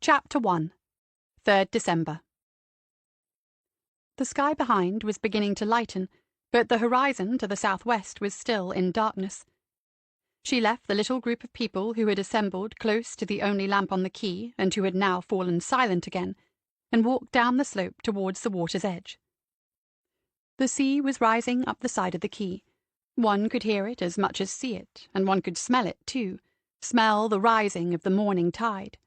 Chapter 1 3rd December. The sky behind was beginning to lighten, but the horizon to the southwest was still in darkness. She left the little group of people who had assembled close to the only lamp on the quay and who had now fallen silent again, and walked down the slope towards the water's edge. The sea was rising up the side of the quay. One could hear it as much as see it, and one could smell it too, smell the rising of the morning tide.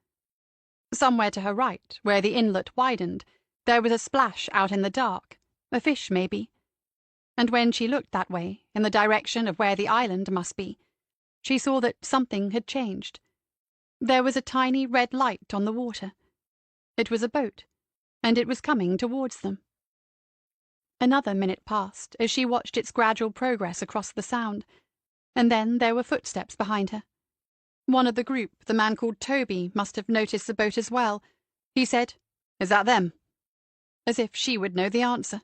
Somewhere to her right, where the inlet widened, there was a splash out in the dark, a fish maybe. And when she looked that way, in the direction of where the island must be, she saw that something had changed. There was a tiny red light on the water. It was a boat, and it was coming towards them. Another minute passed as she watched its gradual progress across the Sound, and then there were footsteps behind her. One of the group, the man called Toby, must have noticed the boat as well. He said, "Is that them?" As if she would know the answer.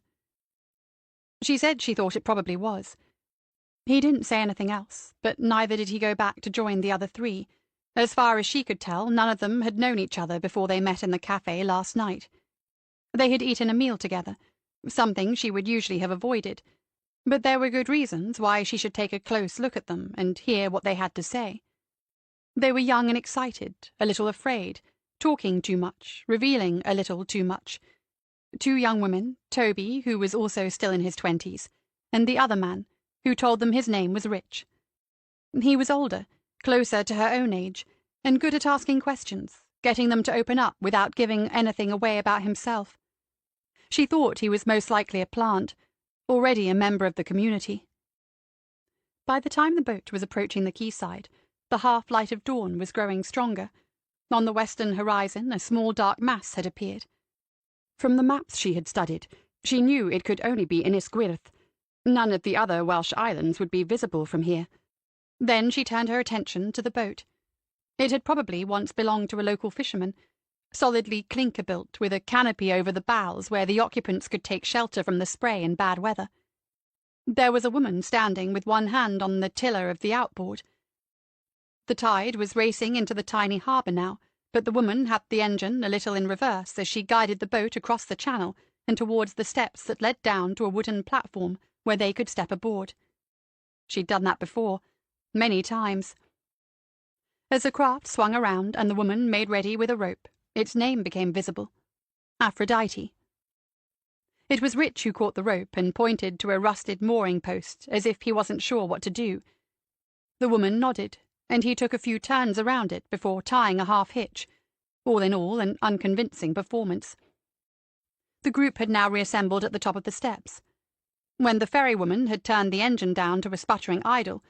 She said she thought it probably was. He didn't say anything else, but neither did he go back to join the other three. As far as she could tell, none of them had known each other before they met in the cafe last night. They had eaten a meal together, something she would usually have avoided, but there were good reasons why she should take a close look at them and hear what they had to say. They were young and excited, a little afraid, talking too much, revealing a little too much. Two young women, Toby, who was also still in his 20s, and the other man, who told them his name was Rich. He was older, closer to her own age, and good at asking questions, getting them to open up without giving anything away about himself. She thought he was most likely a plant, already a member of the community. By the time the boat was approaching the quayside, the half-light of dawn was growing stronger. On the western horizon a small dark mass had appeared. From the maps she had studied, she knew it could only be Inisgwyrth. None of the other Welsh islands would be visible from here. Then she turned her attention to the boat. It had probably once belonged to a local fisherman, solidly clinker-built, with a canopy over the bows where the occupants could take shelter from the spray in bad weather. There was a woman standing with one hand on the tiller of the outboard. The tide was racing into the tiny harbour now, but the woman had the engine a little in reverse as she guided the boat across the channel and towards the steps that led down to a wooden platform where they could step aboard. She'd done that before, many times. As the craft swung around and the woman made ready with a rope, its name became visible: Aphrodite. It was Rich who caught the rope and pointed to a rusted mooring post as if he wasn't sure what to do. The woman nodded, and he took a few turns around it before tying a half-hitch. All in all, an unconvincing performance. The group had now reassembled at the top of the steps. When the ferrywoman had turned the engine down to a sputtering idle,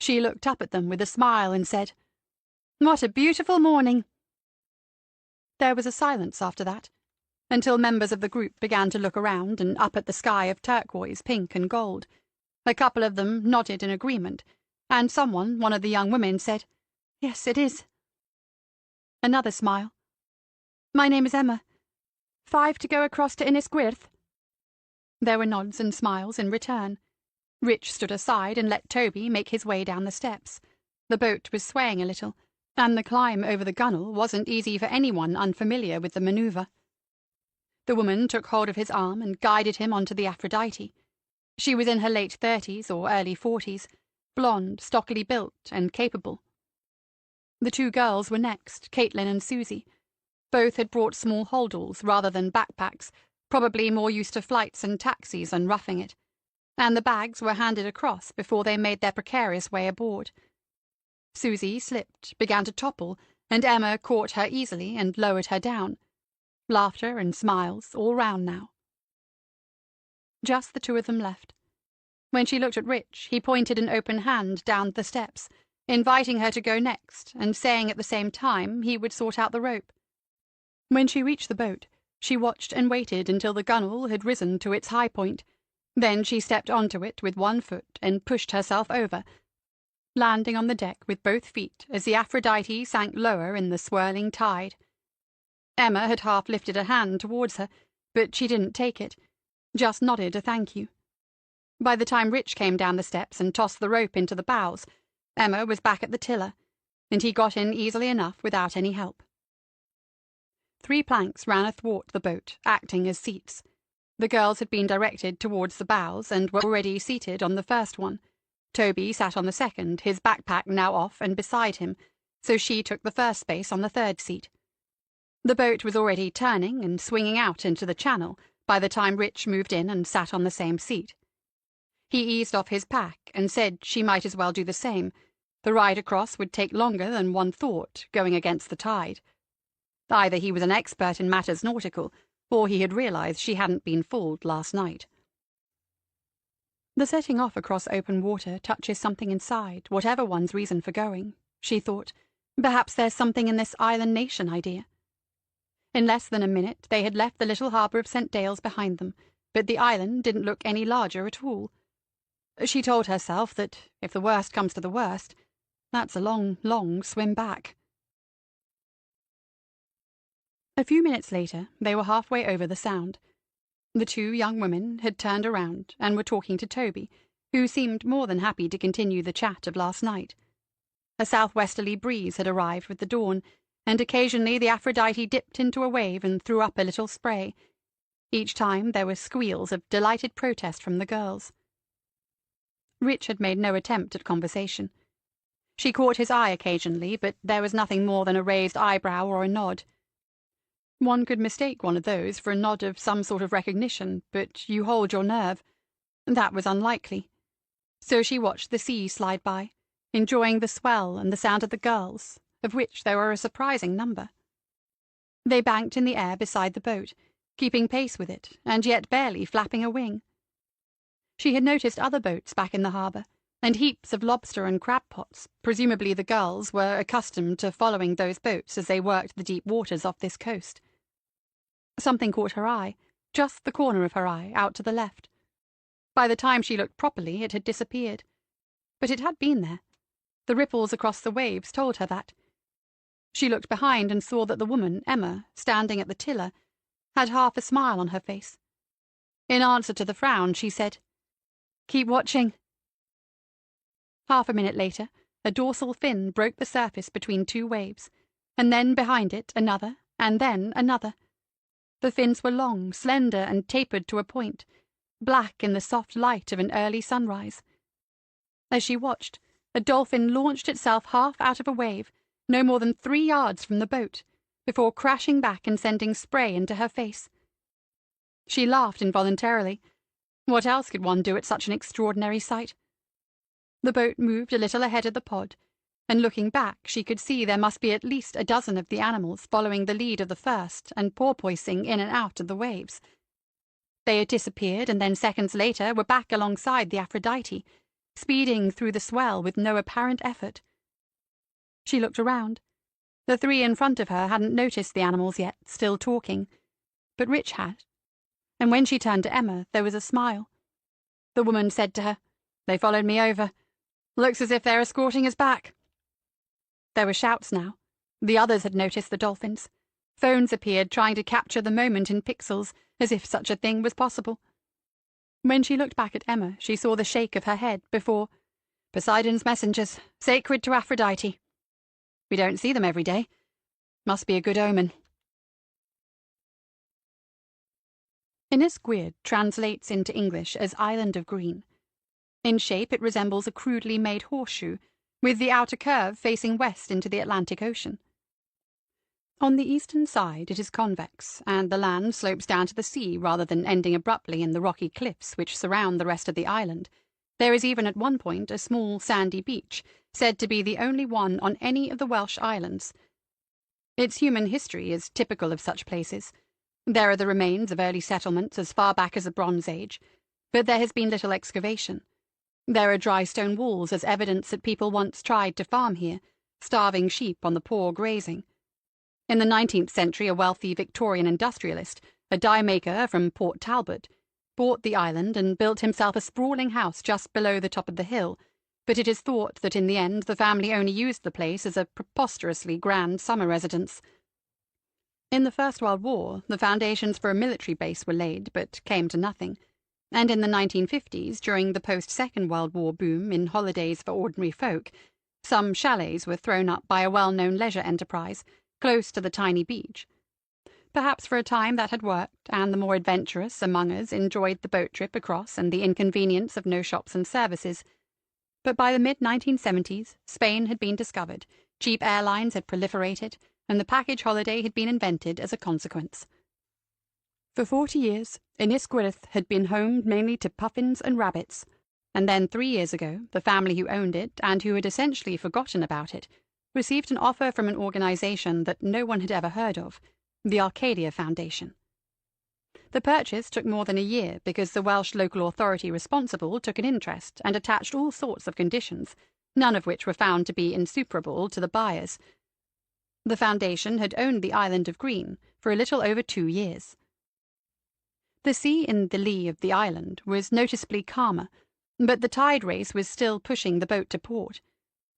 she looked up at them with a smile and said, "What a beautiful morning!" There was a silence after that, until members of the group began to look around and up at the sky of turquoise, pink, and gold. A couple of them nodded in agreement, and one of the young women, said, "Yes, it is." Another smile. "My name is Emma. 5 to go across to Inisgwyrth?" There were nods and smiles in return. Rich stood aside and let Toby make his way down the steps. The boat was swaying a little, and the climb over the gunwale wasn't easy for anyone unfamiliar with the manoeuvre. The woman took hold of his arm and guided him onto the Aphrodite. She was in her late 30s or early 40s, blonde, stockily built, and capable. The two girls were next, Caitlin and Susie. Both had brought small holdalls rather than backpacks, probably more used to flights and taxis than roughing it, and the bags were handed across before they made their precarious way aboard. Susie slipped, began to topple, and Emma caught her easily and lowered her down. Laughter and smiles all round now. Just the two of them left. When she looked at Rich, he pointed an open hand down the steps, inviting her to go next, and saying at the same time he would sort out the rope. When she reached the boat, she watched and waited until the gunwale had risen to its high point. Then she stepped onto it with one foot and pushed herself over, landing on the deck with both feet as the Aphrodite sank lower in the swirling tide. Emma had half lifted a hand towards her, but she didn't take it, just nodded a thank you. By the time Rich came down the steps and tossed the rope into the bows, Emma was back at the tiller, and he got in easily enough without any help. 3 planks ran athwart the boat, acting as seats. The girls had been directed towards the bows and were already seated on the first one. Toby sat on the second, his backpack now off and beside him, so she took the first space on the third seat. The boat was already turning and swinging out into the channel by the time Rich moved in and sat on the same seat. He eased off his pack and said she might as well do the same. The ride across would take longer than one thought, going against the tide. Either he was an expert in matters nautical, or he had realized she hadn't been fooled last night. The setting off across open water touches something inside, whatever one's reason for going, she thought. Perhaps there's something in this island nation idea. In less than a minute they had left the little harbour of St. Dale's behind them, but the island didn't look any larger at all. She told herself that, if the worst comes to the worst, that's a long, long swim back. A few minutes later, they were halfway over the Sound. The 2 young women had turned around and were talking to Toby, who seemed more than happy to continue the chat of last night. A southwesterly breeze had arrived with the dawn, and occasionally the Aphrodite dipped into a wave and threw up a little spray. Each time there were squeals of delighted protest from the girls. Rich had made no attempt at conversation. She caught his eye occasionally, but there was nothing more than a raised eyebrow or a nod. One could mistake one of those for a nod of some sort of recognition, but you hold your nerve. That was unlikely. So she watched the sea slide by, enjoying the swell and the sound of the girls, of which there were a surprising number. They banked in the air beside the boat, keeping pace with it, and yet barely flapping a wing. She had noticed other boats back in the harbour, and heaps of lobster and crab pots. Presumably the girls were accustomed to following those boats as they worked the deep waters off this coast. Something caught her eye, just the corner of her eye, out to the left. By the time she looked properly, it had disappeared. But it had been there. The ripples across the waves told her that. She looked behind and saw that the woman, Emma, standing at the tiller, had half a smile on her face. In answer to the frown, she said, "Keep watching." Half a minute later, a dorsal fin broke the surface between 2 waves, and then behind it another, and then another. The fins were long, slender, and tapered to a point, black in the soft light of an early sunrise. As she watched, a dolphin launched itself half out of a wave, no more than 3 yards from the boat, before crashing back and sending spray into her face. She laughed involuntarily. What else could one do at such an extraordinary sight? The boat moved a little ahead of the pod, and looking back she could see there must be at least a dozen of the animals following the lead of the first and porpoising in and out of the waves. They had disappeared, and then seconds later were back alongside the Aphrodite, speeding through the swell with no apparent effort. She looked around. The 3 in front of her hadn't noticed the animals yet, still talking, but Rich had. And when she turned to Emma, there was a smile. The woman said to her, "They followed me over. Looks as if they're escorting us back." There were shouts now. The others had noticed the dolphins. Phones appeared trying to capture the moment in pixels, as if such a thing was possible. When she looked back at Emma, she saw the shake of her head before, "Poseidon's messengers, sacred to Aphrodite. We don't see them every day. Must be a good omen." Inisquid translates into English as Island of Green. In shape it resembles a crudely made horseshoe, with the outer curve facing west into the Atlantic Ocean. On the eastern side it is convex, and the land slopes down to the sea rather than ending abruptly in the rocky cliffs which surround the rest of the island. There is even at one point a small sandy beach, said to be the only one on any of the Welsh islands. Its human history is typical of such places. There are the remains of early settlements as far back as the Bronze Age, but there has been little excavation. There are dry stone walls as evidence that people once tried to farm here, starving sheep on the poor grazing. In the 19th century, a wealthy Victorian industrialist, a dye maker from Port Talbot, bought the island and built himself a sprawling house just below the top of the hill, but it is thought that in the end the family only used the place as a preposterously grand summer residence. In the First World War, the foundations for a military base were laid, but came to nothing. And in the 1950s, during the post-Second World War boom in holidays for ordinary folk, some chalets were thrown up by a well-known leisure enterprise, close to the tiny beach. Perhaps for a time that had worked, and the more adventurous among us enjoyed the boat trip across and the inconvenience of no shops and services. But by the mid-1970s, Spain had been discovered, cheap airlines had proliferated, and the package holiday had been invented as a consequence. For 40 years, Innisquirith had been home mainly to puffins and rabbits, and then 3 years ago, the family who owned it, and who had essentially forgotten about it, received an offer from an organization that no one had ever heard of, the Arcadia Foundation. The purchase took more than a year because the Welsh local authority responsible took an interest and attached all sorts of conditions, none of which were found to be insuperable to the buyers. The foundation had owned the island of Green for a little over 2 years. The sea in the lee of the island was noticeably calmer, but the tide race was still pushing the boat to port.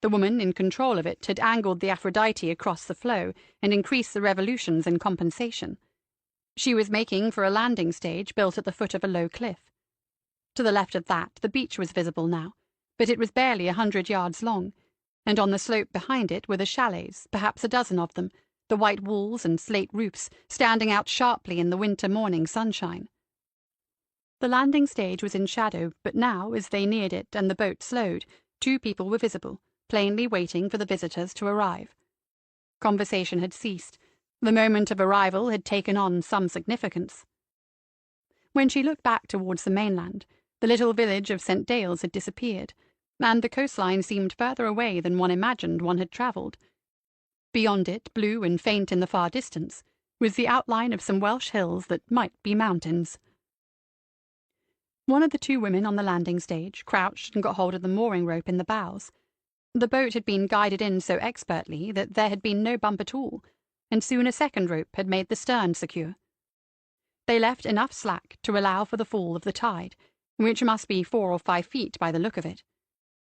The woman in control of it had angled the Aphrodite across the flow and increased the revolutions in compensation. She was making for a landing stage built at the foot of a low cliff. To the left of that, the beach was visible now, but it was barely 100 yards long, and on the slope behind it were the chalets, perhaps a dozen of them, the white walls and slate roofs standing out sharply in the winter morning sunshine. The landing stage was in shadow, but now, as they neared it and the boat slowed, 2 people were visible, plainly waiting for the visitors to arrive. Conversation had ceased. The moment of arrival had taken on some significance. When she looked back towards the mainland, the little village of St. Dales had disappeared, and the coastline seemed further away than one imagined one had travelled. Beyond it, blue and faint in the far distance, was the outline of some Welsh hills that might be mountains. One of the 2 women on the landing stage crouched and got hold of the mooring rope in the bows. The boat had been guided in so expertly that there had been no bump at all, and soon a second rope had made the stern secure. They left enough slack to allow for the fall of the tide, which must be 4 or 5 feet by the look of it.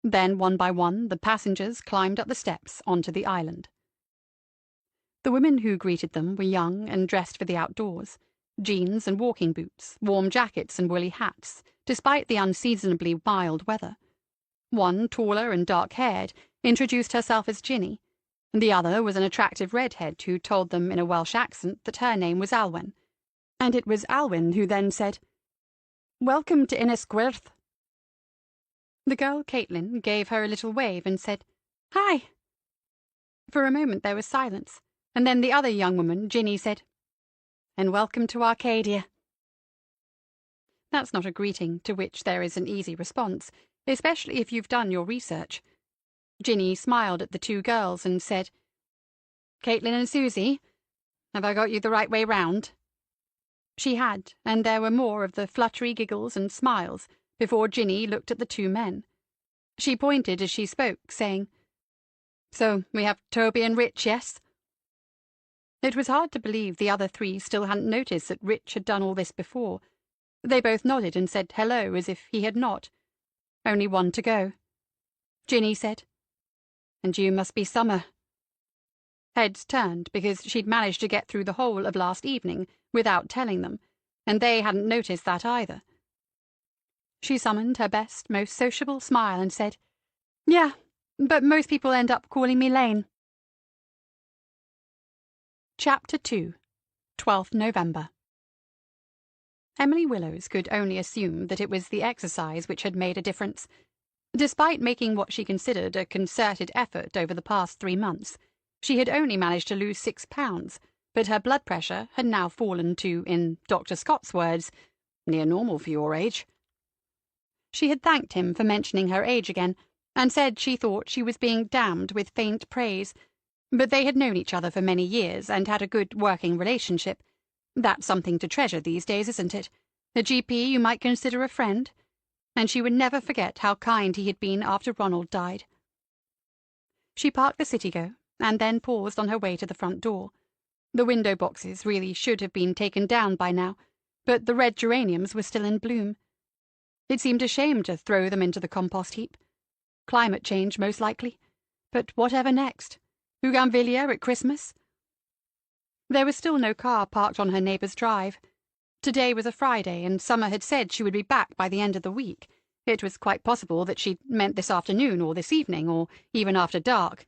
Then, one by one, the passengers climbed up the steps onto the island. The women who greeted them were young and dressed for the outdoors, jeans and walking boots, warm jackets and woolly hats, despite the unseasonably mild weather. One, taller and dark-haired, introduced herself as Ginny, and the other was an attractive redhead who told them in a Welsh accent that her name was Alwen, and it was Alwen who then said, "Welcome to Innisquirith." The girl Caitlin gave her a little wave and said, "Hi." For a moment there was silence, and then the other young woman, Ginny, said, "And welcome to Arcadia." That's not a greeting to which there is an easy response, especially if you've done your research. Ginny smiled at the 2 girls and said, "Caitlin and Susie, have I got you the right way round?" She had, and there were more of the fluttery giggles and smiles before Ginny looked at the 2 men. She pointed as she spoke, saying, "So we have Toby and Rich, yes?" It was hard to believe the other 3 still hadn't noticed that Rich had done all this before. They both nodded and said hello as if he had not. Only one to go. Ginny said, "And you must be Summer." Heads turned because she'd managed to get through the whole of last evening without telling them, and they hadn't noticed that either. She summoned her best, most sociable smile and said, "Yeah, but most people end up calling me Lane." Chapter 2, 12th November. Emily Willows could only assume that it was the exercise which had made a difference. Despite making what she considered a concerted effort over the past 3 months, she had only managed to lose 6 pounds, but her blood pressure had now fallen to, in Dr. Scott's words, "near normal for your age." She had thanked him for mentioning her age again, and said she thought she was being damned with faint praise, but they had known each other for many years and had a good working relationship. That's something to treasure these days, isn't it? A GP you might consider a friend, and she would never forget how kind he had been after Ronald died. She parked the Citigo, and then paused on her way to the front door. The window boxes really should have been taken down by now, but the red geraniums were still in bloom. It seemed a shame to throw them into the compost heap. Climate change, most likely. But whatever next? Bougainvillea at Christmas? There was still no car parked on her neighbour's drive. Today was a Friday, and Summer had said she would be back by the end of the week. It was quite possible that she'd meant this afternoon or this evening, or even after dark.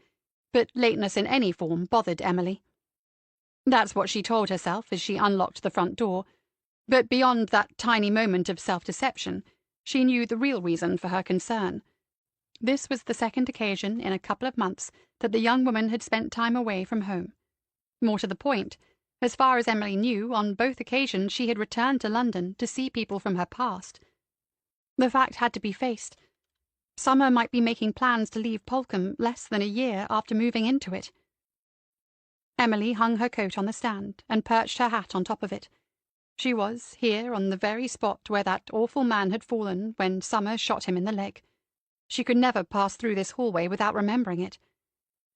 But lateness in any form bothered Emily. That's what she told herself as she unlocked the front door. But beyond that tiny moment of self-deception, she knew the real reason for her concern. This was the second occasion in a couple of months that the young woman had spent time away from home. More to the point, as far as Emily knew, on both occasions she had returned to London to see people from her past. The fact had to be faced. Summer might be making plans to leave Polcombe less than a year after moving into it. Emily hung her coat on the stand and perched her hat on top of it. She was here on the very spot where that awful man had fallen when Summer shot him in the leg. She could never pass through this hallway without remembering it,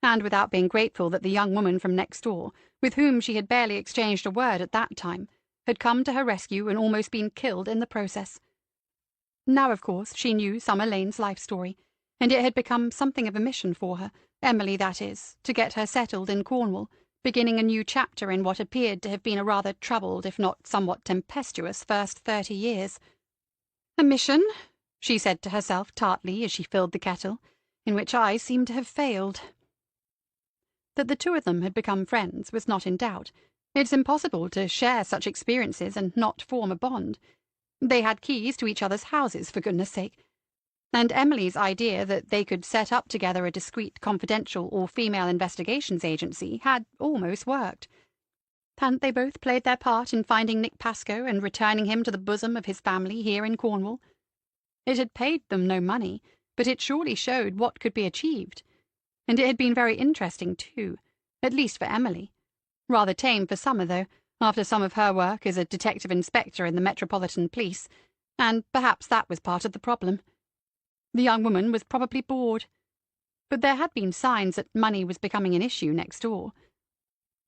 and without being grateful that the young woman from next door, with whom she had barely exchanged a word at that time, had come to her rescue and almost been killed in the process. Now, of course, she knew Summer Lane's life story, and it had become something of a mission for her, Emily that is, to get her settled in Cornwall, beginning a new chapter in what appeared to have been a rather troubled, if not somewhat tempestuous, first 30 years. "A mission?" she said to herself tartly as she filled the kettle, "in which I seem to have failed." That the two of them had become friends was not in doubt. It's impossible to share such experiences and not form a bond. They had keys to each other's houses, for goodness sake. And Emily's idea that they could set up together a discreet, confidential, all-female investigations agency had almost worked. Hadn't they both played their part in finding Nick Pascoe and returning him to the bosom of his family here in Cornwall? It had paid them no money, but it surely showed what could be achieved. And it had been very interesting, too, at least for Emily. Rather tame for Summer, though, after some of her work as a detective inspector in the Metropolitan Police, and perhaps that was part of the problem. The young woman was probably bored. But there had been signs that money was becoming an issue next door.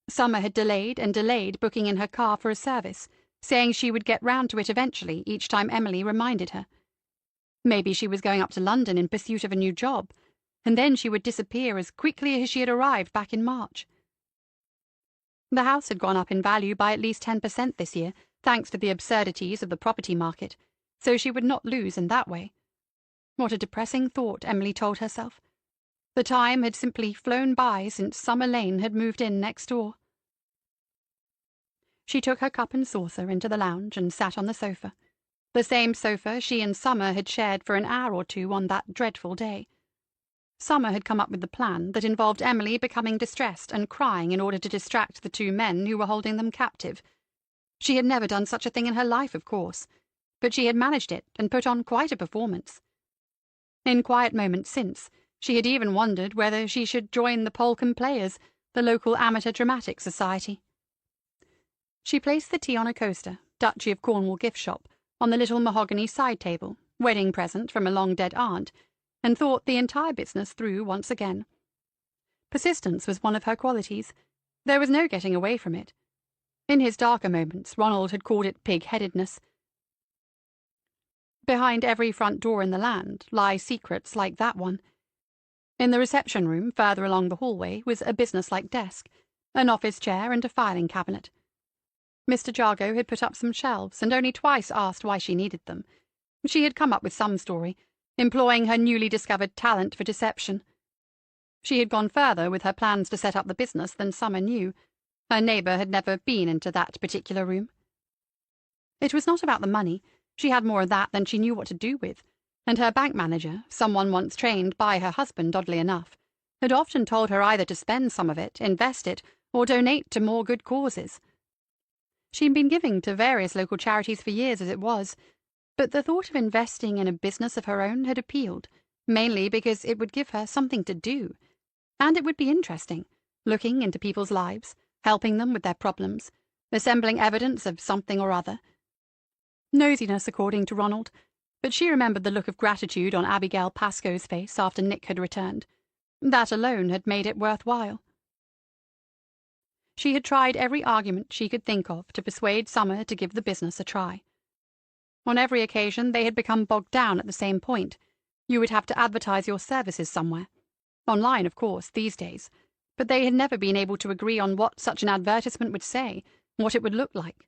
Summer had delayed and delayed booking in her car for a service, saying she would get round to it eventually each time Emily reminded her. Maybe she was going up to London in pursuit of a new job, and then she would disappear as quickly as she had arrived back in March. The house had gone up in value by at least 10% this year, thanks to the absurdities of the property market, so she would not lose in that way. What a depressing thought, Emily told herself. The time had simply flown by since Summer Lane had moved in next door. She took her cup and saucer into the lounge and sat on the sofa. The same sofa she and Summer had shared for an hour or two on that dreadful day. Summer had come up with the plan that involved Emily becoming distressed and crying in order to distract the two men who were holding them captive. She had never done such a thing in her life, of course, but she had managed it and put on quite a performance. In quiet moments since, she had even wondered whether she should join the Polcombe Players, the local amateur dramatic society. She placed the tea on a coaster, Duchy of Cornwall gift shop, on the little mahogany side table, wedding present from a long-dead aunt, and thought the entire business through once again. Persistence was one of her qualities. There was no getting away from it. In his darker moments, Ronald had called it pig-headedness. Behind every front door in the land lie secrets like that one. In the reception room, further along the hallway, was a business-like desk, an office chair and a filing cabinet. Mr. Jargo had put up some shelves and only twice asked why she needed them. She had come up with some story, employing her newly discovered talent for deception. She had gone further with her plans to set up the business than Summer knew. Her neighbour had never been into that particular room. It was not about the money. She had more of that than she knew what to do with, and her bank manager, someone once trained by her husband, oddly enough, had often told her either to spend some of it, invest it, or donate to more good causes. She'd been giving to various local charities for years as it was, but the thought of investing in a business of her own had appealed, mainly because it would give her something to do, and it would be interesting, looking into people's lives, helping them with their problems, assembling evidence of something or other. Nosiness, according to Ronald, but she remembered the look of gratitude on Abigail Pascoe's face after Nick had returned. That alone had made it worthwhile. She had tried every argument she could think of to persuade Summer to give the business a try. On every occasion they had become bogged down at the same point. You would have to advertise your services somewhere. Online, of course, these days. But they had never been able to agree on what such an advertisement would say, what it would look like.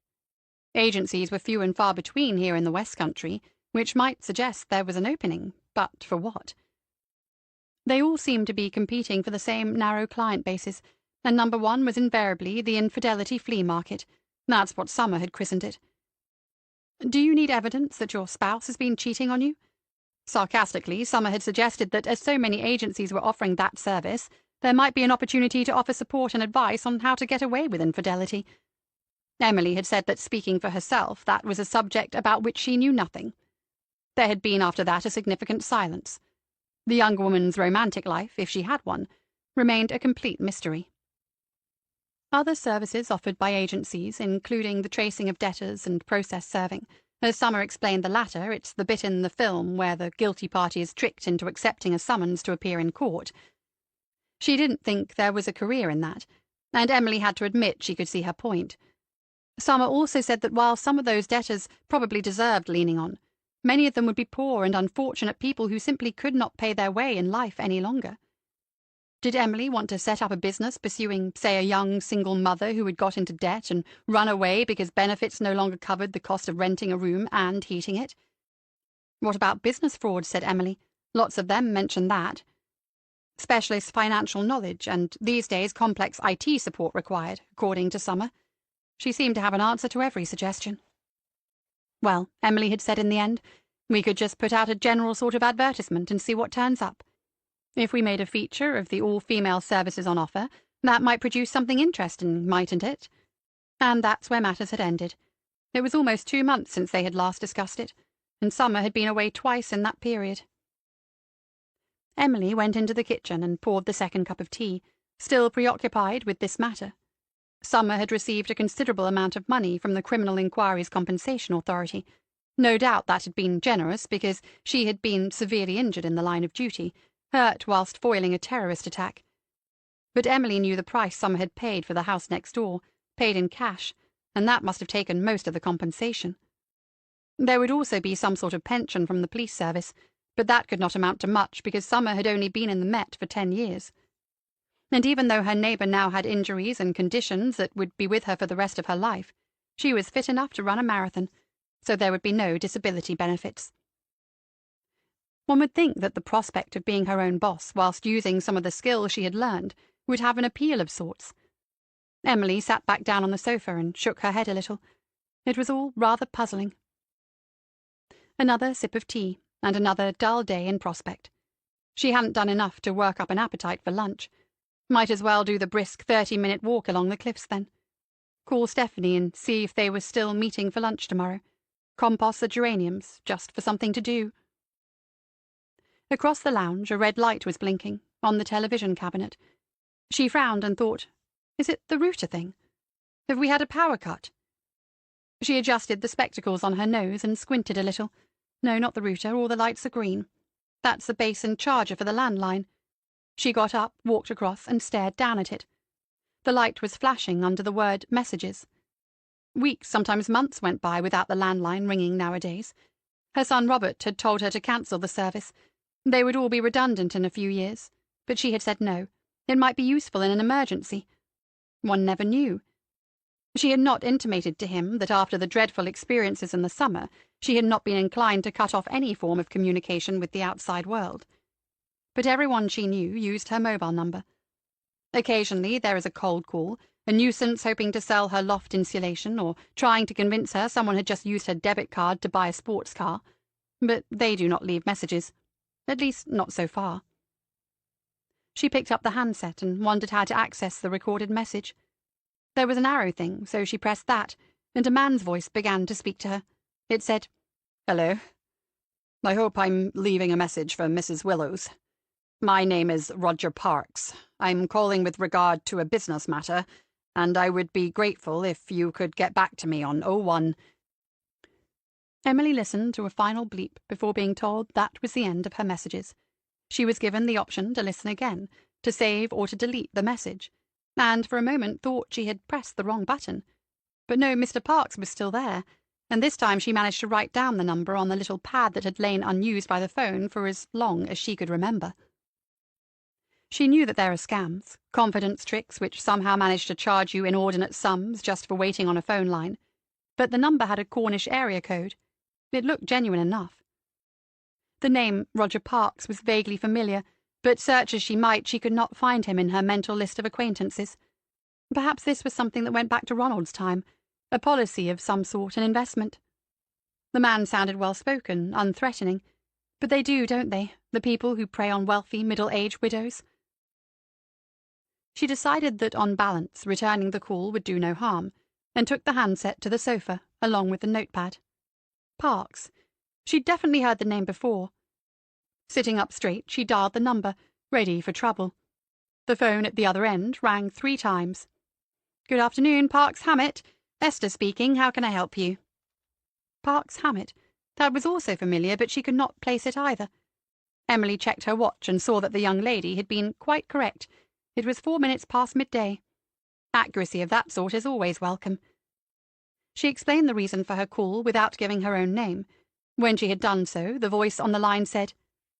Agencies were few and far between here in the West Country, which might suggest there was an opening, but for what? They all seemed to be competing for the same narrow client bases, and number 1 was invariably the infidelity flea market. That's what Summer had christened it. "Do you need evidence that your spouse has been cheating on you?" Sarcastically, Summer had suggested that as so many agencies were offering that service, there might be an opportunity to offer support and advice on how to get away with infidelity. Emily had said that, speaking for herself, that was a subject about which she knew nothing. There had been after that a significant silence. The young woman's romantic life, if she had one, remained a complete mystery. Other services offered by agencies, including the tracing of debtors and process serving. As Summer explained the latter, it's the bit in the film where the guilty party is tricked into accepting a summons to appear in court. She didn't think there was a career in that, and Emily had to admit she could see her point. Summer also said that while some of those debtors probably deserved leaning on, many of them would be poor and unfortunate people who simply could not pay their way in life any longer. Did Emily want to set up a business pursuing, say, a young single mother who had got into debt and run away because benefits no longer covered the cost of renting a room and heating it? What about business fraud, said Emily. Lots of them mentioned that. Specialist financial knowledge, and these days complex IT support required, according to Summer. She seemed to have an answer to every suggestion. Well, Emily had said in the end, we could just put out a general sort of advertisement and see what turns up. If we made a feature of the all-female services on offer, that might produce something interesting, mightn't it? And that's where matters had ended. It was almost 2 months since they had last discussed it, and Summer had been away twice in that period. Emily went into the kitchen and poured the second cup of tea, still preoccupied with this matter. Summer had received a considerable amount of money from the Criminal Inquiries Compensation Authority. No doubt that had been generous, because she had been severely injured in the line of duty, hurt whilst foiling a terrorist attack. But Emily knew the price Summer had paid for the house next door, paid in cash, and that must have taken most of the compensation. There would also be some sort of pension from the police service, but that could not amount to much because Summer had only been in the Met for 10 years. And even though her neighbour now had injuries and conditions that would be with her for the rest of her life, she was fit enough to run a marathon, so there would be no disability benefits. One would think that the prospect of being her own boss whilst using some of the skills she had learned would have an appeal of sorts. Emily sat back down on the sofa and shook her head a little. It was all rather puzzling. Another sip of tea, and another dull day in prospect. She hadn't done enough to work up an appetite for lunch. Might as well do the brisk 30-minute walk along the cliffs then. Call Stephanie and see if they were still meeting for lunch tomorrow. Compost the geraniums, just for something to do. Across the lounge a red light was blinking, on the television cabinet. She frowned and thought, is it the router thing? Have we had a power cut? She adjusted the spectacles on her nose and squinted a little. No, not the router, all the lights are green. That's the base and charger for the landline. She got up, walked across, and stared down at it. The light was flashing under the word messages. Weeks, sometimes months, went by without the landline ringing nowadays. Her son Robert had told her to cancel the service. They would all be redundant in a few years, but she had said no. It might be useful in an emergency. One never knew. She had not intimated to him that after the dreadful experiences in the summer, she had not been inclined to cut off any form of communication with the outside world. But everyone she knew used her mobile number. Occasionally there is a cold call, a nuisance hoping to sell her loft insulation or trying to convince her someone had just used her debit card to buy a sports car. But they do not leave messages. At least, not so far. She picked up the handset and wondered how to access the recorded message. There was an arrow thing, so she pressed that, and a man's voice began to speak to her. It said, "Hello. I hope I'm leaving a message for Mrs. Willows. My name is Roger Parks. I'm calling with regard to a business matter, and I would be grateful if you could get back to me on 01." Emily listened to a final bleep before being told that was the end of her messages. She was given the option to listen again, to save or to delete the message, and for a moment thought she had pressed the wrong button. But no, Mr. Parks was still there, and this time she managed to write down the number on the little pad that had lain unused by the phone for as long as she could remember. She knew that there are scams, confidence tricks which somehow manage to charge you inordinate sums just for waiting on a phone line, but the number had a Cornish area code. It looked genuine enough. The name Roger Parks was vaguely familiar, but search as she might, she could not find him in her mental list of acquaintances. Perhaps this was something that went back to Ronald's time, a policy of some sort, an investment. The man sounded well-spoken, unthreatening. But they do, don't they, the people who prey on wealthy, middle-aged widows? She decided that, on balance, returning the call would do no harm, and took the handset to the sofa, along with the notepad. Parks. She'd definitely heard the name before. Sitting up straight, she dialed the number, ready for trouble. The phone at the other end rang 3 times. "Good afternoon, Parks Hammett. Esther speaking. How can I help you?" Parks Hammett. That was also familiar, but she could not place it either. Emily checked her watch and saw that the young lady had been quite correct. It was 4 minutes past midday. Accuracy of that sort is always welcome. She explained the reason for her call without giving her own name. When she had done so, the voice on the line said,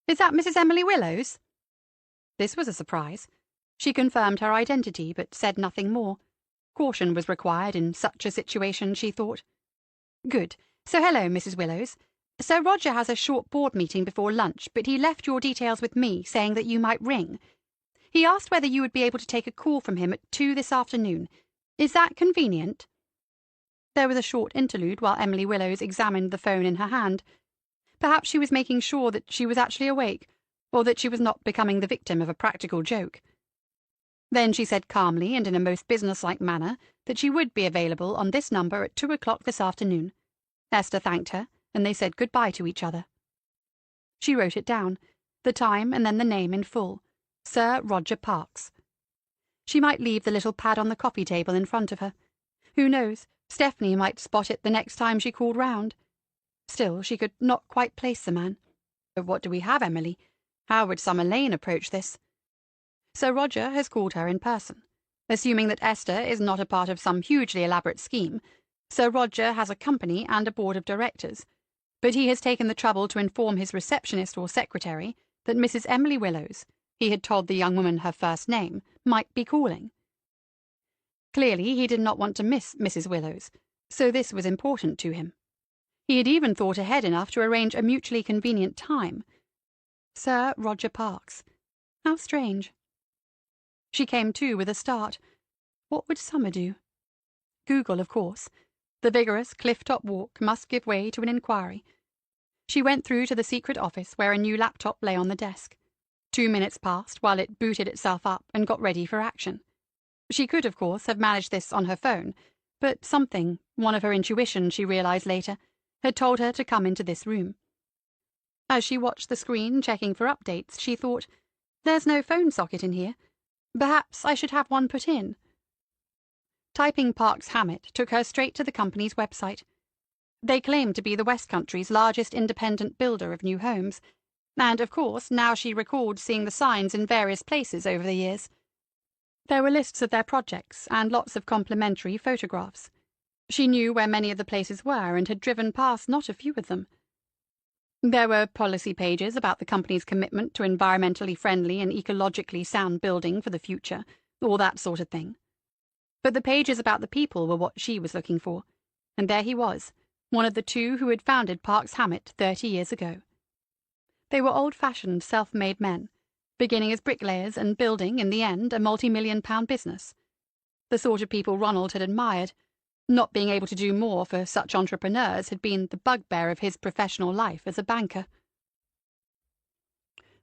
"Is that Mrs. Emily Willows?" This was a surprise. She confirmed her identity, but said nothing more. Caution was required in such a situation, she thought. "Good. So hello, Mrs. Willows. Sir Roger has a short board meeting before lunch, but he left your details with me, saying that you might ring. He asked whether you would be able to take a call from him at 2 this afternoon. Is that convenient?" There was a short interlude while Emily Willows examined the phone in her hand. Perhaps she was making sure that she was actually awake, or that she was not becoming the victim of a practical joke. Then she said calmly and in a most businesslike manner that she would be available on this number at 2 o'clock this afternoon. Esther thanked her, and they said good-bye to each other. She wrote it down, the time and then the name in full, Sir Roger Parks. She might leave the little pad on the coffee table in front of her. Who knows, Stephanie might spot it the next time she called round. Still, she could not quite place the man. But what do we have, Emily? How would Summer Lane approach this? Sir Roger has called her in person. Assuming that Esther is not a part of some hugely elaborate scheme, Sir Roger has a company and a board of directors, but he has taken the trouble to inform his receptionist or secretary that Mrs. Emily Willows, he had told the young woman her first name, might be calling. Clearly he did not want to miss Mrs. Willows, so this was important to him. He had even thought ahead enough to arrange a mutually convenient time. Sir Roger Parks. How strange. She came to with a start. What would Summer do? Google, of course. The vigorous cliff-top walk must give way to an inquiry. She went through to the secret office where a new laptop lay on the desk. 2 minutes passed while it booted itself up and got ready for action. She could, of course, have managed this on her phone, but something, one of her intuitions, she realized later, had told her to come into this room. As she watched the screen, checking for updates, she thought, "There's no phone socket in here. Perhaps I should have one put in." Typing Parks Hammett took her straight to the company's website. They claimed to be the West Country's largest independent builder of new homes, and, of course, now she recalled seeing the signs in various places over the years. There were lists of their projects and lots of complimentary photographs. She knew where many of the places were and had driven past not a few of them. There were policy pages about the company's commitment to environmentally friendly and ecologically sound building for the future, all that sort of thing. But the pages about the people were what she was looking for, and there he was, one of the 2 who had founded Parks Hammett 30 years ago. They were old-fashioned, self-made men, beginning as bricklayers and building, in the end, a multi-million-pound business. The sort of people Ronald had admired. Not being able to do more for such entrepreneurs had been the bugbear of his professional life as a banker.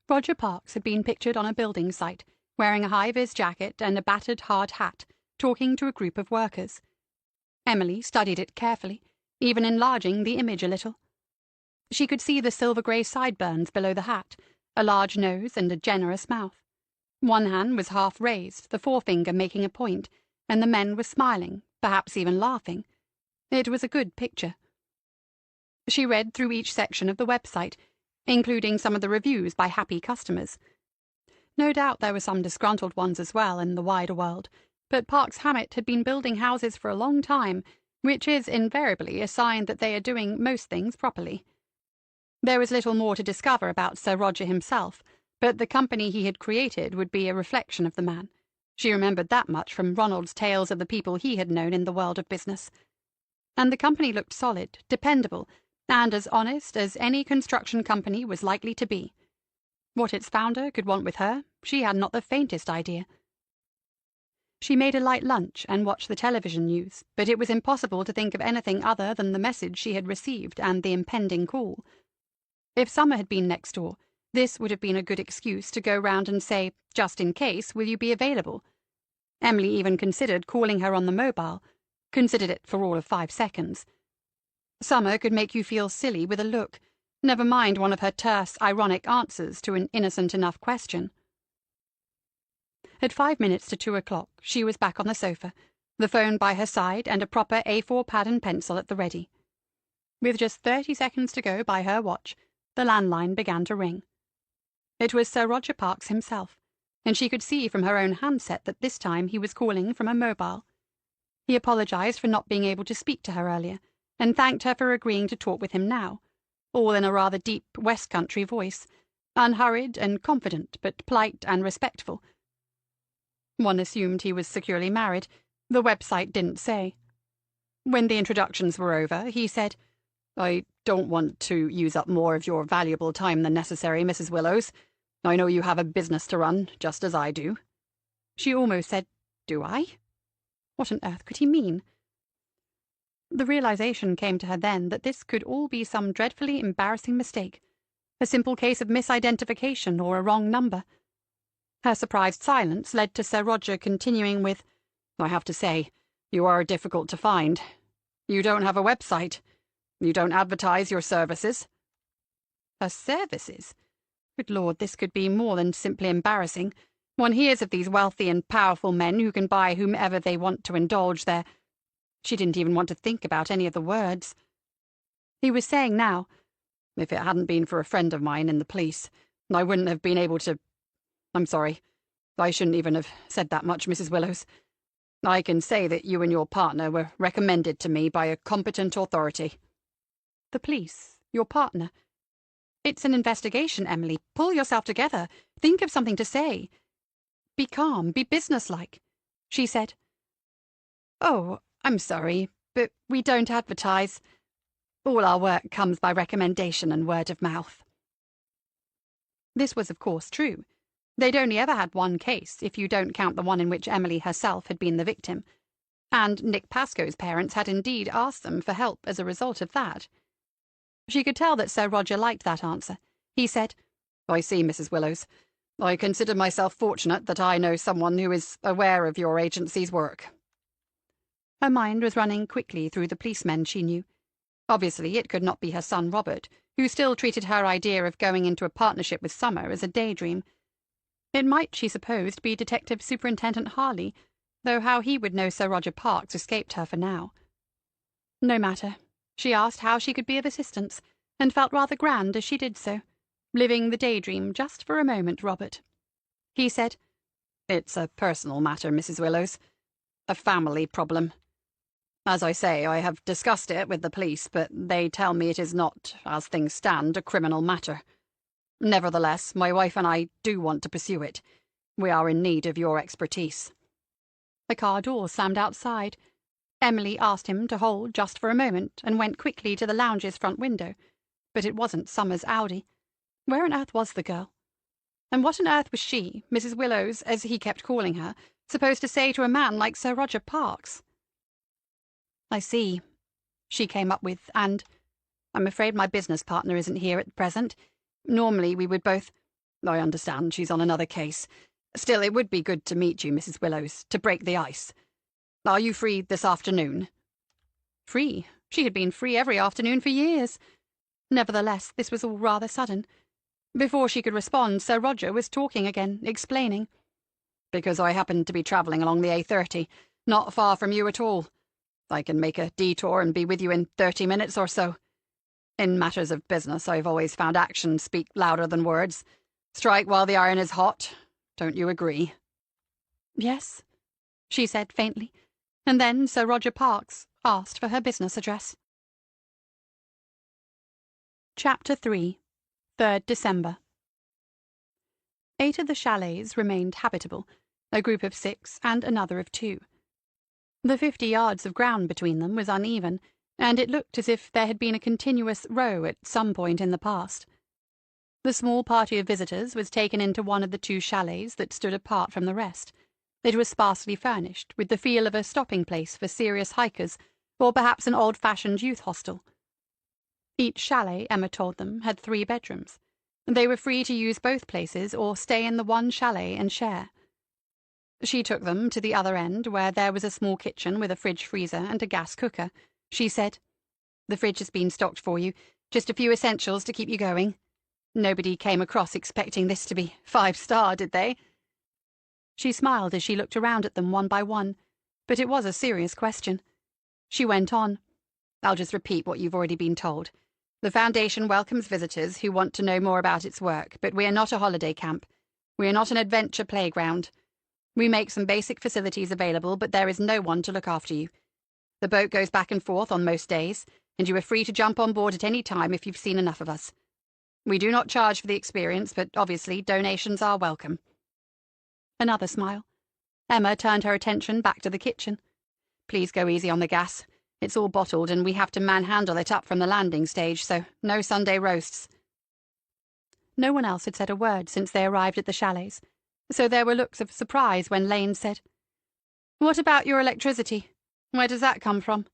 Roger Parks had been pictured on a building site, wearing a high-vis jacket and a battered hard hat, talking to a group of workers. Emily studied it carefully, even enlarging the image a little. She could see the silver-grey sideburns below the hat, a large nose and a generous mouth. One hand was half raised, the forefinger making a point, and the men were smiling, perhaps even laughing. It was a good picture. She read through each section of the website, including some of the reviews by happy customers. No doubt there were some disgruntled ones as well in the wider world, but Parks Hammett had been building houses for a long time, which is invariably a sign that they are doing most things properly. There was little more to discover about Sir Roger himself, but the company he had created would be a reflection of the man. She remembered that much from Ronald's tales of the people he had known in the world of business. And the company looked solid, dependable, and as honest as any construction company was likely to be. What its founder could want with her, she had not the faintest idea. She made a light lunch and watched the television news, but it was impossible to think of anything other than the message she had received and the impending call. If Summer had been next door, this would have been a good excuse to go round and say, just in case, will you be available? Emily even considered calling her on the mobile, considered it for all of 5 seconds. Summer could make you feel silly with a look, never mind one of her terse, ironic answers to an innocent enough question. At 5 minutes to 2 o'clock, she was back on the sofa, the phone by her side and a proper A4 pad and pencil at the ready. With just 30 seconds to go by her watch, the landline began to ring. It was Sir Roger Parkes himself, and she could see from her own handset that this time he was calling from a mobile. He apologized for not being able to speak to her earlier, and thanked her for agreeing to talk with him now, all in a rather deep West Country voice, unhurried and confident, but polite and respectful. One assumed he was securely married. The website didn't say. When the introductions were over, he said, "I don't want to use up more of your valuable time than necessary, Mrs. Willows. I know you have a business to run, just as I do." She almost said, "Do I?" What on earth could he mean? The realization came to her then that this could all be some dreadfully embarrassing mistake, a simple case of misidentification or a wrong number. Her surprised silence led to Sir Roger continuing with, "I have to say, you are difficult to find. You don't have a website. You don't advertise your services." Her services? Good Lord, this could be more than simply embarrassing. One hears of these wealthy and powerful men who can buy whomever they want to indulge their... She didn't even want to think about any of the words. He was saying now, "If it hadn't been for a friend of mine in the police, I wouldn't have been able to... I'm sorry. I shouldn't even have said that much, Mrs. Willows. I can say that you and your partner were recommended to me by a competent authority." The police? Your partner? It's an investigation, Emily. Pull yourself together. Think of something to say. Be calm, be businesslike. She said, "Oh, I'm sorry, but we don't advertise. All our work comes by recommendation and word of mouth." This was, of course, true. They'd only ever had one case, if you don't count the one in which Emily herself had been the victim. And Nick Pascoe's parents had indeed asked them for help as a result of that. She could tell that Sir Roger liked that answer. He said, "I see, Mrs. Willows. I consider myself fortunate that I know someone who is aware of your agency's work." Her mind was running quickly through the policemen she knew. Obviously, it could not be her son Robert, who still treated her idea of going into a partnership with Summer as a daydream. It might, she supposed, be Detective Superintendent Harley, though how he would know Sir Roger Parkes escaped her for now. No matter. She asked how she could be of assistance, and felt rather grand as she did so, living the daydream just for a moment, Robert. He said, "It's a personal matter, Mrs. Willows. A family problem. As I say, I have discussed it with the police, but they tell me it is not, as things stand, a criminal matter. Nevertheless, my wife and I do want to pursue it. We are in need of your expertise." A car door slammed outside. Emily asked him to hold just for a moment and went quickly to the lounge's front window. But it wasn't Summer's Audi. Where on earth was the girl? And what on earth was she, Mrs. Willows, as he kept calling her, supposed to say to a man like Sir Roger Parkes? "I see," she came up with, and "I'm afraid my business partner isn't here at present. Normally we would both... I understand she's on another case. Still, it would be good to meet you, Mrs. Willows, to break the ice. Are you free this afternoon?" Free? She had been free every afternoon for years. Nevertheless, this was all rather sudden. Before she could respond, Sir Roger was talking again, explaining. "Because I happen to be travelling along the A30, not far from you at all. I can make a detour and be with you in 30 minutes or so. In matters of business, I've always found actions speak louder than words. Strike while the iron is hot. Don't you agree?" "Yes," she said faintly, and then Sir Roger Parkes asked for her business address. Chapter 3. 3rd December. 8 of the chalets remained habitable, a group of 6 and another of 2. The 50 yards of ground between them was uneven, and it looked as if there had been a continuous row at some point in the past. The small party of visitors was taken into one of the 2 chalets that stood apart from the rest. It was sparsely furnished, with the feel of a stopping place for serious hikers, or perhaps an old-fashioned youth hostel. Each chalet, Emma told them, had 3 bedrooms. They were free to use both places or stay in the one chalet and share. She took them to the other end, where there was a small kitchen with a fridge-freezer and a gas cooker. She said, "The fridge has been stocked for you, just a few essentials to keep you going. Nobody came across expecting this to be 5-star, did they?" She smiled as she looked around at them one by one, but it was a serious question. She went on, "I'll just repeat what you've already been told. The Foundation welcomes visitors who want to know more about its work, but we are not a holiday camp. We are not an adventure playground. We make some basic facilities available, but there is no one to look after you. The boat goes back and forth on most days, and you are free to jump on board at any time if you've seen enough of us. We do not charge for the experience, but obviously donations are welcome." Another smile. Emma turned her attention back to the kitchen. "Please go easy on the gas. It's all bottled, and we have to manhandle it up from the landing stage, so no Sunday roasts." No one else had said a word since they arrived at the chalets, so there were looks of surprise when Lane said, "What about your electricity? Where does that come from?"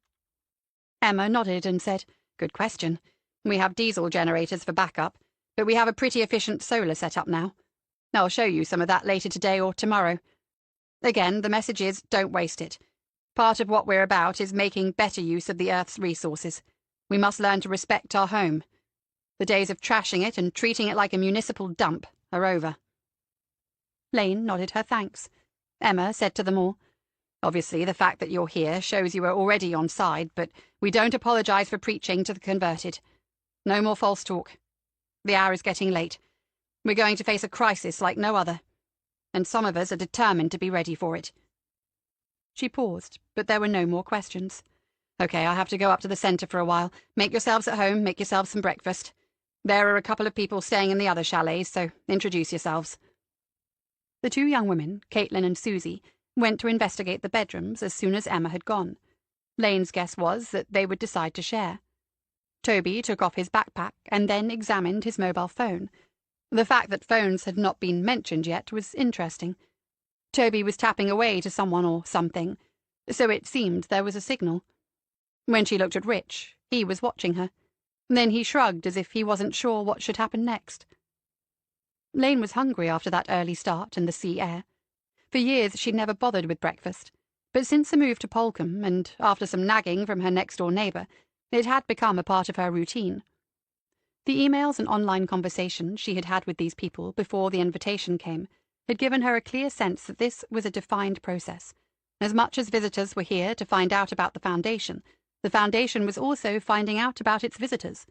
Emma nodded and said, "Good question. We have diesel generators for backup, but we have a pretty efficient solar setup now. I'll show you some of that later today or tomorrow. Again, the message is, don't waste it. Part of what we're about is making better use of the Earth's resources. We must learn to respect our home. The days of trashing it and treating it like a municipal dump are over." Lane nodded her thanks. Emma said to them all, "Obviously, the fact that you're here shows you are already on side, but we don't apologize for preaching to the converted. No more false talk. The hour is getting late. We're going to face a crisis like no other, and some of us are determined to be ready for it." She paused, but there were no more questions. "Okay, I have to go up to the centre for a while. Make yourselves at home, make yourselves some breakfast. There are a couple of people staying in the other chalets, so introduce yourselves." The 2 young women, Caitlin and Susie, went to investigate the bedrooms as soon as Emma had gone. Lane's guess was that they would decide to share. Toby took off his backpack and then examined his mobile phone. The fact that phones had not been mentioned yet was interesting. Toby was tapping away to someone or something, so it seemed there was a signal. When she looked at Rich, he was watching her. Then he shrugged as if he wasn't sure what should happen next. Lane was hungry after that early start and the sea air. For years she'd never bothered with breakfast, but since the move to Polcombe and after some nagging from her next-door neighbour, it had become a part of her routine. The emails and online conversations she had had with these people before the invitation came had given her a clear sense that this was a defined process. As much as visitors were here to find out about the Foundation was also finding out about its visitors.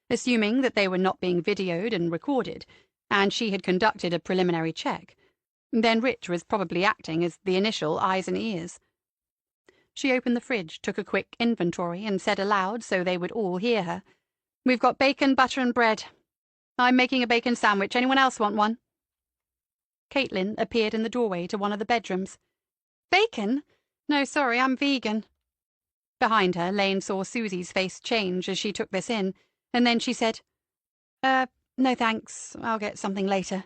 Assuming that they were not being videoed and recorded, and she had conducted a preliminary check, then Rich was probably acting as the initial eyes and ears. She opened the fridge, took a quick inventory, and said aloud so they would all hear her, "We've got bacon, butter, and bread. I'm making a bacon sandwich. Anyone else want one?" Caitlin appeared in the doorway to one of the bedrooms. "Bacon? No, sorry, I'm vegan." Behind her, Lane saw Susie's face change as she took this in, and then she said, "No thanks, I'll get something later."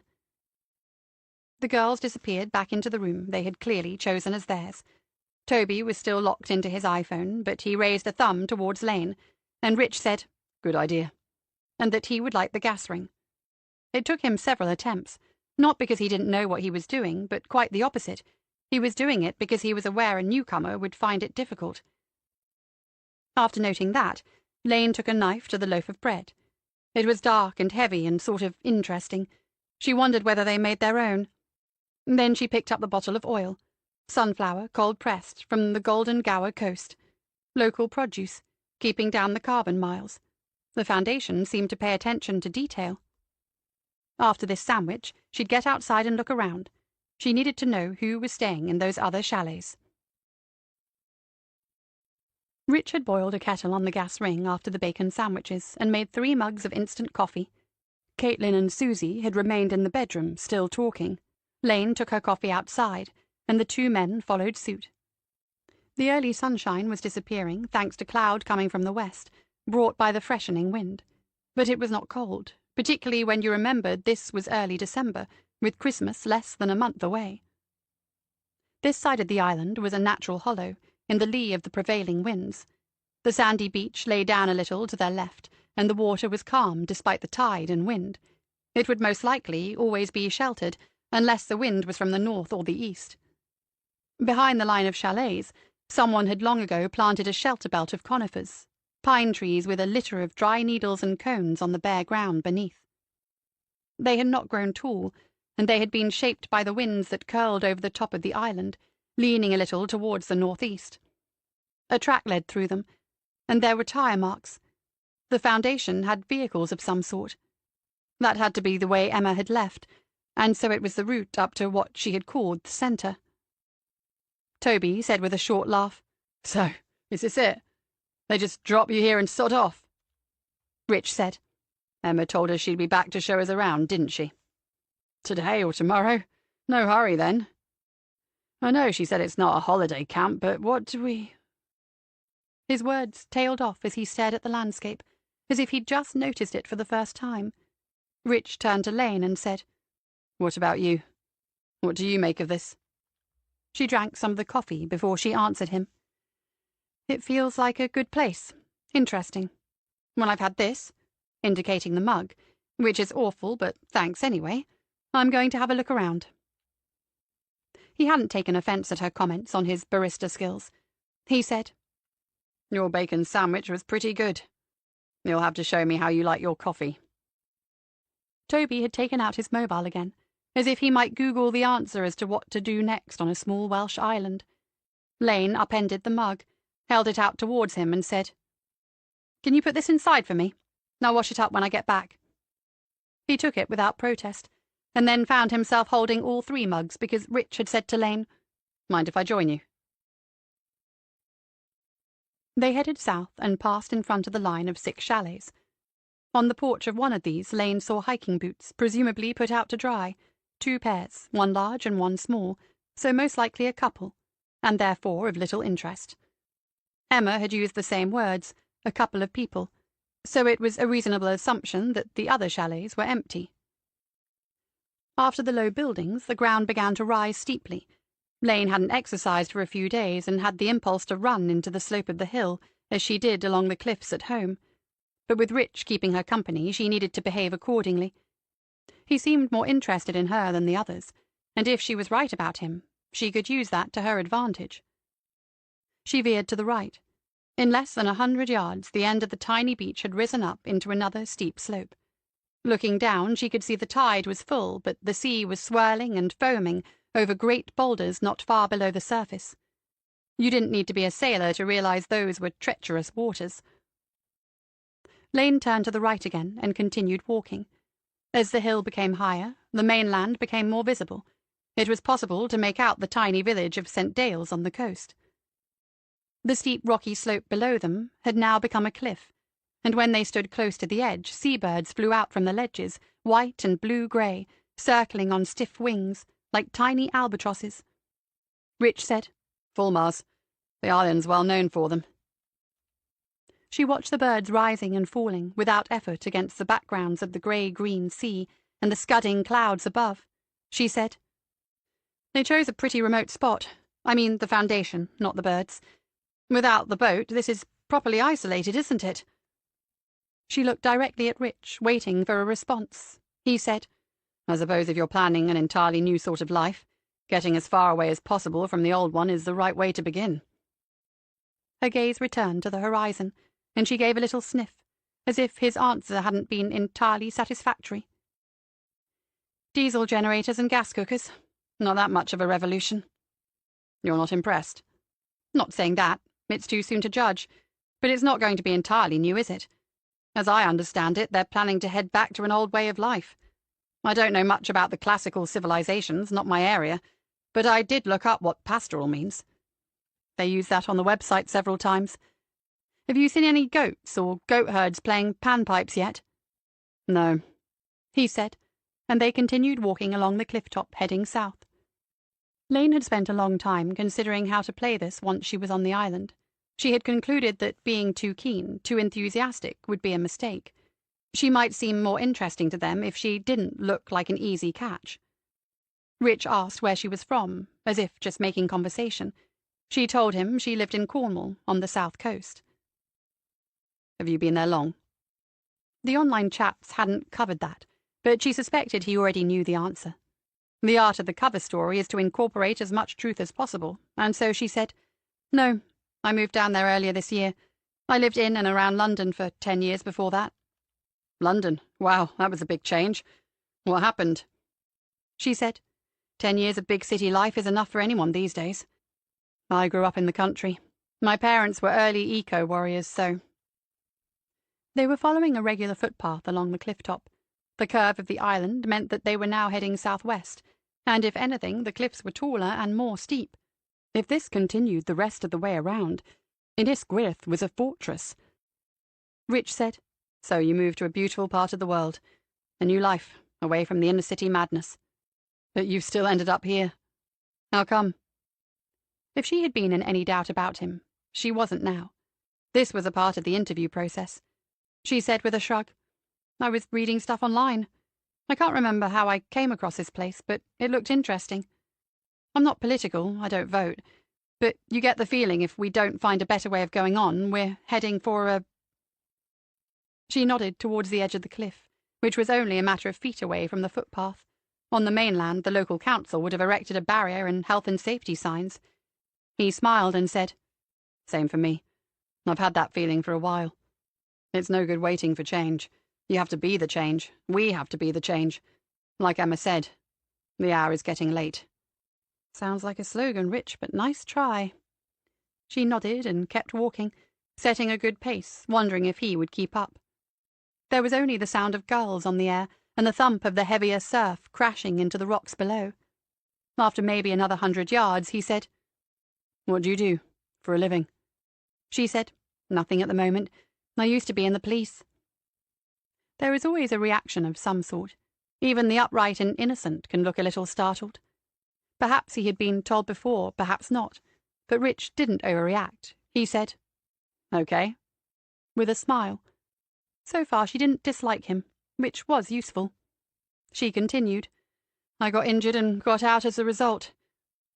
The girls disappeared back into the room they had clearly chosen as theirs. Toby was still locked into his iPhone, but he raised a thumb towards Lane, and Rich said, "Good idea," and that he would light the gas ring. It took him several attempts, not because he didn't know what he was doing, but quite the opposite. He was doing it because he was aware a newcomer would find it difficult. After noting that, Lane took a knife to the loaf of bread. It was dark and heavy and sort of interesting. She wondered whether they made their own. Then she picked up the bottle of oil, sunflower, cold-pressed, from the Golden Gower coast. Local produce, keeping down the carbon miles. The Foundation seemed to pay attention to detail. After this sandwich, she'd get outside and look around. She needed to know who was staying in those other chalets. Rich had boiled a kettle on the gas ring after the bacon sandwiches and made 3 mugs of instant coffee. Caitlin and Susie had remained in the bedroom, still talking. Lane took her coffee outside, and the 2 men followed suit. The early sunshine was disappearing, thanks to cloud coming from the west, brought by the freshening wind. But it was not cold, particularly when you remembered this was early December, with Christmas less than a month away. This side of the island was a natural hollow, in the lee of the prevailing winds. The sandy beach lay down a little to their left, and the water was calm despite the tide and wind. It would most likely always be sheltered, unless the wind was from the north or the east. Behind the line of chalets, someone had long ago planted a shelter belt of conifers, pine trees with a litter of dry needles and cones on the bare ground beneath. They had not grown tall, and they had been shaped by the winds that curled over the top of the island, leaning a little towards the northeast. A track led through them, and there were tire marks. The foundation had vehicles of some sort. That had to be the way Emma had left, and so it was the route up to what she had called the centre. Toby said with a short laugh, "So, is this it? They just drop you here and sod off?" Rich said, "Emma told us she'd be back to show us around, didn't she?" "Today or tomorrow? No hurry, then." "I know she said it's not a holiday camp, but what do we—" His words tailed off as he stared at the landscape, as if he'd just noticed it for the first time. Rich turned to Lane and said, "What about you? What do you make of this?" She drank some of the coffee before she answered him. "It feels like a good place. Interesting. When I've had this," indicating the mug, "which is awful, but thanks anyway, I'm going to have a look around." He hadn't taken offence at her comments on his barista skills. He said, "Your bacon sandwich was pretty good. You'll have to show me how you like your coffee." Toby had taken out his mobile again, as if he might Google the answer as to what to do next on a small Welsh island. Lane upended the mug, held it out towards him, and said, "Can you put this inside for me? I'll wash it up when I get back." He took it without protest, and then found himself holding all 3 mugs because Rich had said to Lane, "Mind if I join you?" They headed south and passed in front of the line of 6 chalets. On the porch of one of these, Lane saw hiking boots, presumably put out to dry, 2 pairs, one large and one small, so most likely a couple, and therefore of little interest. Emma had used the same words, a couple of people, so it was a reasonable assumption that the other chalets were empty. After the low buildings, the ground began to rise steeply. Lane hadn't exercised for a few days and had the impulse to run into the slope of the hill, as she did along the cliffs at home. But with Rich keeping her company, she needed to behave accordingly. He seemed more interested in her than the others, and if she was right about him, she could use that to her advantage. She veered to the right. In less than 100 yards, the end of the tiny beach had risen up into another steep slope. Looking down, she could see the tide was full, but the sea was swirling and foaming over great boulders not far below the surface. You didn't need to be a sailor to realize those were treacherous waters. Lane turned to the right again and continued walking. As the hill became higher, the mainland became more visible. It was possible to make out the tiny village of St. Dales on the coast. The steep rocky slope below them had now become a cliff, and when they stood close to the edge, seabirds flew out from the ledges, white and blue-grey, circling on stiff wings, like tiny albatrosses. Rich said, "Fulmars. The island's well known for them." She watched the birds rising and falling without effort against the backgrounds of the grey-green sea and the scudding clouds above. She said, "They chose a pretty remote spot. I mean the foundation, not the birds. Without the boat, this is properly isolated, isn't it?" She looked directly at Rich, waiting for a response. He said, "I suppose if you're planning an entirely new sort of life, getting as far away as possible from the old one is the right way to begin." Her gaze returned to the horizon, and she gave a little sniff, as if his answer hadn't been entirely satisfactory. "Diesel generators and gas cookers. Not that much of a revolution." "You're not impressed?" "Not saying that. It's too soon to judge. But it's not going to be entirely new, is it? As I understand it, they're planning to head back to an old way of life. I don't know much about the classical civilizations, not my area, but I did look up what pastoral means. They use that on the website several times. Have you seen any goats or goat herds playing panpipes yet?" "No," he said, and they continued walking along the cliff top, heading south. Lane had spent a long time considering how to play this once she was on the island. She had concluded that being too keen, too enthusiastic, would be a mistake. She might seem more interesting to them if she didn't look like an easy catch. Rich asked where she was from, as if just making conversation. She told him she lived in Cornwall, on the south coast. Have you been there long? The online chaps hadn't covered that, but she suspected he already knew the answer. The art of the cover story is to incorporate as much truth as possible, and so she said, "No, I moved down there earlier this year. I lived in and around London for 10 years before that." London? Wow, that was a big change. What happened? She said, 10 years of big city life is enough for anyone these days. I grew up in the country. My parents were early eco-warriors, so... They were following a regular footpath along the cliff top. The curve of the island meant that they were now heading southwest, and if anything, the cliffs were taller and more steep. If this continued the rest of the way around, Innisgwyth was a fortress. Rich said, "So you moved to a beautiful part of the world. A new life, away from the inner-city madness. But you've still ended up here. How come?" If she had been in any doubt about him, she wasn't now. This was a part of the interview process. She said with a shrug, "I was reading stuff online. I can't remember how I came across this place, but it looked interesting. I'm not political, I don't vote, but you get the feeling if we don't find a better way of going on, we're heading for a..." She nodded towards the edge of the cliff, which was only a matter of feet away from the footpath. On the mainland, the local council would have erected a barrier and health and safety signs. He smiled and said, "Same for me. I've had that feeling for a while. It's no good waiting for change. You have to be the change. We have to be the change. Like Emma said, the hour is getting late." Sounds like a slogan, Rich, but nice try. She nodded and kept walking, setting a good pace, wondering if he would keep up. There was only the sound of gulls on the air and the thump of the heavier surf crashing into the rocks below. After maybe another 100 yards, he said, "What do you do for a living?" She said, "Nothing at the moment. I used to be in the police." There is always a reaction of some sort. Even the upright and innocent can look a little startled. Perhaps he had been told before, perhaps not. But Rich didn't overreact. He said, "Okay," with a smile. So far she didn't dislike him, which was useful. She continued, "I got injured and got out as a result.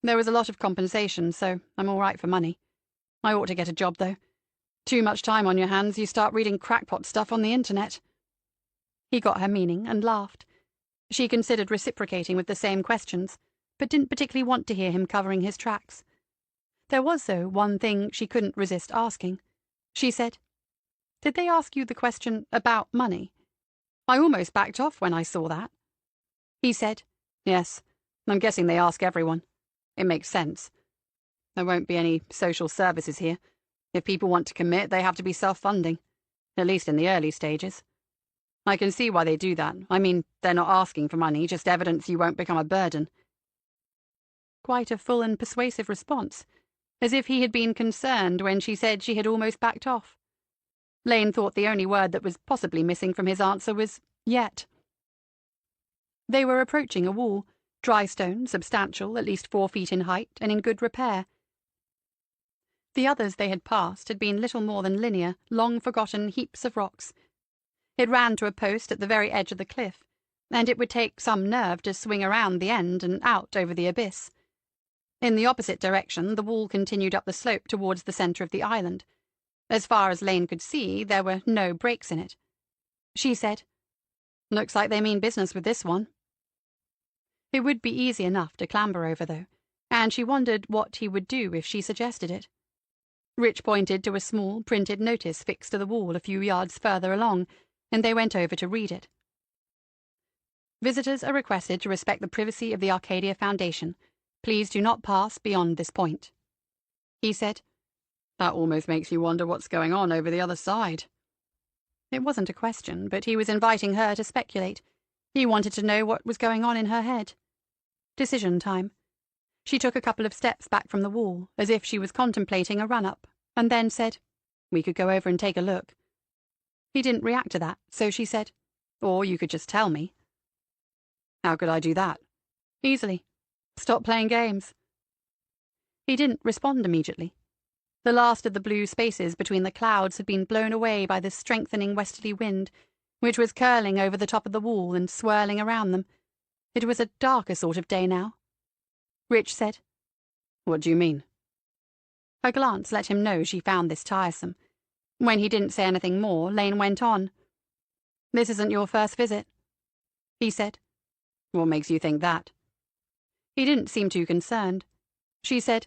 There was a lot of compensation, so I'm all right for money. I ought to get a job, though. Too much time on your hands, you start reading crackpot stuff on the internet." He got her meaning and laughed. She considered reciprocating with the same questions, but didn't particularly want to hear him covering his tracks. There was, though, one thing she couldn't resist asking. She said, "Did they ask you the question about money? I almost backed off when I saw that." He said, "Yes, I'm guessing they ask everyone. It makes sense. There won't be any social services here. If people want to commit, they have to be self-funding, at least in the early stages. I can see why they do that. I mean, they're not asking for money, just evidence you won't become a burden." Quite a full and persuasive response, as if he had been concerned when she said she had almost backed off. Lane thought the only word that was possibly missing from his answer was "yet." They were approaching a wall, dry stone, substantial, at least 4 feet in height, and in good repair. The others they had passed had been little more than linear, long-forgotten heaps of rocks. It ran to a post at the very edge of the cliff, and it would take some nerve to swing around the end and out over the abyss. In the opposite direction, the wall continued up the slope towards the centre of the island. As far as Lane could see, there were no breaks in it. She said, "Looks like they mean business with this one." It would be easy enough to clamber over, though, and she wondered what he would do if she suggested it. Rich pointed to a small, printed notice fixed to the wall a few yards further along, and they went over to read it. "Visitors are requested to respect the privacy of the Arcadia Foundation. Please do not pass beyond this point." He said, "That almost makes you wonder what's going on over the other side." It wasn't a question, but he was inviting her to speculate. He wanted to know what was going on in her head. Decision time. She took a couple of steps back from the wall, as if she was contemplating a run-up, and then said, "We could go over and take a look." He didn't react to that, so she said, "Or you could just tell me." "How could I do that?" "Easily. Stop playing games." He didn't respond immediately. The last of the blue spaces between the clouds had been blown away by the strengthening westerly wind, which was curling over the top of the wall and swirling around them. It was a darker sort of day now. Rich said, "What do you mean?" Her glance let him know she found this tiresome. When he didn't say anything more, Lane went on. "This isn't your first visit," he said. "What makes you think that?" He didn't seem too concerned. She said,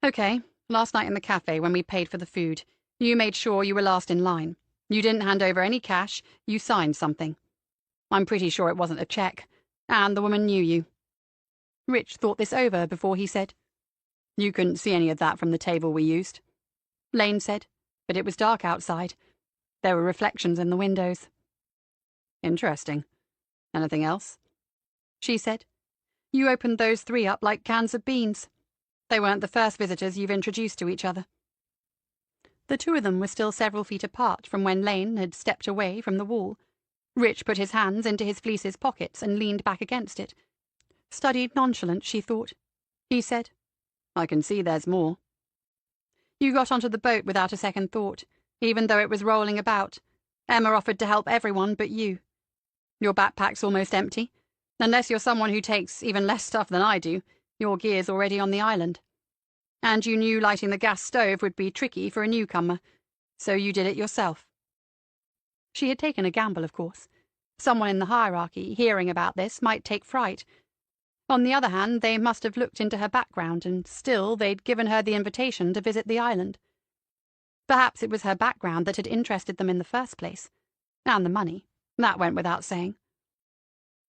"Okay, last night in the cafe when we paid for the food, you made sure you were last in line. You didn't hand over any cash, you signed something. I'm pretty sure it wasn't a check, and the woman knew you." Rich thought this over before he said, "You couldn't see any of that from the table we used." Lane said, "But it was dark outside. There were reflections in the windows." "Interesting. Anything else?" She said, "You opened those 3 up like cans of beans. They weren't the first visitors you've introduced to each other." The 2 of them were still several feet apart from when Lane had stepped away from the wall. Rich put his hands into his fleece's pockets and leaned back against it. Studied nonchalant, she thought. He said, "I can see there's more." "You got onto the boat without a second thought, even though it was rolling about. Emma offered to help everyone but you. Your backpack's almost empty. Unless you're someone who takes even less stuff than I do, your gear's already on the island. And you knew lighting the gas stove would be tricky for a newcomer, so you did it yourself." She had taken a gamble, of course. Someone in the hierarchy, hearing about this, might take fright. On the other hand, they must have looked into her background, and still they'd given her the invitation to visit the island. Perhaps it was her background that had interested them in the first place. And the money. That went without saying.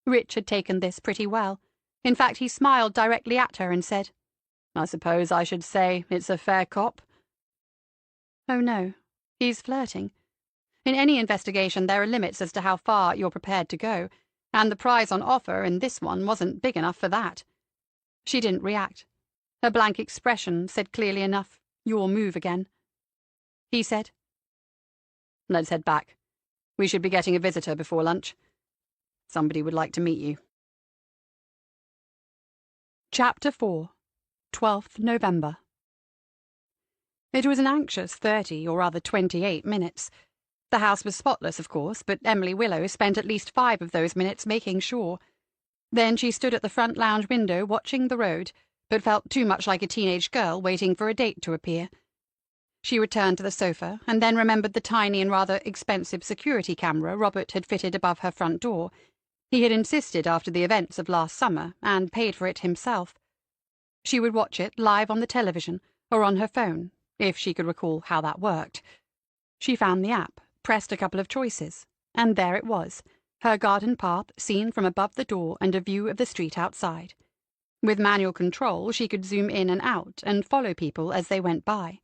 Rich had taken this pretty well. In fact, he smiled directly at her and said, "I suppose I should say it's a fair cop." "Oh no, he's flirting. In any investigation there are limits as to how far you're prepared to go, and the prize on offer in this one wasn't big enough for that." She didn't react. Her blank expression said clearly enough, "Your move again." He said, "Let's head back. We should be getting a visitor before lunch. Somebody would like to meet you." Chapter 4, 12th November. It was an anxious 30, or rather 28 minutes. The house was spotless, of course, but Emily Willow spent at least 5 of those minutes making sure. Then she stood at the front lounge window watching the road, but felt too much like a teenage girl waiting for a date to appear. She returned to the sofa, and then remembered the tiny and rather expensive security camera Robert had fitted above her front door. He had insisted after the events of last summer, and paid for it himself. She would watch it live on the television, or on her phone, if she could recall how that worked. She found the app, pressed a couple of choices, and there it was, her garden path seen from above the door and a view of the street outside. With manual control, she could zoom in and out and follow people as they went by.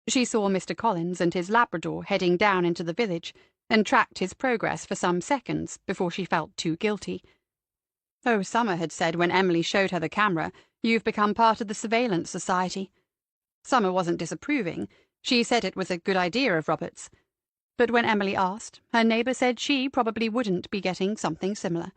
She saw Mr. Collins and his Labrador heading down into the village, and tracked his progress for some seconds before she felt too guilty. Oh, Summer had said when Emily showed her the camera, "You've become part of the surveillance society." Summer wasn't disapproving. She said it was a good idea of Robert's. But when Emily asked, her neighbour said she probably wouldn't be getting something similar.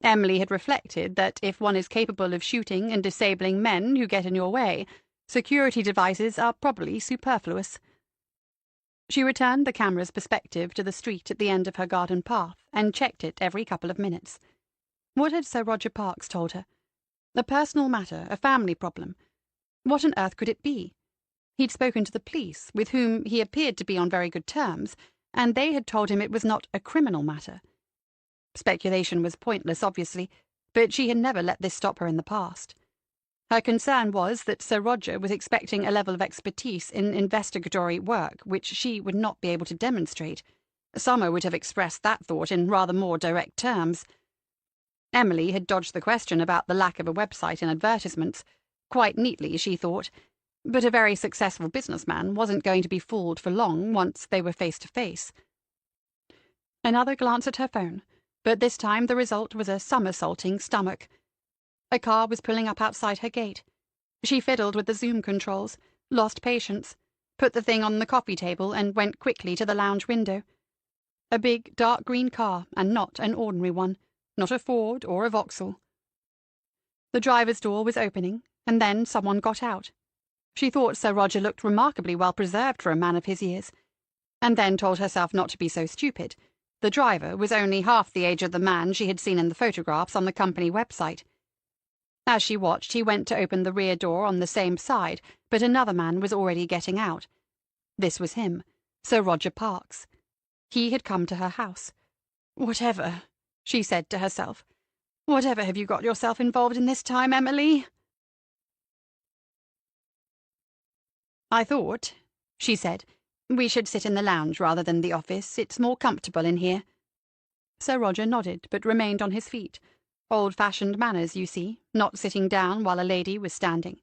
Emily had reflected that if one is capable of shooting and disabling men who get in your way, security devices are probably superfluous. She returned the camera's perspective to the street at the end of her garden path and checked it every couple of minutes. What had Sir Roger Parkes told her? A personal matter, a family problem. What on earth could it be? He'd spoken to the police, with whom he appeared to be on very good terms, and they had told him it was not a criminal matter. Speculation was pointless, obviously, but she had never let this stop her in the past. Her concern was that Sir Roger was expecting a level of expertise in investigatory work which she would not be able to demonstrate. Summer would have expressed that thought in rather more direct terms. Emily had dodged the question about the lack of a website and advertisements. Quite neatly, she thought. But a very successful businessman wasn't going to be fooled for long once they were face to face. Another glance at her phone, but this time the result was a somersaulting stomach. A car was pulling up outside her gate. She fiddled with the zoom controls, lost patience, put the thing on the coffee table, and went quickly to the lounge window. A big, dark green car, and not an ordinary one, not a Ford or a Vauxhall. The driver's door was opening, and then someone got out. She thought Sir Roger looked remarkably well preserved for a man of his years, and then told herself not to be so stupid. The driver was only half the age of the man she had seen in the photographs on the company website. As she watched, he went to open the rear door on the same side, but another man was already getting out. This was him, Sir Roger Parkes. He had come to her house. "Whatever," she said to herself, "whatever have you got yourself involved in this time, Emily?" "I thought," she said, "we should sit in the lounge rather than the office. It's more comfortable in here." Sir Roger nodded, but remained on his feet. Old-fashioned manners, you see, not sitting down while a lady was standing.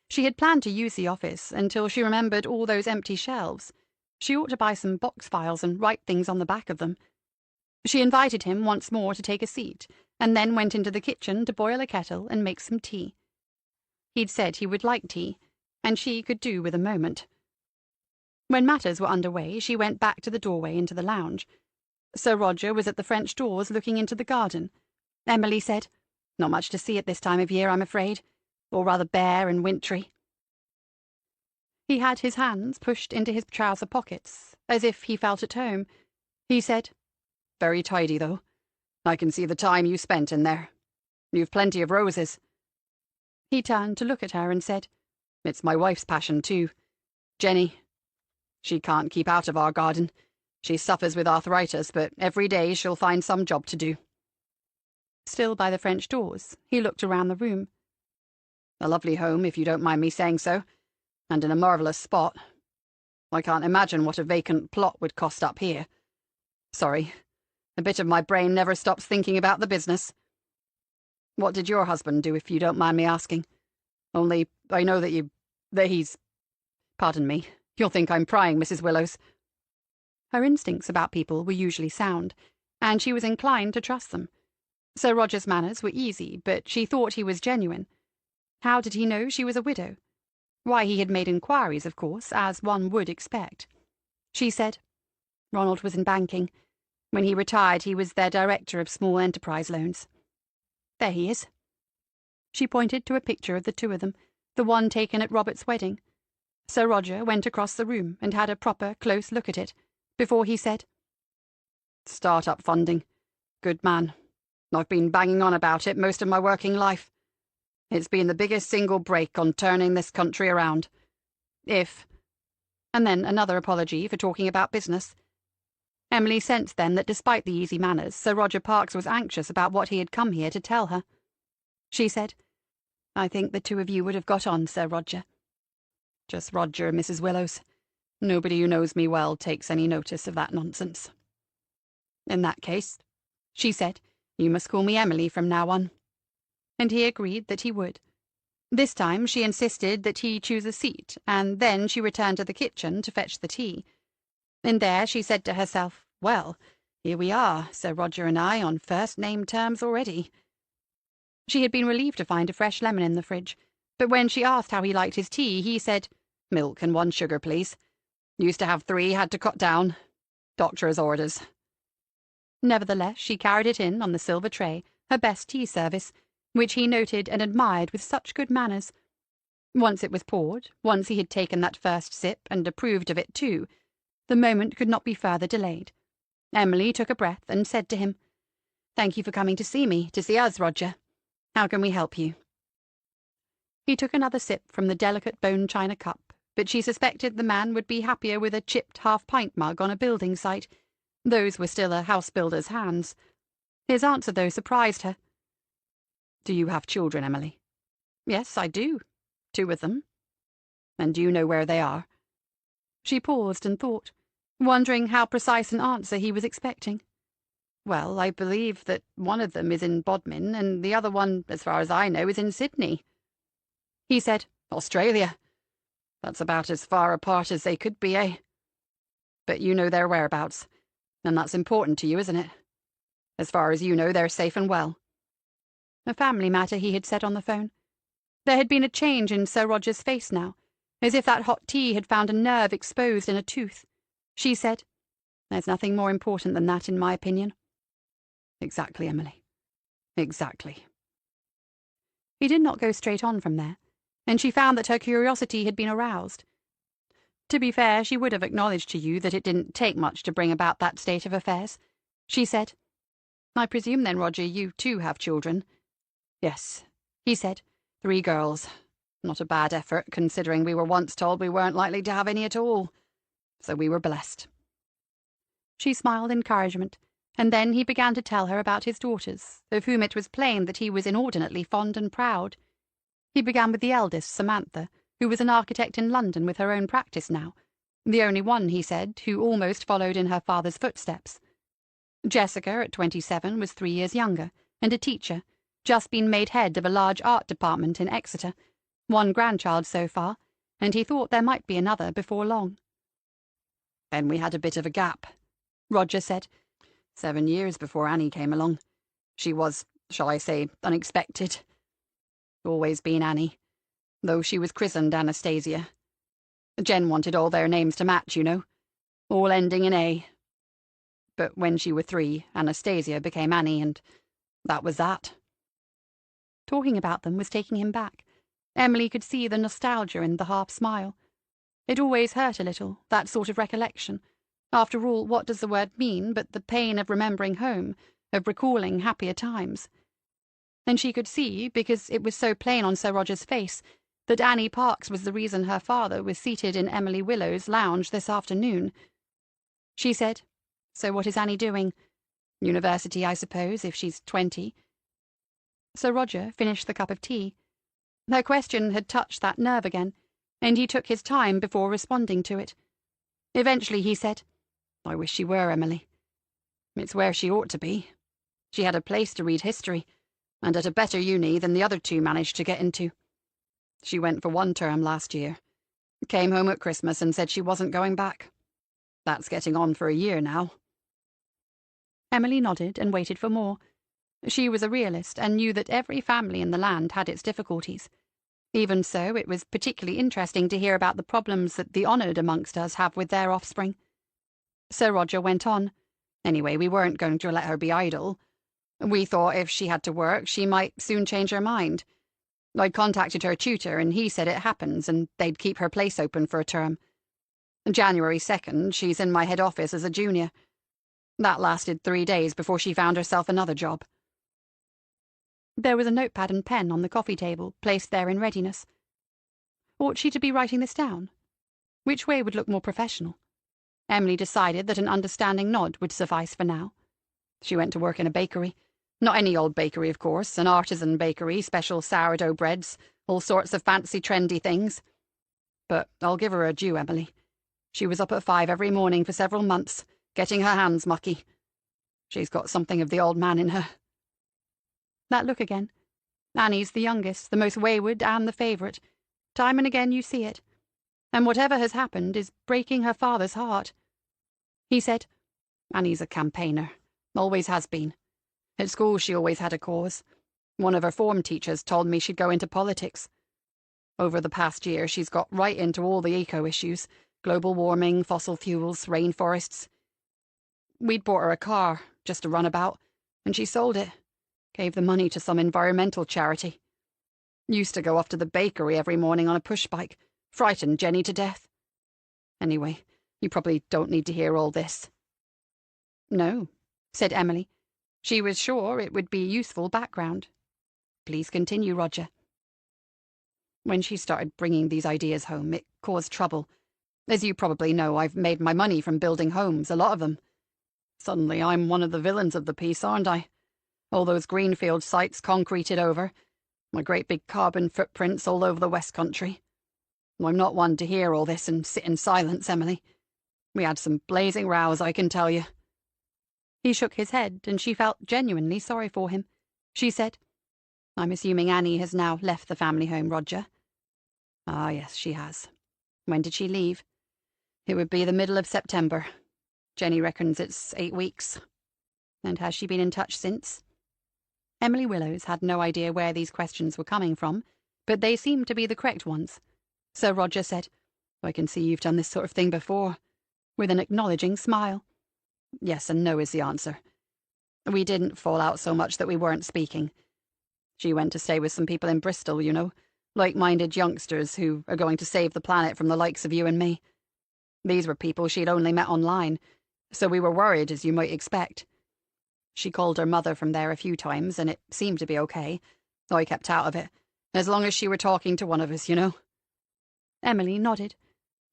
She had planned to use the office until she remembered all those empty shelves. She ought to buy some box files and write things on the back of them. She invited him once more to take a seat, and then went into the kitchen to boil a kettle and make some tea. He'd said he would like tea, and she could do with a moment. When matters were under way, she went back to the doorway into the lounge. Sir Roger was at the French doors looking into the garden. Emily said, "Not much to see at this time of year, I'm afraid, or rather bare and wintry." He had his hands pushed into his trouser pockets, as if he felt at home. He said, "Very tidy, though. I can see the time you spent in there. You've plenty of roses." He turned to look at her and said, "It's my wife's passion, too. Jenny. She can't keep out of our garden. She suffers with arthritis, but every day she'll find some job to do." Still by the French doors, he looked around the room. "A lovely home, if you don't mind me saying so, and in a marvellous spot. I can't imagine what a vacant plot would cost up here. Sorry, a bit of my brain never stops thinking about the business. What did your husband do, if you don't mind me asking? Only, I know that he's... Pardon me, you'll think I'm prying, Mrs. Willows." Her instincts about people were usually sound, and she was inclined to trust them. Sir Roger's manners were easy, but she thought he was genuine. How did he know she was a widow? Why, he had made inquiries, of course, as one would expect. She said, "Ronald was in banking. When he retired, he was their director of small enterprise loans. There he is." She pointed to a picture of the two of them, the one taken at Robert's wedding. Sir Roger went across the room and had a proper close look at it, before he said, "Start-up funding. Good man. I've been banging on about it most of my working life. It's been the biggest single brake on turning this country around. If..." And then another apology for talking about business. Emily sensed then that despite the easy manners, Sir Roger Parkes was anxious about what he had come here to tell her. She said, "I think the two of you would have got on, Sir Roger." "Just Roger, Mrs. Willows. Nobody who knows me well takes any notice of that nonsense." "In that case," she said, "you must call me Emily from now on." And he agreed that he would. This time she insisted that he choose a seat, and then she returned to the kitchen to fetch the tea. In there she said to herself, "Well, here we are, Sir Roger and I, on first-name terms already." She had been relieved to find a fresh lemon in the fridge, but when she asked how he liked his tea, he said, "Milk and 1 sugar, please. Used to have 3, had to cut down. Doctor's orders." Nevertheless, she carried it in on the silver tray, her best tea service, which he noted and admired with such good manners. Once it was poured, once he had taken that first sip and approved of it too, the moment could not be further delayed. Emily took a breath and said to him, "Thank you for coming to see us, Roger. How can we help you?" He took another sip from the delicate bone china cup, but she suspected the man would be happier with a chipped half-pint mug on a building site. Those were still a house-builder's hands. His answer, though, surprised her. "Do you have children, Emily?" "Yes, I do. 2 of them." "And do you know where they are?" She paused and thought, wondering how precise an answer he was expecting. "Well, I believe that one of them is in Bodmin, and the other one, as far as I know, is in Sydney." He said, "Australia. That's about as far apart as they could be, eh? But you know their whereabouts, and that's important to you, isn't it? As far as you know, they're safe and well." A family matter, he had said on the phone. There had been a change in Sir Roger's face now, as if that hot tea had found a nerve exposed in a tooth. She said, "There's nothing more important than that, in my opinion." "Exactly, Emily. Exactly." He did not go straight on from there, and she found that her curiosity had been aroused. To be fair, she would have acknowledged to you that it didn't take much to bring about that state of affairs. she said. I presume then, Roger, you too have children? Yes, he said. 3 girls. Not a bad effort, considering we were once told we weren't likely to have any at all. So we were blessed. She smiled encouragement, and then he began to tell her about his daughters, of whom it was plain that he was inordinately fond and proud. He began with the eldest, Samantha, who was an architect in London with her own practice now, the only one, he said, who almost followed in her father's footsteps. Jessica, at 27, was 3 years younger, and a teacher, just been made head of a large art department in Exeter, 1 grandchild so far, and he thought there might be another before long. Then we had a bit of a gap, Roger said. 7 years before Annie came along. She was, shall I say, unexpected. Always been Annie, though she was christened Anastasia. Jen wanted all their names to match, you know, all ending in A. But when she was 3, Anastasia became Annie, and that was that. Talking about them was taking him back. Emily could see the nostalgia in the half-smile. It always hurt a little, that sort of recollection. After all, what does the word mean but the pain of remembering home, of recalling happier times? And she could see, because it was so plain on Sir Roger's face, that Annie Parkes was the reason her father was seated in Emily Willow's lounge this afternoon. She said, "So what is Annie doing? University, I suppose, if she's 20. Sir Roger finished the cup of tea. Her question had touched that nerve again, and he took his time before responding to it. Eventually he said, "I wish she were, Emily. It's where she ought to be. She had a place to read history, and at a better uni than the other 2 managed to get into. She went for 1 term last year. Came home at Christmas and said she wasn't going back. That's getting on for a year now." Emily nodded and waited for more. She was a realist and knew that every family in the land had its difficulties. Even so, it was particularly interesting to hear about the problems that the honoured amongst us have with their offspring. Sir Roger went on. Anyway, we weren't going to let her be idle. We thought if she had to work, she might soon change her mind. I contacted her tutor, and he said it happens, and they'd keep her place open for a term. January 2nd, she's in my head office as a junior. That lasted 3 days before she found herself another job. There was a notepad and pen on the coffee table, placed there in readiness. Ought she to be writing this down? Which way would look more professional? Emily decided that an understanding nod would suffice for now. She went to work in a bakery. Not any old bakery, of course, an artisan bakery, special sourdough breads, all sorts of fancy trendy things. But I'll give her her due, Emily. She was up at 5 every morning for several months, getting her hands mucky. She's got something of the old man in her. That look again. Annie's the youngest, the most wayward, and the favourite. Time and again you see it. And whatever has happened is breaking her father's heart. He said, "Annie's a campaigner. Always has been. At school she always had a cause. One of her form teachers told me she'd go into politics. Over the past year she's got right into all the eco-issues. Global warming, fossil fuels, rainforests. We'd bought her a car, just to run about, and she sold it. Gave the money to some environmental charity. Used to go off to the bakery every morning on a push-bike. Frightened Jenny to death. Anyway, you probably don't need to hear all this." "No," said Emily. She was sure it would be useful background. "Please continue, Roger." "When she started bringing these ideas home, it caused trouble. As you probably know, I've made my money from building homes, a lot of them. Suddenly I'm one of the villains of the piece, aren't I? All those greenfield sites concreted over, my great big carbon footprints all over the West Country. I'm not one to hear all this and sit in silence, Emily. We had some blazing rows, I can tell you." He shook his head, and she felt genuinely sorry for him. She said, "I'm assuming Annie has now left the family home, Roger." "Ah, yes, she has." "When did she leave?" "It would be the middle of September. Jenny reckons it's 8 weeks." "And has she been in touch since?" Emily Willows had no idea where these questions were coming from, but they seemed to be the correct ones. Sir Roger said, "I can see you've done this sort of thing before," with an acknowledging smile. "Yes and no is the answer. We didn't fall out so much that we weren't speaking. She went to stay with some people in Bristol, you know, like-minded youngsters who are going to save the planet from the likes of you and me. These were people she'd only met online, so we were worried, as you might expect. She called her mother from there a few times, and it seemed to be okay. I kept out of it, as long as she were talking to one of us, you know." Emily nodded.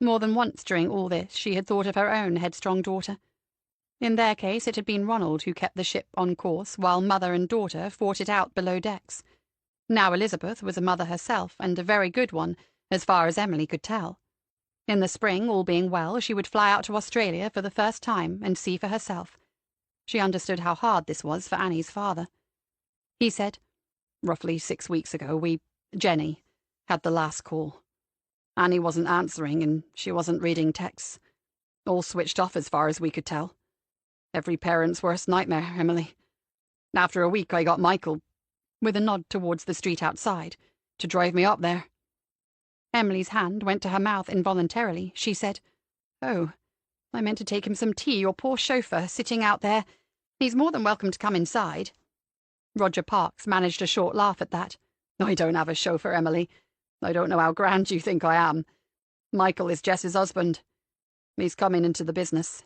More than once during all this she had thought of her own headstrong daughter. In their case it had been Ronald who kept the ship on course while mother and daughter fought it out below decks. Now Elizabeth was a mother herself, and a very good one, as far as Emily could tell. In the spring, all being well, she would fly out to Australia for the first time and see for herself. She understood how hard this was for Annie's father. He said, "Roughly 6 weeks ago, Jenny, had the last call. Annie wasn't answering, and she wasn't reading texts. All switched off as far as we could tell. Every parent's worst nightmare, Emily. After a week I got Michael," with a nod towards the street outside, "to drive me up there." Emily's hand went to her mouth involuntarily. She said, "Oh, I meant to take him some tea. Your poor chauffeur, sitting out there. He's more than welcome to come inside." Roger Parks managed a short laugh at that. "I don't have a chauffeur, Emily. I don't know how grand you think I am. Michael is Jess's husband. He's coming into the business.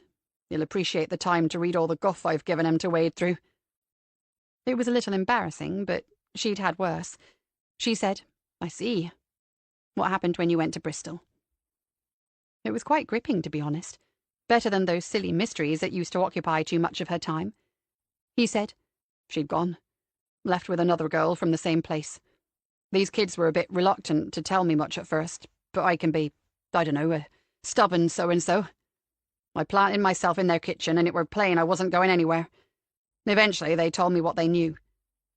He'll appreciate the time to read all the guff I've given him to wade through." It was a little embarrassing, but she'd had worse. She said, "I see. What happened when you went to Bristol?" It was quite gripping, to be honest. Better than those silly mysteries that used to occupy too much of her time. He said, "She'd gone. Left with another girl from the same place. These kids were a bit reluctant to tell me much at first, but I can be, I don't know, a stubborn so-and-so. I planted myself in their kitchen, and it were plain I wasn't going anywhere. Eventually they told me what they knew.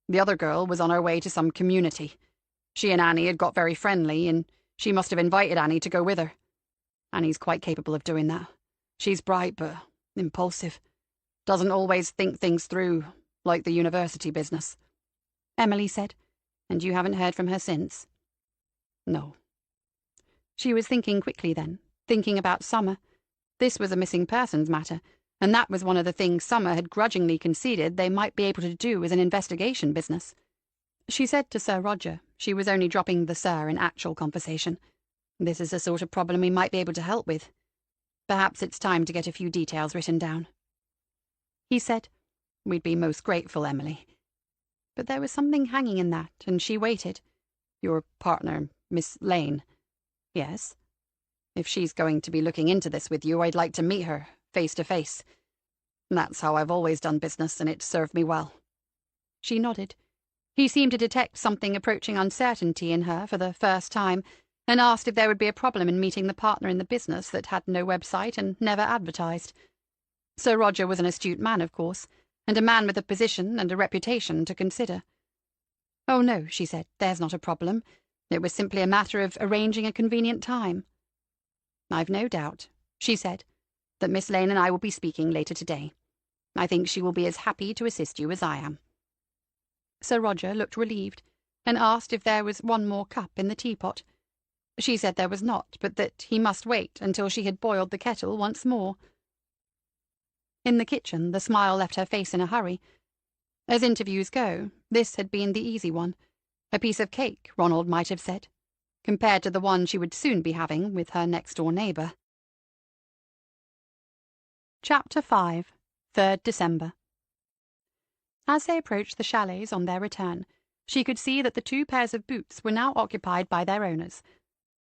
The other girl was on her way to some community. She and Annie had got very friendly, and she must have invited Annie to go with her. Annie's quite capable of doing that. She's bright, but impulsive. Doesn't always think things through, like the university business." Emily said, "And you haven't heard from her since?" "No." She was thinking quickly then, thinking about Summer. This was a missing persons matter, and that was one of the things Summer had grudgingly conceded they might be able to do as an investigation business. She said to Sir Roger, she was only dropping the Sir in actual conversation, "This is the sort of problem we might be able to help with. Perhaps it's time to get a few details written down." He said, "We'd be most grateful, Emily." But there was something hanging in that, and she waited. "Your partner, Miss Lane." "Yes?" "If she's going to be looking into this with you, I'd like to meet her, face to face. That's how I've always done business, and it's served me well." She nodded. He seemed to detect something approaching uncertainty in her for the first time, and asked if there would be a problem in meeting the partner in the business that had no website and never advertised. Sir Roger was an astute man, of course, and a man with a position and a reputation to consider. "Oh, no," she said, "there's not a problem. It was simply a matter of arranging a convenient time." "I've no doubt," she said, "that Miss Lane and I will be speaking later today. I think she will be as happy to assist you as I am." Sir Roger looked relieved, and asked if there was one more cup in the teapot. She said there was not, but that he must wait until she had boiled the kettle once more. In the kitchen, the smile left her face in a hurry. As interviews go, this had been the easy one. A piece of cake, Ronald might have said, compared to the one she would soon be having with her next-door neighbour. Chapter 5, 3rd December. As they approached the chalets on their return, she could see that the 2 pairs of boots were now occupied by their owners.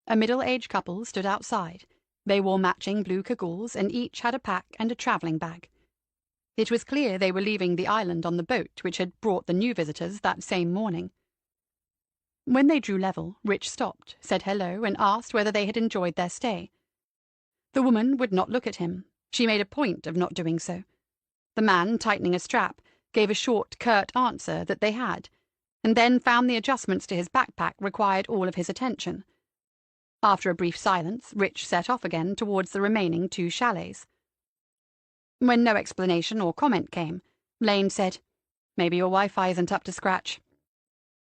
A middle-aged couple stood outside. They wore matching blue cagoules, and each had a pack and a travelling bag. It was clear they were leaving the island on the boat which had brought the new visitors that same morning. When they drew level, Rich stopped, said hello, and asked whether they had enjoyed their stay. The woman would not look at him. She made a point of not doing so. The man, tightening a strap, gave a short, curt answer that they had, and then found the adjustments to his backpack required all of his attention. After a brief silence, Rich set off again towards the remaining 2 chalets. When no explanation or comment came, Lane said, "Maybe your Wi-Fi isn't up to scratch."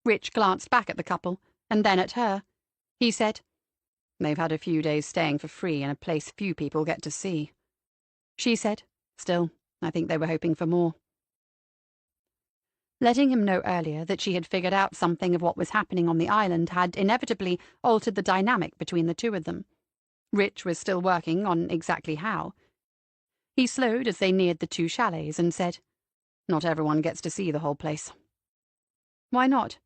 Rich glanced back at the couple, and then at her. He said, "They've had a few days staying for free in a place few people get to see." She said, "Still, I think they were hoping for more." Letting him know earlier that she had figured out something of what was happening on the island had inevitably altered the dynamic between the 2 of them. Rich was still working on exactly how. He slowed as they neared the 2 chalets and said, Not everyone gets to see the whole place. Why not?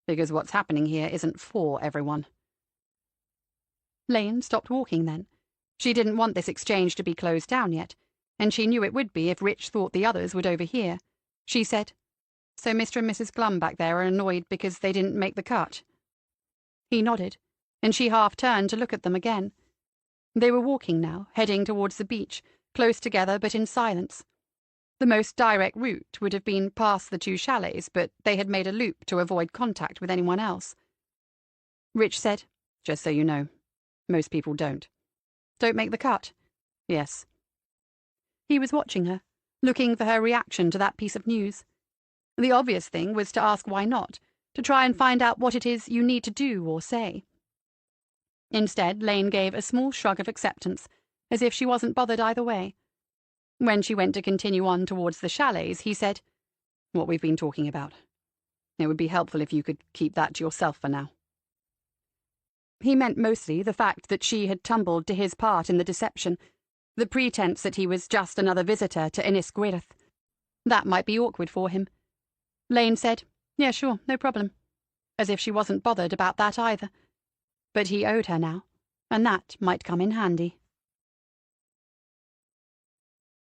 Because what's happening here isn't for everyone. Lane stopped walking then. She didn't want this exchange to be closed down yet, and she knew it would be if Rich thought the others would overhear. She said, "So Mr. and Mrs. Glum back there are annoyed because they didn't make the cut?" He nodded, and she half turned to look at them again. They were walking now, heading towards the beach, close together but in silence. The most direct route would have been past the two chalets, but they had made a loop to avoid contact with anyone else. Rich said, "Just so you know, most people don't." "Don't make the cut?" "Yes." He was watching her, looking for her reaction to that piece of news. The obvious thing was to ask why not, to try and find out what it is you need to do or say. Instead, Lane gave a small shrug of acceptance, as if she wasn't bothered either way. When she went to continue on towards the chalets, he said, "What we've been talking about. It would be helpful if you could keep that to yourself for now." He meant mostly the fact that she had tumbled to his part in the deception, the pretense that he was just another visitor to Innis Gwyrth. That might be awkward for him. Lane said, "Yeah, sure, no problem," as if she wasn't bothered about that either. But he owed her now, and that might come in handy.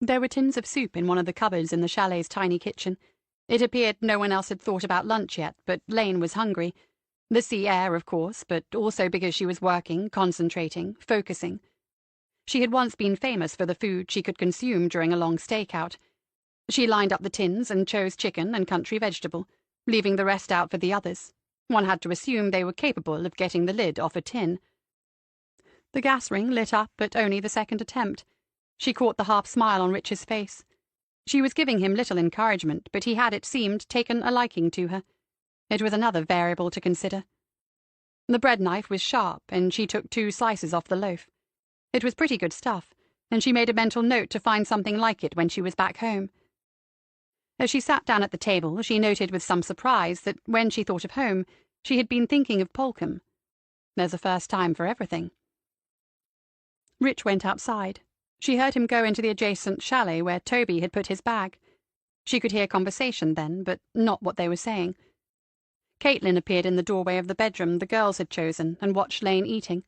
There were tins of soup in one of the cupboards in the chalet's tiny kitchen. It appeared no one else had thought about lunch yet, but Lane was hungry. The sea air, of course, but also because she was working, concentrating, focusing. She had once been famous for the food she could consume during a long stakeout. She lined up the tins and chose chicken and country vegetable, leaving the rest out for the others. One had to assume they were capable of getting the lid off a tin. The gas ring lit up at only the second attempt. She caught the half-smile on Rich's face. She was giving him little encouragement, but he had, it seemed, taken a liking to her. It was another variable to consider. The bread knife was sharp, and she took 2 slices off the loaf. It was pretty good stuff, and she made a mental note to find something like it when she was back home. As she sat down at the table, she noted with some surprise that when she thought of home, she had been thinking of Polcombe. There's a first time for everything. Rich went outside. She heard him go into the adjacent chalet where Toby had put his bag. She could hear conversation then, but not what they were saying. Caitlin appeared in the doorway of the bedroom the girls had chosen and watched Lane eating.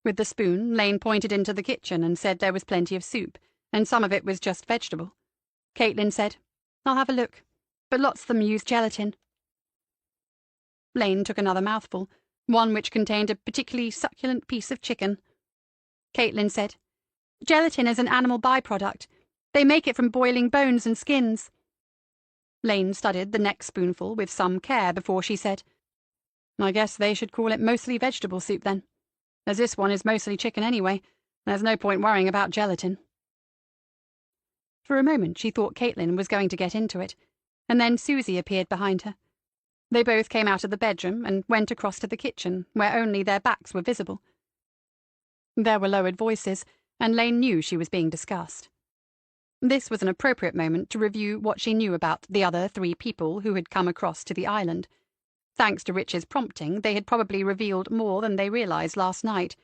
With the spoon, Lane pointed into the kitchen and said there was plenty of soup, and some of it was just vegetable. Caitlin said, "I'll have a look, but lots of them use gelatin." Lane took another mouthful, one which contained a particularly succulent piece of chicken. Caitlin said, "Gelatin is an animal byproduct. They make it from boiling bones and skins." Lane studied the next spoonful with some care before she said, "I guess they should call it mostly vegetable soup then. As this one is mostly chicken anyway, there's no point worrying about gelatin." For a moment she thought Caitlin was going to get into it, and then Susie appeared behind her. They both came out of the bedroom and went across to the kitchen, where only their backs were visible. There were lowered voices, and Lane knew she was being discussed. This was an appropriate moment to review what she knew about the other 3 people who had come across to the island. Thanks to Rich's prompting, they had probably revealed more than they realized last night.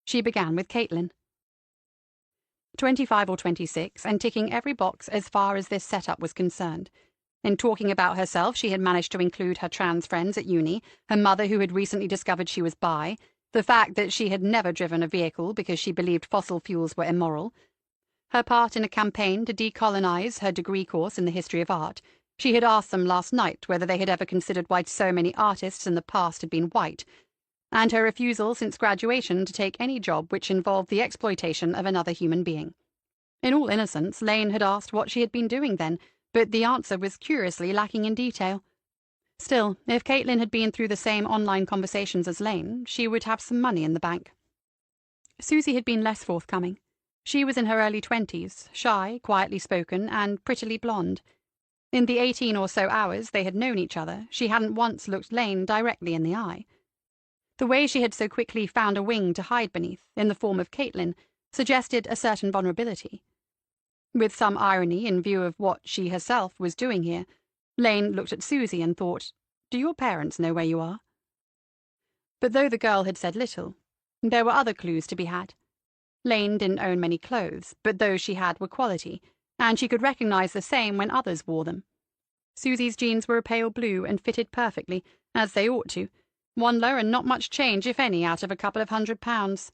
She began with Caitlin. 25 or 26, and ticking every box as far as this setup was concerned. In talking about herself, she had managed to include her trans friends at uni, her mother who had recently discovered she was bi, the fact that she had never driven a vehicle because she believed fossil fuels were immoral, her part in a campaign to decolonize her degree course in the history of art. She had asked them last night whether they had ever considered why so many artists in the past had been white, and her refusal since graduation to take any job which involved the exploitation of another human being. In all innocence, Lane had asked what she had been doing then, but the answer was curiously lacking in detail. Still, if Caitlin had been through the same online conversations as Lane, she would have some money in the bank. Susie had been less forthcoming. She was in her early 20s, shy, quietly spoken, and prettily blonde. In the 18 or so hours they had known each other, she hadn't once looked Lane directly in the eye. The way she had so quickly found a wing to hide beneath, in the form of Caitlin, suggested a certain vulnerability. With some irony in view of what she herself was doing here, Lane looked at Susie and thought, "Do your parents know where you are?" But though the girl had said little, there were other clues to be had. Lane didn't own many clothes, but those she had were quality, and she could recognize the same when others wore them. Susie's jeans were a pale blue and fitted perfectly, as they ought to, waddler and not much change, if any, out of a couple of £100.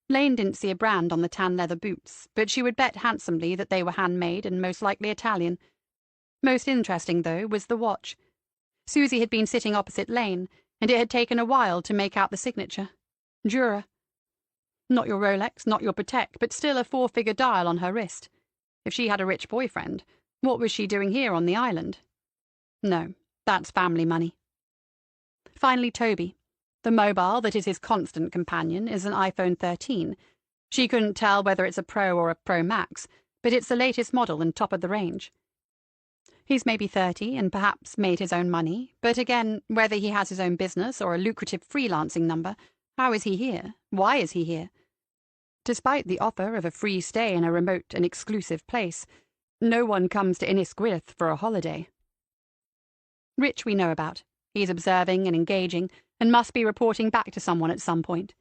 Lane didn't see a brand on the tan leather boots, but she would bet handsomely that they were handmade and most likely Italian. Most interesting, though, was the watch. Susie had been sitting opposite Lane, and it had taken a while to make out the signature. Jura. Not your Rolex, not your Patek, but still a 4-figure dial on her wrist. If she had a rich boyfriend, what was she doing here on the island? No, that's family money. Finally, Toby. The mobile that is his constant companion is an iPhone 13. She couldn't tell whether it's a Pro or a Pro Max, but it's the latest model and top of the range. He's maybe 30 and perhaps made his own money, but again, whether he has his own business or a lucrative freelancing number, how is he here? Why is he here? Despite the offer of a free stay in a remote and exclusive place, no one comes to Innisgwyth for a holiday. Rich we know about. He's observing and engaging, and must be reporting back to someone at some point.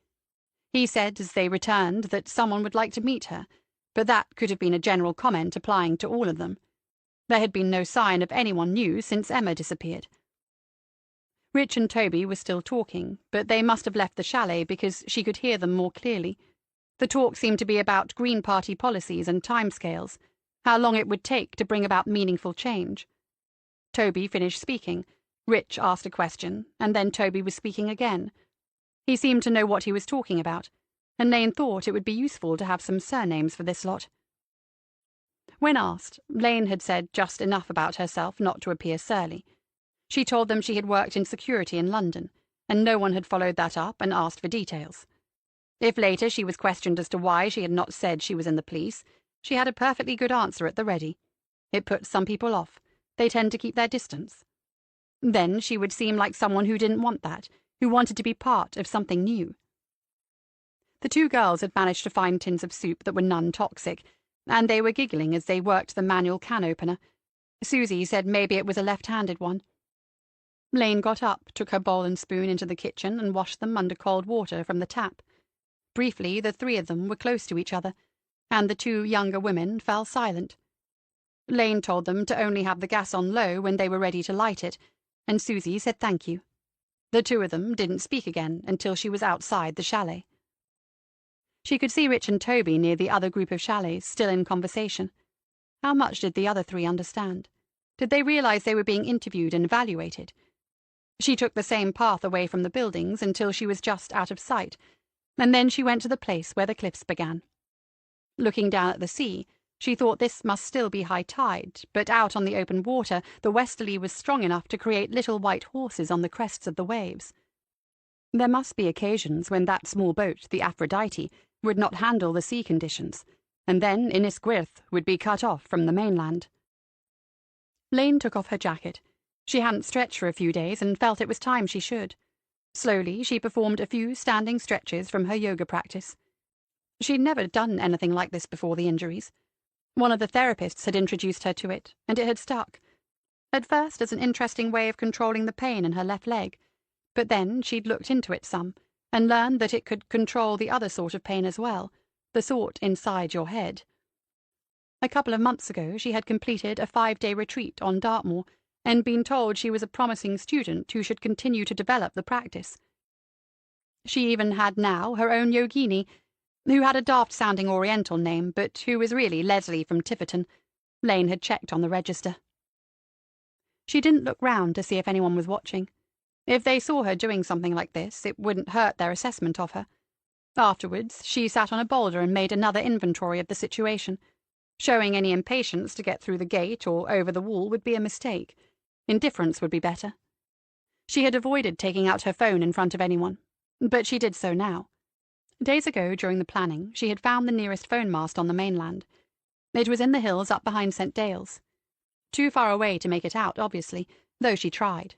He said as they returned that someone would like to meet her, but that could have been a general comment applying to all of them. There had been no sign of anyone new since Emma disappeared. Rich and Toby were still talking, but they must have left the chalet because she could hear them more clearly. The talk seemed to be about Green Party policies and timescales, how long it would take to bring about meaningful change. Toby finished speaking. Rich asked a question, and then Toby was speaking again. He seemed to know what he was talking about, and Lane thought it would be useful to have some surnames for this lot. When asked, Lane had said just enough about herself not to appear surly. She told them she had worked in security in London, and no one had followed that up and asked for details. If later she was questioned as to why she had not said she was in the police, she had a perfectly good answer at the ready. It puts some people off. They tend to keep their distance. Then she would seem like someone who didn't want that, who wanted to be part of something new. The two girls had managed to find tins of soup that were non-toxic, and they were giggling as they worked the manual can opener. Susie said maybe it was a left-handed one. Lane got up, took her bowl and spoon into the kitchen, and washed them under cold water from the tap. Briefly, the three of them were close to each other, and the two younger women fell silent. Lane told them to only have the gas on low when they were ready to light it, and Susie said thank you. The two of them didn't speak again until she was outside the chalet. She could see Rich and Toby near the other group of chalets, still in conversation. How much did the other three understand? Did they realize they were being interviewed and evaluated? She took the same path away from the buildings until she was just out of sight, and then she went to the place where the cliffs began. Looking down at the sea, she thought this must still be high tide, but out on the open water the westerly was strong enough to create little white horses on the crests of the waves. There must be occasions when that small boat, the Aphrodite, would not handle the sea conditions, and then Innisgwyth would be cut off from the mainland. Lane took off her jacket. She hadn't stretched for a few days and felt it was time she should. Slowly, she performed a few standing stretches from her yoga practice. She'd never done anything like this before the injuries. One of the therapists had introduced her to it, and it had stuck. At first as an interesting way of controlling the pain in her left leg, but then she'd looked into it some, and learned that it could control the other sort of pain as well, the sort inside your head. A couple of months ago she had completed a 5-day retreat on Dartmoor, and been told she was a promising student who should continue to develop the practice. She even had now her own yogini, who had a daft-sounding Oriental name, but who was really Leslie from Tiverton. Lane had checked on the register. She didn't look round to see if anyone was watching. If they saw her doing something like this, it wouldn't hurt their assessment of her. Afterwards, she sat on a boulder and made another inventory of the situation. Showing any impatience to get through the gate or over the wall would be a mistake. Indifference would be better. She had avoided taking out her phone in front of anyone, but she did so now. Days ago, during the planning, she had found the nearest phone mast on the mainland. It was in the hills up behind St. Dales. Too far away to make it out, obviously, though she tried.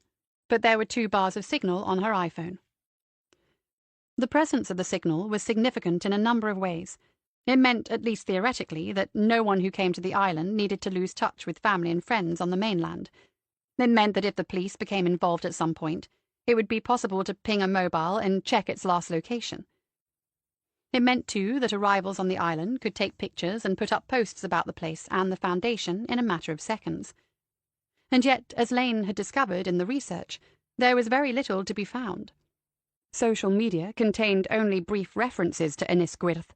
But there were 2 bars of signal on her iPhone. The presence of the signal was significant in a number of ways. It meant, at least theoretically, that no one who came to the island needed to lose touch with family and friends on the mainland. It meant that if the police became involved at some point, it would be possible to ping a mobile and check its last location. It meant, too, that arrivals on the island could take pictures and put up posts about the place and the Foundation in a matter of seconds. And yet, as Lane had discovered in the research, there was very little to be found. Social media contained only brief references to Innisgwyth,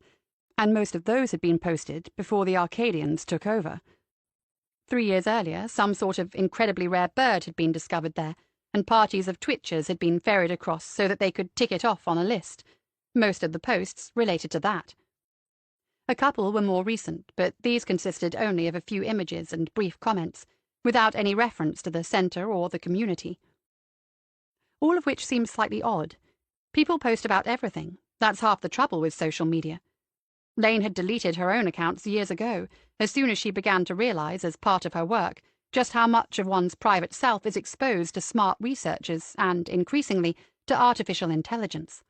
and most of those had been posted before the Arcadians took over. 3 years earlier, some sort of incredibly rare bird had been discovered there, and parties of twitchers had been ferried across so that they could tick it off on a list. Most of the posts related to that. A couple were more recent, but these consisted only of a few images and brief comments, without any reference to the centre or the community. All of which seemed slightly odd. People post about everything. That's half the trouble with social media. Lane had deleted her own accounts years ago, as soon as she began to realise, as part of her work, just how much of one's private self is exposed to smart researchers and, increasingly, to artificial intelligence.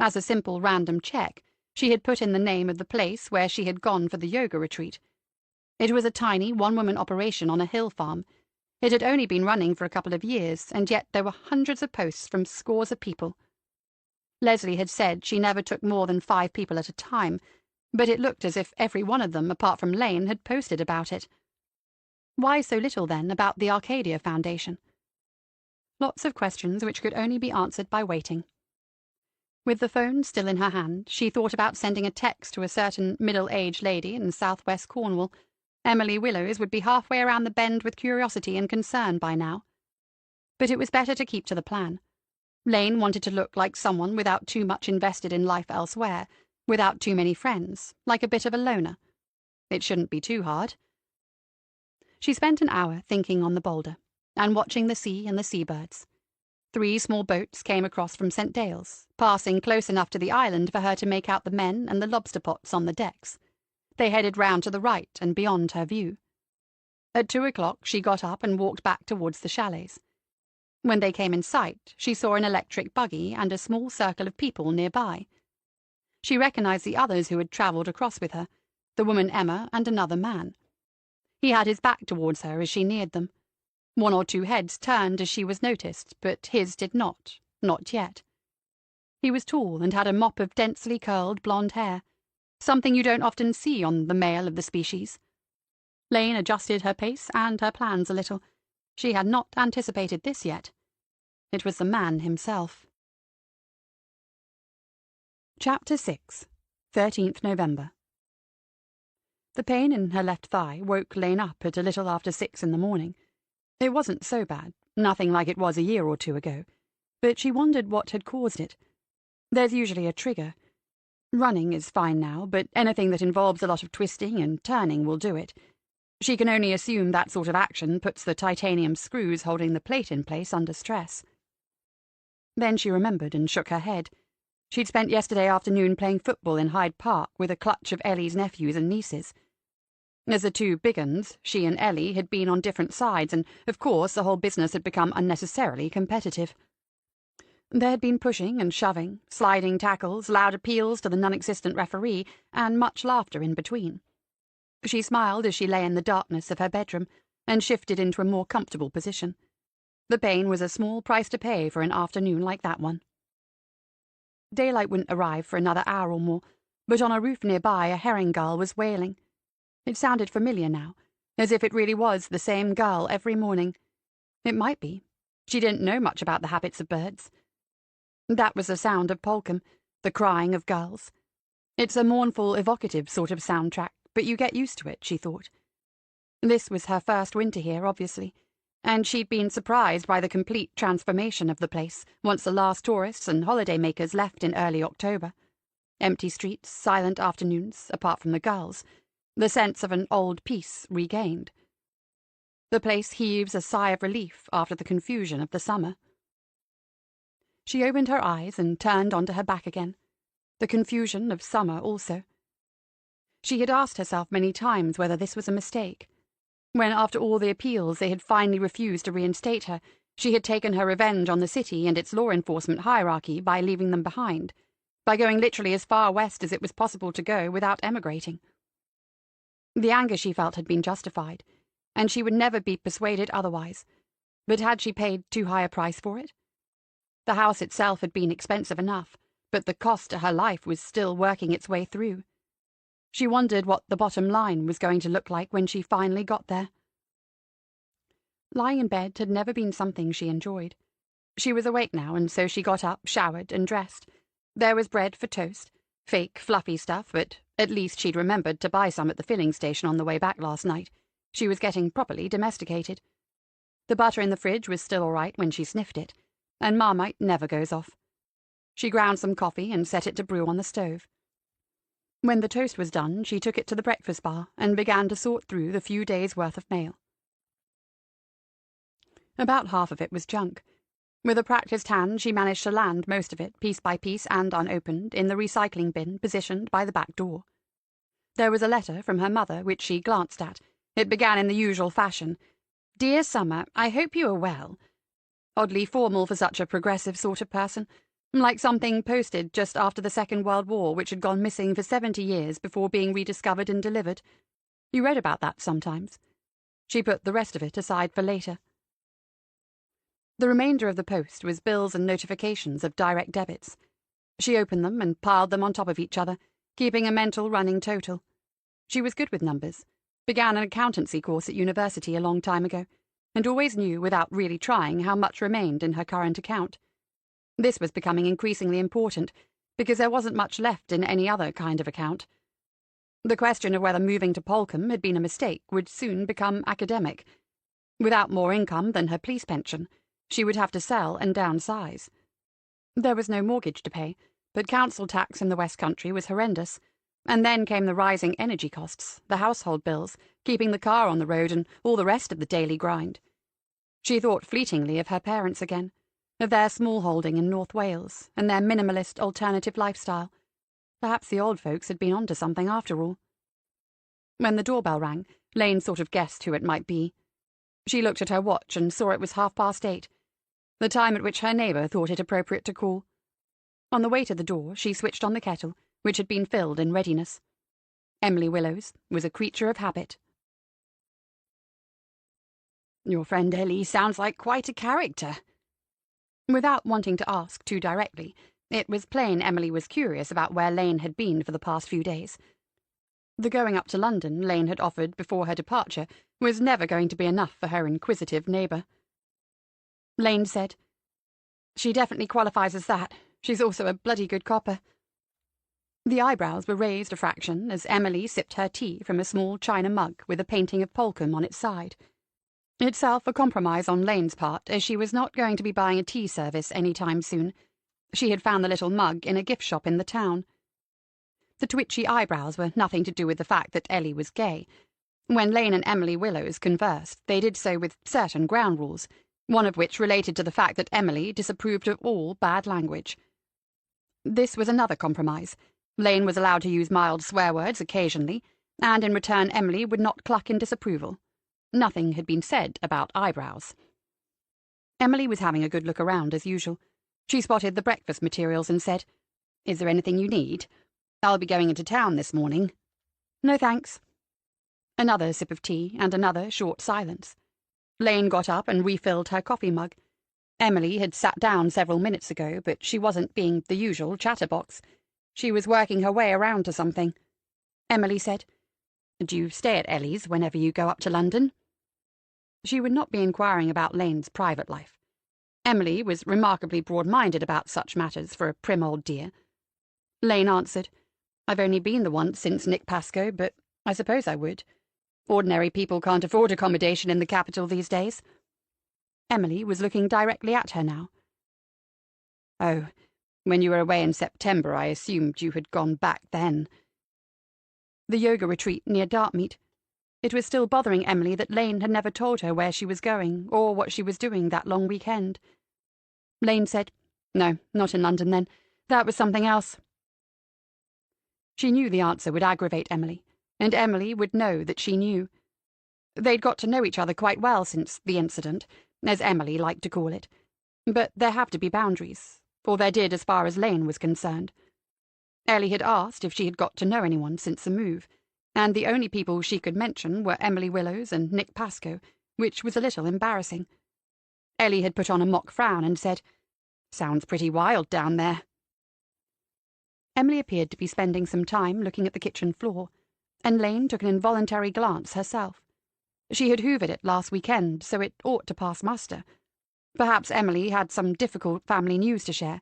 As a simple random check, she had put in the name of the place where she had gone for the yoga retreat. It was a tiny one-woman operation on a hill farm. It had only been running for a couple of years, and yet there were hundreds of posts from scores of people. Leslie had said she never took more than 5 people at a time, but it looked as if every one of them, apart from Lane, had posted about it. Why so little, then, about the Arcadia Foundation? Lots of questions which could only be answered by waiting. With the phone still in her hand, she thought about sending a text to a certain middle-aged lady in southwest Cornwall. Emily Willows would be halfway around the bend with curiosity and concern by now. But it was better to keep to the plan. Lane wanted to look like someone without too much invested in life elsewhere, without too many friends, like a bit of a loner. It shouldn't be too hard. She spent an hour thinking on the boulder, and watching the sea and the seabirds. 3 small boats came across from St. Dale's, passing close enough to the island for her to make out the men and the lobster pots on the decks. They headed round to the right and beyond her view. At 2 o'clock she got up and walked back towards the chalets. When they came in sight, she saw an electric buggy and a small circle of people nearby. She recognised the others who had travelled across with her, the woman Emma and another man. He had his back towards her as she neared them. 1 or 2 heads turned as she was noticed, but his did not yet. He was tall and had a mop of densely curled blonde hair, something you don't often see on the male of the species. Lane adjusted her pace and her plans a little. She had not anticipated this yet. It was the man himself. Chapter 6, 13th November. The pain in her left thigh woke Lane up at a little after 6 in the morning. It wasn't so bad, nothing like it was a year or 2 ago, but she wondered what had caused it. There's usually a trigger. Running is fine now, but anything that involves a lot of twisting and turning will do it. She can only assume that sort of action puts the titanium screws holding the plate in place under stress. Then she remembered and shook her head. She'd spent yesterday afternoon playing football in Hyde Park with a clutch of Ellie's nephews and nieces. As the 2 big uns, she and Ellie had been on different sides, and, of course, the whole business had become unnecessarily competitive. There had been pushing and shoving, sliding tackles, loud appeals to the non-existent referee, and much laughter in between. She smiled as she lay in the darkness of her bedroom, and shifted into a more comfortable position. The pain was a small price to pay for an afternoon like that one. Daylight wouldn't arrive for another hour or more, but on a roof nearby a herring gull was wailing. It sounded familiar now, as if it really was the same gull every morning. It might be. She didn't know much about the habits of birds. That was the sound of Polcom, the crying of gulls. It's a mournful, evocative sort of soundtrack, but you get used to it, she thought. This was her first winter here, obviously, and she'd been surprised by the complete transformation of the place once the last tourists and holiday-makers left in early October. Empty streets, silent afternoons, apart from the gulls, the sense of an old peace regained. The place heaves a sigh of relief after the confusion of the summer. She opened her eyes and turned onto her back again. The confusion of summer also. She had asked herself many times whether this was a mistake. When, after all the appeals, they had finally refused to reinstate her, she had taken her revenge on the city and its law enforcement hierarchy by leaving them behind, by going literally as far west as it was possible to go without emigrating. The anger she felt had been justified, and she would never be persuaded otherwise. But had she paid too high a price for it? The house itself had been expensive enough, but the cost to her life was still working its way through. She wondered what the bottom line was going to look like when she finally got there. Lying in bed had never been something she enjoyed. She was awake now, and so she got up, showered, and dressed. There was bread for toast. Fake, fluffy stuff, but at least she'd remembered to buy some at the filling station on the way back last night. She was getting properly domesticated. The butter in the fridge was still all right when she sniffed it, and Marmite never goes off. She ground some coffee and set it to brew on the stove. When the toast was done, she took it to the breakfast bar and began to sort through the few days' worth of mail. About half of it was junk. With a practised hand, she managed to land most of it, piece by piece and unopened, in the recycling bin positioned by the back door. There was a letter from her mother, which she glanced at. It began in the usual fashion. "Dear Summer, I hope you are well." Oddly formal for such a progressive sort of person, like something posted just after the Second World War, which had gone missing for 70 years before being rediscovered and delivered. You read about that sometimes. She put the rest of it aside for later. The remainder of the post was bills and notifications of direct debits. She opened them and piled them on top of each other, keeping a mental running total. She was good with numbers, began an accountancy course at university a long time ago, and always knew without really trying how much remained in her current account. This was becoming increasingly important, because there wasn't much left in any other kind of account. The question of whether moving to Polcombe had been a mistake would soon become academic. Without more income than her police pension, she would have to sell and downsize. There was no mortgage to pay, but council tax in the West Country was horrendous. And then came the rising energy costs, the household bills, keeping the car on the road, and all the rest of the daily grind. She thought fleetingly of her parents again, of their small holding in North Wales, and their minimalist alternative lifestyle. Perhaps the old folks had been onto something after all. When the doorbell rang, Lane sort of guessed who it might be. She looked at her watch and saw it was 8:30, the time at which her neighbour thought it appropriate to call. On the way to the door, she switched on the kettle, which had been filled in readiness. Emily Willows was a creature of habit. "Your friend Ellie sounds like quite a character." Without wanting to ask too directly, it was plain Emily was curious about where Lane had been for the past few days. The going up to London Lane had offered before her departure was never going to be enough for her inquisitive neighbour. Lane said, "She definitely qualifies as that. She's also a bloody good copper." The eyebrows were raised a fraction as Emily sipped her tea from a small china mug with a painting of Polcombe on its side. Itself a compromise on Lane's part, as she was not going to be buying a tea service any time soon. She had found the little mug in a gift shop in the town. The twitchy eyebrows were nothing to do with the fact that Ellie was gay. When Lane and Emily Willows conversed, they did so with certain ground rules, one of which related to the fact that Emily disapproved of all bad language. This was another compromise. Lane was allowed to use mild swear words occasionally, and in return Emily would not cluck in disapproval. Nothing had been said about eyebrows. Emily was having a good look around as usual. She spotted the breakfast materials and said, "Is there anything you need? I'll be going into town this morning." "No, thanks." Another sip of tea and another short silence. Lane got up and refilled her coffee mug. Emily had sat down several minutes ago, but she wasn't being the usual chatterbox. She was working her way around to something. Emily said, "Do you stay at Ellie's whenever you go up to London?" She would not be inquiring about Lane's private life. Emily was remarkably broad-minded about such matters for a prim old dear. Lane answered, "I've only been the once since Nick Pascoe, but I suppose I would. Ordinary people can't afford accommodation in the capital these days." Emily was looking directly at her now. "Oh, when you were away in September, I assumed you had gone back then." The yoga retreat near Dartmeet. It was still bothering Emily that Lane had never told her where she was going or what she was doing that long weekend. Lane said, "No, not in London then. That was something else." She knew the answer would aggravate Emily, and Emily would know that she knew. They'd got to know each other quite well since the incident, as Emily liked to call it. But there have to be boundaries, or there did as far as Lane was concerned. Ellie had asked if she had got to know anyone since the move, and the only people she could mention were Emily Willows and Nick Pascoe, which was a little embarrassing. Ellie had put on a mock frown and said, "Sounds pretty wild down there." Emily appeared to be spending some time looking at the kitchen floor, and Lane took an involuntary glance herself. She had hoovered it last weekend, so it ought to pass muster. Perhaps Emily had some difficult family news to share.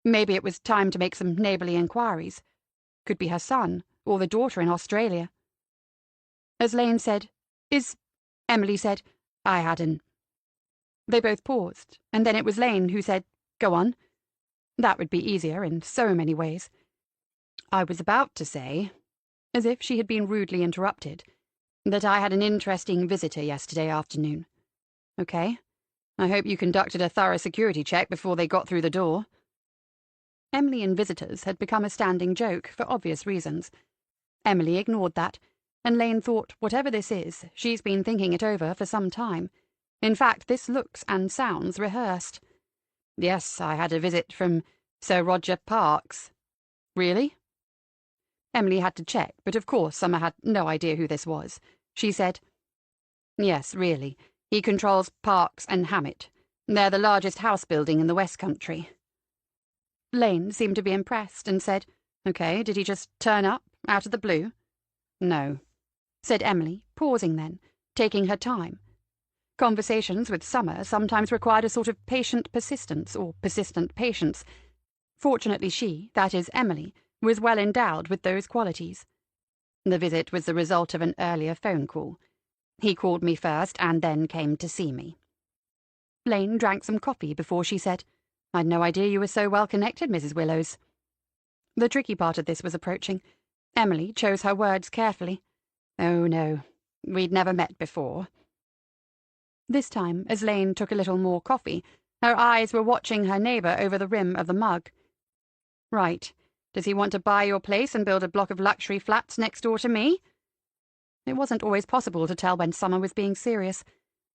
Maybe it was time to make some neighbourly inquiries. Could be her son, or the daughter in Australia. As Lane said, Emily said, I hadn't. They both paused, and then it was Lane who said, Go on. That would be easier in so many ways. I was about to say, as if she had been rudely interrupted, that I had an interesting visitor yesterday afternoon. Okay. I hope you conducted a thorough security check before they got through the door. Emily and visitors had become a standing joke for obvious reasons. Emily ignored that, and Lane thought, whatever this is, she's been thinking it over for some time. In fact, this looks and sounds rehearsed. Yes, I had a visit from Sir Roger Parkes. Really? Emily had to check, but of course Summer had no idea who this was. She said, Yes, really. He controls Parkes and Hammett. They're the largest house building in the West Country. Lane seemed to be impressed and said, Okay, did he just turn up, out of the blue? No, said Emily, pausing then, taking her time. Conversations with Summer sometimes required a sort of patient persistence or persistent patience. Fortunately she, that is Emily, was well endowed with those qualities. The visit was the result of an earlier phone call. He called me first and then came to see me. Lane drank some coffee before she said, I'd no idea you were so well connected, Mrs. Willows. The tricky part of this was approaching. Emily chose her words carefully. Oh, no, we'd never met before. This time, as Lane took a little more coffee, her eyes were watching her neighbour over the rim of the mug. Right. Does he want to buy your place and build a block of luxury flats next door to me? It wasn't always possible to tell when Summer was being serious,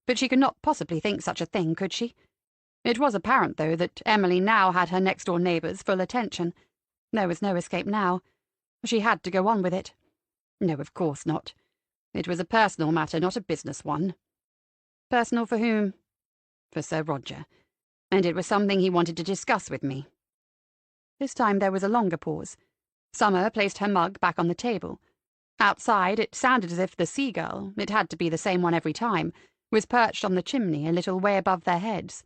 but she could not possibly think such a thing, could she? It was apparent, though, that Emily now had her next-door neighbour's full attention. There was no escape now. She had to go on with it. No, of course not. It was a personal matter, not a business one. Personal for whom? For Sir Roger. And it was something he wanted to discuss with me. This time there was a longer pause. Summer placed her mug back on the table. Outside, it sounded as if the seagull, it had to be the same one every time, was perched on the chimney a little way above their heads.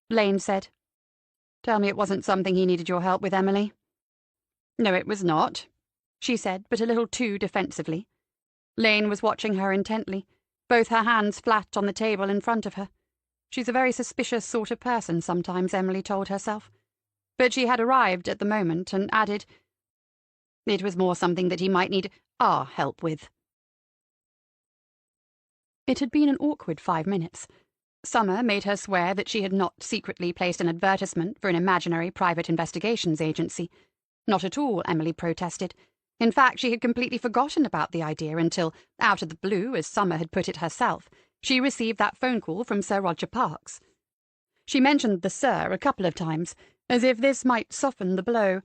Lane said, Tell me it wasn't something he needed your help with, Emily. No, it was not, she said, but a little too defensively. Lane was watching her intently, both her hands flat on the table in front of her. She's a very suspicious sort of person sometimes, Emily told herself. But she had arrived at the moment and added, It was more something that he might need our help with. It had been an awkward 5 minutes. Summer made her swear that she had not secretly placed an advertisement for an imaginary private investigations agency. Not at all, Emily protested. In fact, she had completely forgotten about the idea until, out of the blue, as Summer had put it herself, she received that phone call from Sir Roger Parkes. She mentioned the Sir a couple of times, as if this might soften the blow,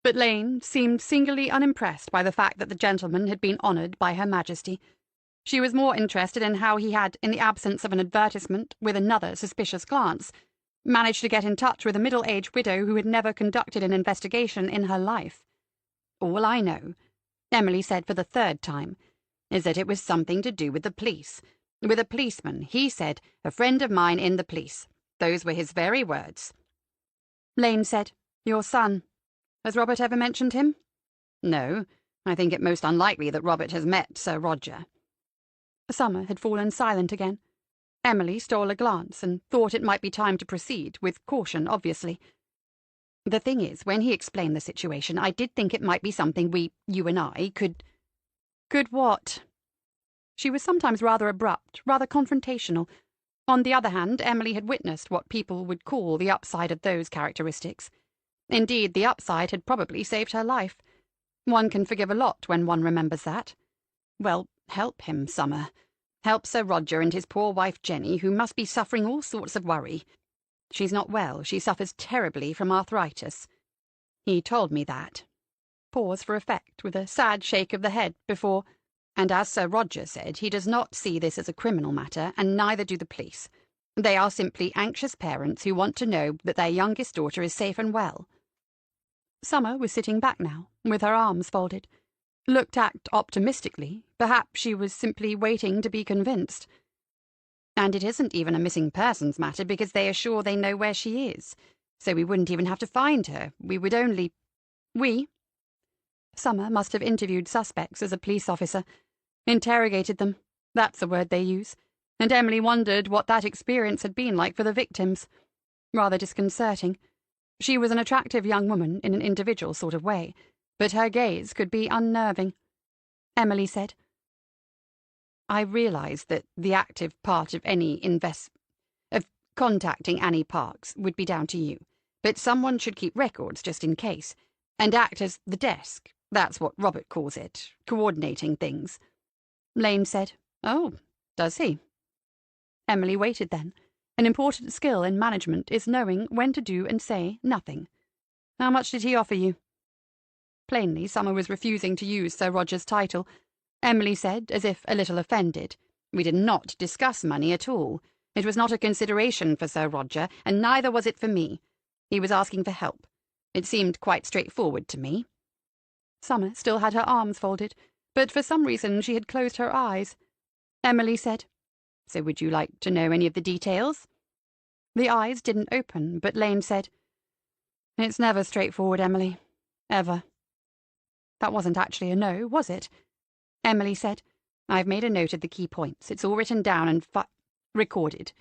but Lane seemed singularly unimpressed by the fact that the gentleman had been honoured by Her Majesty. She was more interested in how he had, in the absence of an advertisement, with another suspicious glance, managed to get in touch with a middle-aged widow who had never conducted an investigation in her life. All I know, Emily said for the 3rd time, is that it was something to do with the police. With a policeman, he said, a friend of mine in the police. Those were his very words. Lane said, Your son. Has Robert ever mentioned him? No. I think it most unlikely that Robert has met Sir Roger. Summer had fallen silent again. Emily stole a glance and thought it might be time to proceed, with caution, obviously. The thing is, when he explained the situation, I did think it might be something you and I, could... Could what? She was sometimes rather abrupt, rather confrontational. On the other hand, Emily had witnessed what people would call the upside of those characteristics. Indeed, the upside had probably saved her life. One can forgive a lot when one remembers that. Well, help him, Summer. Help Sir Roger and his poor wife Jenny, who must be suffering all sorts of worry. She's not well. She suffers terribly from arthritis. He told me that. Pause for effect, with a sad shake of the head before... And as Sir Roger said, he does not see this as a criminal matter, and neither do the police. They are simply anxious parents who want to know that their youngest daughter is safe and well. Summer was sitting back now, with her arms folded. Looked at optimistically. Perhaps she was simply waiting to be convinced. And it isn't even a missing persons matter because they are sure they know where she is. So we wouldn't even have to find her. We would only... We? Summer must have interviewed suspects as a police officer. Interrogated them. That's the word they use. And Emily wondered what that experience had been like for the victims. Rather disconcerting. She was an attractive young woman in an individual sort of way, but her gaze could be unnerving. Emily said, I realise that the active part of of contacting Annie Parks would be down to you, but someone should keep records just in case, and act as the desk. That's what Robert calls it, coordinating things. Lane said, Oh, does he? Emily waited then. An important skill in management is knowing when to do and say nothing. How much did he offer you? Plainly, Summer was refusing to use Sir Roger's title. Emily said, as if a little offended, We did not discuss money at all. It was not a consideration for Sir Roger, and neither was it for me. He was asking for help. It seemed quite straightforward to me. Summer still had her arms folded, but for some reason she had closed her eyes. Emily said, So would you like to know any of the details? The eyes didn't open, but Lane said, It's never straightforward, Emily. Ever. That wasn't actually a no, was it? Emily said, I've made a note of the key points. It's all written down and recorded.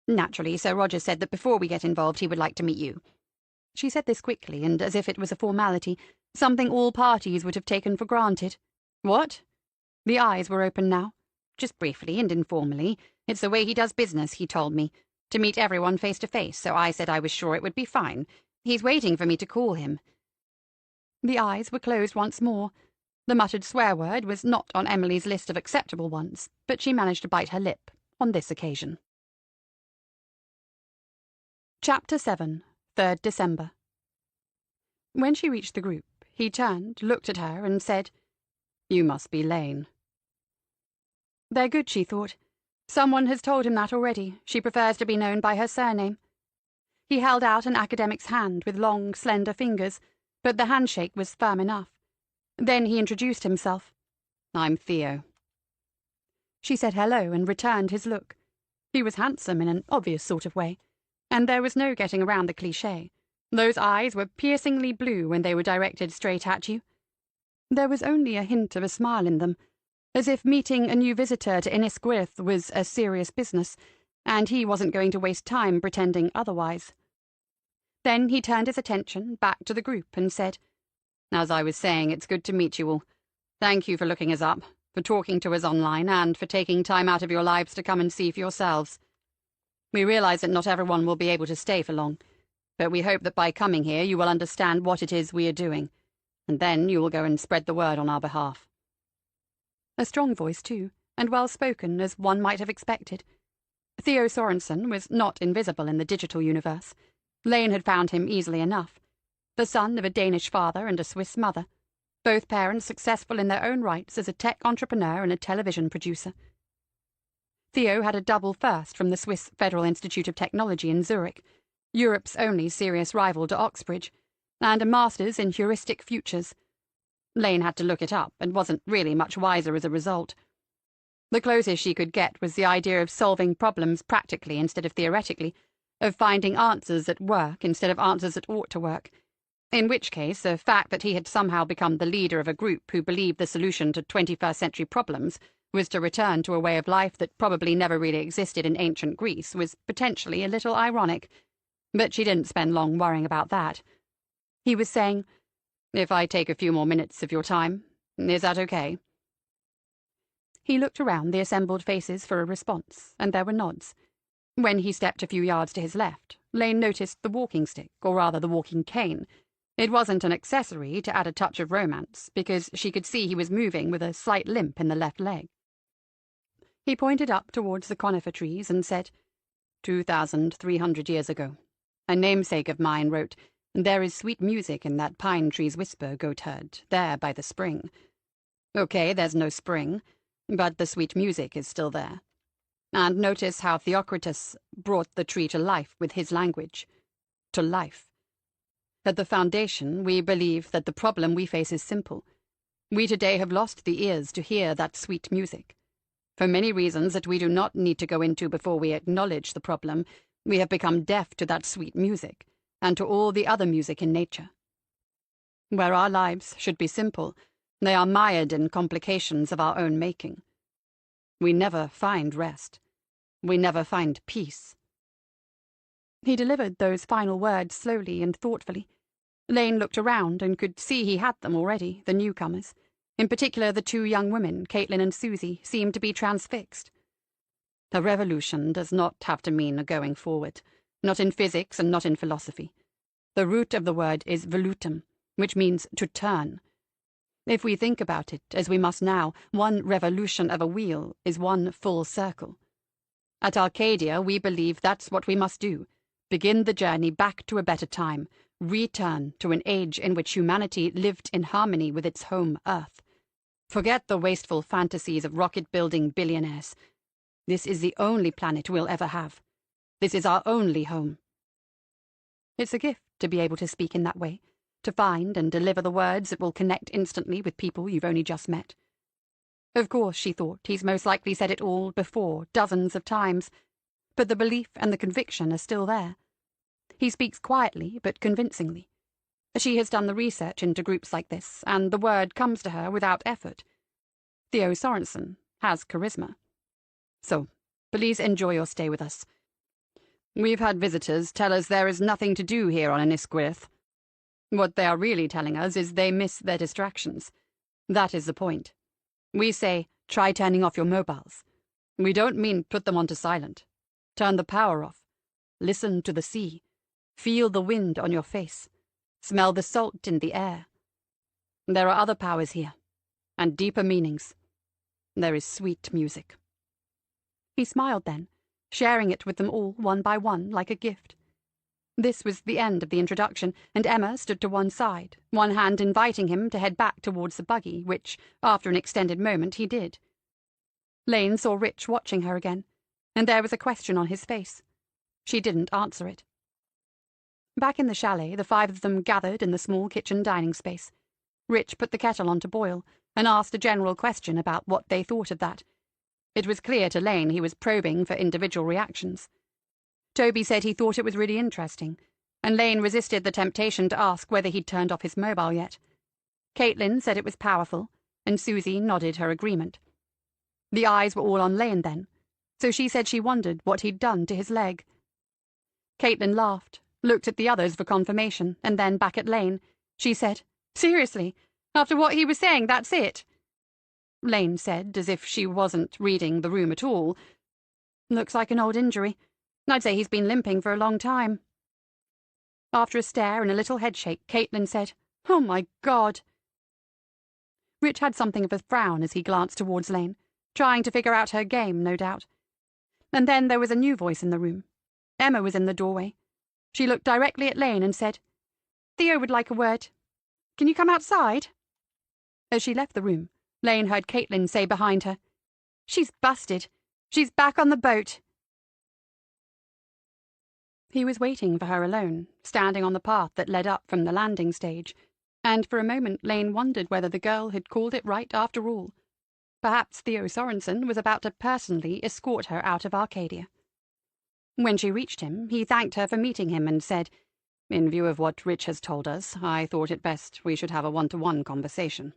Naturally, Sir Roger said that before we get involved he would like to meet you. She said this quickly and as if it was a formality, something all parties would have taken for granted. What? The eyes were open now. Just briefly and informally. It's the way he does business, he told me. To meet everyone face to face, so I said I was sure it would be fine. He's waiting for me to call him. The eyes were closed once more. The muttered swear word was not on Emily's list of acceptable ones, but she managed to bite her lip on this occasion. Chapter 7, 3rd December. When she reached the group, he turned, looked at her, and said, You must be Lane. They're good, she thought. Someone has told him that already. She prefers to be known by her surname. He held out an academic's hand with long, slender fingers, but the handshake was firm enough. Then he introduced himself. I'm Theo. She said hello and returned his look. He was handsome in an obvious sort of way, and there was no getting around the cliché. Those eyes were piercingly blue when they were directed straight at you. There was only a hint of a smile in them, as if meeting a new visitor to Innisgwyth was a serious business, and he wasn't going to waste time pretending otherwise. Then he turned his attention back to the group and said, As I was saying, it's good to meet you all. Thank you for looking us up, for talking to us online, and for taking time out of your lives to come and see for yourselves. We realize that not everyone will be able to stay for long, but we hope that by coming here you will understand what it is we are doing, and then you will go and spread the word on our behalf. A strong voice, too, and well-spoken, as one might have expected. Theo Sorensen was not invisible in the digital universe. Lane had found him easily enough. The son of a Danish father and a Swiss mother, both parents successful in their own rights as a tech entrepreneur and a television producer. Theo had a double first from the Swiss Federal Institute of Technology in Zurich, Europe's only serious rival to Oxbridge, and a master's in heuristic futures. Lane had to look it up and wasn't really much wiser as a result. The closest she could get was the idea of solving problems practically instead of theoretically, of finding answers that work instead of answers that ought to work, in which case the fact that he had somehow become the leader of a group who believed the solution to 21st century problems was to return to a way of life that probably never really existed in ancient Greece was potentially a little ironic. But she didn't spend long worrying about that. He was saying, If I take a few more minutes of your time, is that okay? He looked around the assembled faces for a response, and there were nods. When he stepped a few yards to his left, Lane noticed the walking stick, or rather the walking cane. It wasn't an accessory to add a touch of romance, because she could see he was moving with a slight limp in the left leg. He pointed up towards the conifer trees and said, 2,300 years ago. A namesake of mine wrote, There is sweet music in that pine tree's whisper, goatherd, there by the spring. Okay, there's no spring, but the sweet music is still there. And notice how Theocritus brought the tree to life with his language. To life. At the foundation, we believe that the problem we face is simple. We today have lost the ears to hear that sweet music. For many reasons that we do not need to go into before we acknowledge the problem, we have become deaf to that sweet music, and to all the other music in nature. Where our lives should be simple, they are mired in complications of our own making. We never find rest. We never find peace. He delivered those final words slowly and thoughtfully. Lane looked around and could see he had them already, the newcomers. In particular, the two young women, Caitlin and Susie, seemed to be transfixed. A revolution does not have to mean a going forward, not in physics and not in philosophy. The root of the word is volutum, which means to turn. If we think about it, as we must now, one revolution of a wheel is one full circle. At Arcadia, we believe that's what we must do. Begin the journey back to a better time, return to an age in which humanity lived in harmony with its home, Earth. Forget the wasteful fantasies of rocket-building billionaires. This is the only planet we'll ever have. This is our only home. It's a gift to be able to speak in that way, to find and deliver the words that will connect instantly with people you've only just met. Of course, she thought, he's most likely said it all before, dozens of times, but the belief and the conviction are still there. He speaks quietly but convincingly. She has done the research into groups like this, and the word comes to her without effort. Theo Sorensen has charisma. So, please enjoy your stay with us. We've had visitors tell us there is nothing to do here on Innisquirith. What they are really telling us is they miss their distractions. That is the point. We say, try turning off your mobiles. We don't mean put them onto silent. Turn the power off. Listen to the sea. Feel the wind on your face. Smell the salt in the air. There are other powers here, and deeper meanings. There is sweet music. He smiled then, sharing it with them all one by one like a gift. This was the end of the introduction, and Emma stood to one side, one hand inviting him to head back towards the buggy, which, after an extended moment, he did. Lane saw Rich watching her again, and there was a question on his face. She didn't answer it. Back in the chalet, the five of them gathered in the small kitchen dining space. Rich put the kettle on to boil, and asked a general question about what they thought of that. It was clear to Lane he was probing for individual reactions. Toby said he thought it was really interesting, and Lane resisted the temptation to ask whether he'd turned off his mobile yet. Caitlin said it was powerful, and Susie nodded her agreement. The eyes were all on Lane then, so she said she wondered what he'd done to his leg. Caitlin laughed, looked at the others for confirmation, and then back at Lane. She said, "Seriously? After what he was saying, that's it?" Lane said, as if she wasn't reading the room at all, "Looks like an old injury. I'd say he's been limping for a long time." After a stare and a little headshake, Caitlin said, "Oh my God." Rich had something of a frown as he glanced towards Lane, trying to figure out her game, no doubt. And then there was a new voice in the room. Emma was in the doorway. She looked directly at Lane and said, "Theo would like a word. Can you come outside?" As she left the room, Lane heard Caitlin say behind her, "She's busted. She's back on the boat." He was waiting for her alone, standing on the path that led up from the landing stage, and for a moment Lane wondered whether the girl had called it right after all. Perhaps Theo Sorensen was about to personally escort her out of Arcadia. When she reached him, he thanked her for meeting him and said, "In view of what Rich has told us, I thought it best we should have a one-to-one conversation."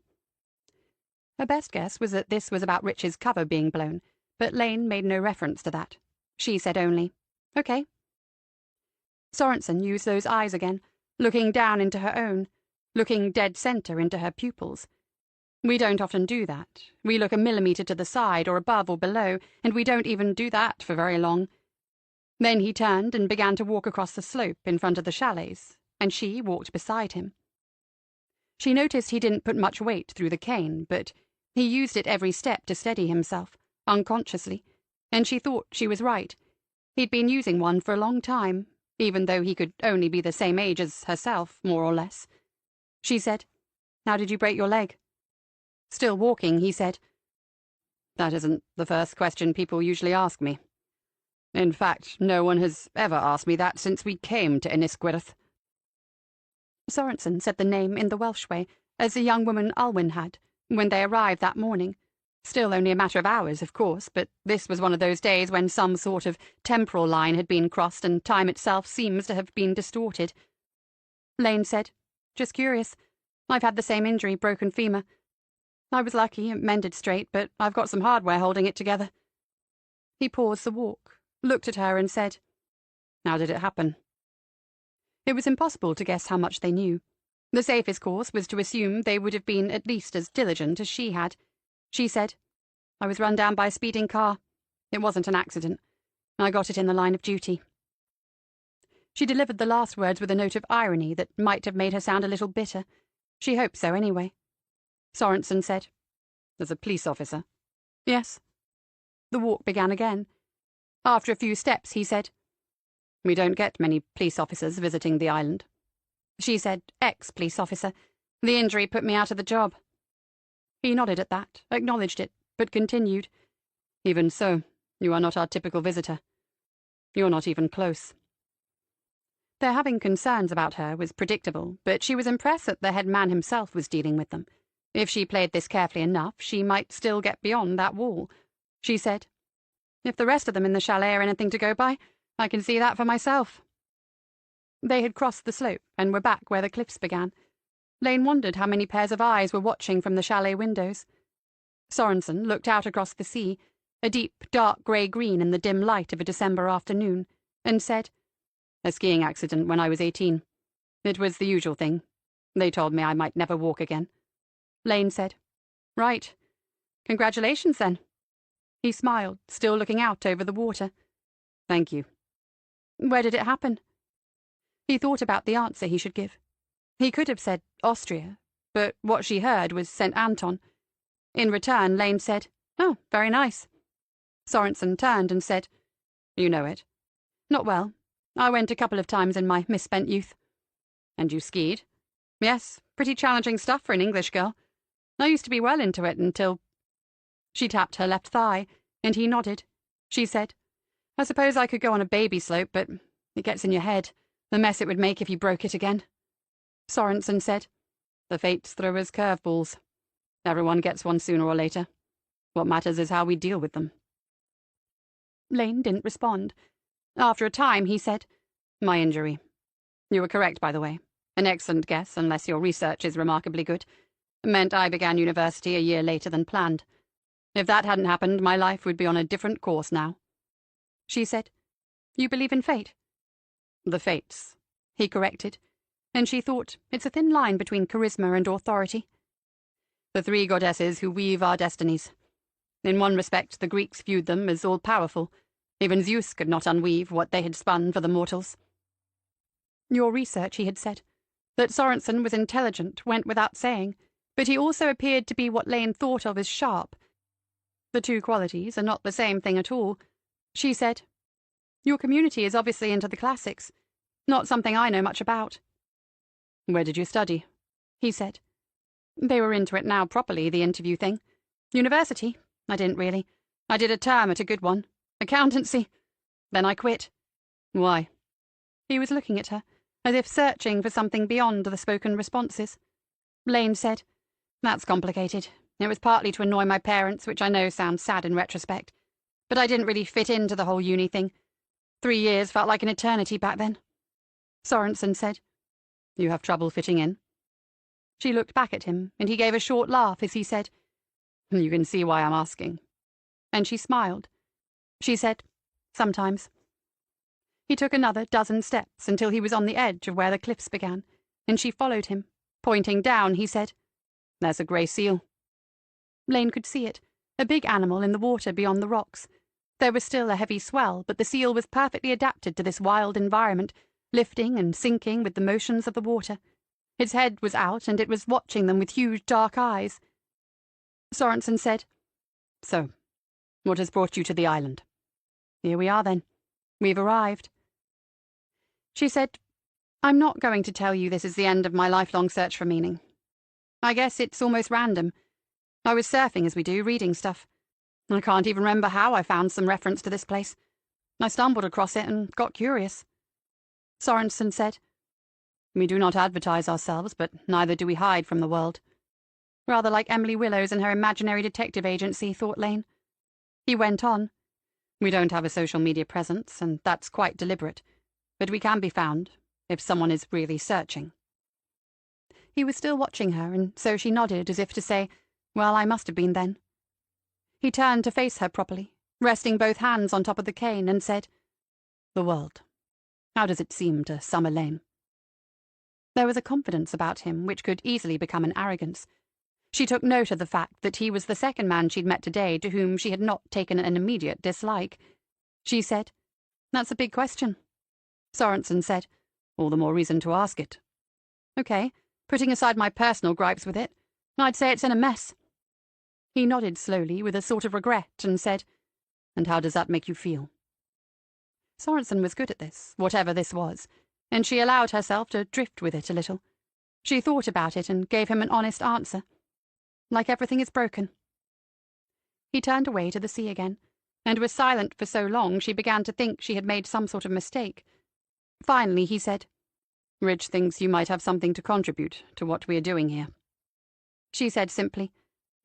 Her best guess was that this was about Rich's cover being blown, but Lane made no reference to that. She said only, "Okay." Sorensen used those eyes again, looking down into her own, looking dead center into her pupils. We don't often do that. We look a millimeter to the side or above or below, and we don't even do that for very long. Then he turned and began to walk across the slope in front of the chalets, and she walked beside him. She noticed he didn't put much weight through the cane, but he used it every step to steady himself, unconsciously, and she thought she was right. He'd been using one for a long time, even though he could only be the same age as herself, more or less. She said, "How did you break your leg?" Still walking, he said, "That isn't the first question people usually ask me. In fact, no one has ever asked me that since we came to Innisquirith." Sorensen said the name in the Welsh way, as the young woman Alwyn had, when they arrived that morning. Still only a matter of hours, of course, but this was one of those days when some sort of temporal line had been crossed and time itself seems to have been distorted. Lane said, "Just curious. I've had the same injury, broken femur. I was lucky, it mended straight, but I've got some hardware holding it together." He paused the walk, looked at her and said, "How did it happen?" It was impossible to guess how much they knew. The safest course was to assume they would have been at least as diligent as she had. She said, "I was run down by a speeding car. It wasn't an accident. I got it in the line of duty." She delivered the last words with a note of irony that might have made her sound a little bitter. She hoped so, anyway. Sorensen said, "As a police officer?" "Yes." The walk began again. After a few steps, he said, "We don't get many police officers visiting the island." She said, "Ex-police officer. The injury put me out of the job." He nodded at that, acknowledged it, but continued, "Even so, you are not our typical visitor. You're not even close." Their having concerns about her was predictable, but she was impressed that the head man himself was dealing with them. If she played this carefully enough, she might still get beyond that wall. She said, "If the rest of them in the chalet are anything to go by, I can see that for myself." They had crossed the slope and were back where the cliffs began. Lane wondered how many pairs of eyes were watching from the chalet windows. Sorensen looked out across the sea, a deep, dark grey-green in the dim light of a December afternoon, and said, "A skiing accident when I was 18. It was the usual thing. They told me I might never walk again." Lane said, "Right. Congratulations, then." He smiled, still looking out over the water. "Thank you." "Where did it happen?" He thought about the answer he should give. He could have said Austria, but what she heard was St. Anton. In return, Lane said, "Oh, very nice." Sorensen turned and said, "You know it." "Not well. I went a couple of times in my misspent youth." "And you skied?" "Yes, pretty challenging stuff for an English girl. I used to be well into it until—" She tapped her left thigh, and he nodded. She said, "I suppose I could go on a baby slope, but it gets in your head, the mess it would make if you broke it again." Sorensen said, "The fates throw us curveballs. Everyone gets one sooner or later. What matters is how we deal with them." Lane didn't respond. After a time, he said, "My injury. You were correct, by the way. An excellent guess, unless your research is remarkably good. Meant I began university a year later than planned. If that hadn't happened, my life would be on a different course now." She said, "You believe in fate?" "The fates," he corrected, and she thought, it's a thin line between charisma and authority. "The three goddesses who weave our destinies. In one respect, the Greeks viewed them as all-powerful. Even Zeus could not unweave what they had spun for the mortals." Your research, he had said. That Sorensen was intelligent went without saying, but he also appeared to be what Lane thought of as sharp. The two qualities are not the same thing at all. She said, "Your community is obviously into the classics. Not something I know much about." "Where did you study?" he said. They were into it now properly, the interview thing. "University? I didn't really. I did a term at a good one. Accountancy. Then I quit." "Why?" He was looking at her, as if searching for something beyond the spoken responses. Lane said, "That's complicated. It was partly to annoy my parents, which I know sounds sad in retrospect. But I didn't really fit into the whole uni thing. 3 years felt like an eternity back then." Sorensen said, "You have trouble fitting in?" She looked back at him, and he gave a short laugh as he said, "You can see why I'm asking." And she smiled. She said, "Sometimes." He took another dozen steps until he was on the edge of where the cliffs began, and she followed him. Pointing down, he said, "There's a grey seal." Lane could see it, a big animal in the water beyond the rocks. There was still a heavy swell, but the seal was perfectly adapted to this wild environment, lifting and sinking with the motions of the water. Its head was out, and it was watching them with huge dark eyes. Sorensen said, "So, what has brought you to the island?" "Here we are, then. We've arrived." She said, "I'm not going to tell you this is the end of my lifelong search for meaning. I guess it's almost random. I was surfing as we do, reading stuff. I can't even remember how I found some reference to this place. I stumbled across it and got curious." Sorensen said, We do not advertise ourselves, but neither do we hide from the world. Rather like Emily Willows and her imaginary detective agency, thought Lane. He went on. We don't have a social media presence, and that's quite deliberate. But we can be found, if someone is really searching. He was still watching her, and so she nodded as if to say, well, I must have been then. He turned to face her properly, resting both hands on top of the cane, and said, The world. How does it seem to Summer Lane? There was a confidence about him which could easily become an arrogance. She took note of the fact that he was the second man she'd met today to whom she had not taken an immediate dislike. She said, That's a big question. Sorensen said, All the more reason to ask it. Okay, putting aside my personal gripes with it, I'd say it's in a mess. He nodded slowly with a sort of regret and said, And how does that make you feel? Sorensen was good at this, whatever this was, and she allowed herself to drift with it a little. She thought about it and gave him an honest answer. Like everything is broken. He turned away to the sea again, and was silent for so long she began to think she had made some sort of mistake. Finally he said, Rich thinks you might have something to contribute to what we are doing here. She said simply,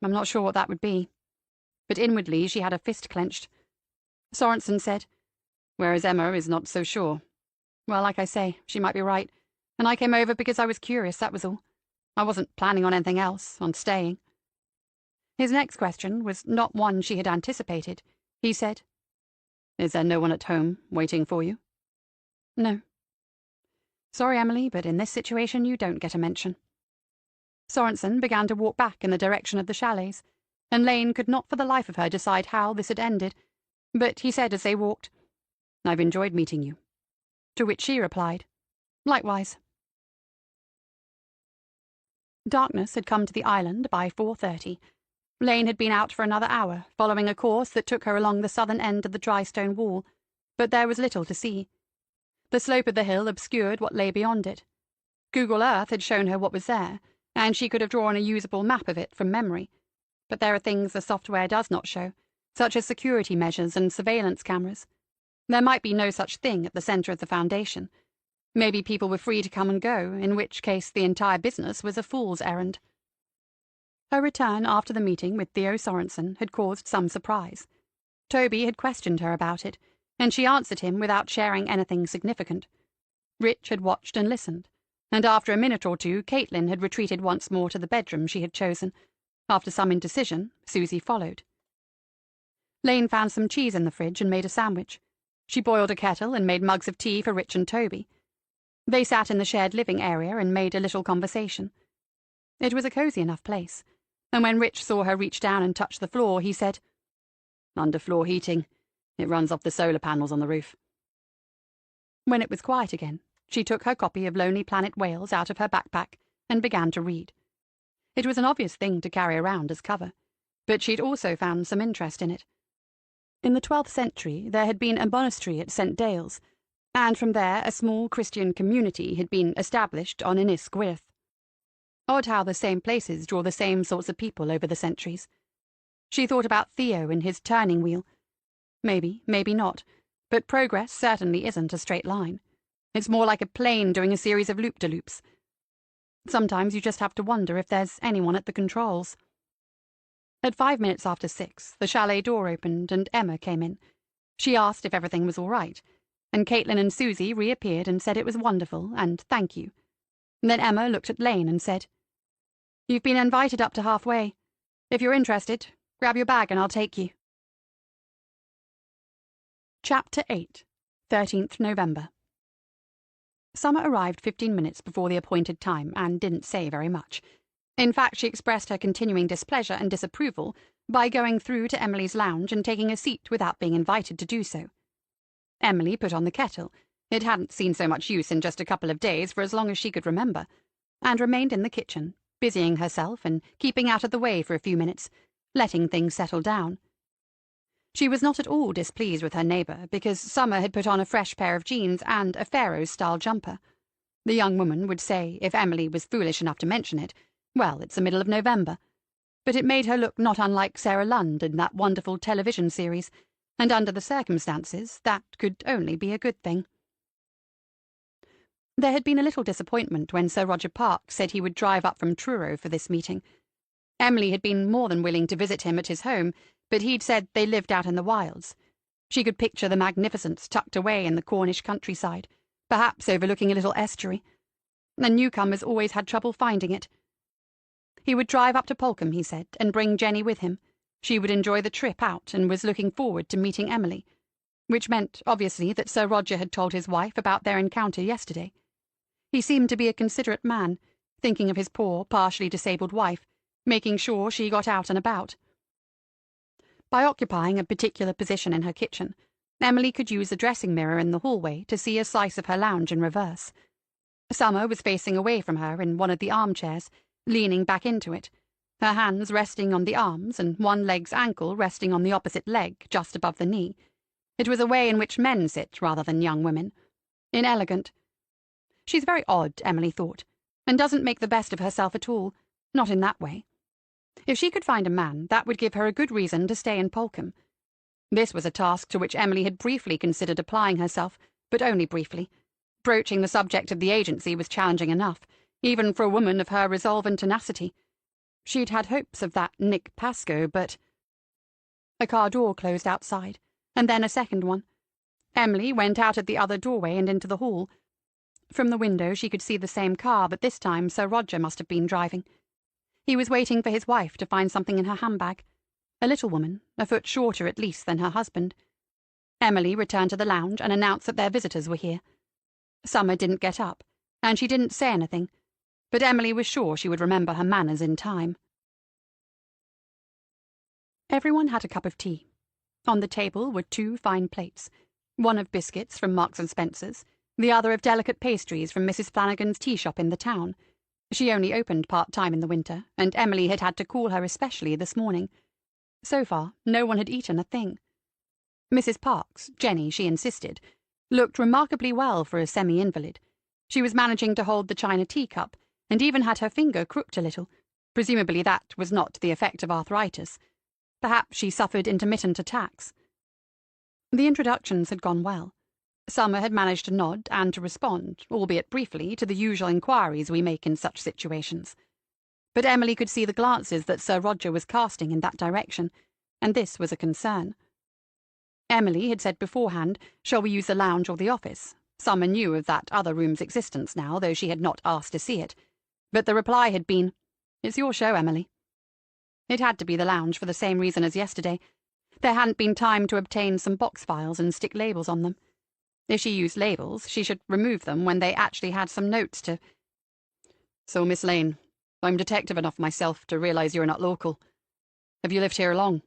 I'm not sure what that would be. But inwardly she had her fist clenched. Sorensen said, Whereas Emma is not so sure. Well, like I say, she might be right, and I came over because I was curious, that was all. I wasn't planning on anything else, on staying. His next question was not one she had anticipated. He said, Is there no one at home waiting for you? No. Sorry, Emily, but in this situation you don't get a mention. Sorensen began to walk back in the direction of the chalets, and Lane could not for the life of her decide how this had ended, but he said as they walked, I've enjoyed meeting you. To which she replied, Likewise. Darkness had come to the island by 4:30. Lane had been out for another hour, following a course that took her along the southern end of the dry stone wall, but there was little to see. The slope of the hill obscured what lay beyond it. Google Earth had shown her what was there, and she could have drawn a usable map of it from memory, but there are things the software does not show, such as security measures and surveillance cameras. There might be no such thing at the center of the Foundation. Maybe people were free to come and go, in which case the entire business was a fool's errand. Her return after the meeting with Theo Sorensen had caused some surprise. Toby had questioned her about it, and she answered him without sharing anything significant. Rich had watched and listened, and after a minute or two Caitlin had retreated once more to the bedroom she had chosen. After some indecision, Susie followed. Lane found some cheese in the fridge and made a sandwich. She boiled a kettle and made mugs of tea for Rich and Toby. They sat in the shared living area and made a little conversation. It was a cosy enough place, and when Rich saw her reach down and touch the floor, he said, Underfloor heating. It runs off the solar panels on the roof. When it was quiet again, she took her copy of Lonely Planet Wales out of her backpack and began to read. It was an obvious thing to carry around as cover, but she'd also found some interest in it. In the 12th century, there had been a monastery at St. Dales, and from there a small Christian community had been established on Ynys Gwyrth. Odd how the same places draw the same sorts of people over the centuries. She thought about Theo and his turning wheel. Maybe, maybe not, but progress certainly isn't a straight line. It's more like a plane doing a series of loop-de-loops. Sometimes you just have to wonder if there's anyone at the controls. At 5 minutes after 6, the chalet door opened and Emma came in. She asked if everything was all right, and Caitlin and Susie reappeared and said it was wonderful and thank you. Then Emma looked at Lane and said, You've been invited up to halfway. If you're interested, grab your bag and I'll take you. Chapter 8, 13th November. Summer arrived 15 minutes before the appointed time and didn't say very much. In fact, she expressed her continuing displeasure and disapproval by going through to Emily's lounge and taking a seat without being invited to do so. Emily put on the kettle. It hadn't seen so much use in just a couple of days for as long as she could remember, and remained in the kitchen, busying herself and keeping out of the way for a few minutes, letting things settle down. She was not at all displeased with her neighbour, because Summer had put on a fresh pair of jeans and a Pharaoh-style jumper. The young woman would say, if Emily was foolish enough to mention it, well, it's the middle of November. But it made her look not unlike Sarah Lund in that wonderful television series, and under the circumstances, that could only be a good thing. There had been a little disappointment when Sir Roger Parkes said he would drive up from Truro for this meeting. Emily had been more than willing to visit him at his home, but he'd said they lived out in the wilds. She could picture the magnificence tucked away in the Cornish countryside, perhaps overlooking a little estuary. And newcomers always had trouble finding it. He would drive up to Polcombe, he said, and bring Jenny with him. She would enjoy the trip out and was looking forward to meeting Emily, which meant, obviously, that Sir Roger had told his wife about their encounter yesterday. He seemed to be a considerate man, thinking of his poor, partially disabled wife, making sure she got out and about. By occupying a particular position in her kitchen, Emily could use the dressing mirror in the hallway to see a slice of her lounge in reverse. Summer was facing away from her in one of the armchairs, leaning back into it, her hands resting on the arms and one leg's ankle resting on the opposite leg just above the knee. It was a way in which men sit rather than young women. Inelegant. She's very odd, Emily thought, and doesn't make the best of herself at all, not in that way. If she could find a man, that would give her a good reason to stay in Polcombe. This was a task to which Emily had briefly considered applying herself, but only briefly. Broaching the subject of the agency was challenging enough, even for a woman of her resolve and tenacity. She'd had hopes of that Nick Pascoe, but... A car door closed outside, and then a second one. Emily went out at the other doorway and into the hall. From the window she could see the same car, but this time Sir Roger must have been driving. He was waiting for his wife to find something in her handbag. A little woman, a foot shorter at least than her husband. Emily returned to the lounge and announced that their visitors were here. Summer didn't get up, and she didn't say anything, but Emily was sure she would remember her manners in time. Everyone had a cup of tea. On the table were 2 fine plates, one of biscuits from Marks and Spencer's, the other of delicate pastries from Mrs. Flanagan's tea shop in the town. She only opened part-time in the winter, and Emily had had to call her especially this morning. So far, no one had eaten a thing. Mrs. Parkes, Jenny, she insisted, looked remarkably well for a semi-invalid. She was managing to hold the china teacup, and even had her finger crooked a little. Presumably that was not the effect of arthritis. Perhaps she suffered intermittent attacks. The introductions had gone well. Summer had managed to nod and to respond, albeit briefly, to the usual inquiries we make in such situations. But Emily could see the glances that Sir Roger was casting in that direction, and this was a concern. Emily had said beforehand, "Shall we use the lounge or the office?" Summer knew of that other room's existence now, though she had not asked to see it. But the reply had been, "It's your show, Emily." It had to be the lounge for the same reason as yesterday. There hadn't been time to obtain some box files and stick labels on them. If she used labels, she should remove them when they actually had some notes to... "So, Miss Lane, I'm detective enough myself to realise you're not local. Have you lived here long?"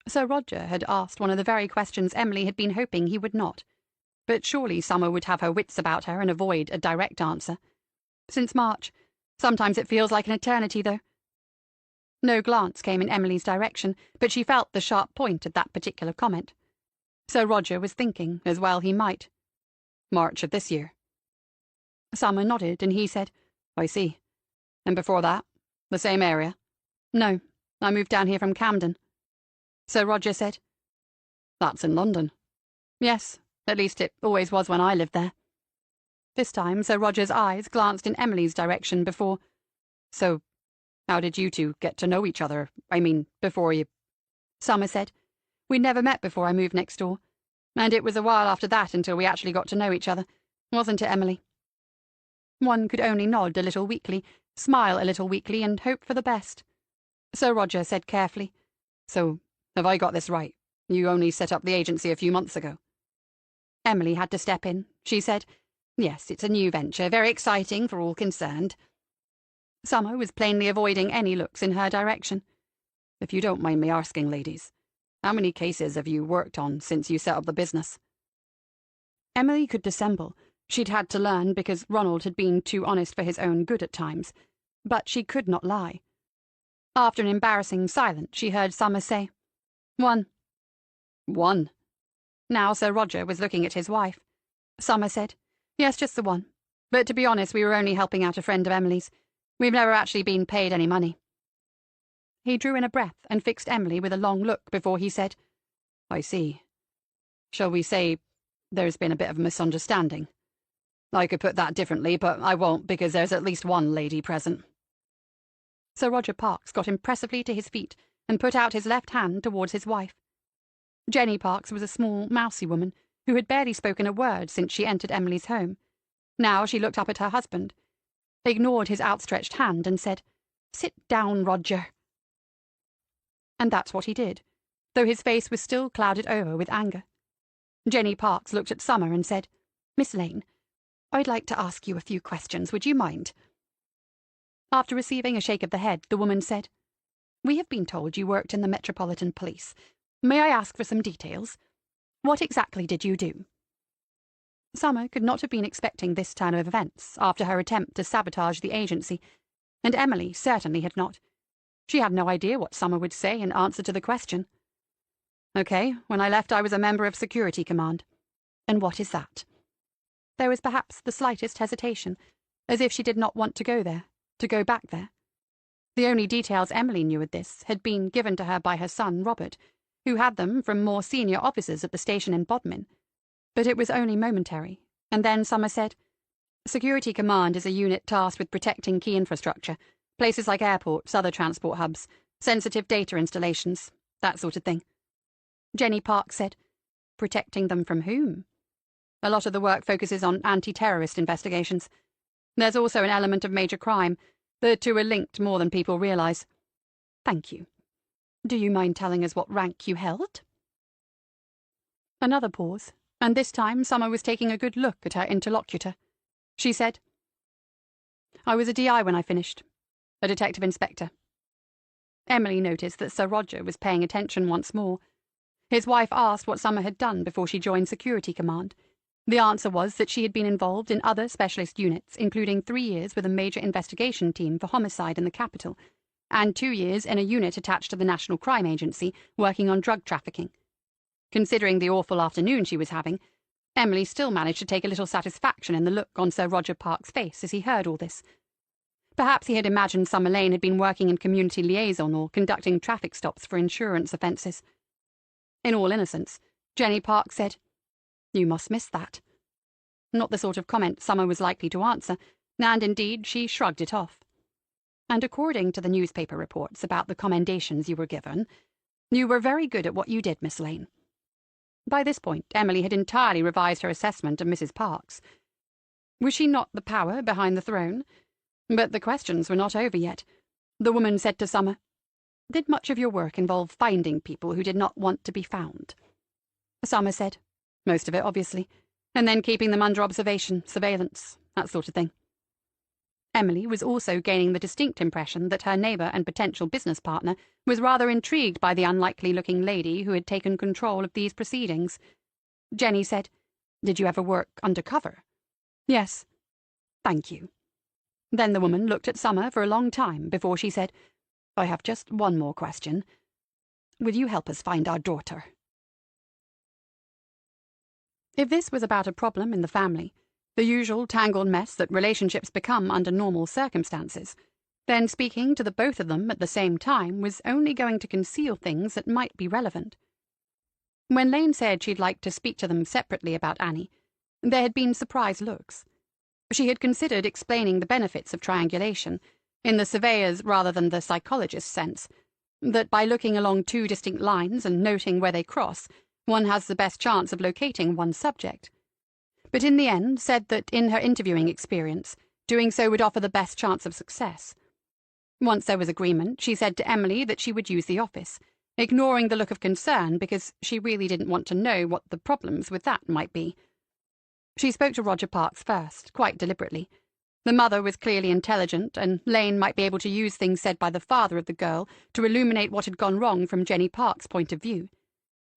Sir Roger had asked one of the very questions Emily had been hoping he would not. But surely Summer would have her wits about her and avoid a direct answer. "Since March. Sometimes it feels like an eternity, though." No glance came in Emily's direction, but she felt the sharp point of that particular comment. Sir Roger was thinking, as well he might. "March of this year." Summer nodded, and he said, "I see. And before that, the same area?" "No, I moved down here from Camden." Sir Roger said, "That's in London." "Yes, at least it always was when I lived there." This time Sir Roger's eyes glanced in Emily's direction before... "So, how did you two get to know each other? I mean, before you..." Summer said, "We'd never met before I moved next door. And it was a while after that until we actually got to know each other. Wasn't it, Emily?" One could only nod a little weakly, smile a little weakly, and hope for the best. Sir Roger said carefully, "So, have I got this right? You only set up the agency a few months ago?" Emily had to step in. She said, "Yes, it's a new venture, very exciting for all concerned." Summer was plainly avoiding any looks in her direction. "If you don't mind me asking, ladies, how many cases have you worked on since you set up the business?" Emily could dissemble. She'd had to learn because Ronald had been too honest for his own good at times. But she could not lie. After an embarrassing silence, she heard Summer say, "One." "One?" Now Sir Roger was looking at his wife. Summer said, "Yes, just the one. But to be honest, we were only helping out a friend of Emily's. We've never actually been paid any money." He drew in a breath and fixed Emily with a long look before he said, "I see. Shall we say there's been a bit of a misunderstanding?" I could put that differently, but I won't because there's at least one lady present. Sir Roger Parkes got impressively to his feet and put out his left hand towards his wife. Jenny Parkes was a small, mousy woman who had barely spoken a word since she entered Emily's home. Now she looked up at her husband, ignored his outstretched hand, and said, "Sit down, Roger." And that's what he did, though his face was still clouded over with anger. Jenny Parkes looked at Summer and said, "Miss Lane, I'd like to ask you a few questions. Would you mind?" After receiving a shake of the head, the woman said, "We have been told you worked in the Metropolitan Police. May I ask for some details? What exactly did you do?" Summer could not have been expecting this turn of events after her attempt to sabotage the agency, and Emily certainly had not. She had no idea what Summer would say in answer to the question. "Okay, when I left I was a member of Security Command." "And what is that?" There was perhaps the slightest hesitation, as if she did not want to go there, to go back there. The only details Emily knew of this had been given to her by her son, Robert, who had them from more senior officers at the station in Bodmin. But it was only momentary, and then Summer said, "Security Command is a unit tasked with protecting key infrastructure, places like airports, other transport hubs, sensitive data installations, that sort of thing." Jenny Parkes said, "Protecting them from whom?" "A lot of the work focuses on anti-terrorist investigations. There's also an element of major crime. The two are linked more than people realise." "Thank you. Do you mind telling us what rank you held?" Another pause, and this time Summer was taking a good look at her interlocutor. She said, "I was a DI when I finished, a detective inspector." Emily noticed that Sir Roger was paying attention once more. His wife asked what Summer had done before she joined Security Command. The answer was that she had been involved in other specialist units, including 3 years with a major investigation team for homicide in the capital, and 2 years in a unit attached to the National Crime Agency working on drug trafficking. Considering the awful afternoon she was having, Emily still managed to take a little satisfaction in the look on Sir Roger Parkes' face as he heard all this. Perhaps he had imagined Summer Lane had been working in community liaison or conducting traffic stops for insurance offences. In all innocence, Jenny Parkes said, "You must miss that." Not the sort of comment Summer was likely to answer, and indeed she shrugged it off. "And according to the newspaper reports about the commendations you were given, you were very good at what you did, Miss Lane." By this point, Emily had entirely revised her assessment of Mrs. Parkes. Was she not the power behind the throne? But the questions were not over yet. The woman said to Summer, "Did much of your work involve finding people who did not want to be found?" Summer said, "Most of it, obviously, and then keeping them under observation, surveillance, that sort of thing." Emily was also gaining the distinct impression that her neighbour and potential business partner was rather intrigued by the unlikely-looking lady who had taken control of these proceedings. Jenny said, "Did you ever work undercover?" "Yes." "Thank you." Then the woman looked at Summer for a long time before she said, "I have just one more question. Will you help us find our daughter?" If this was about a problem in the family, the usual tangled mess that relationships become under normal circumstances, then speaking to the both of them at the same time was only going to conceal things that might be relevant. When Lane said she'd like to speak to them separately about Annie, there had been surprised looks. She had considered explaining the benefits of triangulation, in the surveyor's rather than the psychologist's sense, that by looking along 2 distinct lines and noting where they cross, one has the best chance of locating one's subject. But in the end said that in her interviewing experience, doing so would offer the best chance of success. Once there was agreement, she said to Emily that she would use the office, ignoring the look of concern because she really didn't want to know what the problems with that might be. She spoke to Roger Parkes first, quite deliberately. The mother was clearly intelligent, and Lane might be able to use things said by the father of the girl to illuminate what had gone wrong from Jenny Parkes' point of view.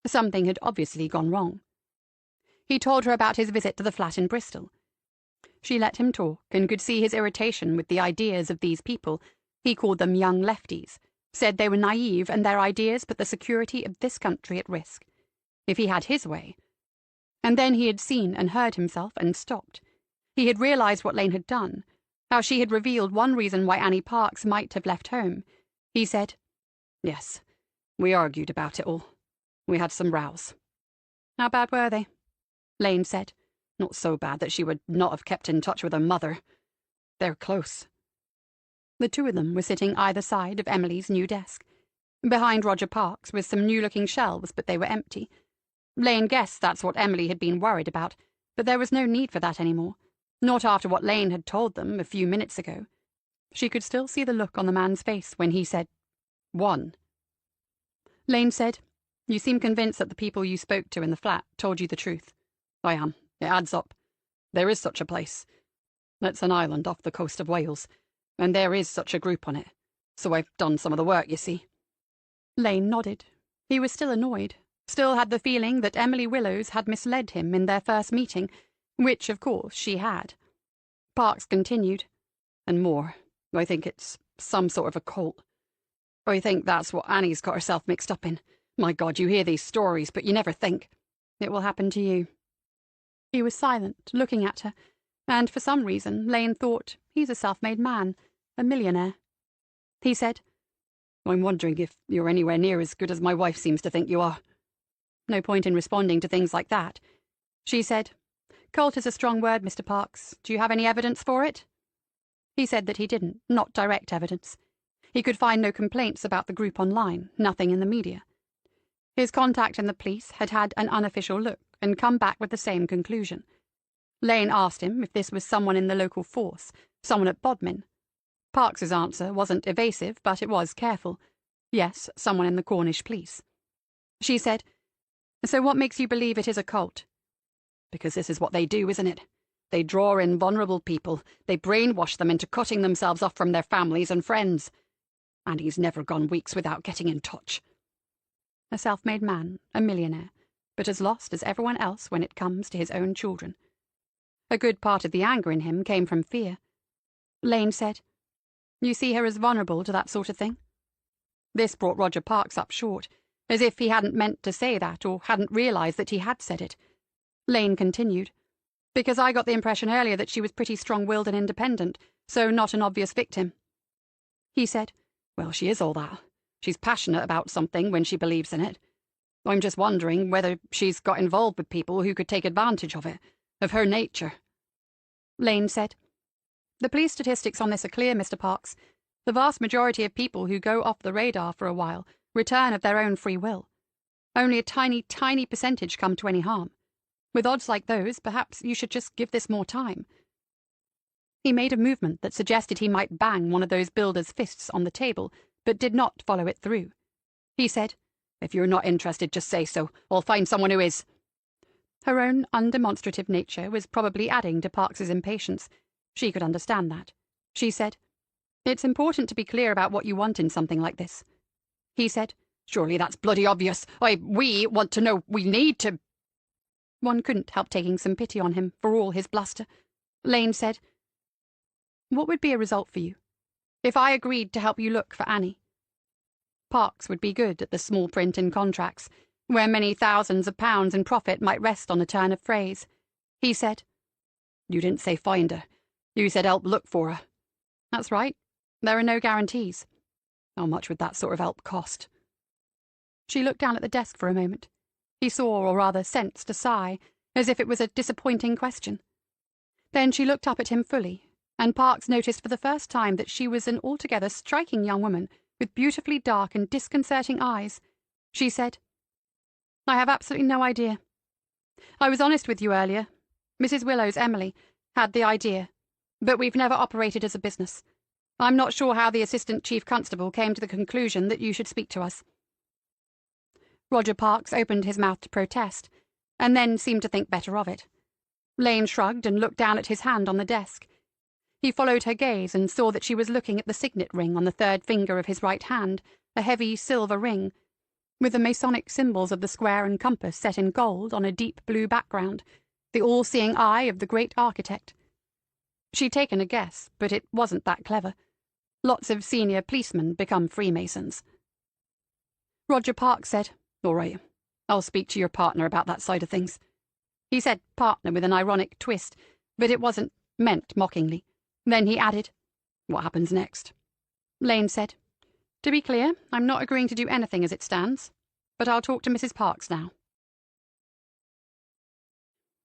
Something had obviously gone wrong. He told her about his visit to the flat in Bristol. She let him talk and could see his irritation with the ideas of these people. He called them young lefties, said they were naive and their ideas put the security of this country at risk. If he had his way. And then he had seen and heard himself and stopped. He had realised what Lane had done, how she had revealed one reason why Annie Parkes might have left home. He said, "Yes, we argued about it all. We had some rows." "How bad were they?" Lane said. Not so bad that she would not have kept in touch with her mother. They're close. The two of them were sitting either side of Emily's new desk. Behind Roger Parks was some new-looking shelves, but they were empty. Lane guessed that's what Emily had been worried about, but there was no need for that anymore. Not after what Lane had told them a few minutes ago. She could still see the look on the man's face when he said, "One." Lane said, "You seem convinced that the people you spoke to in the flat told you the truth." "I am. It adds up. There is such a place. It's an island off the coast of Wales, and there is such a group on it. So I've done some of the work, you see." Lane nodded. He was still annoyed, still had the feeling that Emily Willows had misled him in their first meeting, which, of course, she had. Parks continued, "And more. I think it's some sort of a cult. I think that's what Annie's got herself mixed up in. My God, you hear these stories, but you never think it will happen to you." He was silent, looking at her, and for some reason Lane thought, he's a self-made man, a millionaire. He said, "I'm wondering if you're anywhere near as good as my wife seems to think you are." "No point in responding to things like that." She said, "Cult is a strong word, Mr. Parks. Do you have any evidence for it?" He said that he didn't, not direct evidence. He could find no complaints about the group online, nothing in the media. His contact in the police had had an unofficial look and come back with the same conclusion. Lane asked him if this was someone in the local force, someone at Bodmin. Parks's answer wasn't evasive, but it was careful. Yes, someone in the Cornish police. She said, "So what makes you believe it is a cult?" "Because this is what they do, isn't it? They draw in vulnerable people. They brainwash them into cutting themselves off from their families and friends. And he's never gone weeks without getting in touch." A self-made man, a millionaire, but as lost as everyone else when it comes to his own children. A good part of the anger in him came from fear. Lane said, "You see her as vulnerable to that sort of thing?" This brought Roger Parks up short, as if he hadn't meant to say that or hadn't realized that he had said it. Lane continued, "Because I got the impression earlier that she was pretty strong-willed and independent, so not an obvious victim." He said, "Well, she is all that. She's passionate about something when she believes in it. I'm just wondering whether she's got involved with people who could take advantage of it, of her nature." Lane said, "The police statistics on this are clear, Mr. Parks. The vast majority of people who go off the radar for a while return of their own free will. Only a tiny, tiny percentage come to any harm. With odds like those, perhaps you should just give this more time." He made a movement that suggested he might bang one of those builders' fists on the table, but did not follow it through. He said, "If you're not interested, just say so. I'll find someone who is." Her own undemonstrative nature was probably adding to Parks's impatience. She could understand that. She said, "It's important to be clear about what you want in something like this." He said, "Surely that's bloody obvious. We want to know. We need to—" One couldn't help taking some pity on him, for all his bluster. Lane said, "What would be a result for you? If I agreed to help you look for Annie?" Parks would be good at the small print in contracts, where many thousands of pounds in profit might rest on a turn of phrase. He said, "You didn't say find her. You said help look for her." "That's right. There are no guarantees." "How much would that sort of help cost?" She looked down at the desk for a moment. He saw, or rather sensed, a sigh, as if it was a disappointing question. Then she looked up at him fully, and Parks noticed for the first time that she was an altogether striking young woman with beautifully dark and disconcerting eyes. She said, "I have absolutely no idea. I was honest with you earlier. Mrs. Willows, Emily, had the idea, but we've never operated as a business. I'm not sure how the Assistant Chief Constable came to the conclusion that you should speak to us." Roger Parks opened his mouth to protest, and then seemed to think better of it. Lane shrugged and looked down at his hand on the desk. He followed her gaze and saw that she was looking at the signet ring on the third finger of his right hand, a heavy silver ring, with the Masonic symbols of the square and compass set in gold on a deep blue background, the all-seeing eye of the great architect. She'd taken a guess, but it wasn't that clever. Lots of senior policemen become Freemasons. Roger Parks said, "All right. I'll speak to your partner about that side of things." He said partner with an ironic twist, but it wasn't meant mockingly. Then he added, "What happens next?" Lane said, "To be clear, I'm not agreeing to do anything as it stands, but I'll talk to Mrs. Parks now."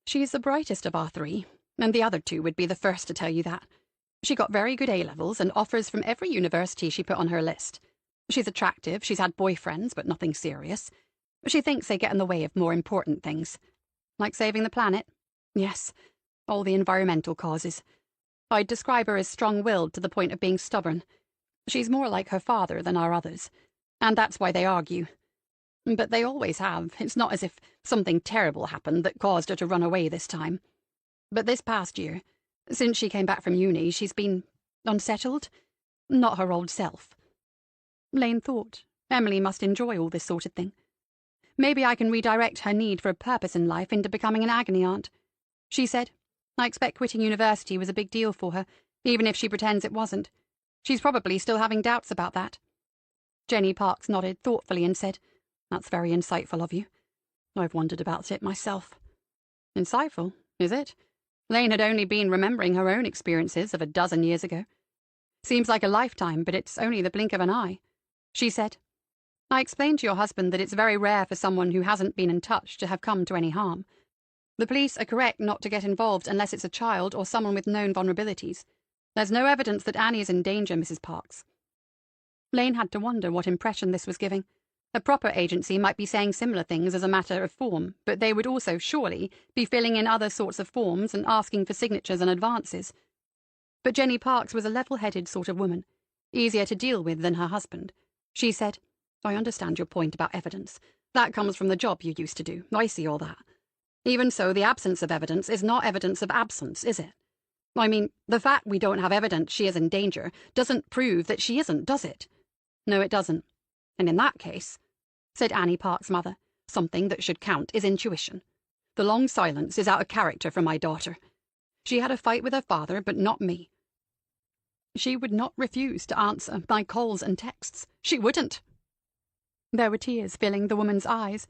She's the brightest of our three, and the other two would be the first to tell you that. She got very good A-levels and offers from every university she put on her list. She's attractive, she's had boyfriends, but nothing serious. She thinks they get in the way of more important things. Like saving the planet? Yes, all the environmental causes. I'd describe her as strong-willed to the point of being stubborn. She's more like her father than our others, and that's why they argue. But they always have. It's not as if something terrible happened that caused her to run away this time. But this past year, since she came back from uni, she's been unsettled. Not her old self. Lane thought Emily must enjoy all this sort of thing. Maybe I can redirect her need for a purpose in life into becoming an agony aunt. She said, I expect quitting university was a big deal for her, even if she pretends it wasn't. She's probably still having doubts about that. Jenny Parks nodded thoughtfully and said, That's very insightful of you. I've wondered about it myself. Insightful, is it? Lane had only been remembering her own experiences of a dozen years ago. Seems like a lifetime, but it's only the blink of an eye. She said, I explained to your husband that it's very rare for someone who hasn't been in touch to have come to any harm. The police are correct not to get involved unless it's a child or someone with known vulnerabilities. There's no evidence that Annie is in danger, Mrs. Parks. Lane had to wonder what impression this was giving. A proper agency might be saying similar things as a matter of form, but they would also, surely, be filling in other sorts of forms and asking for signatures and advances. But Jenny Parks was a level-headed sort of woman, easier to deal with than her husband. She said, I understand your point about evidence. That comes from the job you used to do. I see all that. Even so, the absence of evidence is not evidence of absence, is it? I mean, the fact we don't have evidence she is in danger doesn't prove that she isn't, does it? No, it doesn't. And in that case, said Annie Parks' mother, something that should count is intuition. The long silence is out of character for my daughter. She had a fight with her father, but not me. She would not refuse to answer my calls and texts. She wouldn't. There were tears filling the woman's eyes.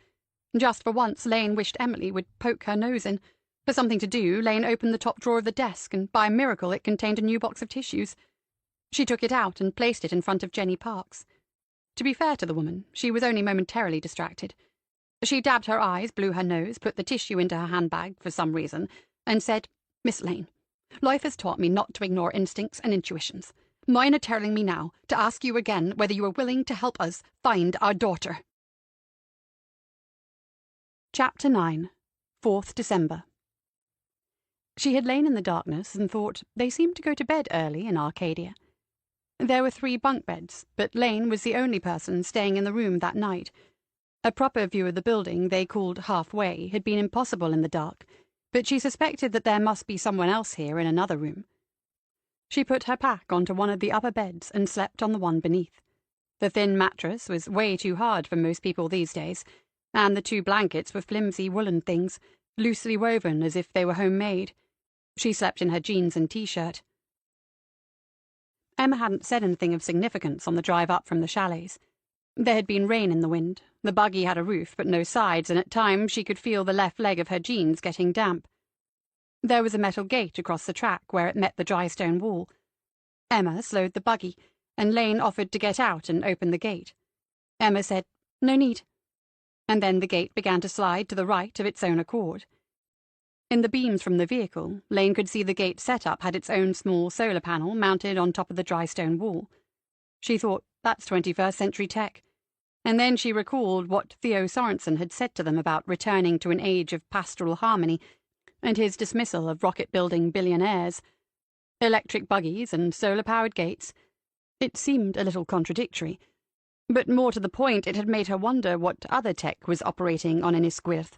Just for once, Lane wished Emily would poke her nose in. For something to do, Lane opened the top drawer of the desk, and by a miracle it contained a new box of tissues. She took it out and placed it in front of Jenny Parks. To be fair to the woman, she was only momentarily distracted. She dabbed her eyes, blew her nose, put the tissue into her handbag for some reason, and said, Miss Lane, life has taught me not to ignore instincts and intuitions. Mine are telling me now to ask you again whether you are willing to help us find our daughter. Chapter 9. 4th December. She had lain in the darkness and thought they seemed to go to bed early in Arcadia. There were 3 bunk beds, but Lane was the only person staying in the room that night. A proper view of the building they called halfway had been impossible in the dark, but she suspected that there must be someone else here in another room. She put her pack onto one of the upper beds and slept on the one beneath. The thin mattress was way too hard for most people these days, and the 2 blankets were flimsy woolen things, loosely woven as if they were homemade. She slept in her jeans and T-shirt. Emma hadn't said anything of significance on the drive up from the chalets. There had been rain in the wind, the buggy had a roof but no sides, and at times she could feel the left leg of her jeans getting damp. There was a metal gate across the track where it met the dry stone wall. Emma slowed the buggy, and Lane offered to get out and open the gate. Emma said, No need. And then the gate began to slide to the right of its own accord. In the beams from the vehicle, Lane could see the gate setup had its own small solar panel mounted on top of the dry stone wall. She thought, that's 21st century tech. And then she recalled what Theo Sorensen had said to them about returning to an age of pastoral harmony and his dismissal of rocket-building billionaires. Electric buggies and solar-powered gates. It seemed a little contradictory, but more to the point it had made her wonder what other tech was operating on Innisquith.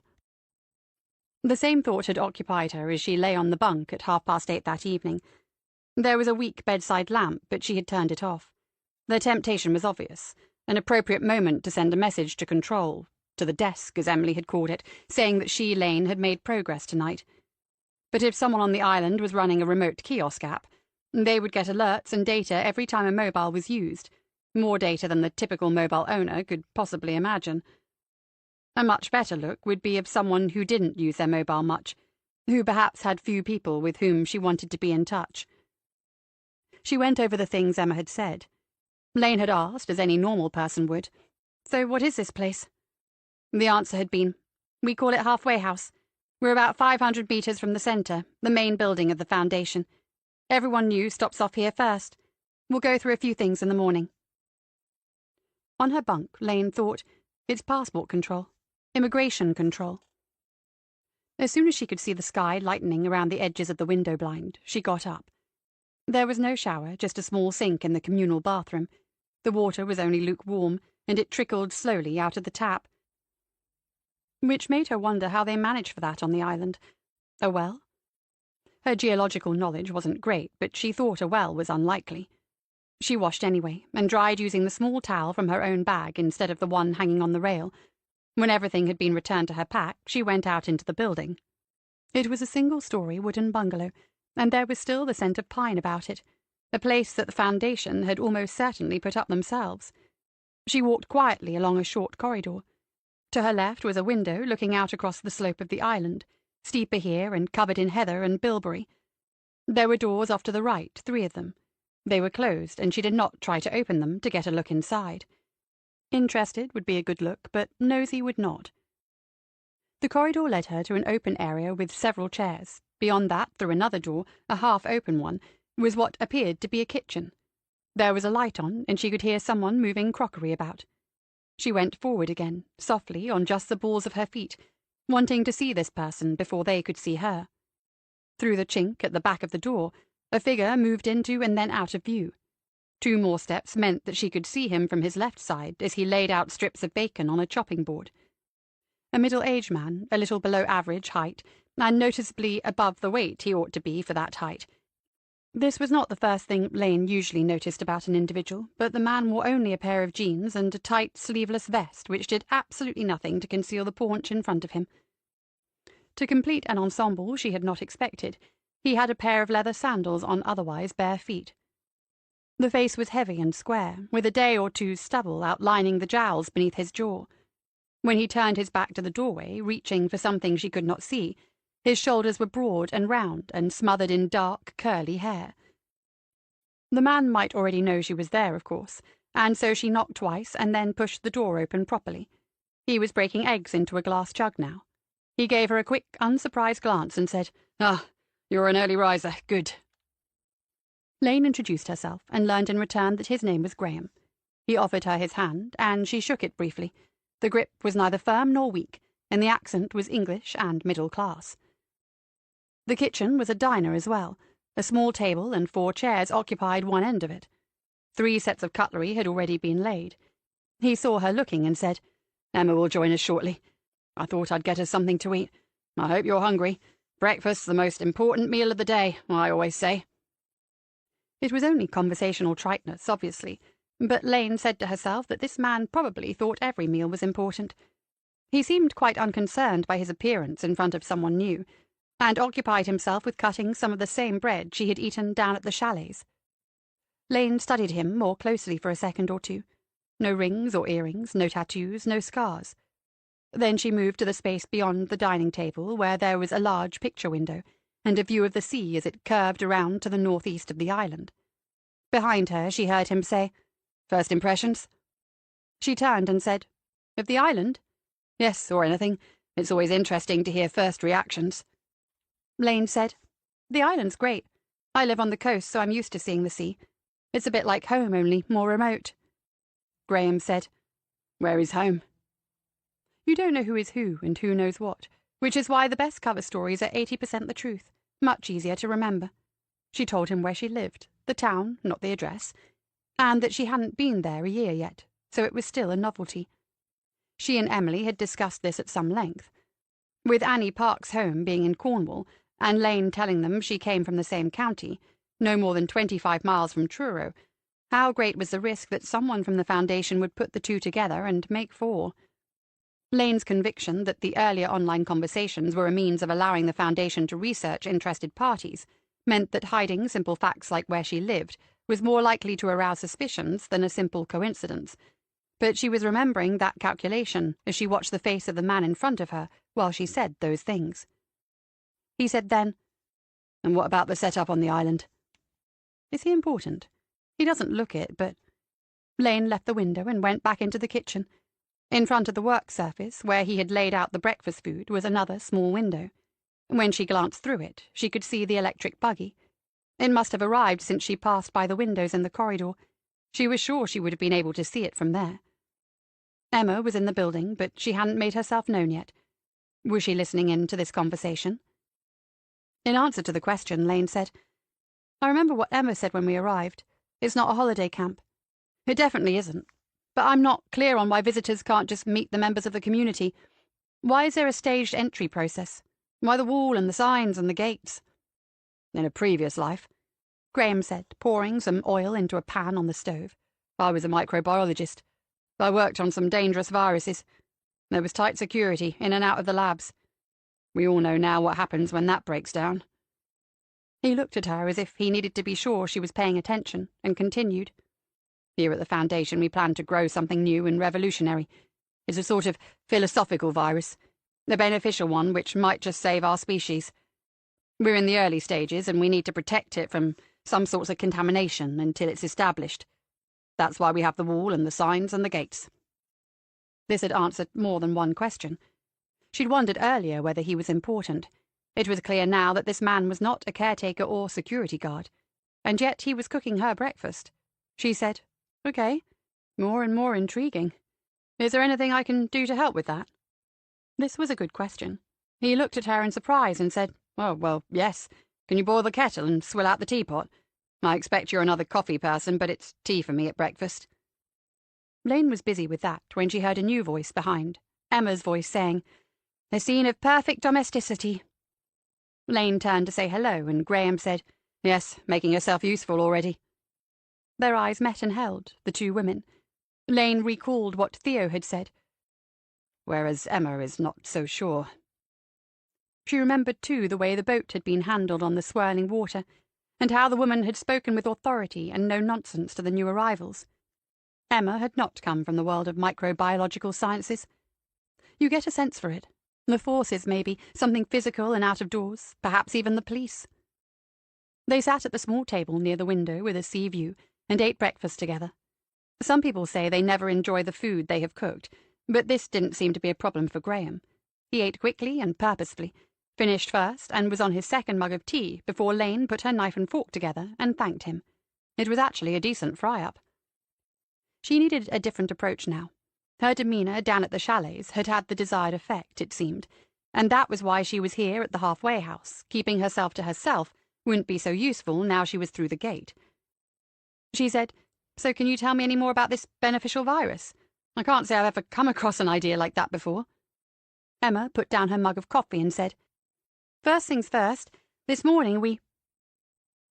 The same thought had occupied her as she lay on the bunk at 8:30 that evening. There was a weak bedside lamp, but she had turned it off. The temptation was obvious, an appropriate moment to send a message to Control, to the desk, as Emily had called it, saying that she, Lane, had made progress tonight. But if someone on the island was running a remote kiosk app, they would get alerts and data every time a mobile was used, more data than the typical mobile owner could possibly imagine. A much better look would be of someone who didn't use their mobile much, who perhaps had few people with whom she wanted to be in touch. She went over the things Emma had said. Lane had asked, as any normal person would, So what is this place? The answer had been, We call it Halfway House. We're about 500 meters from the center, the main building of the Foundation. Everyone new stops off here first. We'll go through a few things in the morning." On her bunk, Lane thought, it's passport control, immigration control. As soon as she could see the sky lightening around the edges of the window blind, she got up. There was no shower, just a small sink in the communal bathroom. The water was only lukewarm, and it trickled slowly out of the tap, which made her wonder how they managed for that on the island. A well? Her geological knowledge wasn't great, but she thought a well was unlikely. She washed anyway, and dried using the small towel from her own bag instead of the one hanging on the rail. When everything had been returned to her pack, she went out into the building. It was a single-story wooden bungalow, and there was still the scent of pine about it, a place that the Foundation had almost certainly put up themselves. She walked quietly along a short corridor. To her left was a window looking out across the slope of the island, steeper here and covered in heather and bilberry. There were doors off to the right, 3 of them. They were closed, and she did not try to open them to get a look inside. Interested would be a good look, but nosy would not. The corridor led her to an open area with several chairs. Beyond that, through another door, a half-open one, was what appeared to be a kitchen. There was a light on, and she could hear someone moving crockery about. She went forward again, softly, on just the balls of her feet, wanting to see this person before they could see her. Through the chink at the back of the door, a figure moved into and then out of view. 2 more steps meant that she could see him from his left side as he laid out strips of bacon on a chopping board. A middle-aged man, a little below average height, and noticeably above the weight he ought to be for that height. This was not the first thing Lane usually noticed about an individual, but the man wore only a pair of jeans and a tight, sleeveless vest which did absolutely nothing to conceal the paunch in front of him. To complete an ensemble she had not expected, he had a pair of leather sandals on otherwise bare feet. The face was heavy and square, with a day or two's stubble outlining the jowls beneath his jaw. When he turned his back to the doorway, reaching for something she could not see, his shoulders were broad and round and smothered in dark, curly hair. The man might already know she was there, of course, and so she knocked twice and then pushed the door open properly. He was breaking eggs into a glass jug now. He gave her a quick, unsurprised glance and said, "Ah, you're an early riser. Good." Lane introduced herself and learned in return that his name was Graham. He offered her his hand, and she shook it briefly. The grip was neither firm nor weak, and the accent was English and middle class. The kitchen was a diner as well. A small table and 4 chairs occupied one end of it. 3 sets of cutlery had already been laid. He saw her looking and said, "Emma will join us shortly. I thought I'd get her something to eat. I hope you're hungry. Breakfast's the most important meal of the day, I always say." It was only conversational triteness, obviously, but Lane said to herself that this man probably thought every meal was important. He seemed quite unconcerned by his appearance in front of someone new, and occupied himself with cutting some of the same bread she had eaten down at the chalets. Lane studied him more closely for a second or two. No rings or earrings, no tattoos, no scars. Then she moved to the space beyond the dining table, where there was a large picture window, and a view of the sea as it curved around to the northeast of the island. Behind her she heard him say, "First impressions?" She turned and said, "Of the island?" "Yes, or anything. It's always interesting to hear first reactions." Lane said, "The island's great. I live on the coast, so I'm used to seeing the sea. It's a bit like home, only more remote." Graham said, "Where is home?" You don't know who is who and who knows what, which is why the best cover stories are 80% the truth, much easier to remember. She told him where she lived, the town, not the address, and that she hadn't been there a year yet, so it was still a novelty. She and Emily had discussed this at some length. With Annie Park's home being in Cornwall, and Lane telling them she came from the same county, no more than 25 miles from Truro, how great was the risk that someone from the Foundation would put the 2 together and make 4? Lane's conviction that the earlier online conversations were a means of allowing the Foundation to research interested parties meant that hiding simple facts like where she lived was more likely to arouse suspicions than a simple coincidence. But she was remembering that calculation as she watched the face of the man in front of her while she said those things. He said then, "And what about the setup on the island?" "Is he important? He doesn't look it, but—" Lane left the window and went back into the kitchen. In front of the work surface, where he had laid out the breakfast food, was another small window. When she glanced through it, she could see the electric buggy. It must have arrived since she passed by the windows in the corridor. She was sure she would have been able to see it from there. Emma was in the building, but she hadn't made herself known yet. Was she listening in to this conversation? In answer to the question, Lane said, "I remember what Emma said when we arrived. It's not a holiday camp. It definitely isn't. But I'm not clear on why visitors can't just meet the members of the community. Why is there a staged entry process? Why the wall and the signs and the gates?" "In a previous life," Graham said, pouring some oil into a pan on the stove, "I was a microbiologist. I worked on some dangerous viruses. There was tight security in and out of the labs. We all know now what happens when that breaks down." He looked at her as if he needed to be sure she was paying attention, and continued. "Here at the Foundation we plan to grow something new and revolutionary. It's a sort of philosophical virus, a beneficial one which might just save our species. We're in the early stages, and we need to protect it from some sorts of contamination until it's established. That's why we have the wall and the signs and the gates." This had answered more than one question. She'd wondered earlier whether he was important. It was clear now that this man was not a caretaker or security guard, and yet he was cooking her breakfast. She said, "Okay, more and more intriguing. Is there anything I can do to help with that?" This was a good question. He looked at her in surprise and said, "Oh, well, yes. Can you boil the kettle and swill out the teapot? I expect you're another coffee person, but it's tea for me at breakfast." Lane was busy with that when she heard a new voice behind, Emma's voice saying, "A scene of perfect domesticity." Lane turned to say hello, and Graham said, "Yes, making herself useful already." Their eyes met and held, the two women. Lane recalled what Theo had said. "Whereas Emma is not so sure." She remembered, too, the way the boat had been handled on the swirling water, and how the woman had spoken with authority and no nonsense to the new arrivals. Emma had not come from the world of microbiological sciences. You get a sense for it. The forces, maybe, something physical and out of doors, perhaps even the police. They sat at the small table near the window with a sea view and ate breakfast together. Some people say they never enjoy the food they have cooked, but this didn't seem to be a problem for Graham. He ate quickly and purposefully, finished first, and was on his second mug of tea before Lane put her knife and fork together and thanked him. It was actually a decent fry-up. She needed a different approach now. Her demeanour down at the chalets had had the desired effect, it seemed, and that was why she was here at the halfway house. Keeping herself to herself wouldn't be so useful now she was through the gate. She said, "So can you tell me any more about this beneficial virus? I can't say I've ever come across an idea like that before." Emma put down her mug of coffee and said, "First things first, this morning we—"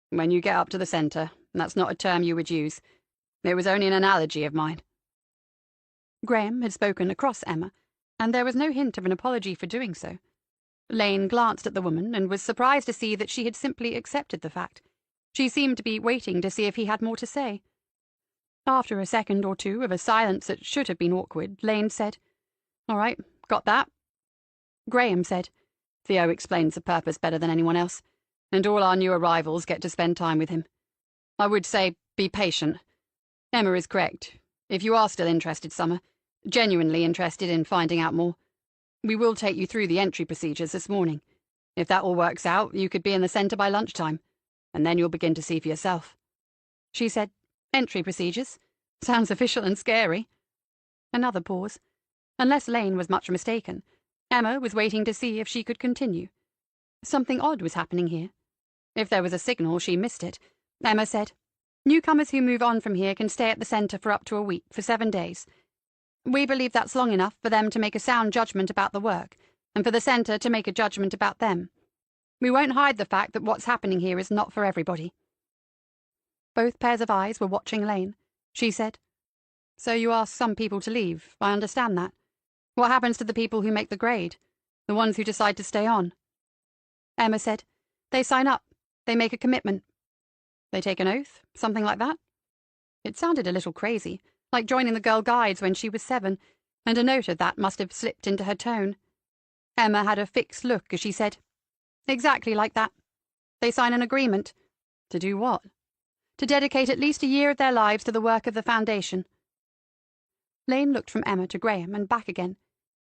"When you get up to the centre, that's not a term you would use. It was only an analogy of mine." Graham had spoken across Emma, and there was no hint of an apology for doing so. Lane glanced at the woman and was surprised to see that she had simply accepted the fact. She seemed to be waiting to see if he had more to say. After a second or two of a silence that should have been awkward, Lane said, "All right, got that." Graham said, "Theo explains the purpose better than anyone else, and all our new arrivals get to spend time with him. I would say, be patient. Emma is correct. If you are still interested, Summer, genuinely interested in finding out more, we will take you through the entry procedures this morning. If that all works out, you could be in the centre by lunchtime, and then you'll begin to see for yourself." She said, "Entry procedures? Sounds official and scary." Another pause. Unless Lane was much mistaken, Emma was waiting to see if she could continue. Something odd was happening here. If there was a signal, she missed it. Emma said, "Newcomers who move on from here can stay at the centre for up to a week, for 7 days. We believe that's long enough for them to make a sound judgment about the work, and for the centre to make a judgment about them. We won't hide the fact that what's happening here is not for everybody." Both pairs of eyes were watching Lane. She said, "So you ask some people to leave, I understand that. What happens to the people who make the grade? The ones who decide to stay on?" Emma said, "They sign up. They make a commitment." "They take an oath? Something like that?" It sounded a little crazy, like joining the Girl Guides when she was 7, and a note of that must have slipped into her tone. Emma had a fixed look as she said, "Exactly like that. They sign an agreement." "To do what?" "To dedicate at least a year of their lives to the work of the Foundation." Lane looked from Emma to Graham and back again,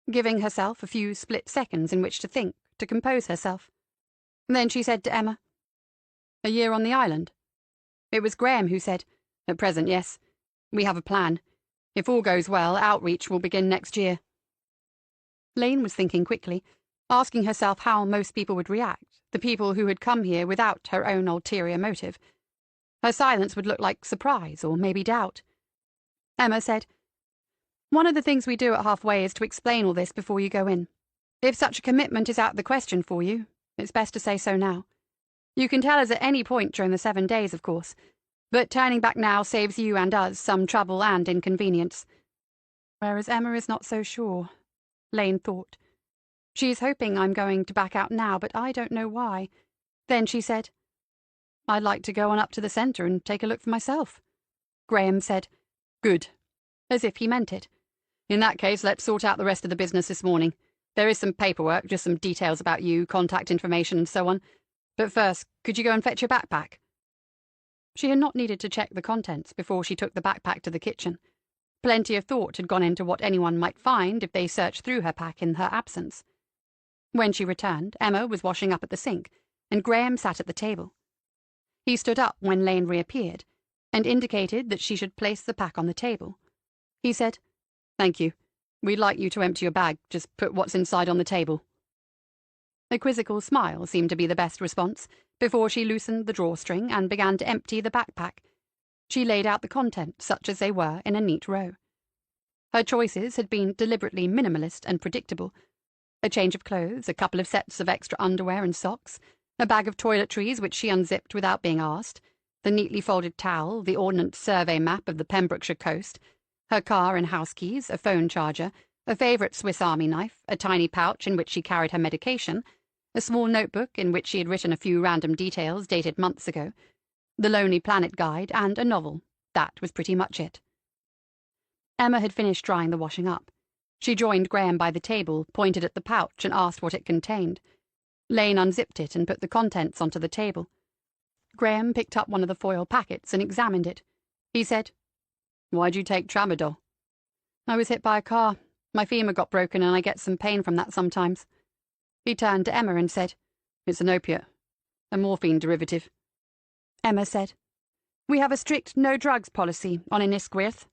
giving herself a few split seconds in which to think, to compose herself. Then she said to Emma, "A year on the island?" It was Graham who said, "At present, yes. We have a plan. If all goes well, outreach will begin next year." Lane was thinking quickly, asking herself how most people would react, the people who had come here without her own ulterior motive. Her silence would look like surprise or maybe doubt. Emma said, "One of the things we do at halfway is to explain all this before you go in. If such a commitment is out of the question for you, it's best to say so now. You can tell us at any point during the 7 days, of course, but turning back now saves you and us some trouble and inconvenience." Whereas Emma is not so sure, Lane thought. She's hoping I'm going to back out now, but I don't know why. Then she said, "I'd like to go on up to the centre and take a look for myself." Graham said, "Good," as if he meant it. "In that case, let's sort out the rest of the business this morning. There is some paperwork, just some details about you, contact information and so on. But first, could you go and fetch your backpack?" She had not needed to check the contents before she took the backpack to the kitchen. Plenty of thought had gone into what anyone might find if they searched through her pack in her absence. When she returned, Emma was washing up at the sink, and Graham sat at the table. He stood up when Lane reappeared, and indicated that she should place the pack on the table. He said, "Thank you. We'd like you to empty your bag. Just put what's inside on the table." A quizzical smile seemed to be the best response, before she loosened the drawstring and began to empty the backpack. She laid out the contents, such as they were, in a neat row. Her choices had been deliberately minimalist and predictable. A change of clothes, a couple of sets of extra underwear and socks, a bag of toiletries which she unzipped without being asked, the neatly folded towel, the Ordnance Survey map of the Pembrokeshire coast, her car and house keys, a phone charger, a favourite Swiss Army knife, a tiny pouch in which she carried her medication, a small notebook in which she had written a few random details dated months ago, the Lonely Planet guide, and a novel. That was pretty much it. Emma had finished drying the washing up. She joined Graham by the table, pointed at the pouch, and asked what it contained. Lane unzipped it and put the contents onto the table. Graham picked up one of the foil packets and examined it. He said, "Why'd you take Tramadol?" "I was hit by a car. My femur got broken and I get some pain from that sometimes." He turned to Emma and said, "It's an opiate. A morphine derivative." Emma said, "We have a strict no-drugs policy on Innisquirth."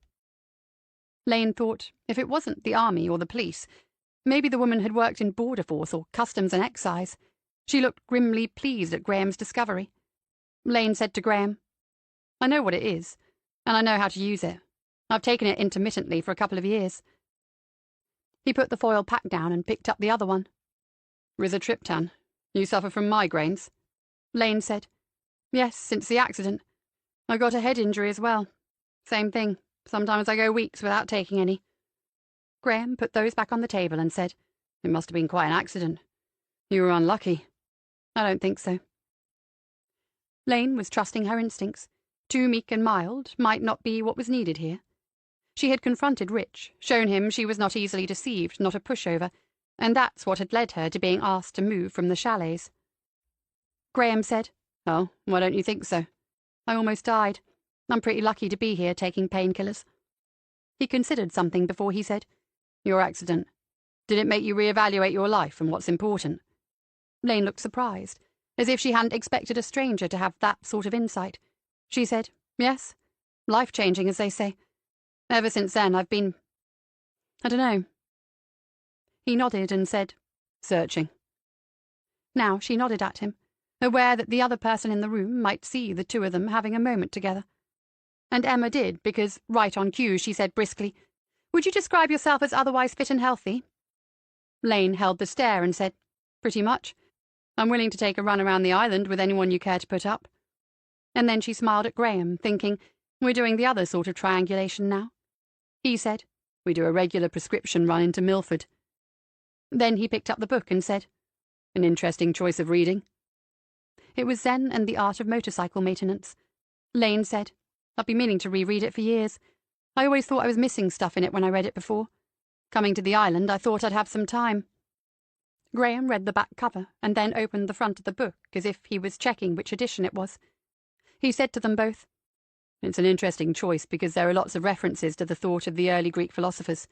Lane thought, if it wasn't the army or the police, maybe the woman had worked in border force or customs and excise. She looked grimly pleased at Graham's discovery. Lane said to Graham, "I know what it is, and I know how to use it. I've taken it intermittently for a couple of years." He put the foil pack down and picked up the other one. "Rizatriptan. You suffer from migraines?" Lane said, "Yes, since the accident. I got a head injury as well. Same thing. Sometimes I go weeks without taking any." Graham put those back on the table and said, "It must have been quite an accident. You were unlucky." "I don't think so." Lane was trusting her instincts. Too meek and mild might not be what was needed here. She had confronted Rich, shown him she was not easily deceived, not a pushover, and that's what had led her to being asked to move from the chalets. Graham said, "Oh, why don't you think so? I almost died. I'm pretty lucky to be here taking painkillers." He considered something before he said, "Your accident. Did it make you reevaluate your life and what's important?" Lane looked surprised, as if she hadn't expected a stranger to have that sort of insight. She said, "Yes. Life-changing, as they say. Ever since then, I've been... I don't know." He nodded and said, "Searching." Now she nodded at him, aware that the other person in the room might see the two of them having a moment together. And Emma did, because, right on cue, she said briskly, "Would you describe yourself as otherwise fit and healthy?" Lane held the stare and said, "Pretty much. I'm willing to take a run around the island with anyone you care to put up." And then she smiled at Graham, thinking, "We're doing the other sort of triangulation now." He said, "We do a regular prescription run into Milford." Then he picked up the book and said, "An interesting choice of reading." It was Zen and the Art of Motorcycle Maintenance. Lane said, "I've been meaning to reread it for years. I always thought I was missing stuff in it when I read it before. Coming to the island, I thought I'd have some time." Graham read the back cover and then opened the front of the book as if he was checking which edition it was. He said to them both, "It's an interesting choice because there are lots of references to the thought of the early Greek philosophers.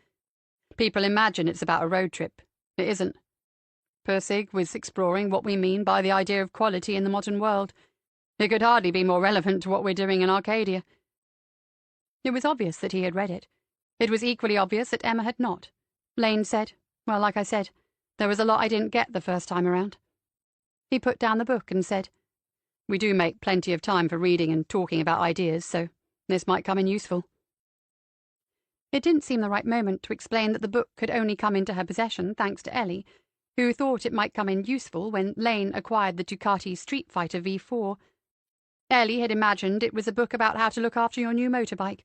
People imagine it's about a road trip. It isn't. Persig was exploring what we mean by the idea of quality in the modern world. It could hardly be more relevant to what we're doing in Arcadia." It was obvious that he had read it. It was equally obvious that Emma had not. Lane said, "Well, like I said, there was a lot I didn't get the first time around." He put down the book and said, "We do make plenty of time for reading and talking about ideas, so this might come in useful." It didn't seem the right moment to explain that the book had only come into her possession thanks to Ellie, who thought it might come in useful when Lane acquired the Ducati Street Fighter V4. Ellie had imagined it was a book about how to look after your new motorbike,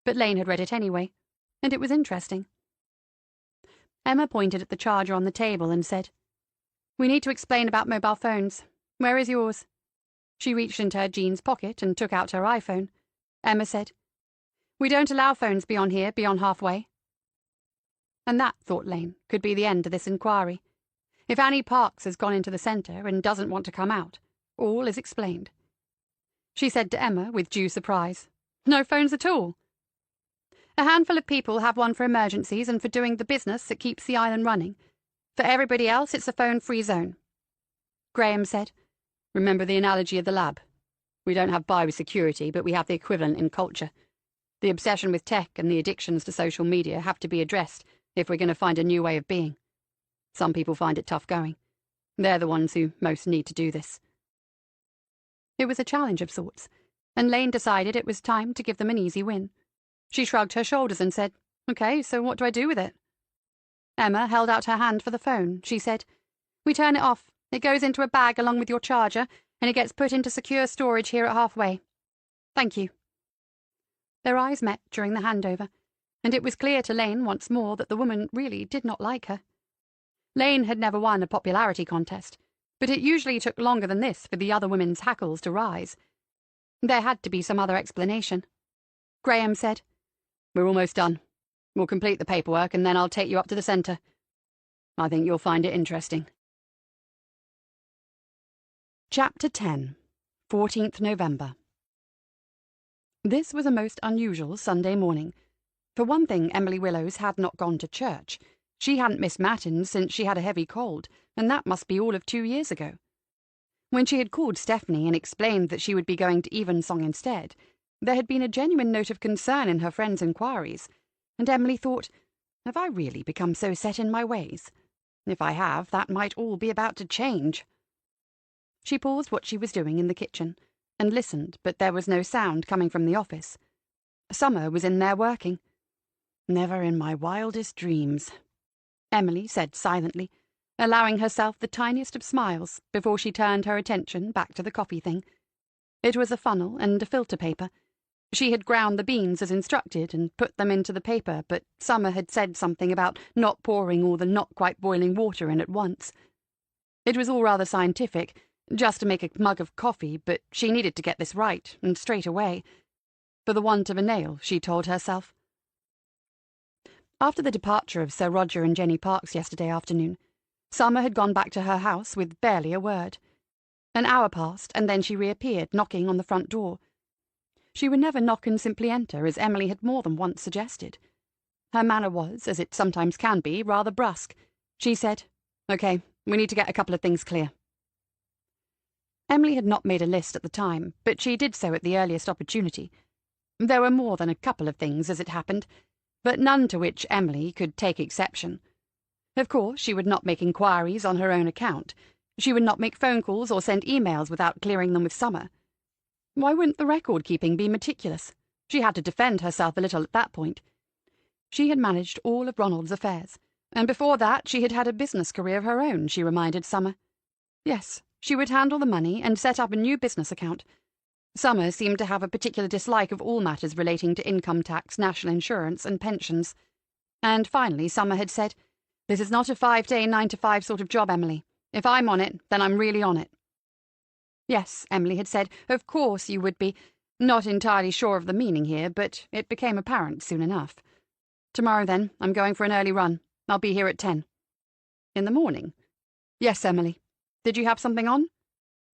but Lane had read it anyway, and it was interesting. Emma pointed at the charger on the table and said, "We need to explain about mobile phones. Where is yours?" She reached into her jeans pocket and took out her iPhone. Emma said, "We don't allow phones beyond here, beyond halfway." And that, thought Lane, could be the end of this inquiry. If Annie Parks has gone into the centre and doesn't want to come out, all is explained. She said to Emma with due surprise, "No phones at all?" "A handful of people have one for emergencies and for doing the business that keeps the island running. For everybody else, it's a phone-free zone." Graham said, "Remember the analogy of the lab? We don't have biosecurity, but we have the equivalent in culture. The obsession with tech and the addictions to social media have to be addressed if we're going to find a new way of being. Some people find it tough going. They're the ones who most need to do this." It was a challenge of sorts, and Lane decided it was time to give them an easy win. She shrugged her shoulders and said, "Okay, so what do I do with it?" Emma held out her hand for the phone. She said, "We turn it off. It goes into a bag along with your charger, and it gets put into secure storage here at halfway. Thank you." Their eyes met during the handover, and it was clear to Lane once more that the woman really did not like her. Lane had never won a popularity contest, but it usually took longer than this for the other women's hackles to rise. There had to be some other explanation. Graham said, "We're almost done. We'll complete the paperwork and then I'll take you up to the centre. I think you'll find it interesting." Chapter 10, 14th November. This was a most unusual Sunday morning. For one thing, Emily Willows had not gone to church. She hadn't missed matins since she had a heavy cold, and that must be all of 2 years ago. When she had called Stephanie and explained that she would be going to Evensong instead, there had been a genuine note of concern in her friend's inquiries, and Emily thought, "Have I really become so set in my ways? If I have, that might all be about to change." She paused what she was doing in the kitchen, and listened, but there was no sound coming from the office. Summer was in there working. "Never in my wildest dreams," Emily said silently, allowing herself the tiniest of smiles before she turned her attention back to the coffee thing. It was a funnel and a filter paper. She had ground the beans as instructed and put them into the paper, but Summer had said something about not pouring all the not-quite-boiling water in at once. It was all rather scientific, just to make a mug of coffee, but she needed to get this right, and straight away. For the want of a nail, she told herself. After the departure of Sir Roger and Jenny Parks yesterday afternoon, Summer had gone back to her house with barely a word. An hour passed, and then she reappeared, knocking on the front door. She would never knock and simply enter, as Emily had more than once suggested. Her manner was, as it sometimes can be, rather brusque. She said, "Okay, we need to get a couple of things clear." Emily had not made a list at the time, but she did so at the earliest opportunity. There were more than a couple of things, as it happened, but none to which Emily could take exception. Of course, she would not make inquiries on her own account. She would not make phone calls or send emails without clearing them with Summer. Why wouldn't the record-keeping be meticulous? She had to defend herself a little at that point. She had managed all of Ronald's affairs, and before that she had had a business career of her own, she reminded Summer. Yes, she would handle the money and set up a new business account. Summer seemed to have a particular dislike of all matters relating to income tax, national insurance, and pensions. And finally Summer had said, "This is not a 5-day, 9-to-5 sort of job, Emily. If I'm on it, then I'm really on it." Yes, Emily had said, "Of course you would be," not entirely sure of the meaning here, but it became apparent soon enough. "Tomorrow, then, I'm going for an early run. I'll be here at 10. "In the morning?" "Yes, Emily. Did you have something on?"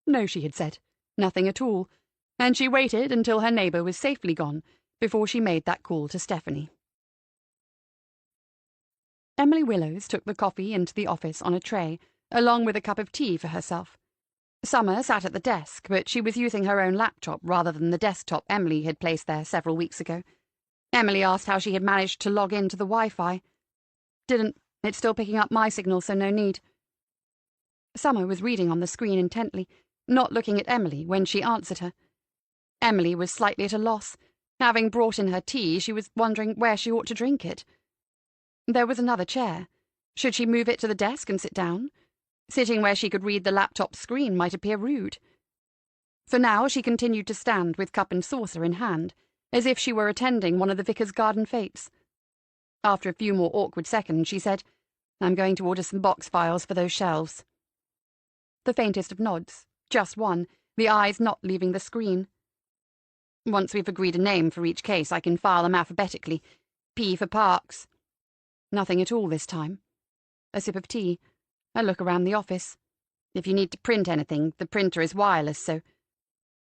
"No," she had said. Nothing at all. And she waited until her neighbour was safely gone before she made that call to Stephanie. Emily Willows took the coffee into the office on a tray, along with a cup of tea for herself. Summer sat at the desk, but she was using her own laptop rather than the desktop Emily had placed there several weeks ago. Emily asked how she had managed to log in to the Wi-Fi. Didn't. It's still picking up my signal, so no need. Summer was reading on the screen intently, not looking at Emily when she answered her. Emily was slightly at a loss. Having brought in her tea, she was wondering where she ought to drink it. There was another chair. Should she move it to the desk and sit down? Sitting where she could read the laptop screen might appear rude. For now, she continued to stand with cup and saucer in hand, as if she were attending one of the vicar's garden fetes. After a few more awkward seconds, she said, "I'm going to order some box files for those shelves." The faintest of nods, just one, the eyes not leaving the screen. "Once we've agreed a name for each case, I can file them alphabetically. P for Parks." Nothing at all this time. A sip of tea. A look around the office. "If you need to print anything, the printer is wireless, so—"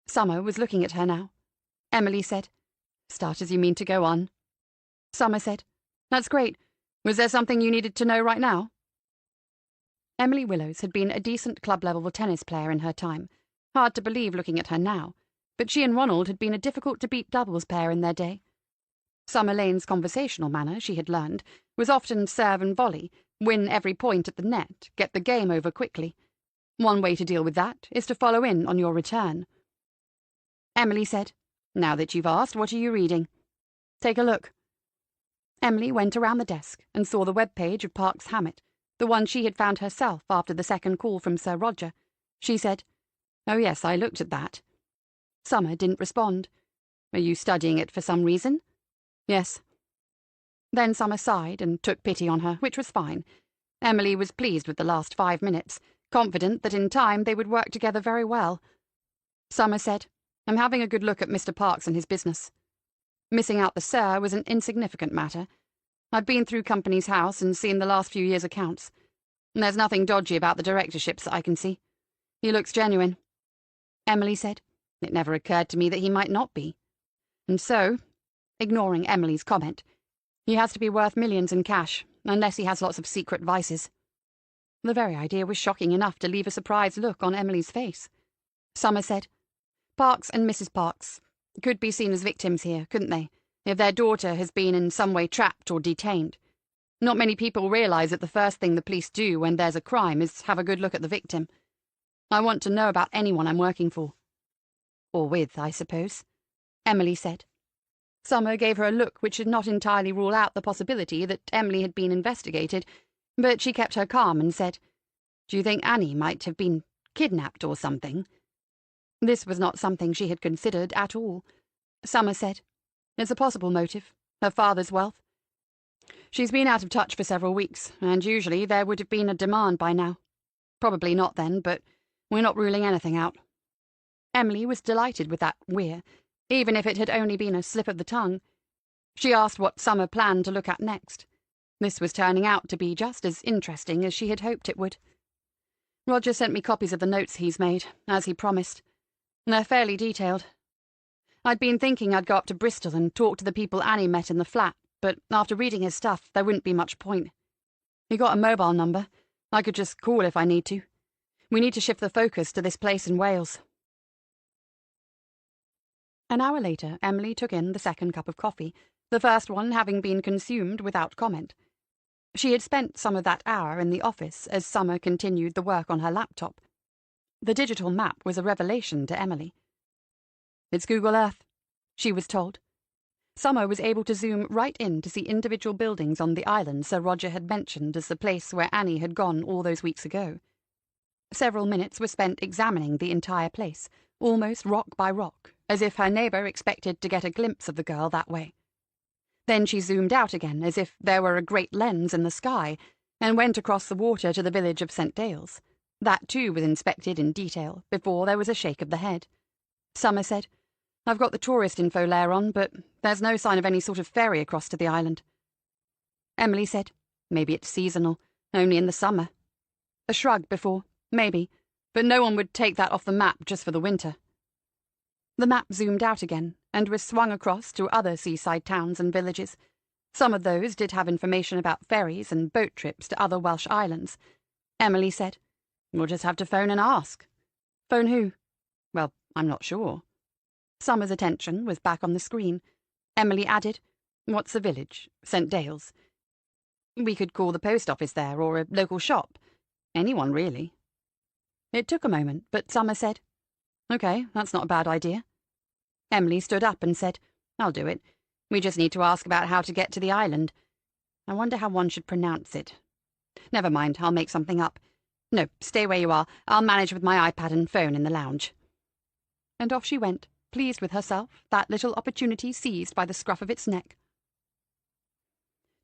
Summer was looking at her now. Emily said, "Start as you mean to go on." Summer said, "That's great. Was there something you needed to know right now?" Emily Willows had been a decent club-level tennis player in her time. Hard to believe looking at her now, but she and Ronald had been a difficult-to-beat doubles pair in their day. Summer Lane's conversational manner, she had learned, was often serve and volley, win every point at the net, get the game over quickly. One way to deal with that is to follow in on your return. Emily said, "Now that you've asked, what are you reading?" "Take a look." Emily went around the desk and saw the web page of Parks Hammett, the one she had found herself after the second call from Sir Roger. She said, "Oh yes, I looked at that." Summer didn't respond. "Are you studying it for some reason?" "Yes." Then Summer sighed and took pity on her, which was fine. Emily was pleased with the last 5 minutes, confident that in time they would work together very well. Summer said, "I'm having a good look at Mr. Parks and his business." Missing out the Sir was an insignificant matter. I've been through Company's House and seen the last few years' accounts. There's nothing dodgy about the directorships that I can see. He looks genuine. Emily said, "It never occurred to me that he might not be. And so," ignoring Emily's comment, "he has to be worth millions in cash, unless he has lots of secret vices." The very idea was shocking enough to leave a surprised look on Emily's face. Summer said, "Parks and Mrs. Parks could be seen as victims here, couldn't they, if their daughter has been in some way trapped or detained? Not many people realise that the first thing the police do when there's a crime is have a good look at the victim. I want to know about anyone I'm working for." "Or with, I suppose," Emily said. Summer gave her a look which did not entirely rule out the possibility that Emily had been investigated, but she kept her calm and said, "Do you think Annie might have been kidnapped or something?" This was not something she had considered at all. Summer said, "It's a possible motive. Her father's wealth. She's been out of touch for several weeks, and usually there would have been a demand by now. Probably not then, but we're not ruling anything out." Emily was delighted with that "we're," even if it had only been a slip of the tongue. She asked what Summer planned to look at next. This was turning out to be just as interesting as she had hoped it would. "Roger sent me copies of the notes he's made, as he promised. They're fairly detailed. I'd been thinking I'd go up to Bristol and talk to the people Annie met in the flat, but after reading his stuff, there wouldn't be much point. He got a mobile number. I could just call if I need to. We need to shift the focus to this place in Wales." An hour later, Emily took in the second cup of coffee, the first one having been consumed without comment. She had spent some of that hour in the office as Summer continued the work on her laptop. The digital map was a revelation to Emily. "It's Google Earth," she was told. Summer was able to zoom right in to see individual buildings on the island Sir Roger had mentioned as the place where Annie had gone all those weeks ago. Several minutes were spent examining the entire place, almost rock by rock, as if her neighbour expected to get a glimpse of the girl that way. Then she zoomed out again as if there were a great lens in the sky, and went across the water to the village of St. Dales. That too was inspected in detail before there was a shake of the head. Summer said, "I've got the tourist info layer on, but there's no sign of any sort of ferry across to the island." Emily said, "Maybe it's seasonal, only in the summer." A shrug before, "Maybe, but no one would take that off the map just for the winter." The map zoomed out again and was swung across to other seaside towns and villages. Some of those did have information about ferries and boat trips to other Welsh islands. Emily said, We'll just have to phone and ask. Phone who? Well, I'm not sure. Summer's attention was back on the screen. Emily added, What's the village? St. Dale's. We could call the post office there, or a local shop. Anyone, really. It took a moment, but Summer said, OK, that's not a bad idea. Emily stood up and said, I'll do it. We just need to ask about how to get to the island. I wonder how one should pronounce it. Never mind, I'll make something up. No, stay where you are. I'll manage with my iPad and phone in the lounge. And off she went, pleased with herself, that little opportunity seized by the scruff of its neck.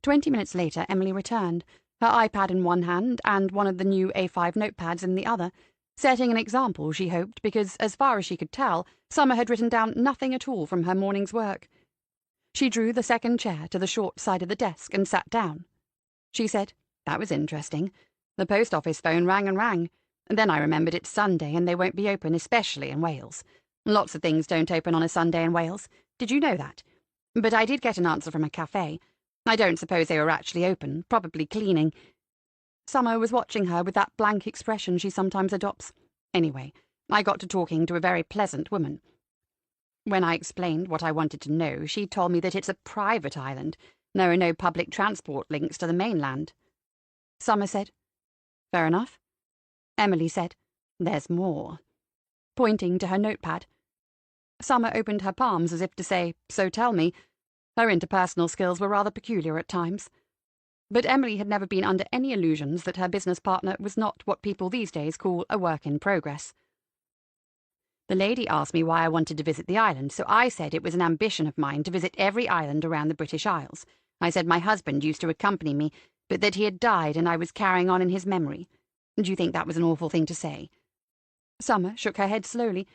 20 minutes later, Emily returned, her iPad in one hand and one of the new A5 notepads in the other, setting an example, she hoped, because, as far as she could tell, Summer had written down nothing at all from her morning's work. She drew the second chair to the short side of the desk and sat down. She said, That was interesting. The post office phone rang and rang. And then I remembered it's Sunday and they won't be open, especially in Wales. Lots of things don't open on a Sunday in Wales. Did you know that? But I did get an answer from a cafe. I don't suppose they were actually open, probably cleaning. Summer was watching her with that blank expression she sometimes adopts. Anyway, I got to talking to a very pleasant woman. When I explained what I wanted to know, she told me that it's a private island. There are no public transport links to the mainland. Summer said, Fair enough. Emily said, There's more, pointing to her notepad. Summer opened her palms as if to say, So tell me. Her interpersonal skills were rather peculiar at times. But Emily had never been under any illusions that her business partner was not what people these days call a work in progress. The lady asked me why I wanted to visit the island, so I said it was an ambition of mine to visit every island around the British Isles. I said my husband used to accompany me, but that he had died and I was carrying on in his memory. Do you think that was an awful thing to say? Summer shook her head slowly,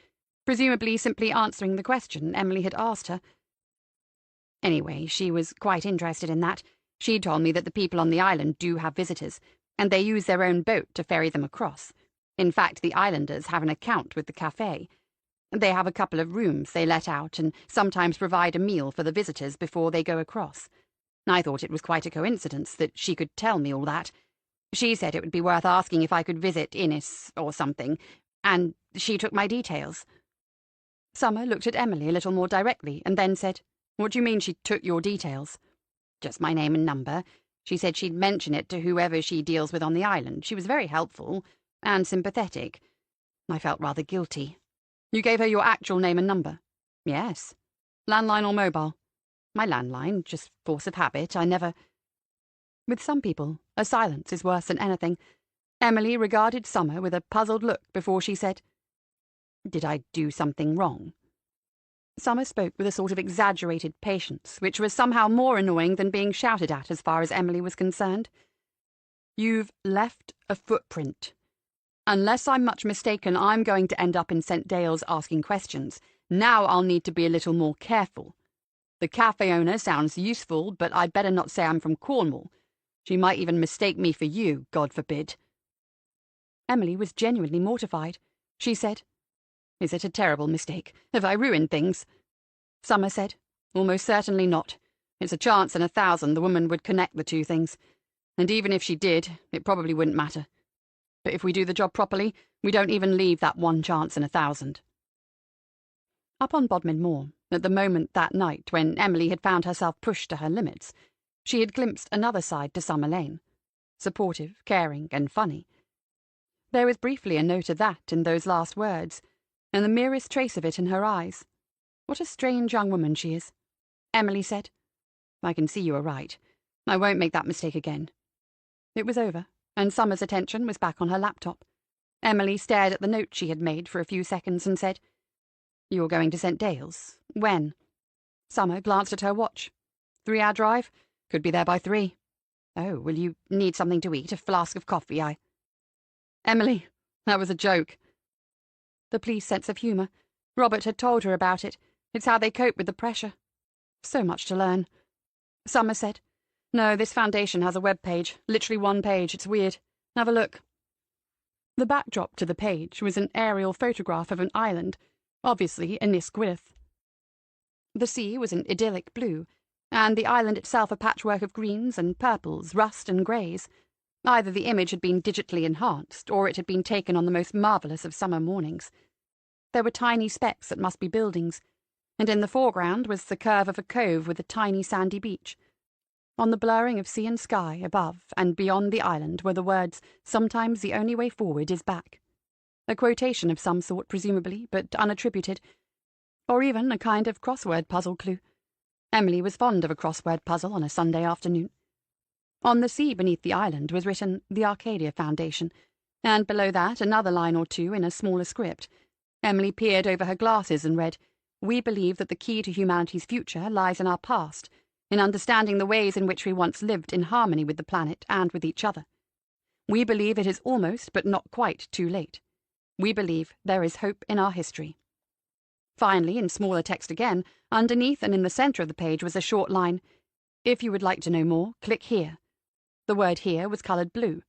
presumably simply answering the question Emily had asked her. Anyway, she was quite interested in that. She told me that the people on the island do have visitors, and they use their own boat to ferry them across. In fact, the islanders have an account with the cafe. They have a couple of rooms they let out and sometimes provide a meal for the visitors before they go across. I thought it was quite a coincidence that she could tell me all that. She said it would be worth asking if I could visit Innis or something, and she took my details. Summer looked at Emily a little more directly and then said, What do you mean she took your details? Just my name and number. She said she'd mention it to whoever she deals with on the island. She was very helpful and sympathetic. I felt rather guilty. You gave her your actual name and number? Yes. Landline or mobile? My landline, just force of habit. I never... With some people, a silence is worse than anything. Emily regarded Summer with a puzzled look before she said, Did I do something wrong? Summer spoke with a sort of exaggerated patience, which was somehow more annoying than being shouted at as far as Emily was concerned. You've left a footprint. Unless I'm much mistaken, I'm going to end up in St. Dale's asking questions. Now I'll need to be a little more careful. The cafe owner sounds useful, but I'd better not say I'm from Cornwall. She might even mistake me for you, God forbid. Emily was genuinely mortified. She said, Is it a terrible mistake? Have I ruined things? Summer said, Almost certainly not. It's a chance in 1,000 the woman would connect the two things. And even if she did, it probably wouldn't matter. But if we do the job properly, we don't even leave that one chance in 1,000. Up on Bodmin Moor, at the moment that night when Emily had found herself pushed to her limits, she had glimpsed another side to Summer Lane. Supportive, caring, and funny. There was briefly a note of that in those last words, and the merest trace of it in her eyes. What a strange young woman she is. Emily said, I can see you are right. I won't make that mistake again. It was over, and Summer's attention was back on her laptop. Emily stared at the note she had made for a few seconds and said, You're going to St. Dale's? When? Summer glanced at her watch. 3-hour drive? Could be there by 3. Oh, will you need something to eat? A flask of coffee, Emily, that was a joke. The police sense of humour. Robert had told her about it. It's how they cope with the pressure. So much to learn. Summer said, No, this foundation has a web page. Literally one page. It's weird. Have a look. The backdrop to the page was an aerial photograph of an island, obviously Innis Gwyneth. The sea was an idyllic blue, and the island itself a patchwork of greens and purples, rust and greys. Either the image had been digitally enhanced, or it had been taken on the most marvellous of summer mornings. There were tiny specks that must be buildings, and in the foreground was the curve of a cove with a tiny sandy beach. On the blurring of sea and sky above and beyond the island were the words, "Sometimes the only way forward is back." A quotation of some sort, presumably, but unattributed. Or even a kind of crossword puzzle clue. Emily was fond of a crossword puzzle on a Sunday afternoon. On the sea beneath the island was written, "The Arcadia Foundation," and below that another line or two in a smaller script. Emily peered over her glasses and read, "We believe that the key to humanity's future lies in our past, in understanding the ways in which we once lived in harmony with the planet and with each other. We believe it is almost, but not quite, too late. We believe there is hope in our history." Finally, in smaller text again, underneath and in the centre of the page was a short line, "If you would like to know more, click here." The word "here" was coloured blue.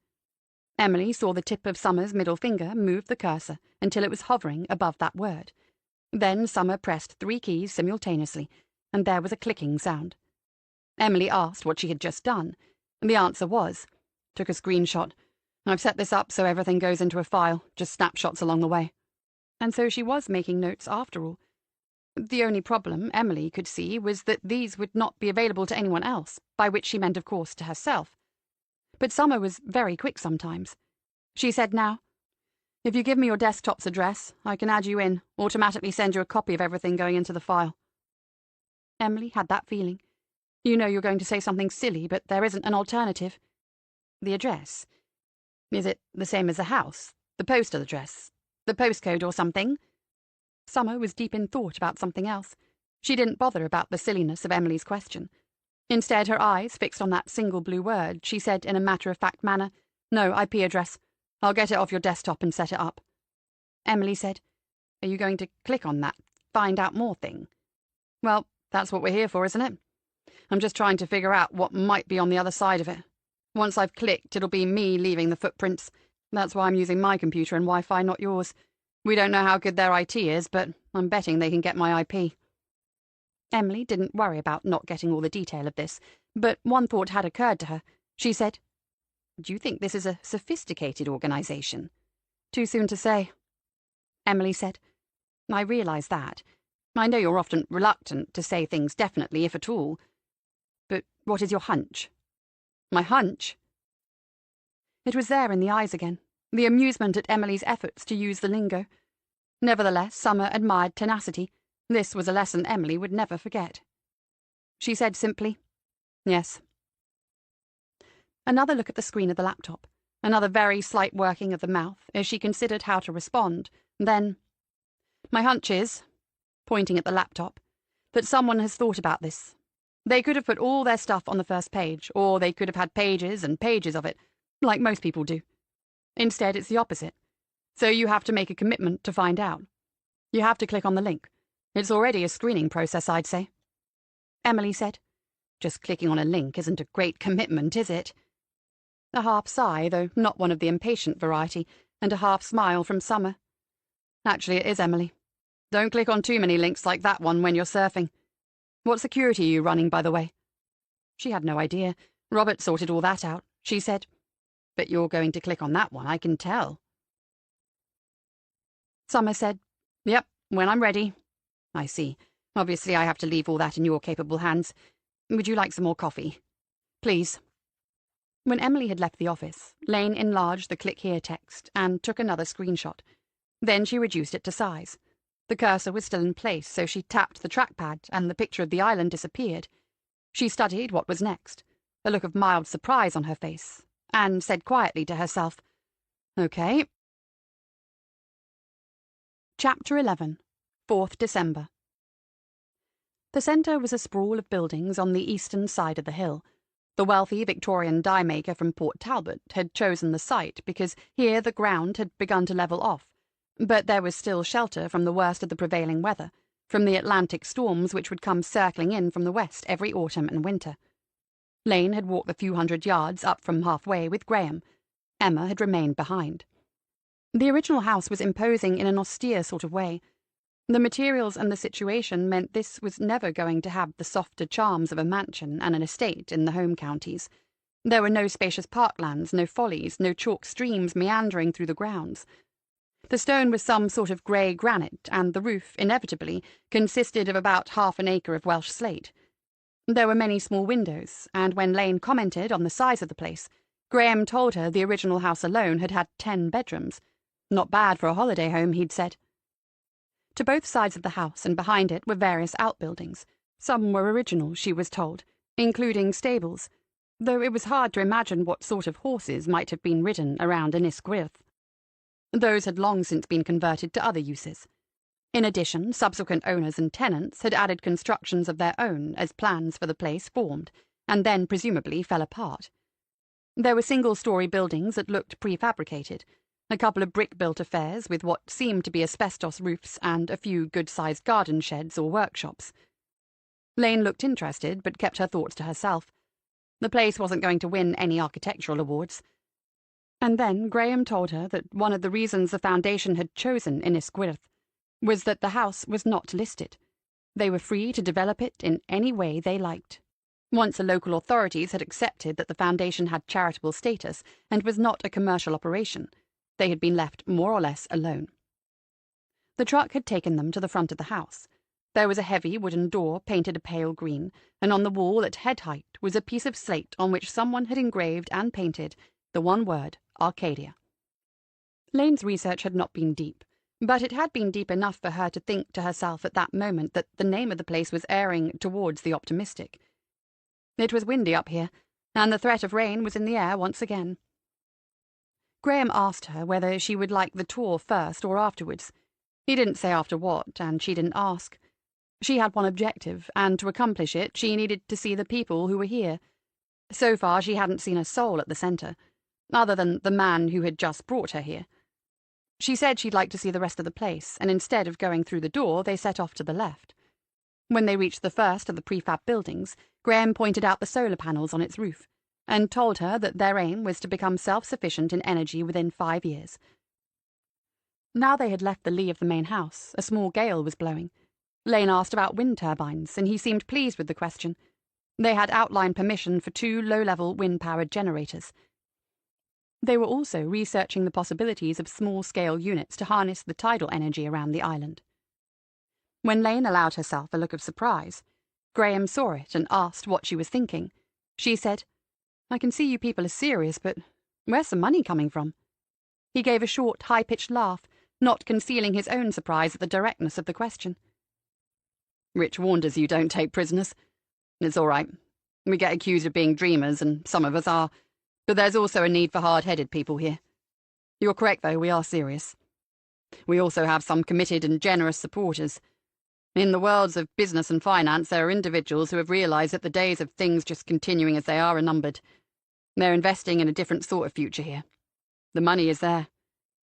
Emily saw the tip of Summer's middle finger move the cursor until it was hovering above that word. Then Summer pressed 3 keys simultaneously, and there was a clicking sound. Emily asked what she had just done. The answer was, "Took a screenshot. I've set this up so everything goes into a file, just snapshots along the way." And so she was making notes after all. The only problem Emily could see was that these would not be available to anyone else, by which she meant, of course, to herself. But Summer was very quick sometimes. She said now, "If you give me your desktop's address, I can add you in, automatically send you a copy of everything going into the file." Emily had that feeling. You know you're going to say something silly, but there isn't an alternative. "The address? Is it the same as the house? The postal address? The postcode or something?" Summer was deep in thought about something else. She didn't bother about the silliness of Emily's question. Instead, her eyes fixed on that single blue word, she said in a matter-of-fact manner, "No, IP address. I'll get it off your desktop and set it up." Emily said, "Are you going to click on that find out more thing?" "Well, that's what we're here for, isn't it? I'm just trying to figure out what might be on the other side of it. Once I've clicked, it'll be me leaving the footprints. That's why I'm using my computer and Wi-Fi, not yours. We don't know how good their IT is, but I'm betting they can get my IP." Emily didn't worry about not getting all the detail of this, but one thought had occurred to her. She said, "Do you think this is a sophisticated organization?" "Too soon to say." Emily said, "I realize that. I know you're often reluctant to say things definitely, if at all. But what is your hunch?" "My hunch?" It was there in the eyes again, the amusement at Emily's efforts to use the lingo. Nevertheless, Summer admired tenacity. This was a lesson Emily would never forget. She said simply, "Yes." Another look at the screen of the laptop, another very slight working of the mouth as she considered how to respond. Then, "My hunch is," pointing at the laptop, "that someone has thought about this. They could have put all their stuff on the first page, or they could have had pages and pages of it, like most people do. Instead, it's the opposite. So you have to make a commitment to find out. You have to click on the link. It's already a screening process, I'd say." Emily said, "Just clicking on a link isn't a great commitment, is it?" A half sigh, though not one of the impatient variety, and a half smile from Summer. "Actually, it is, Emily. Don't click on too many links like that one when you're surfing. What security are you running, by the way?" She had no idea. Robert sorted all that out. She said, "But you're going to click on that one, I can tell." Summer said, "Yep, when I'm ready." "I see. Obviously I have to leave all that in your capable hands. Would you like some more coffee?" "Please." When Emily had left the office, Lane enlarged the "click here" text and took another screenshot. Then she reduced it to size. The cursor was still in place, so she tapped the trackpad and the picture of the island disappeared. She studied what was next, a look of mild surprise on her face, and said quietly to herself, "Okay." Chapter 11. 4th December. The centre was a sprawl of buildings on the eastern side of the hill. The wealthy Victorian dye-maker from Port Talbot had chosen the site because here the ground had begun to level off, but there was still shelter from the worst of the prevailing weather, from the Atlantic storms which would come circling in from the west every autumn and winter. Lane had walked the few hundred yards up from halfway with Graham. Emma had remained behind. The original house was imposing in an austere sort of way. The materials and the situation meant this was never going to have the softer charms of a mansion and an estate in the home counties. There were no spacious parklands, no follies, no chalk streams meandering through the grounds. The stone was some sort of grey granite, and the roof, inevitably, consisted of about half an acre of Welsh slate. There were many small windows, and when Lane commented on the size of the place, Graham told her the original house alone had had 10 bedrooms. Not bad for a holiday home, he'd said. To both sides of the house and behind it were various outbuildings. Some were original, she was told, including stables, though it was hard to imagine what sort of horses might have been ridden around Ynys. Those had long since been converted to other uses. In addition, subsequent owners and tenants had added constructions of their own as plans for the place formed, and then presumably fell apart. There were single-story buildings that looked prefabricated, a couple of brick-built affairs with what seemed to be asbestos roofs, and a few good-sized garden sheds or workshops. Lane looked interested, but kept her thoughts to herself. The place wasn't going to win any architectural awards. And then Graham told her that one of the reasons the Foundation had chosen Ynys was that the house was not listed. They were free to develop it in any way they liked. Once the local authorities had accepted that the Foundation had charitable status and was not a commercial operation, they had been left more or less alone. The truck had taken them to the front of the house. There was a heavy wooden door painted a pale green, and on the wall at head height was a piece of slate on which someone had engraved and painted the one word, Arcadia. Lane's research had not been deep, but it had been deep enough for her to think to herself at that moment that the name of the place was erring towards the optimistic. It was windy up here, and the threat of rain was in the air once again. Graham asked her whether she would like the tour first or afterwards. He didn't say after what, and she didn't ask. She had one objective, and to accomplish it she needed to see the people who were here. So far she hadn't seen a soul at the centre, other than the man who had just brought her here. She said she'd like to see the rest of the place, and instead of going through the door, they set off to the left. When they reached the first of the prefab buildings, Graham pointed out the solar panels on its roof, and told her that their aim was to become self-sufficient in energy within 5 years. Now they had left the lee of the main house, a small gale was blowing. Lane asked about wind turbines, and he seemed pleased with the question. They had outline permission for 2 low-level wind-powered generators. They were also researching the possibilities of small-scale units to harness the tidal energy around the island. When Lane allowed herself a look of surprise, Graham saw it and asked what she was thinking. She said, "I can see you people are serious, but where's the money coming from?" He gave a short, high-pitched laugh, not concealing his own surprise at the directness of the question. "Rich warned us you don't take prisoners. It's all right. We get accused of being dreamers, and some of us are, but there's also a need for hard-headed people here. You're correct, though, we are serious. We also have some committed and generous supporters. In the worlds of business and finance, there are individuals who have realized that the days of things just continuing as they are numbered. They're investing in a different sort of future here. The money is there.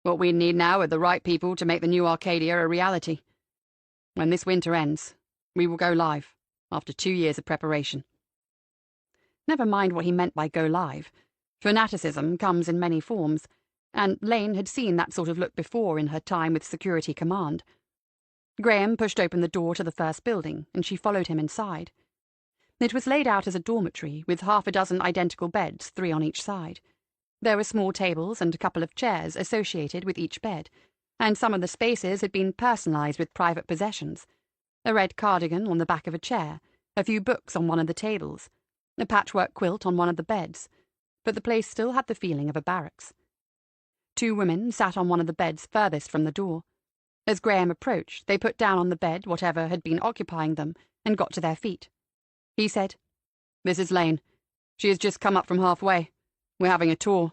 What we need now are the right people to make the new Arcadia a reality. When this winter ends, we will go live, after 2 years of preparation." Never mind what he meant by go live. Fanaticism comes in many forms, and Lane had seen that sort of look before in her time with Security Command. Graham pushed open the door to the first building, and she followed him inside. It was laid out as a dormitory, with 6 identical beds, 3 on each side. There were small tables and a couple of chairs associated with each bed, and some of the spaces had been personalized with private possessions. A red cardigan on the back of a chair, a few books on one of the tables, a patchwork quilt on one of the beds, but the place still had the feeling of a barracks. 2 women sat on one of the beds furthest from the door. As Graham approached, they put down on the bed whatever had been occupying them and got to their feet. He said, "This is Lane. She has just come up from halfway. We're having a tour."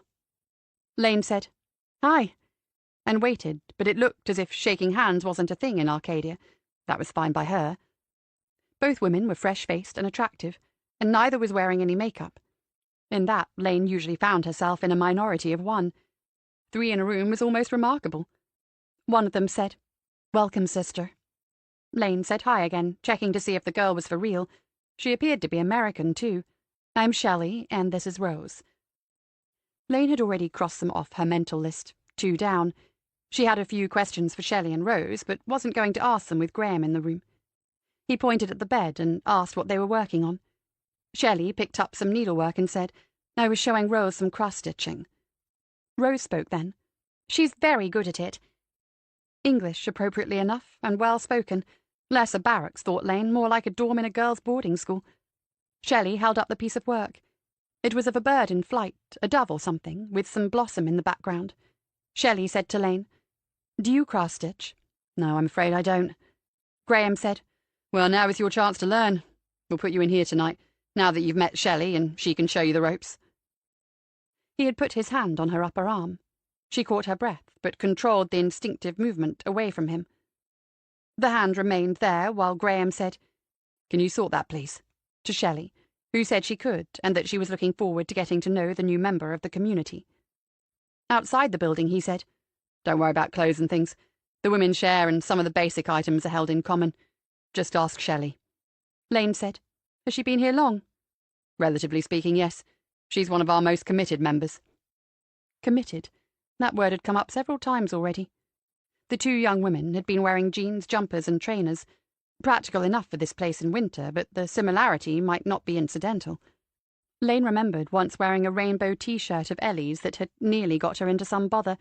Lane said, "Hi," and waited, but it looked as if shaking hands wasn't a thing in Arcadia. That was fine by her. Both women were fresh-faced and attractive, and neither was wearing any makeup. In that, Lane usually found herself in a minority of one. 3 in a room was almost remarkable. One of them said, "Welcome, sister." Lane said hi again, checking to see if the girl was for real. She appeared to be American, too. "I'm Shelley, and this is Rose." Lane had already crossed them off her mental list, 2 down. She had a few questions for Shelley and Rose, but wasn't going to ask them with Graham in the room. He pointed at the bed and asked what they were working on. Shelley picked up some needlework and said, I was showing Rose some cross-stitching. Rose spoke then. She's very good at it. English, appropriately enough, and well-spoken. Less a barracks, thought Lane, more like a dorm in a girls' boarding school. Shelley held up the piece of work. It was of a bird in flight, a dove or something, with some blossom in the background. Shelley said to Lane, "Do you cross-stitch?" "No, I'm afraid I don't." Graham said, "Well, now is your chance to learn. We'll put you in here tonight, now that you've met Shelley and she can show you the ropes." He had put his hand on her upper arm. She caught her breath, but controlled the instinctive movement away from him. The hand remained there while Graham said, "Can you sort that, please?" to Shelley, who said she could, and that she was looking forward to getting to know the new member of the community. Outside the building, he said, "Don't worry about clothes and things. The women share, and some of the basic items are held in common. Just ask Shelley." Lane said, "Has she been here long?" "Relatively speaking, yes. She's one of our most committed members." Committed. That word had come up several times already. The two young women had been wearing jeans, jumpers, and trainers. Practical enough for this place in winter, but the similarity might not be incidental. Lane remembered once wearing a rainbow T-shirt of Ellie's that had nearly got her into some bother,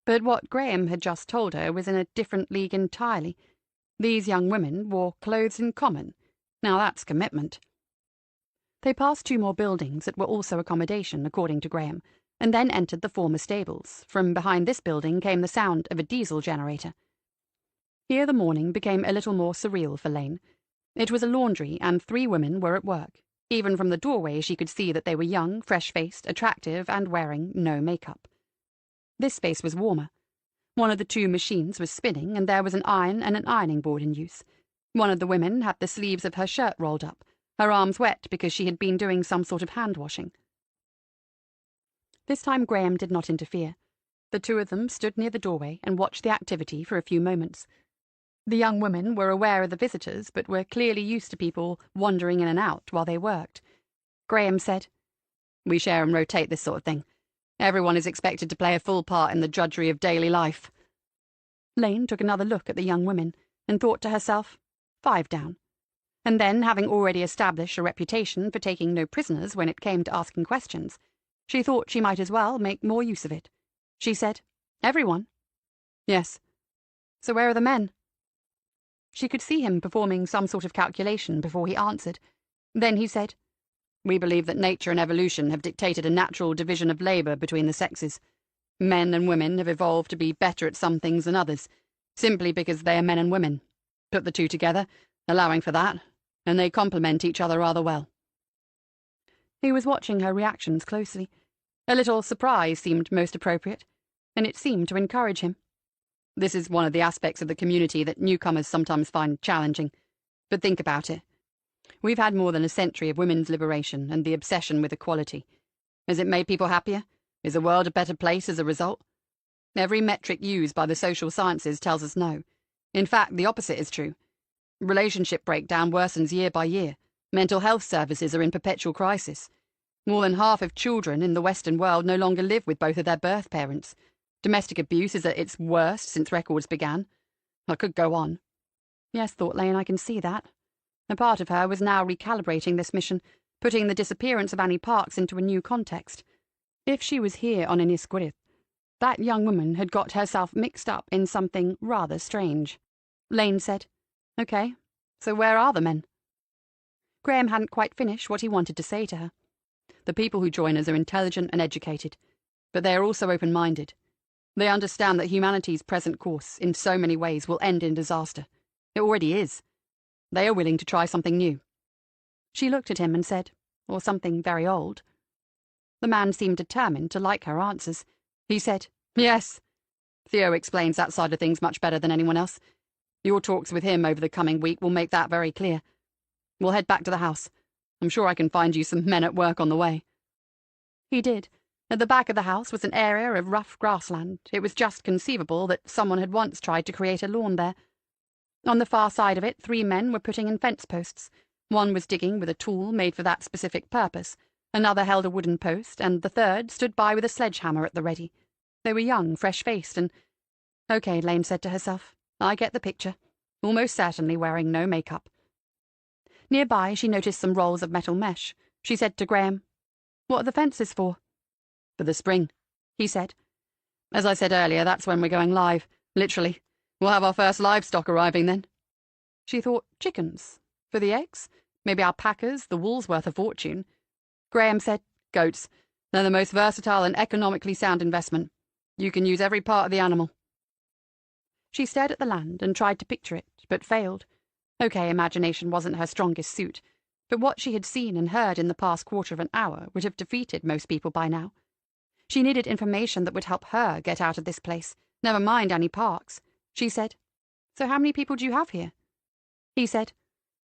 but what Graham had just told her was in a different league entirely. These young women wore clothes in common. Now that's commitment. They passed 2 more buildings that were also accommodation, according to Graham, and then entered the former stables. From behind this building came the sound of a diesel generator. Here the morning became a little more surreal for Lane. It was a laundry, and 3 women were at work. Even from the doorway she could see that they were young, fresh-faced, attractive, and wearing no makeup. This space was warmer. One of the 2 machines was spinning, and there was an iron and an ironing board in use. One of the women had the sleeves of her shirt rolled up, her arms wet because she had been doing some sort of hand-washing. This time Graham did not interfere. The 2 of them stood near the doorway and watched the activity for a few moments. The young women were aware of the visitors, but were clearly used to people wandering in and out while they worked. Graham said, "We share and rotate this sort of thing. Everyone is expected to play a full part in the drudgery of daily life." Lane took another look at the young women and thought to herself, 5 down. And then, having already established a reputation for taking no prisoners when it came to asking questions, she thought she might as well make more use of it. She said, "Everyone?" "Yes." "So where are the men?" She could see him performing some sort of calculation before he answered. Then he said, "We believe that nature and evolution have dictated a natural division of labour between the sexes. Men and women have evolved to be better at some things than others, simply because they are men and women. Put the 2 together, allowing for that, and they complement each other rather well." He was watching her reactions closely. A little surprise seemed most appropriate, and it seemed to encourage him. "This is one of the aspects of the community that newcomers sometimes find challenging. But think about it. We've had more than a century of women's liberation and the obsession with equality. Has it made people happier? Is the world a better place as a result? Every metric used by the social sciences tells us no. In fact, the opposite is true. Relationship breakdown worsens year by year. Mental health services are in perpetual crisis. More than half of children in the Western world no longer live with both of their birth parents. Domestic abuse is at its worst since records began. I could go on." Yes, thought Lane, I can see that. A part of her was now recalibrating this mission, putting the disappearance of Annie Parks into a new context. If she was here on Inisquith, that young woman had got herself mixed up in something rather strange. Lane said, "Okay, so where are the men?" Graham hadn't quite finished what he wanted to say to her. "The people who join us are intelligent and educated, but they are also open-minded. They understand that humanity's present course, in so many ways, will end in disaster. It already is. They are willing to try something new." She looked at him and said, "Or something very old." The man seemed determined to like her answers. He said, "Yes. Theo explains that side of things much better than anyone else. Your talks with him over the coming week will make that very clear. We'll head back to the house. I'm sure I can find you some men at work on the way." He did. At the back of the house was an area of rough grassland. It was just conceivable that someone had once tried to create a lawn there. On the far side of it, 3 men were putting in fence posts. One was digging with a tool made for that specific purpose. Another held a wooden post, and the third stood by with a sledgehammer at the ready. They were young, fresh-faced, and... "Okay," Lane said to herself. "I get the picture. Almost certainly wearing no makeup." Nearby, she noticed some rolls of metal mesh. She said to Graham, What are the fences for? For the spring, he said. As I said earlier, that's when we're going live. Literally. We'll have our first livestock arriving then. She thought chickens. For the eggs? Maybe alpacas, the wool's worth a fortune. Graham said, goats. They're the most versatile and economically sound investment. You can use every part of the animal. She stared at the land and tried to picture it, but failed. Okay, imagination wasn't her strongest suit, but what she had seen and heard in the past quarter of an hour would have defeated most people by now. She needed information that would help her get out of this place, never mind Annie Parks. She said, So how many people do you have here? He said,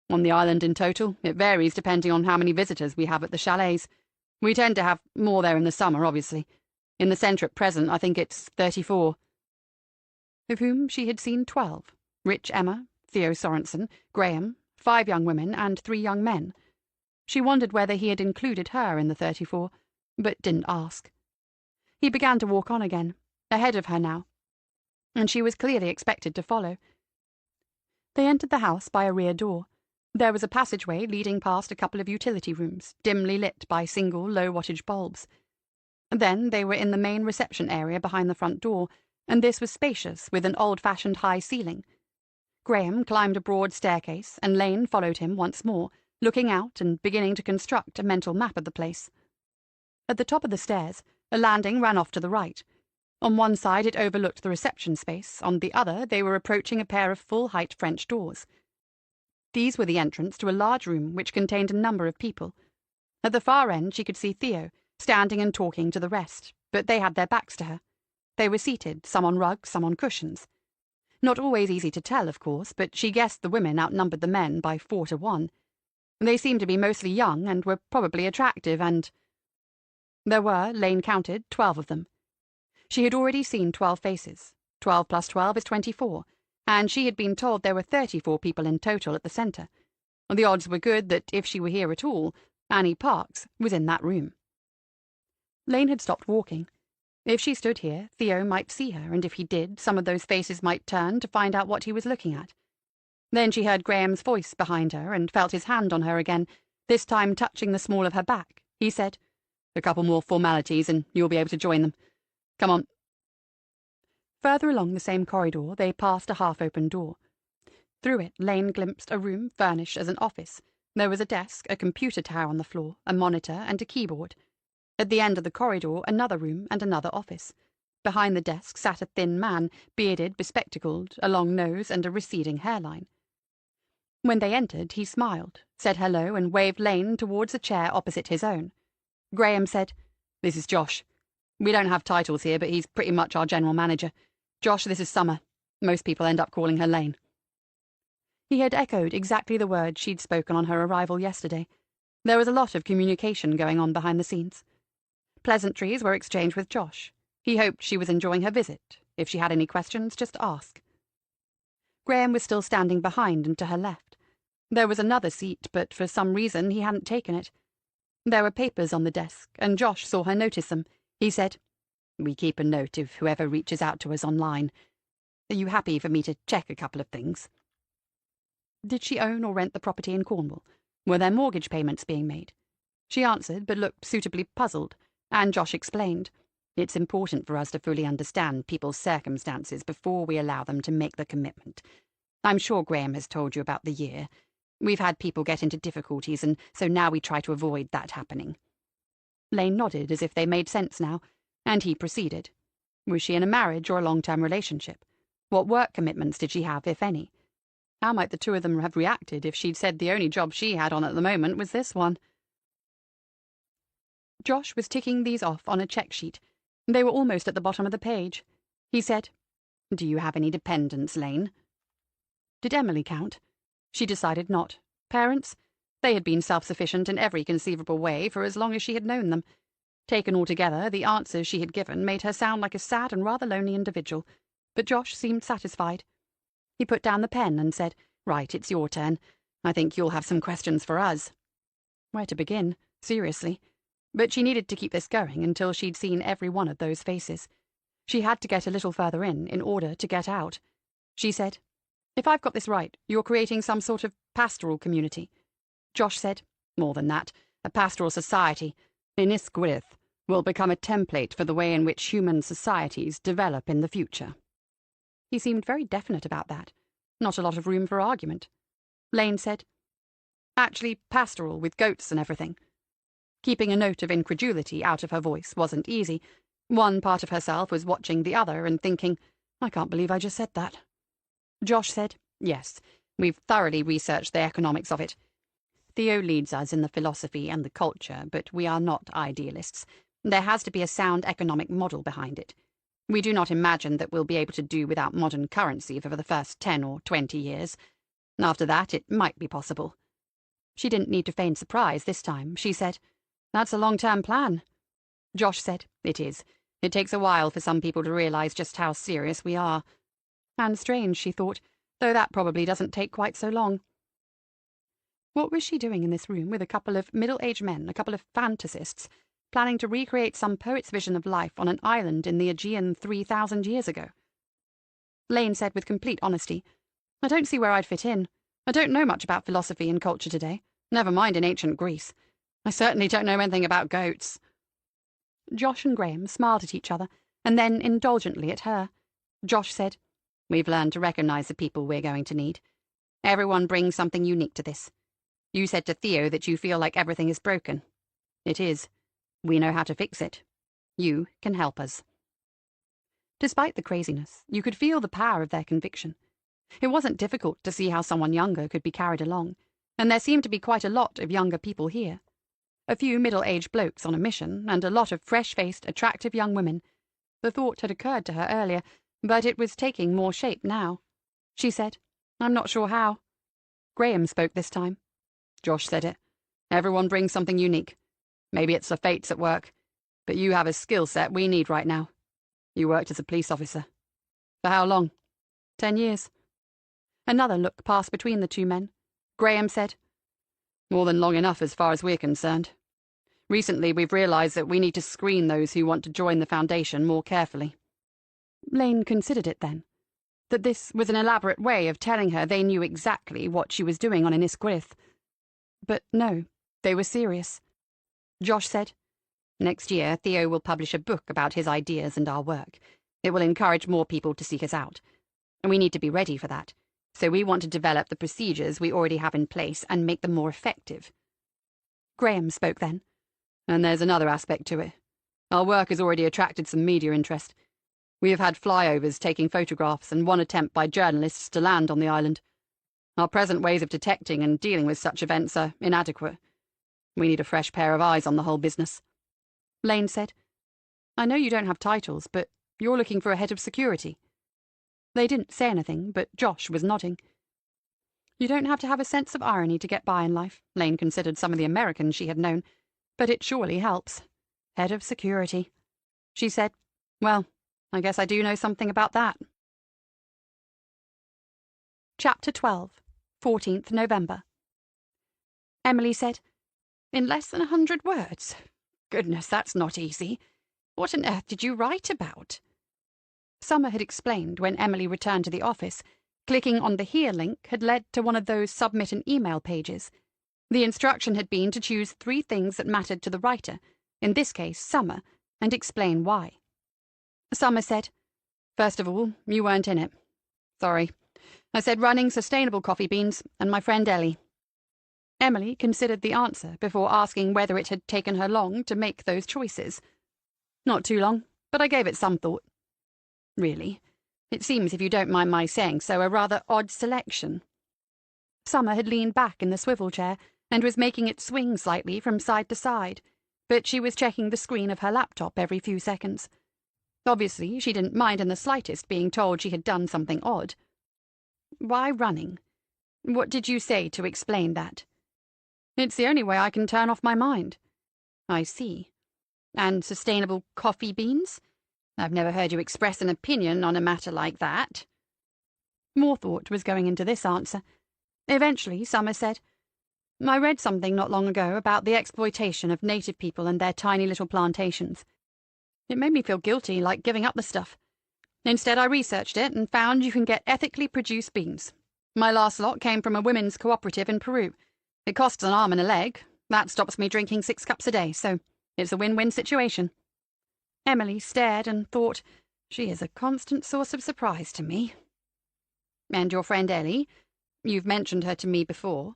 On the island in total, it varies depending on how many visitors we have at the chalets. We tend to have more there in the summer, obviously. In the centre at present, I think it's 34. Of whom she had seen 12. Rich Emma, Theo Sorensen, Graham, 5 young women, and 3 young men. She wondered whether he had included her in the 34, but didn't ask. He began to walk on again, ahead of her now, and she was clearly expected to follow. They entered the house by a rear door. There was a passageway leading past a couple of utility rooms, dimly lit by single low-wattage bulbs. Then they were in the main reception area behind the front door, and this was spacious with an old-fashioned high ceiling. Graham climbed a broad staircase, and Lane followed him once more, looking out and beginning to construct a mental map of the place. At the top of the stairs, a landing ran off to the right. On one side it overlooked the reception space, on the other they were approaching a pair of full-height French doors. These were the entrance to a large room which contained a number of people. At the far end she could see Theo, standing and talking to the rest, but they had their backs to her. They were seated, some on rugs, some on cushions. Not always easy to tell, of course, but she guessed the women outnumbered the men by 4 to 1. They seemed to be mostly young and were probably attractive, and there were, Lane counted, 12 of them. She had already seen 12 faces. 12 plus 12 is 24, and she had been told there were 34 people in total at the centre. The odds were good that if she were here at all, Annie Parks was in that room. Lane had stopped walking. If she stood here, Theo might see her, and if he did, some of those faces might turn to find out what he was looking at. Then she heard Graham's voice behind her and felt his hand on her again, this time touching the small of her back. He said, A couple more formalities and you'll be able to join them. Come on. Further along the same corridor, they passed a half-open door. Through it, Lane glimpsed a room furnished as an office. There was a desk, a computer tower on the floor, a monitor, and a keyboard. At the end of the corridor, another room and another office. Behind the desk sat a thin man, bearded, bespectacled, a long nose and a receding hairline. When they entered, he smiled, said hello, and waved Lane towards a chair opposite his own. Graham said, This is Josh. We don't have titles here, but he's pretty much our general manager. Josh, this is Summer. Most people end up calling her Lane. He had echoed exactly the words she'd spoken on her arrival yesterday. There was a lot of communication going on behind the scenes. Pleasantries were exchanged with Josh. He hoped she was enjoying her visit. If she had any questions, just ask. Graham was still standing behind and to her left. There was another seat, but for some reason he hadn't taken it. There were papers on the desk, and Josh saw her notice them. He said, We keep a note of whoever reaches out to us online. Are you happy for me to check a couple of things? Did she own or rent the property in Cornwall? Were there mortgage payments being made? She answered, but looked suitably puzzled, and Josh explained, It's important for us to fully understand people's circumstances before we allow them to make the commitment. I'm sure Graham has told you about the year. We've had people get into difficulties, and so now we try to avoid that happening. Lane nodded as if they made sense now, and he proceeded. Was she in a marriage or a long-term relationship? What work commitments did she have, if any? How might the two of them have reacted if she'd said the only job she had on at the moment was this one? Josh was ticking these off on a check sheet. They were almost at the bottom of the page. He said, Do you have any dependents, Lane? Did Emily count? She decided not. Parents? They had been self-sufficient in every conceivable way for as long as she had known them. Taken altogether, the answers she had given made her sound like a sad and rather lonely individual, but Josh seemed satisfied. He put down the pen and said, Right, it's your turn. I think you'll have some questions for us. Where to begin? Seriously. But she needed to keep this going until she'd seen every one of those faces. She had to get a little further in order to get out. She said, If I've got this right, you're creating some sort of pastoral community. Josh said, More than that, a pastoral society. Innisgwyth will become a template for the way in which human societies develop in the future. He seemed very definite about that. Not a lot of room for argument. Lane said, "Actually pastoral, with goats and everything." Keeping a note of incredulity out of her voice wasn't easy. One part of herself was watching the other and thinking, I can't believe I just said that. Josh said, "Yes, we've thoroughly researched the economics of it. Theo leads us in the philosophy and the culture, but we are not idealists. There has to be a sound economic model behind it. We do not imagine that we'll be able to do without modern currency for the first 10 or 20 years. After that, it might be possible." She didn't need to feign surprise this time. She said, "That's a long-term plan." Josh said, "It is. It takes a while for some people to realize just how serious we are." And strange, she thought, though that probably doesn't take quite so long. What was she doing in this room with a couple of middle-aged men, a couple of fantasists, planning to recreate some poet's vision of life on an island in the Aegean 3,000 years ago? Lane said with complete honesty, "I don't see where I'd fit in. I don't know much about philosophy and culture today, never mind in ancient Greece. I certainly don't know anything about goats." Josh and Graham smiled at each other, and then indulgently at her. Josh said, "We've learned to recognize the people we're going to need. Everyone brings something unique to this. You said to Theo that you feel like everything is broken. It is. We know how to fix it. You can help us." Despite the craziness, you could feel the power of their conviction. It wasn't difficult to see how someone younger could be carried along, and there seemed to be quite a lot of younger people here. A few middle-aged blokes on a mission, and a lot of fresh-faced, attractive young women. The thought had occurred to her earlier, but it was taking more shape now. She said, "I'm not sure how." Graham spoke this time. Josh said it. "Everyone brings something unique. Maybe it's the fates at work, but you have a skill set we need right now. You worked as a police officer. For how long?" 10 years. Another look passed between the two men. Graham said, "More than long enough as far as we're concerned. Recently we've realized that we need to screen those who want to join the Foundation more carefully." Lane considered it then, that this was an elaborate way of telling her they knew exactly what she was doing on Innisgwyth. But no, they were serious. Josh said, "Next year Theo will publish a book about his ideas and our work. It will encourage more people to seek us out. We need to be ready for that. So we want to develop the procedures we already have in place and make them more effective." Graham spoke then. "And there's another aspect to it. Our work has already attracted some media interest. We have had flyovers taking photographs and one attempt by journalists to land on the island. Our present ways of detecting and dealing with such events are inadequate. We need a fresh pair of eyes on the whole business." Lane said, "I know you don't have titles, but you're looking for a head of security." They didn't say anything, but Josh was nodding. You don't have to have a sense of irony to get by in life, Lane considered some of the Americans she had known, but it surely helps. Head of security. She said, "Well, I guess I do know something about that." Chapter 12, 14th November. Emily said, "In less than 100 words? Goodness, that's not easy. What on earth did you write about?" Summer had explained when Emily returned to the office. Clicking on the Here link had led to one of those submit an email pages. The instruction had been to choose 3 things that mattered to the writer, in this case Summer, and explain why. Summer said, "First of all, you weren't in it. Sorry. I said running sustainable coffee beans and my friend Ellie." Emily considered the answer before asking whether it had taken her long to make those choices. "Not too long, but I gave it some thought." "Really? It seems, if you don't mind my saying so, a rather odd selection." Summer had leaned back in the swivel chair and was making it swing slightly from side to side, but she was checking the screen of her laptop every few seconds. Obviously, she didn't mind in the slightest being told she had done something odd. "Why running? What did you say to explain that?" "It's the only way I can turn off my mind." "I see. And sustainable coffee beans? I've never heard you express an opinion on a matter like that." More thought was going into this answer. Eventually, Summer said, "I read something not long ago about the exploitation of native people and their tiny little plantations. It made me feel guilty, like giving up the stuff. Instead, I researched it and found you can get ethically produced beans. My last lot came from a women's cooperative in Peru. It costs an arm and a leg. That stops me drinking 6 cups a day, so It's a win-win situation." Emily stared and thought, she is a constant source of surprise to me. "And your friend Ellie? You've mentioned her to me before."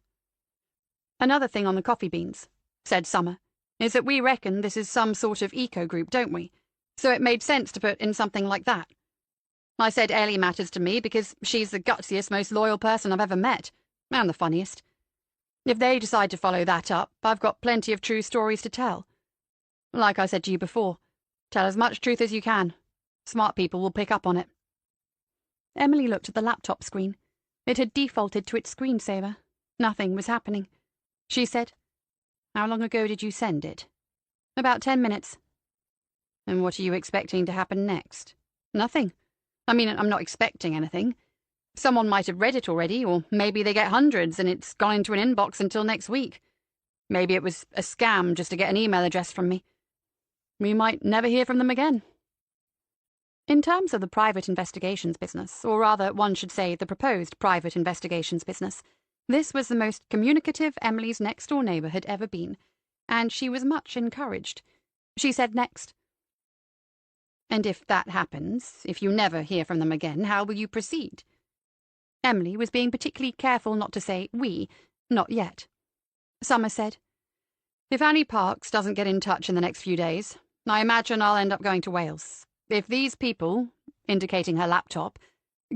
"Another thing on the coffee beans," said Summer, "is that we reckon this is some sort of eco-group, don't we? So it made sense to put in something like that. I said Ellie matters to me because she's the gutsiest, most loyal person I've ever met, and the funniest. If they decide to follow that up, I've got plenty of true stories to tell. Like I said to you before, tell as much truth as you can. Smart people will pick up on it." Emily looked at the laptop screen. It had defaulted to its screensaver. Nothing was happening. She said, "How long ago did you send it?" "About 10 minutes. "And what are you expecting to happen next?" "Nothing. I mean, I'm not expecting anything. Someone might have read it already, or maybe they get hundreds and it's gone into an inbox until next week. Maybe it was a scam just to get an email address from me. We might never hear from them again." In terms of the private investigations business, or rather, one should say the proposed private investigations business, this was the most communicative Emily's next-door neighbour had ever been, and she was much encouraged. She said next, "And if that happens, if you never hear from them again, how will you proceed?" Emily was being particularly careful not to say we, not yet. Summer said, "If Annie Parks doesn't get in touch in the next few days, I imagine I'll end up going to Wales. If these people," indicating her laptop,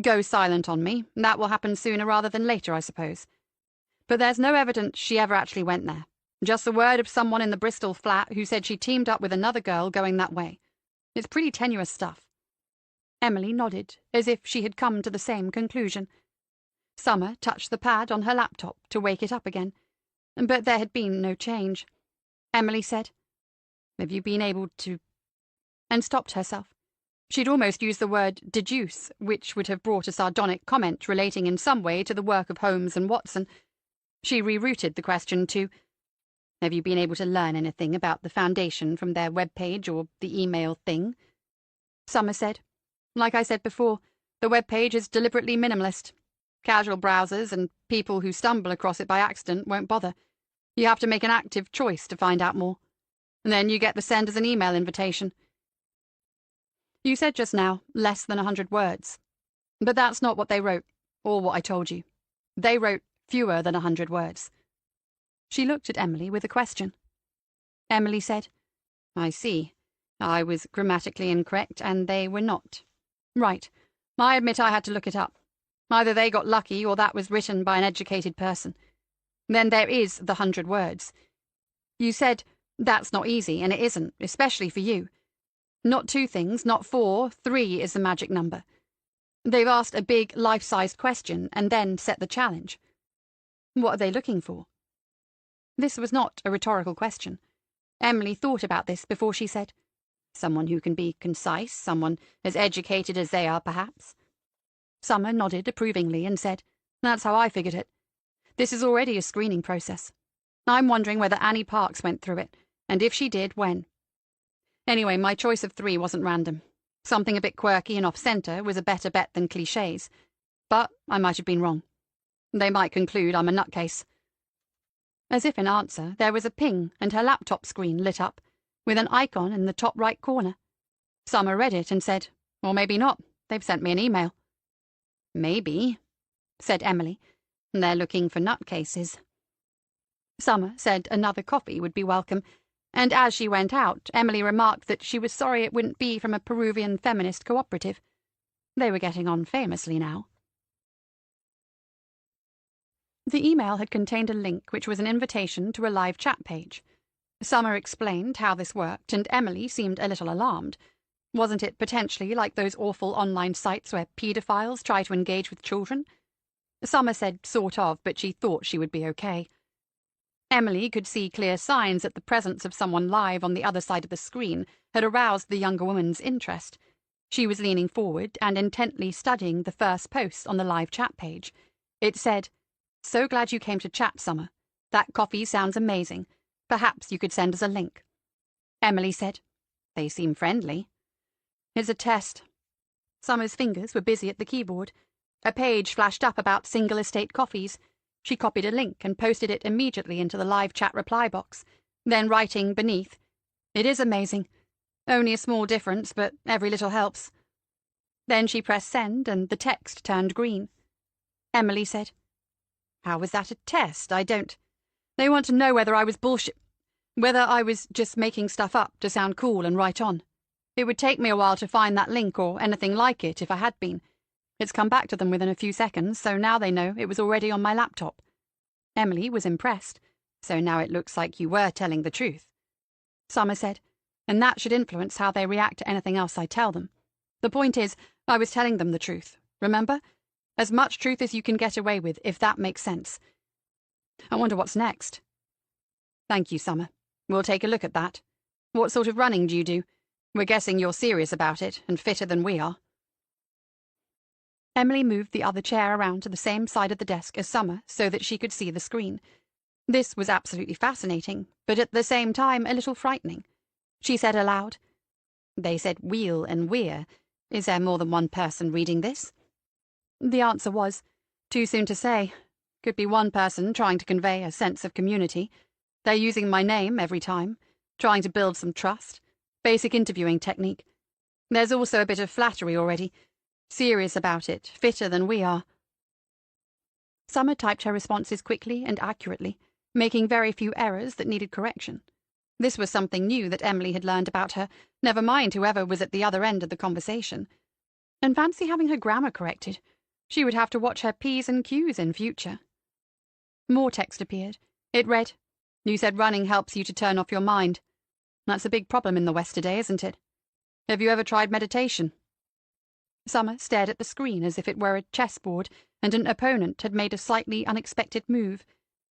"go silent on me, that will happen sooner rather than later, I suppose. But there's no evidence she ever actually went there. Just the word of someone in the Bristol flat who said she teamed up with another girl going that way. It's pretty tenuous stuff." Emily nodded, as if she had come to the same conclusion. Summer touched the pad on her laptop to wake it up again, but there had been no change. Emily said, "Have you been able to—" and stopped herself. She'd almost used the word deduce, which would have brought a sardonic comment relating in some way to the work of Holmes and Watson. She rerouted the question to, "Have you been able to learn anything about the Foundation from their webpage or the email thing?" Summer said, "Like I said before, the webpage is deliberately minimalist. Casual browsers and people who stumble across it by accident won't bother. You have to make an active choice to find out more. And then you get the send as an email invitation. You said just now, less than 100 words. But that's not what they wrote, or what I told you. They wrote fewer than 100 words." She looked at Emily with a question. Emily said, "I see. I was grammatically incorrect, and they were not." "Right. I admit I had to look it up. Either they got lucky, or that was written by an educated person. Then there is the 100 words. You said, that's not easy, and it isn't, especially for you. Not 2 things, not 4, 3 is the magic number. They've asked a big, life-sized question, and then set the challenge. What are they looking for?" This was not a rhetorical question. Emily thought about this before she said, "Someone who can be concise, someone as educated as they are, perhaps." Summer nodded approvingly and said, "That's how I figured it. This is already a screening process. I'm wondering whether Annie Parks went through it, and if she did, when. Anyway, my choice of 3 wasn't random. Something a bit quirky and off-center was a better bet than clichés. But I might have been wrong. They might conclude I'm a nutcase." As if in answer, there was a ping, and her laptop screen lit up, with an icon in the top right corner. Summer read it and said, "Or maybe not. They've sent me an email." "Maybe," said Emily. "They're looking for nutcases." Summer said another coffee would be welcome, and as she went out, Emily remarked that she was sorry it wouldn't be from a Peruvian feminist cooperative. They were getting on famously now. The email had contained a link which was an invitation to a live chat page. Summer explained how this worked, and Emily seemed a little alarmed. Wasn't it potentially like those awful online sites where paedophiles try to engage with children? Summer said sort of, but she thought she would be okay. Emily could see clear signs that the presence of someone live on the other side of the screen had aroused the younger woman's interest. She was leaning forward and intently studying the first post on the live chat page. It said, "So glad you came to chat, Summer. That coffee sounds amazing. Perhaps you could send us a link." Emily said, "They seem friendly." "It's a test." Summer's fingers were busy at the keyboard. A page flashed up about single estate coffees. She copied a link and posted it immediately into the live chat reply box, then writing beneath, It is amazing. Only a small difference, but every little helps. Then she pressed send, and the text turned green. Emily said, "How was that a test? I don't... They want to know whether I was whether I was just making stuff up to sound cool and write on. It would take me a while to find that link or anything like it if I had been. It's come back to them within a few seconds, so now they know it was already on my laptop." Emily was impressed. "So now it looks like you were telling the truth." Summer said, "And that should influence how they react to anything else I tell them. The point is, I was telling them the truth, remember? As much truth as you can get away with, if that makes sense. I wonder what's next." "Thank you, Summer. We'll take a look at that. What sort of running do you do? We're guessing you're serious about it, and fitter than we are." Emily moved the other chair around to the same side of the desk as Summer so that she could see the screen. This was absolutely fascinating, but at the same time a little frightening. She said aloud, "They said wheel and weir. Is there more than one person reading this?" The answer was, "Too soon to say. Could be one person trying to convey a sense of community. They're using my name every time, trying to build some trust. Basic interviewing technique. There's also a bit of flattery already. Serious about it, fitter than we are." Summer typed her responses quickly and accurately, making very few errors that needed correction. This was something new that Emily had learned about her, never mind whoever was at the other end of the conversation. And fancy having her grammar corrected. She would have to watch her P's and Q's in future. More text appeared. It read, "You said running helps you to turn off your mind. That's a big problem in the West today, isn't it? Have you ever tried meditation?" Summer stared at the screen as if it were a chessboard and an opponent had made a slightly unexpected move,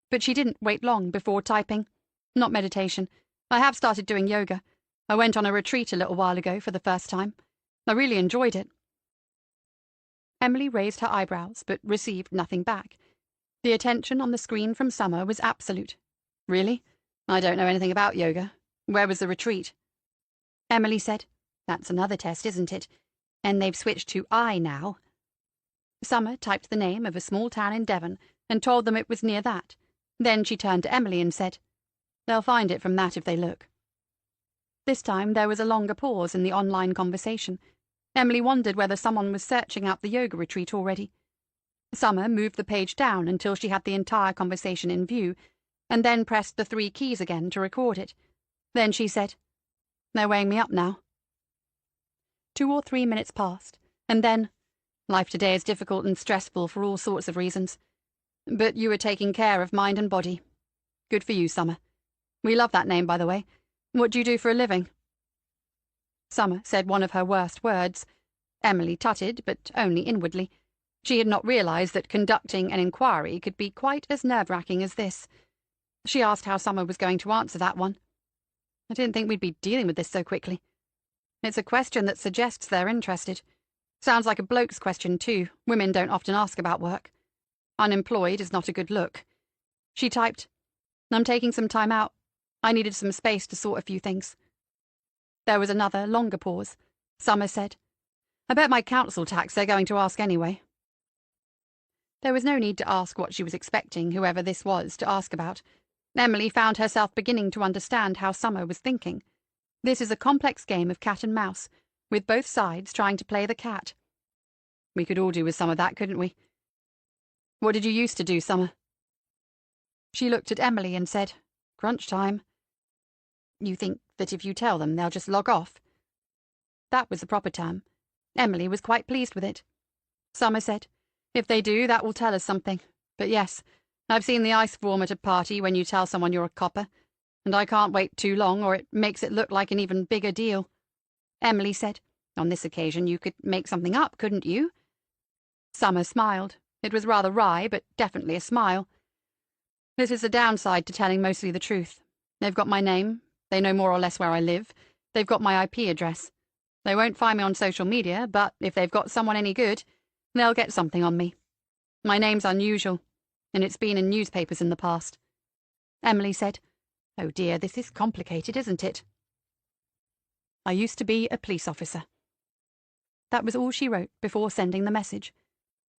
but she didn't wait long before typing, "Not meditation. I have started doing yoga. I went on a retreat a little while ago for the first time. I really enjoyed it." Emily raised her eyebrows, but received nothing back. The attention on the screen from Summer was absolute. "Really? I don't know anything about yoga. Where was the retreat?" Emily said, "That's another test, isn't it? And they've switched to I now." Summer typed the name of a small town in Devon and told them it was near that. Then she turned to Emily and said, "They'll find it from that if they look." This time there was a longer pause in the online conversation. Emily wondered whether someone was searching out the yoga retreat already. Summer moved the page down until she had the entire conversation in view, and then pressed the 3 keys again to record it. Then she said, "They're weighing me up now." 2 or 3 minutes passed, and then, "Life today is difficult and stressful for all sorts of reasons. But you are taking care of mind and body. Good for you, Summer. We love that name, by the way. What do you do for a living?" Summer said one of her worst words. Emily tutted, but only inwardly. She had not realized that conducting an inquiry could be quite as nerve-wracking as this. She asked how Summer was going to answer that one. "I didn't think we'd be dealing with this so quickly. It's a question that suggests they're interested. Sounds like a bloke's question, too. Women don't often ask about work. Unemployed is not a good look." She typed, "I'm taking some time out. I needed some space to sort a few things." There was another, longer pause. Summer said, "I bet my council tax they're going to ask anyway." There was no need to ask what she was expecting whoever this was to ask about. Emily found herself beginning to understand how Summer was thinking. This is a complex game of cat and mouse, with both sides trying to play the cat. We could all do with some of that, couldn't we? What did you used to do, Summer? She looked at Emily and said, "Crunch time." You think that if you tell them, they'll just log off? That was the proper term. Emily was quite pleased with it. Summer said, "If they do, that will tell us something. But yes, I've seen the ice form at a party when you tell someone you're a copper, and I can't wait too long or it makes it look like an even bigger deal." Emily said, "On this occasion you could make something up, couldn't you?" Summer smiled. It was rather wry, but definitely a smile. "This is the downside to telling mostly the truth. They've got my name. They know more or less where I live. They've got my IP address. They won't find me on social media, but if they've got someone any good, they'll get something on me. My name's unusual, and it's been in newspapers in the past." Emily said, "Oh dear, this is complicated, isn't it?" "I used to be a police officer." That was all she wrote before sending the message.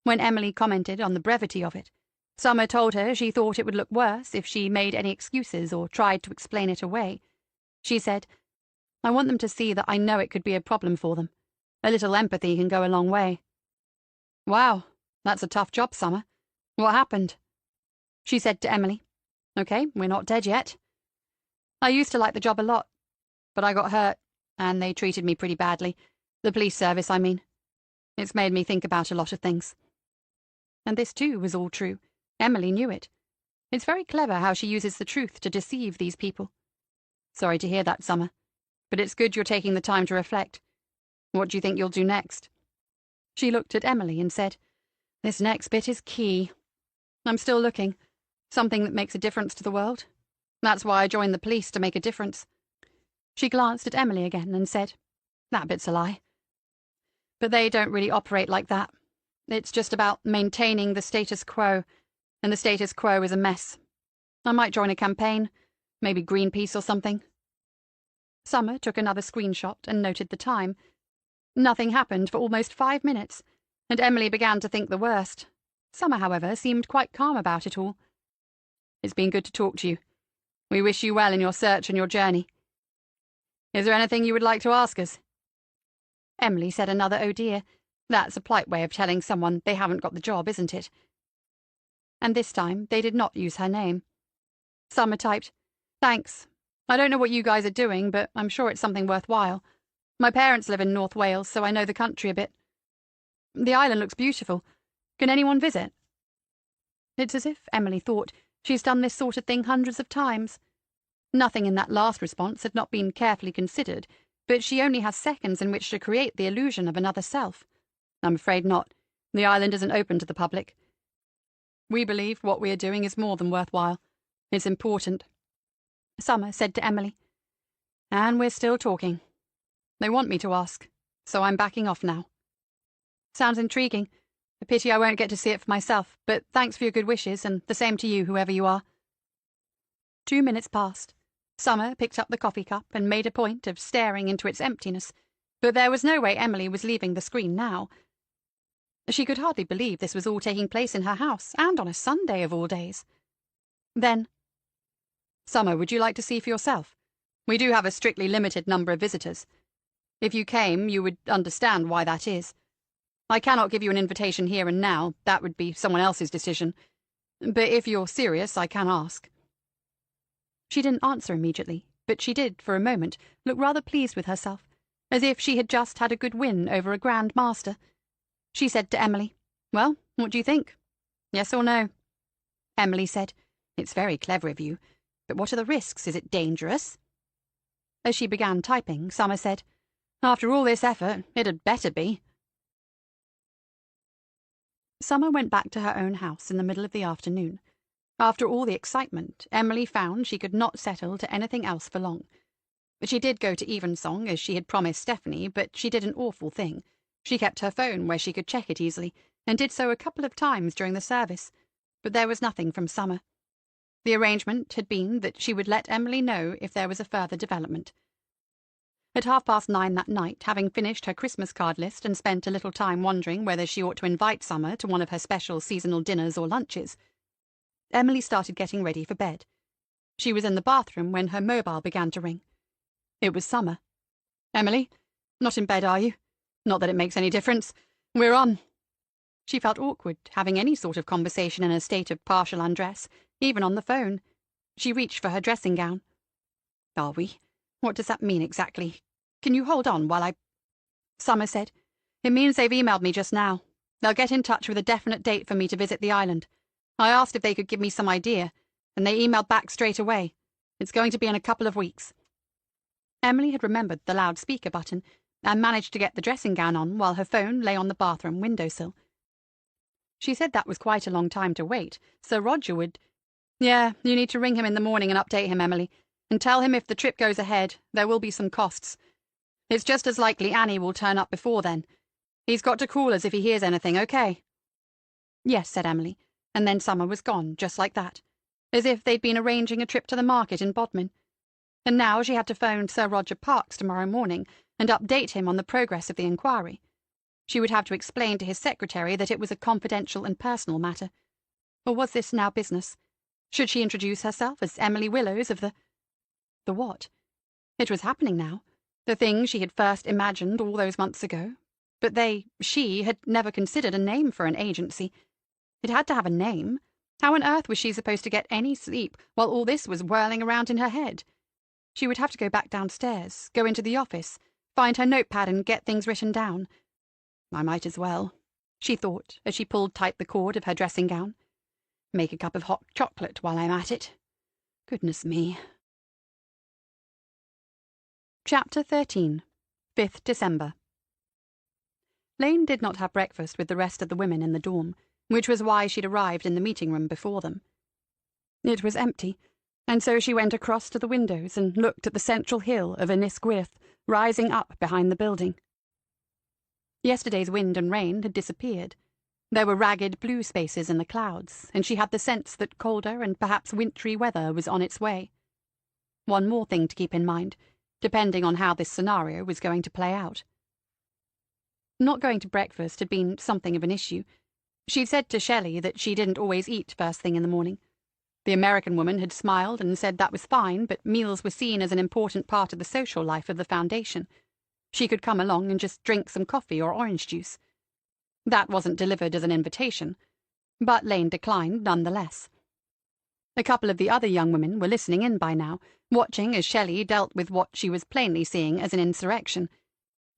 When Emily commented on the brevity of it, Summer told her she thought it would look worse if she made any excuses or tried to explain it away. She said, I want them to see that I know it could be a problem for them. A little empathy can go a long way." "Wow, that's a tough job, Summer. What happened?" She said to Emily, "Okay, we're not dead yet. I used to like the job a lot, but I got hurt, and they treated me pretty badly. The police service, I mean. It's made me think about a lot of things." And this, too, was all true. Emily knew it. It's very clever how she uses the truth to deceive these people. "Sorry to hear that, Summer, but it's good you're taking the time to reflect. What do you think you'll do next?" She looked at Emily and said, "This next bit is key. I'm still looking. Something that makes a difference to the world. That's why I joined the police, to make a difference." She glanced at Emily again and said, "That bit's a lie. But they don't really operate like that. It's just about maintaining the status quo, and the status quo is a mess. I might join a campaign, maybe Greenpeace or something." Summer took another screenshot and noted the time. Nothing happened for almost 5 minutes, and Emily began to think the worst. Summer, however, seemed quite calm about it all. "It's been good to talk to you. We wish you well in your search and your journey. Is there anything you would like to ask us?" Emily said another "oh dear." That's a polite way of telling someone they haven't got the job, isn't it? And this time they did not use her name. Summer typed, "Thanks. I don't know what you guys are doing, but I'm sure it's something worthwhile. My parents live in North Wales, so I know the country a bit. The island looks beautiful. Can anyone visit?" It's as if, Emily thought, she's done this sort of thing hundreds of times. Nothing in that last response had not been carefully considered, but she only has seconds in which to create the illusion of another self. "I'm afraid not. The island isn't open to the public. We believe what we are doing is more than worthwhile. It's important," Summer said to Emily. "And we're still talking. They want me to ask, so I'm backing off now." "Sounds intriguing. A pity I won't get to see it for myself, but thanks for your good wishes, and the same to you, whoever you are." 2 minutes passed. Summer picked up the coffee cup and made a point of staring into its emptiness, but there was no way Emily was leaving the screen now. She could hardly believe this was all taking place in her house, and on a Sunday of all days. Then, "Summer, would you like to see for yourself? We do have a strictly limited number of visitors. If you came, you would understand why that is. I cannot give you an invitation here and now. That would be someone else's decision. But if you're serious, I can ask." She didn't answer immediately, but she did, for a moment, look rather pleased with herself, as if she had just had a good win over a grand master. She said to Emily, "Well, what do you think? Yes or no?" Emily said, "It's very clever of you, but what are the risks? Is it dangerous?" As she began typing, Summer said, "After all this effort, it had better be." Summer went back to her own house in the middle of the afternoon. After all the excitement, Emily found she could not settle to anything else for long. She did go to evensong, as she had promised Stephanie, but she did an awful thing. She kept her phone where she could check it easily, and did so a couple of times during the service, but there was nothing from Summer. The arrangement had been that she would let Emily know if there was a further development. At 9:30 that night, having finished her Christmas card list and spent a little time wondering whether she ought to invite Summer to one of her special seasonal dinners or lunches, Emily started getting ready for bed. She was in the bathroom when her mobile began to ring. It was Summer. "Emily, not in bed, are you? Not that it makes any difference. We're on." She felt awkward having any sort of conversation in a state of partial undress, even on the phone. She reached for her dressing gown. "Are we? What does that mean exactly? Can you hold on while I—" Summer said, "It means they've emailed me just now. They'll get in touch with a definite date for me to visit the island. I asked if they could give me some idea, and they emailed back straight away. It's going to be in a couple of weeks." Emily had remembered the loudspeaker button, and managed to get the dressing gown on while her phone lay on the bathroom windowsill. She said that was quite a long time to wait, so Roger would— "Yeah, you need to ring him in the morning and update him, Emily, and tell him if the trip goes ahead, there will be some costs. It's just as likely Annie will turn up before then. He's got to call us if he hears anything, okay?" "Yes," said Emily, and then Summer was gone, just like that, as if they'd been arranging a trip to the market in Bodmin. And now she had to phone Sir Roger Parkes tomorrow morning and update him on the progress of the inquiry. She would have to explain to his secretary that it was a confidential and personal matter. Or was this now business? Should she introduce herself as Emily Willows of the— The what? It was happening now. The thing she had first imagined all those months ago. But she had never considered a name for an agency. It had to have a name. How on earth was she supposed to get any sleep while all this was whirling around in her head? She would have to go back downstairs, go into the office, find her notepad and get things written down. I might as well, she thought as she pulled tight the cord of her dressing gown. Make a cup of hot chocolate while I'm at it. Goodness me. Chapter 13. 5th December. Lane did not have breakfast with the rest of the women in the dorm, which was why she'd arrived in the meeting room before them. It was empty, and so she went across to the windows and looked at the central hill of Innisgwyth rising up behind the building. Yesterday's wind and rain had disappeared. There were ragged blue spaces in the clouds, and she had the sense that colder and perhaps wintry weather was on its way. One more thing to keep in mind, depending on how this scenario was going to play out. Not going to breakfast had been something of an issue. She'd said to Shelley that she didn't always eat first thing in the morning. The American woman had smiled and said that was fine, but meals were seen as an important part of the social life of the Foundation. She could come along and just drink some coffee or orange juice. That wasn't delivered as an invitation, but Lane declined nonetheless. A couple of the other young women were listening in by now, watching as Shelley dealt with what she was plainly seeing as an insurrection.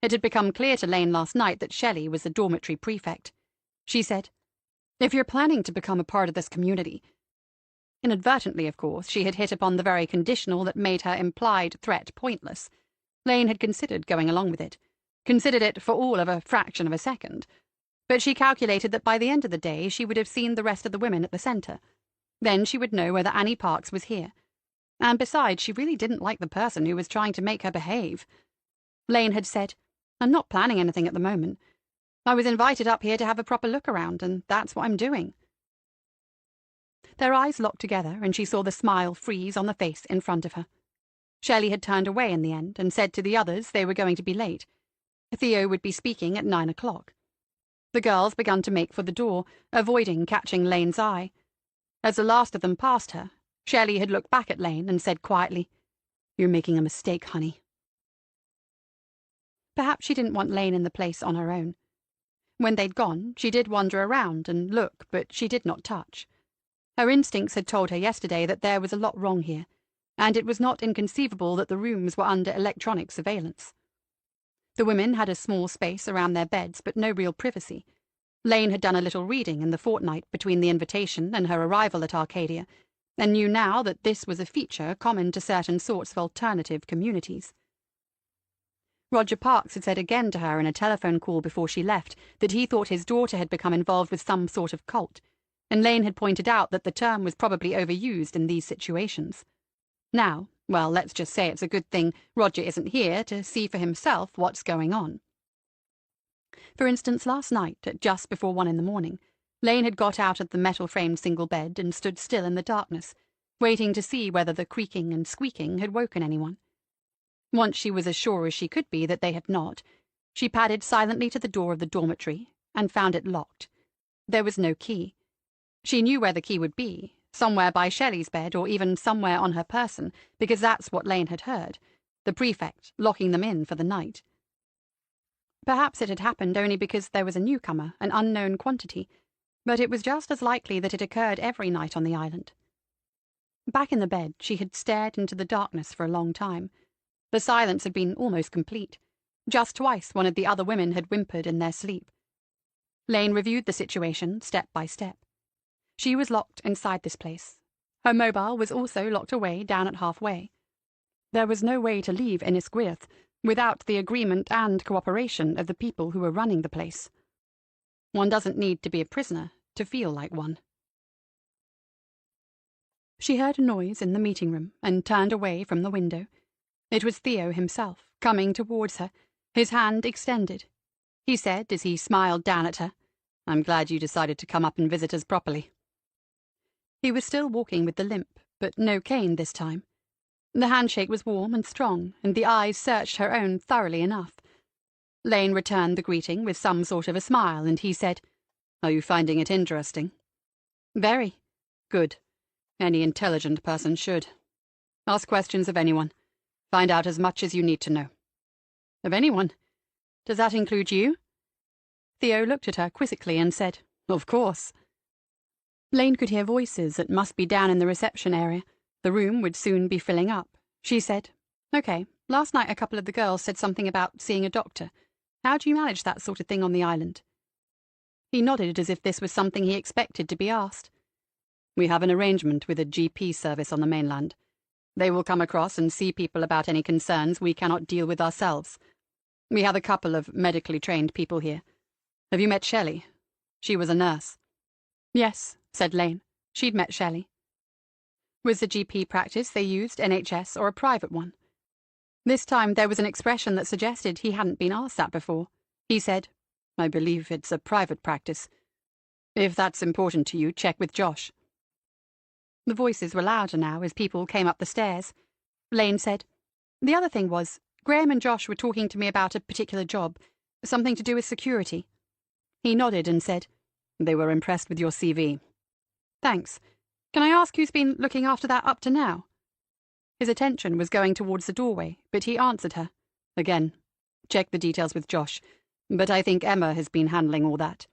It had become clear to Lane last night that Shelley was the dormitory prefect. She said, "If you're planning to become a part of this community—" Inadvertently, of course, she had hit upon the very conditional that made her implied threat pointless. Lane had considered going along with it, considered it for all of a fraction of a second. But she calculated that by the end of the day she would have seen the rest of the women at the centre. Then she would know whether Annie Parks was here. And besides, she really didn't like the person who was trying to make her behave. Lane had said, "I'm not planning anything at the moment. I was invited up here to have a proper look around, and that's what I'm doing." Their eyes locked together, and she saw the smile freeze on the face in front of her. Shelley had turned away in the end and said to the others they were going to be late. Theo would be speaking at 9 o'clock. The girls began to make for the door, avoiding catching Lane's eye. As the last of them passed her, Shelley had looked back at Lane and said quietly, "You're making a mistake, honey." Perhaps she didn't want Lane in the place on her own. When they'd gone, she did wander around and look, but she did not touch. Her instincts had told her yesterday that there was a lot wrong here, and it was not inconceivable that the rooms were under electronic surveillance. The women had a small space around their beds, but no real privacy. Lane had done a little reading in the fortnight between the invitation and her arrival at Arcadia, and knew now that this was a feature common to certain sorts of alternative communities. Roger Parks had said again to her in a telephone call before she left that he thought his daughter had become involved with some sort of cult, and Lane had pointed out that the term was probably overused in these situations. Now, well, let's just say it's a good thing Roger isn't here to see for himself what's going on. For instance, last night, at just before 1 in the morning, Lane had got out of the metal-framed single bed and stood still in the darkness, waiting to see whether the creaking and squeaking had woken anyone. Once she was as sure as she could be that they had not, she padded silently to the door of the dormitory and found it locked. There was no key. She knew where the key would be, somewhere by Shelley's bed or even somewhere on her person, because that's what Lane had heard, the prefect locking them in for the night. Perhaps it had happened only because there was a newcomer, an unknown quantity, but it was just as likely that it occurred every night on the island. Back in the bed, she had stared into the darkness for a long time. The silence had been almost complete. Just twice one of the other women had whimpered in their sleep. Lane reviewed the situation step by step. She was locked inside this place. Her mobile was also locked away down at halfway. There was no way to leave Innisgwyth without the agreement and cooperation of the people who were running the place. One doesn't need to be a prisoner to feel like one. She heard a noise in the meeting room and turned away from the window. It was Theo himself, coming towards her, his hand extended. He said, as he smiled down at her, "I'm glad you decided to come up and visit us properly." He was still walking with the limp, but no cane this time. The handshake was warm and strong, and the eyes searched her own thoroughly enough. Lane returned the greeting with some sort of a smile, and he said, "Are you finding it interesting?" "Very." "Good. Any intelligent person should. Ask questions of anyone. Find out as much as you need to know. Of anyone. Does that include you? Theo looked at her quizzically and said, Of course. Lane could hear voices that must be down in the reception area. The room would soon be filling up. She said, Okay, last night a couple of the girls said something about seeing a doctor. How do you manage that sort of thing on the island? He nodded as if this was something he expected to be asked. We have an arrangement with a GP service on the mainland. They will come across and see people about any concerns we cannot deal with ourselves. We have a couple of medically trained people here. Have you met Shelley? She was a nurse. Yes, said Lane. She'd met Shelley. Was the GP practice they used NHS or a private one? This time there was an expression that suggested he hadn't been asked that before. He said, I believe it's a private practice. If that's important to you, check with Josh. The voices were louder now as people came up the stairs. Lane said, The other thing was, Graham and Josh were talking to me about a particular job, something to do with security. He nodded and said, They were impressed with your CV. Thanks. Can I ask who's been looking after that up to now? His attention was going towards the doorway, but he answered her. Again, check the details with Josh, but I think Emma has been handling all that.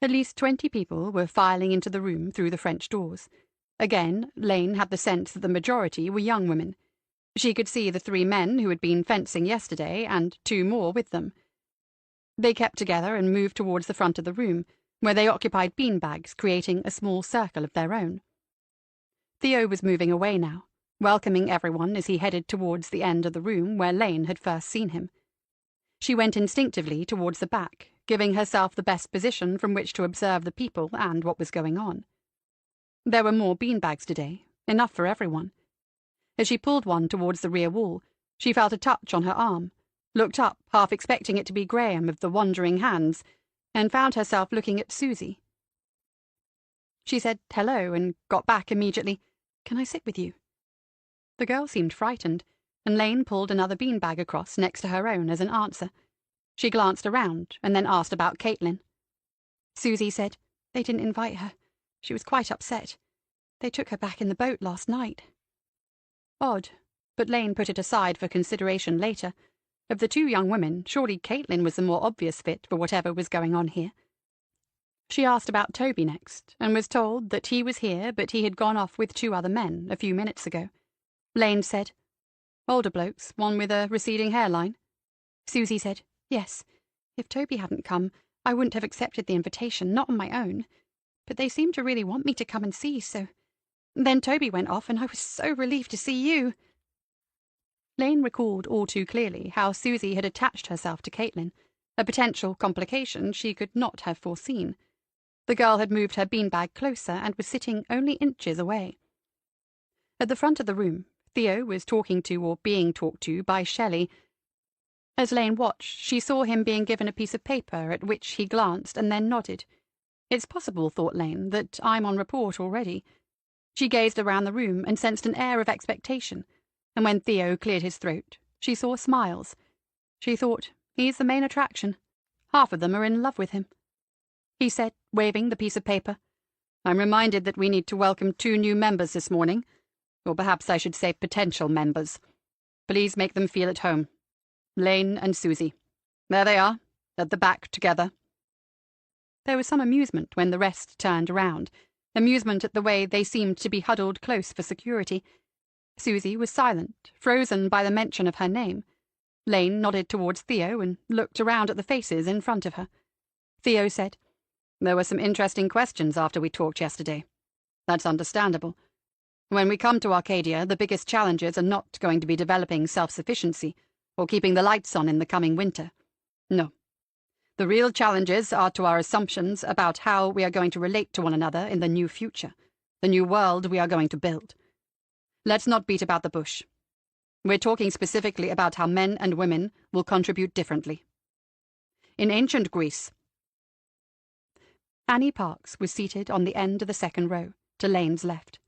At least 20 people were filing into the room through the French doors. Again, Lane had the sense that the majority were young women. She could see the 3 men who had been fencing yesterday, and 2 more with them. They kept together and moved towards the front of the room, where they occupied beanbags, creating a small circle of their own. Theo was moving away now, welcoming everyone as he headed towards the end of the room where Lane had first seen him. She went instinctively towards the back, giving herself the best position from which to observe the people and what was going on. There were more beanbags today, enough for everyone. As she pulled one towards the rear wall, she felt a touch on her arm, looked up, half expecting it to be Graham of the wandering hands, and found herself looking at Susie. She said hello and got back immediately. Can I sit with you? The girl seemed frightened, and Lane pulled another beanbag across next to her own as an answer. She glanced around and then asked about Caitlin. Susie said they didn't invite her. She was quite upset. They took her back in the boat last night. Odd, but Lane put it aside for consideration later. Of the 2 young women, surely Caitlin was the more obvious fit for whatever was going on here. She asked about Toby next, and was told that he was here, but he had gone off with 2 other men a few minutes ago. Lane said, Older blokes, one with a receding hairline? Susie said, Yes. If Toby hadn't come, I wouldn't have accepted the invitation, not on my own. But they seemed to really want me to come and see, so... Then Toby went off, and I was so relieved to see you. Lane recalled all too clearly how Susie had attached herself to Caitlin, a potential complication she could not have foreseen. The girl had moved her beanbag closer and was sitting only inches away. At the front of the room, Theo was talking to or being talked to by Shelley. As Lane watched, she saw him being given a piece of paper, at which he glanced and then nodded. It's possible, thought Lane, that I'm on report already. She gazed around the room and sensed an air of expectation, and when Theo cleared his throat, she saw smiles. She thought, he's the main attraction. Half of them are in love with him. He said, waving the piece of paper, I'm reminded that we need to welcome 2 new members this morning, or perhaps I should say potential members. Please make them feel at home. Lane and Susie. There they are, at the back together. There was some amusement when the rest turned around, amusement at the way they seemed to be huddled close for security. Susie was silent, frozen by the mention of her name. Lane nodded towards Theo and looked around at the faces in front of her. Theo said, There were some interesting questions after we talked yesterday. That's understandable. When we come to Arcadia, the biggest challenges are not going to be developing self-sufficiency or keeping the lights on in the coming winter. No. The real challenges are to our assumptions about how we are going to relate to one another in the new future, the new world we are going to build. Let's not beat about the bush. We're talking specifically about how men and women will contribute differently. In ancient Greece... Annie Parks was seated on the end of the second row, to Lane's left.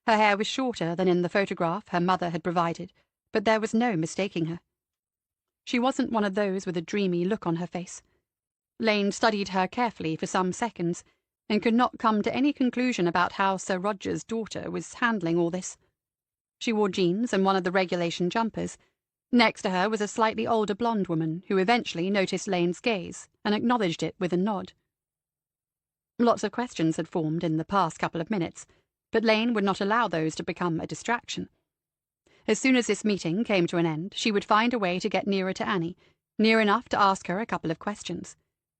Her hair was shorter than in the photograph her mother had provided, but there was no mistaking her. She wasn't one of those with a dreamy look on her face. Lane studied her carefully for some seconds, and could not come to any conclusion about how Sir Roger's daughter was handling all this. She wore jeans and one of the regulation jumpers. Next to her was a slightly older blonde woman who eventually noticed Lane's gaze and acknowledged it with a nod. Lots of questions had formed in the past couple of minutes, but Lane would not allow those to become a distraction. As soon as this meeting came to an end, she would find a way to get nearer to Annie, near enough to ask her a couple of questions,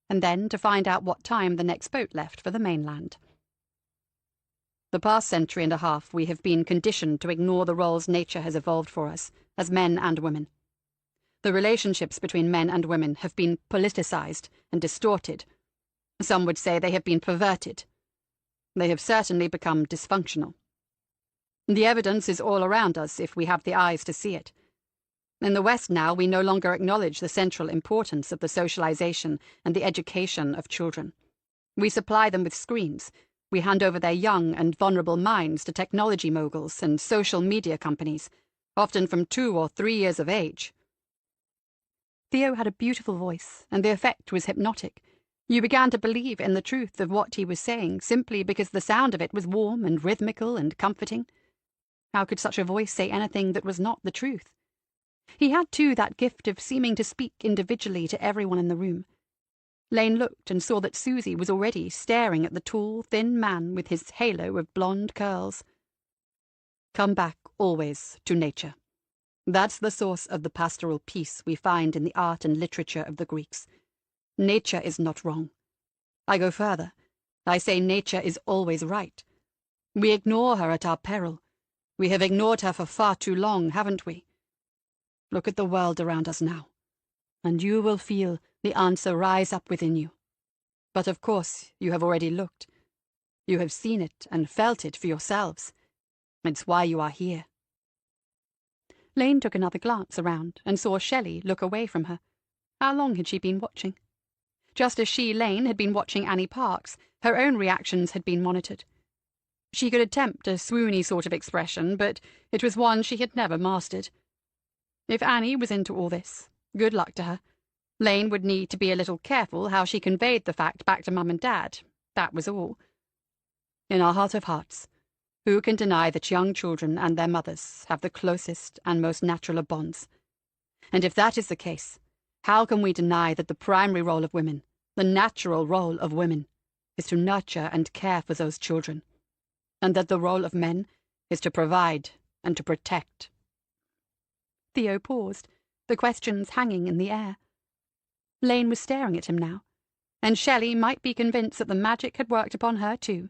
and then to find out what time the next boat left for the mainland. The past century and a half we have been conditioned to ignore the roles nature has evolved for us, as men and women. The relationships between men and women have been politicized and distorted. Some would say they have been perverted. They have certainly become dysfunctional. The evidence is all around us if we have the eyes to see it. In the West now we no longer acknowledge the central importance of the socialization and the education of children. We supply them with screens. We hand over their young and vulnerable minds to technology moguls and social media companies, often from 2 or 3 years of age. Theo had a beautiful voice, and the effect was hypnotic. You began to believe in the truth of what he was saying simply because the sound of it was warm and rhythmical and comforting. How could such a voice say anything that was not the truth? He had, too, that gift of seeming to speak individually to everyone in the room. Lane looked and saw that Susie was already staring at the tall, thin man with his halo of blonde curls. Come back, always, to nature. That's the source of the pastoral peace we find in the art and literature of the Greeks. Nature is not wrong. I go further. I say nature is always right. We ignore her at our peril. We have ignored her for far too long, haven't we? Look at the world around us now, and you will feel the answer rise up within you. But of course you have already looked. You have seen it and felt it for yourselves. It's why you are here. Lane took another glance around and saw Shelley look away from her. How long had she been watching? Just as she, Lane, had been watching Annie Parks, her own reactions had been monitored. She could attempt a swoony sort of expression, but it was one she had never mastered. If Annie was into all this, good luck to her. Lane would need to be a little careful how she conveyed the fact back to Mum and Dad. That was all. In our heart of hearts, who can deny that young children and their mothers have the closest and most natural of bonds? And if that is the case, how can we deny that the primary role of women, the natural role of women, is to nurture and care for those children, and that the role of men is to provide and to protect? Theo paused, the questions hanging in the air. Lane was staring at him now, and Shelley might be convinced that the magic had worked upon her too.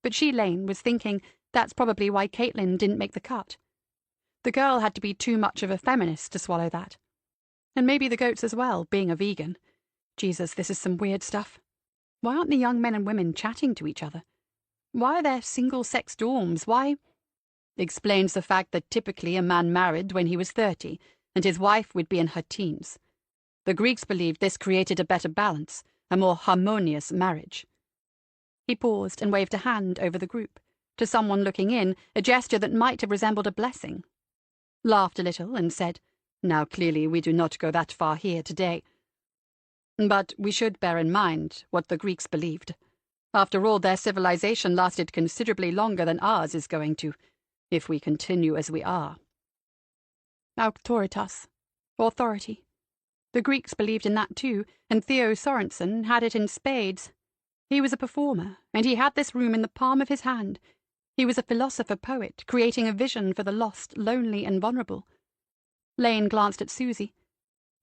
But she, Lane, was thinking that's probably why Caitlin didn't make the cut. The girl had to be too much of a feminist to swallow that. And maybe the goats as well, being a vegan. Jesus, this is some weird stuff. Why aren't the young men and women chatting to each other? Why are there single-sex dorms? Why? Explains the fact that typically a man married when he was 30, and his wife would be in her teens. The Greeks believed this created a better balance, a more harmonious marriage. He paused and waved a hand over the group, to someone looking in, a gesture that might have resembled a blessing. Laughed a little and said, "Now clearly we do not go that far here today. But we should bear in mind what the Greeks believed. After all, their civilization lasted considerably longer than ours is going to, if we continue as we are." Auctoritas, authority. The Greeks believed in that too, and Theo Sorensen had it in spades. He was a performer, and he had this room in the palm of his hand. He was a philosopher-poet, creating a vision for the lost, lonely, and vulnerable. Lane glanced at Susie.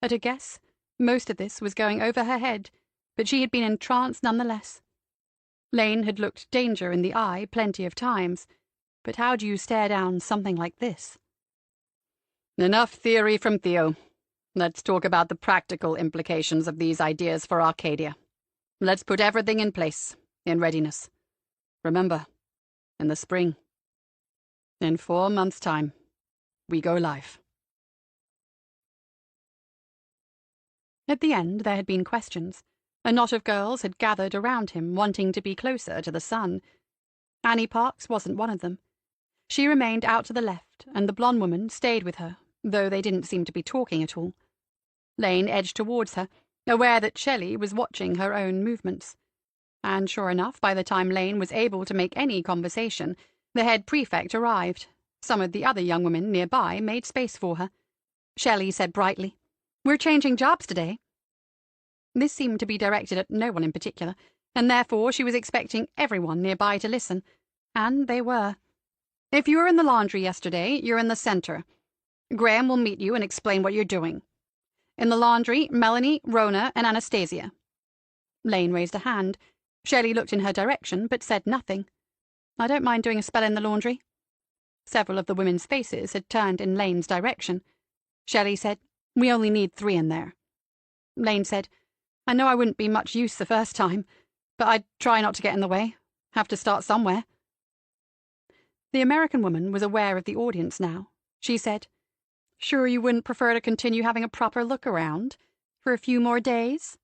At a guess, most of this was going over her head, but she had been entranced nonetheless. Lane had looked danger in the eye plenty of times, but how do you stare down something like this? Enough theory from Theo. Let's talk about the practical implications of these ideas for Arcadia. Let's put everything in place, in readiness. Remember, in the spring. In 4 months' time, we go live. At the end there had been questions. A knot of girls had gathered around him, wanting to be closer to the sun. Annie Parks wasn't one of them. She remained out to the left, and the blonde woman stayed with her, though they didn't seem to be talking at all. Lane edged towards her, aware that Shelley was watching her own movements. And sure enough, by the time Lane was able to make any conversation, the head prefect arrived. Some of the other young women nearby made space for her. Shelley said brightly. "We're changing jobs today." This seemed to be directed at no one in particular, and therefore she was expecting everyone nearby to listen. And they were. "If you were in the laundry yesterday, you're in the centre. Graham will meet you and explain what you're doing. In the laundry, Melanie, Rona, and Anastasia." Lane raised a hand. Shelley looked in her direction, but said nothing. "I don't mind doing a spell in the laundry." Several of the women's faces had turned in Lane's direction. Shelley said, "We only need 3 in there." Lane said, "I know I wouldn't be much use the first time, but I'd try not to get in the way. Have to start somewhere." The American woman was aware of the audience now. She said, "Sure you wouldn't prefer to continue having a proper look around? For a few more days?"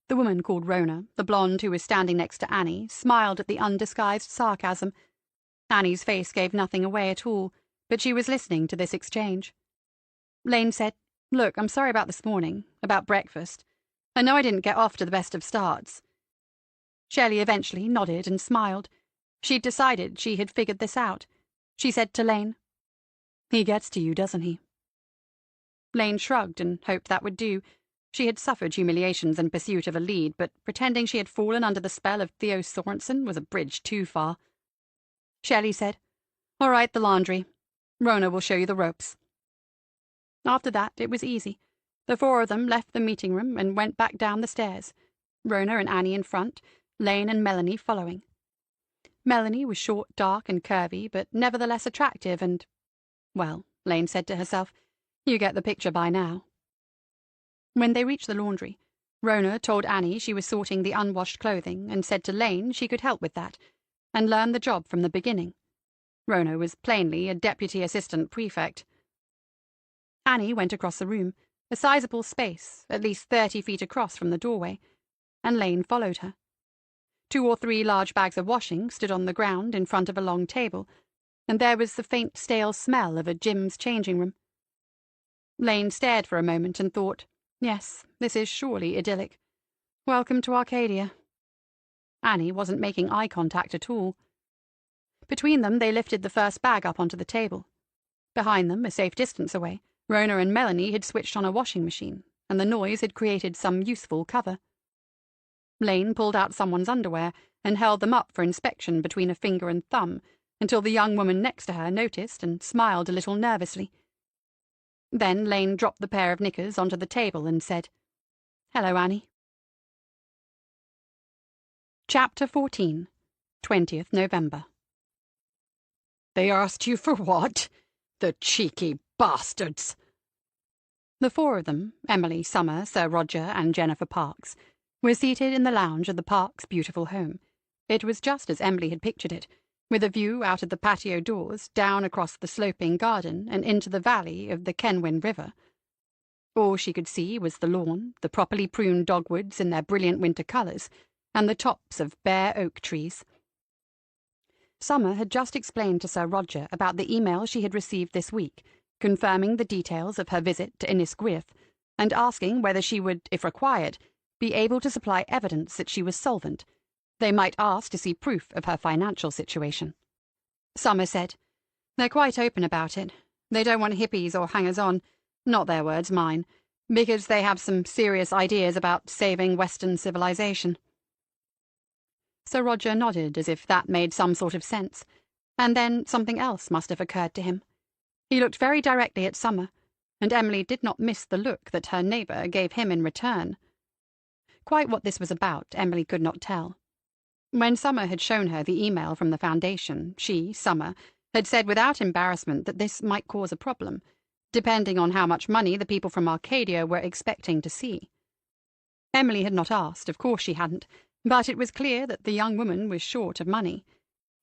The woman called Rona, the blonde who was standing next to Annie, smiled at the undisguised sarcasm. Annie's face gave nothing away at all, but she was listening to this exchange. Lane said, "Look, I'm sorry about this morning, about breakfast. I know I didn't get off to the best of starts." Shelley eventually nodded and smiled. She'd decided she had figured this out. She said to Lane, "He gets to you, doesn't he?" Lane shrugged and hoped that would do. She had suffered humiliations in pursuit of a lead, but pretending she had fallen under the spell of Theo Sorensen was a bridge too far. Shelley said, "All right, the laundry. Rona will show you the ropes." After that, it was easy. The 4 of them left the meeting room and went back down the stairs, Rona and Annie in front, Lane and Melanie following. Melanie was short, dark, and curvy, but nevertheless attractive and, well, Lane said to herself, you get the picture by now. When they reached the laundry, Rona told Annie she was sorting the unwashed clothing and said to Lane she could help with that, and learn the job from the beginning. Rona was plainly a deputy assistant prefect. Annie went across the room, a sizable space, at least 30 feet across from the doorway, and Lane followed her. 2 or 3 large bags of washing stood on the ground in front of a long table, and there was the faint stale smell of a Jim's changing room. Lane stared for a moment and thought, yes, this is surely idyllic. Welcome to Arcadia. Annie wasn't making eye contact at all. Between them, they lifted the first bag up onto the table. Behind them, a safe distance away, Rona and Melanie had switched on a washing machine, and the noise had created some useful cover. Lane pulled out someone's underwear and held them up for inspection between a finger and thumb, until the young woman next to her noticed and smiled a little nervously. Then Lane dropped the pair of knickers onto the table and said, "Hello, Annie." Chapter 14, 20th November. "They asked you for what? The cheeky bastards!" The 4 of them, Emily, Summer, Sir Roger, and Jennifer Parks, were seated in the lounge of the Parks' beautiful home. It was just as Emily had pictured it, with a view out of the patio doors, down across the sloping garden, and into the valley of the Kenwyn River. All she could see was the lawn, the properly pruned dogwoods in their brilliant winter colours, and the tops of bare oak trees. Summer had just explained to Sir Roger about the email she had received this week, confirming the details of her visit to Innisgwyth, and asking whether she would, if required, be able to supply evidence that she was solvent. They might ask to see proof of her financial situation. Summer said, "They're quite open about it. They don't want hippies or hangers-on, not their words, mine, because they have some serious ideas about saving Western civilization." Sir Roger nodded as if that made some sort of sense, and then something else must have occurred to him. He looked very directly at Summer, and Emily did not miss the look that her neighbour gave him in return. Quite what this was about, Emily could not tell. When Summer had shown her the email from the Foundation, she, Summer, had said without embarrassment that this might cause a problem, depending on how much money the people from Arcadia were expecting to see. Emily had not asked, of course she hadn't, but it was clear that the young woman was short of money.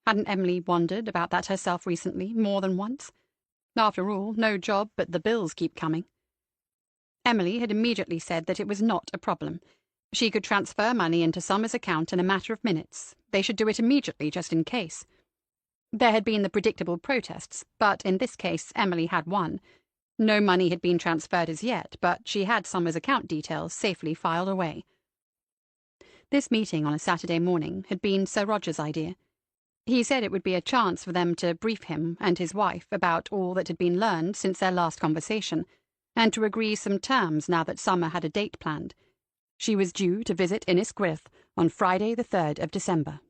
Hadn't Emily wondered about that herself recently, more than once? After all, no job, but the bills keep coming. Emily had immediately said that it was not a problem. She could transfer money into Summer's account in a matter of minutes. They should do it immediately, just in case. There had been the predictable protests, but in this case Emily had won. No money had been transferred as yet, but she had Summer's account details safely filed away. This meeting on a Saturday morning had been Sir Roger's idea. He said it would be a chance for them to brief him and his wife about all that had been learned since their last conversation, and to agree some terms now that Summer had a date planned. She was due to visit Innisgwyth on Friday the 3rd of December.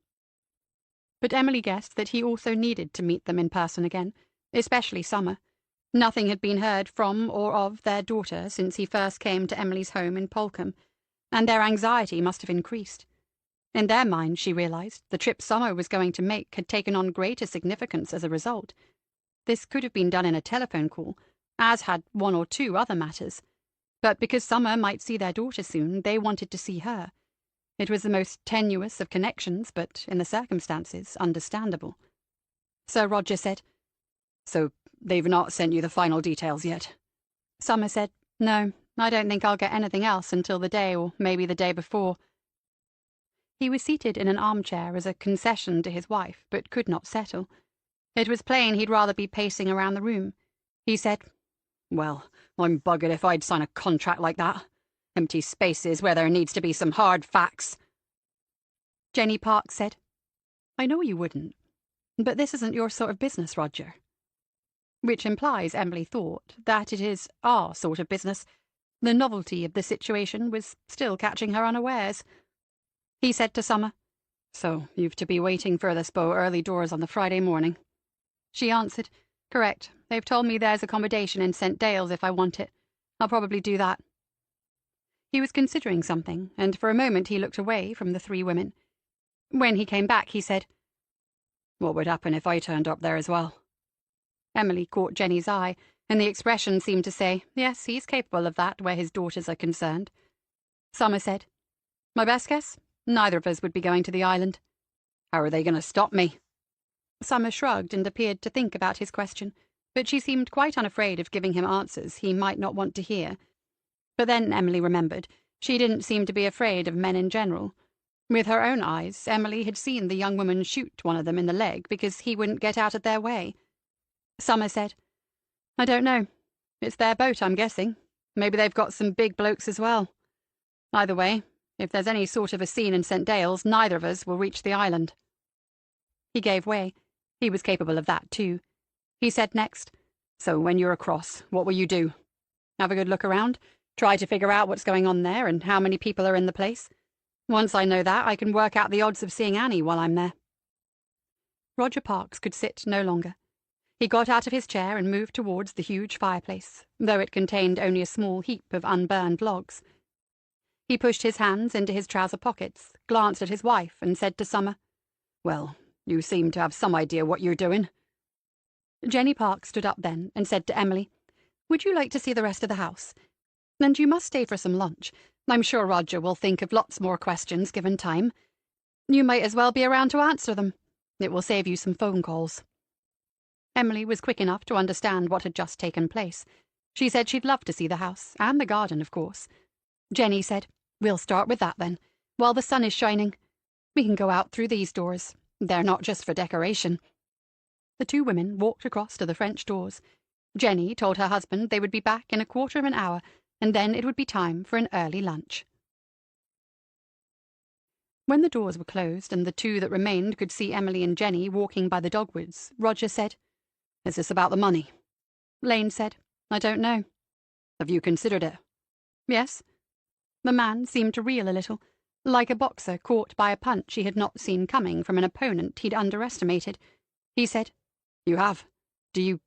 But Emily guessed that he also needed to meet them in person again, especially Summer. Nothing had been heard from or of their daughter since he first came to Emily's home in Polcombe, and their anxiety must have increased. In their minds, she realized, the trip Summer was going to make had taken on greater significance as a result. This could have been done in a telephone call, as had one or two other matters. But because Summer might see their daughter soon, they wanted to see her. It was the most tenuous of connections, but, in the circumstances, understandable. Sir Roger said, "So they've not sent you the final details yet?" Summer said, "No, I don't think I'll get anything else until the day, or maybe the day before." He was seated in an armchair as a concession to his wife, but could not settle. It was plain he'd rather be pacing around the room. He said, "Well, I'm buggered if I'd sign a contract like that. Empty spaces where there needs to be some hard facts." Jenny Parks said, "I know you wouldn't, but this isn't your sort of business, Roger." Which implies, Emily thought, that it is our sort of business. The novelty of the situation was still catching her unawares. He said to Summer, "So you've to be waiting for this boat early doors on the Friday morning?" She answered, "Correct. They've told me there's accommodation in St. Dale's if I want it. I'll probably do that." He was considering something, and for a moment he looked away from the three women. When he came back, he said, "What would happen if I turned up there as well?" Emily caught Jenny's eye, and the expression seemed to say, yes, he's capable of that where his daughters are concerned. Summer said, "My best guess? Neither of us would be going to the island." "How are they going to stop me?" Summer shrugged and appeared to think about his question, but she seemed quite unafraid of giving him answers he might not want to hear. But then Emily remembered, she didn't seem to be afraid of men in general. With her own eyes, Emily had seen the young woman shoot one of them in the leg because he wouldn't get out of their way. Summer said, "I don't know. It's their boat, I'm guessing. Maybe they've got some big blokes as well. Either way, if there's any sort of a scene in St. Dale's, neither of us will reach the island." He gave way. He was capable of that, too. He said next, "So when you're across, what will you do? Have a good look around? Try to figure out what's going on there and how many people are in the place? Once I know that, I can work out the odds of seeing Annie while I'm there." Roger Parks could sit no longer. He got out of his chair and moved towards the huge fireplace, though it contained only a small heap of unburned logs. He pushed his hands into his trouser pockets, glanced at his wife, and said to Summer, "Well, you seem to have some idea what you're doing." Jenny Parks stood up then and said to Emily, "Would you like to see the rest of the house? And you must stay for some lunch. I'm sure Roger will think of lots more questions given time. You might as well be around to answer them. It will save you some phone calls." Emily was quick enough to understand what had just taken place. She said she'd love to see the house, and the garden, of course. Jenny said, "We'll start with that, then, while the sun is shining. We can go out through these doors. They're not just for decoration." The two women walked across to the French doors. Jenny told her husband they would be back in a quarter of an hour, and then it would be time for an early lunch. When the doors were closed and the two that remained could see Emily and Jenny walking by the dogwoods, Roger said, "Is this about the money?" Lane said, "I don't know." "Have you considered it?" "Yes." The man seemed to reel a little, like a boxer caught by a punch he had not seen coming from an opponent he'd underestimated. He said, "You have? Do you...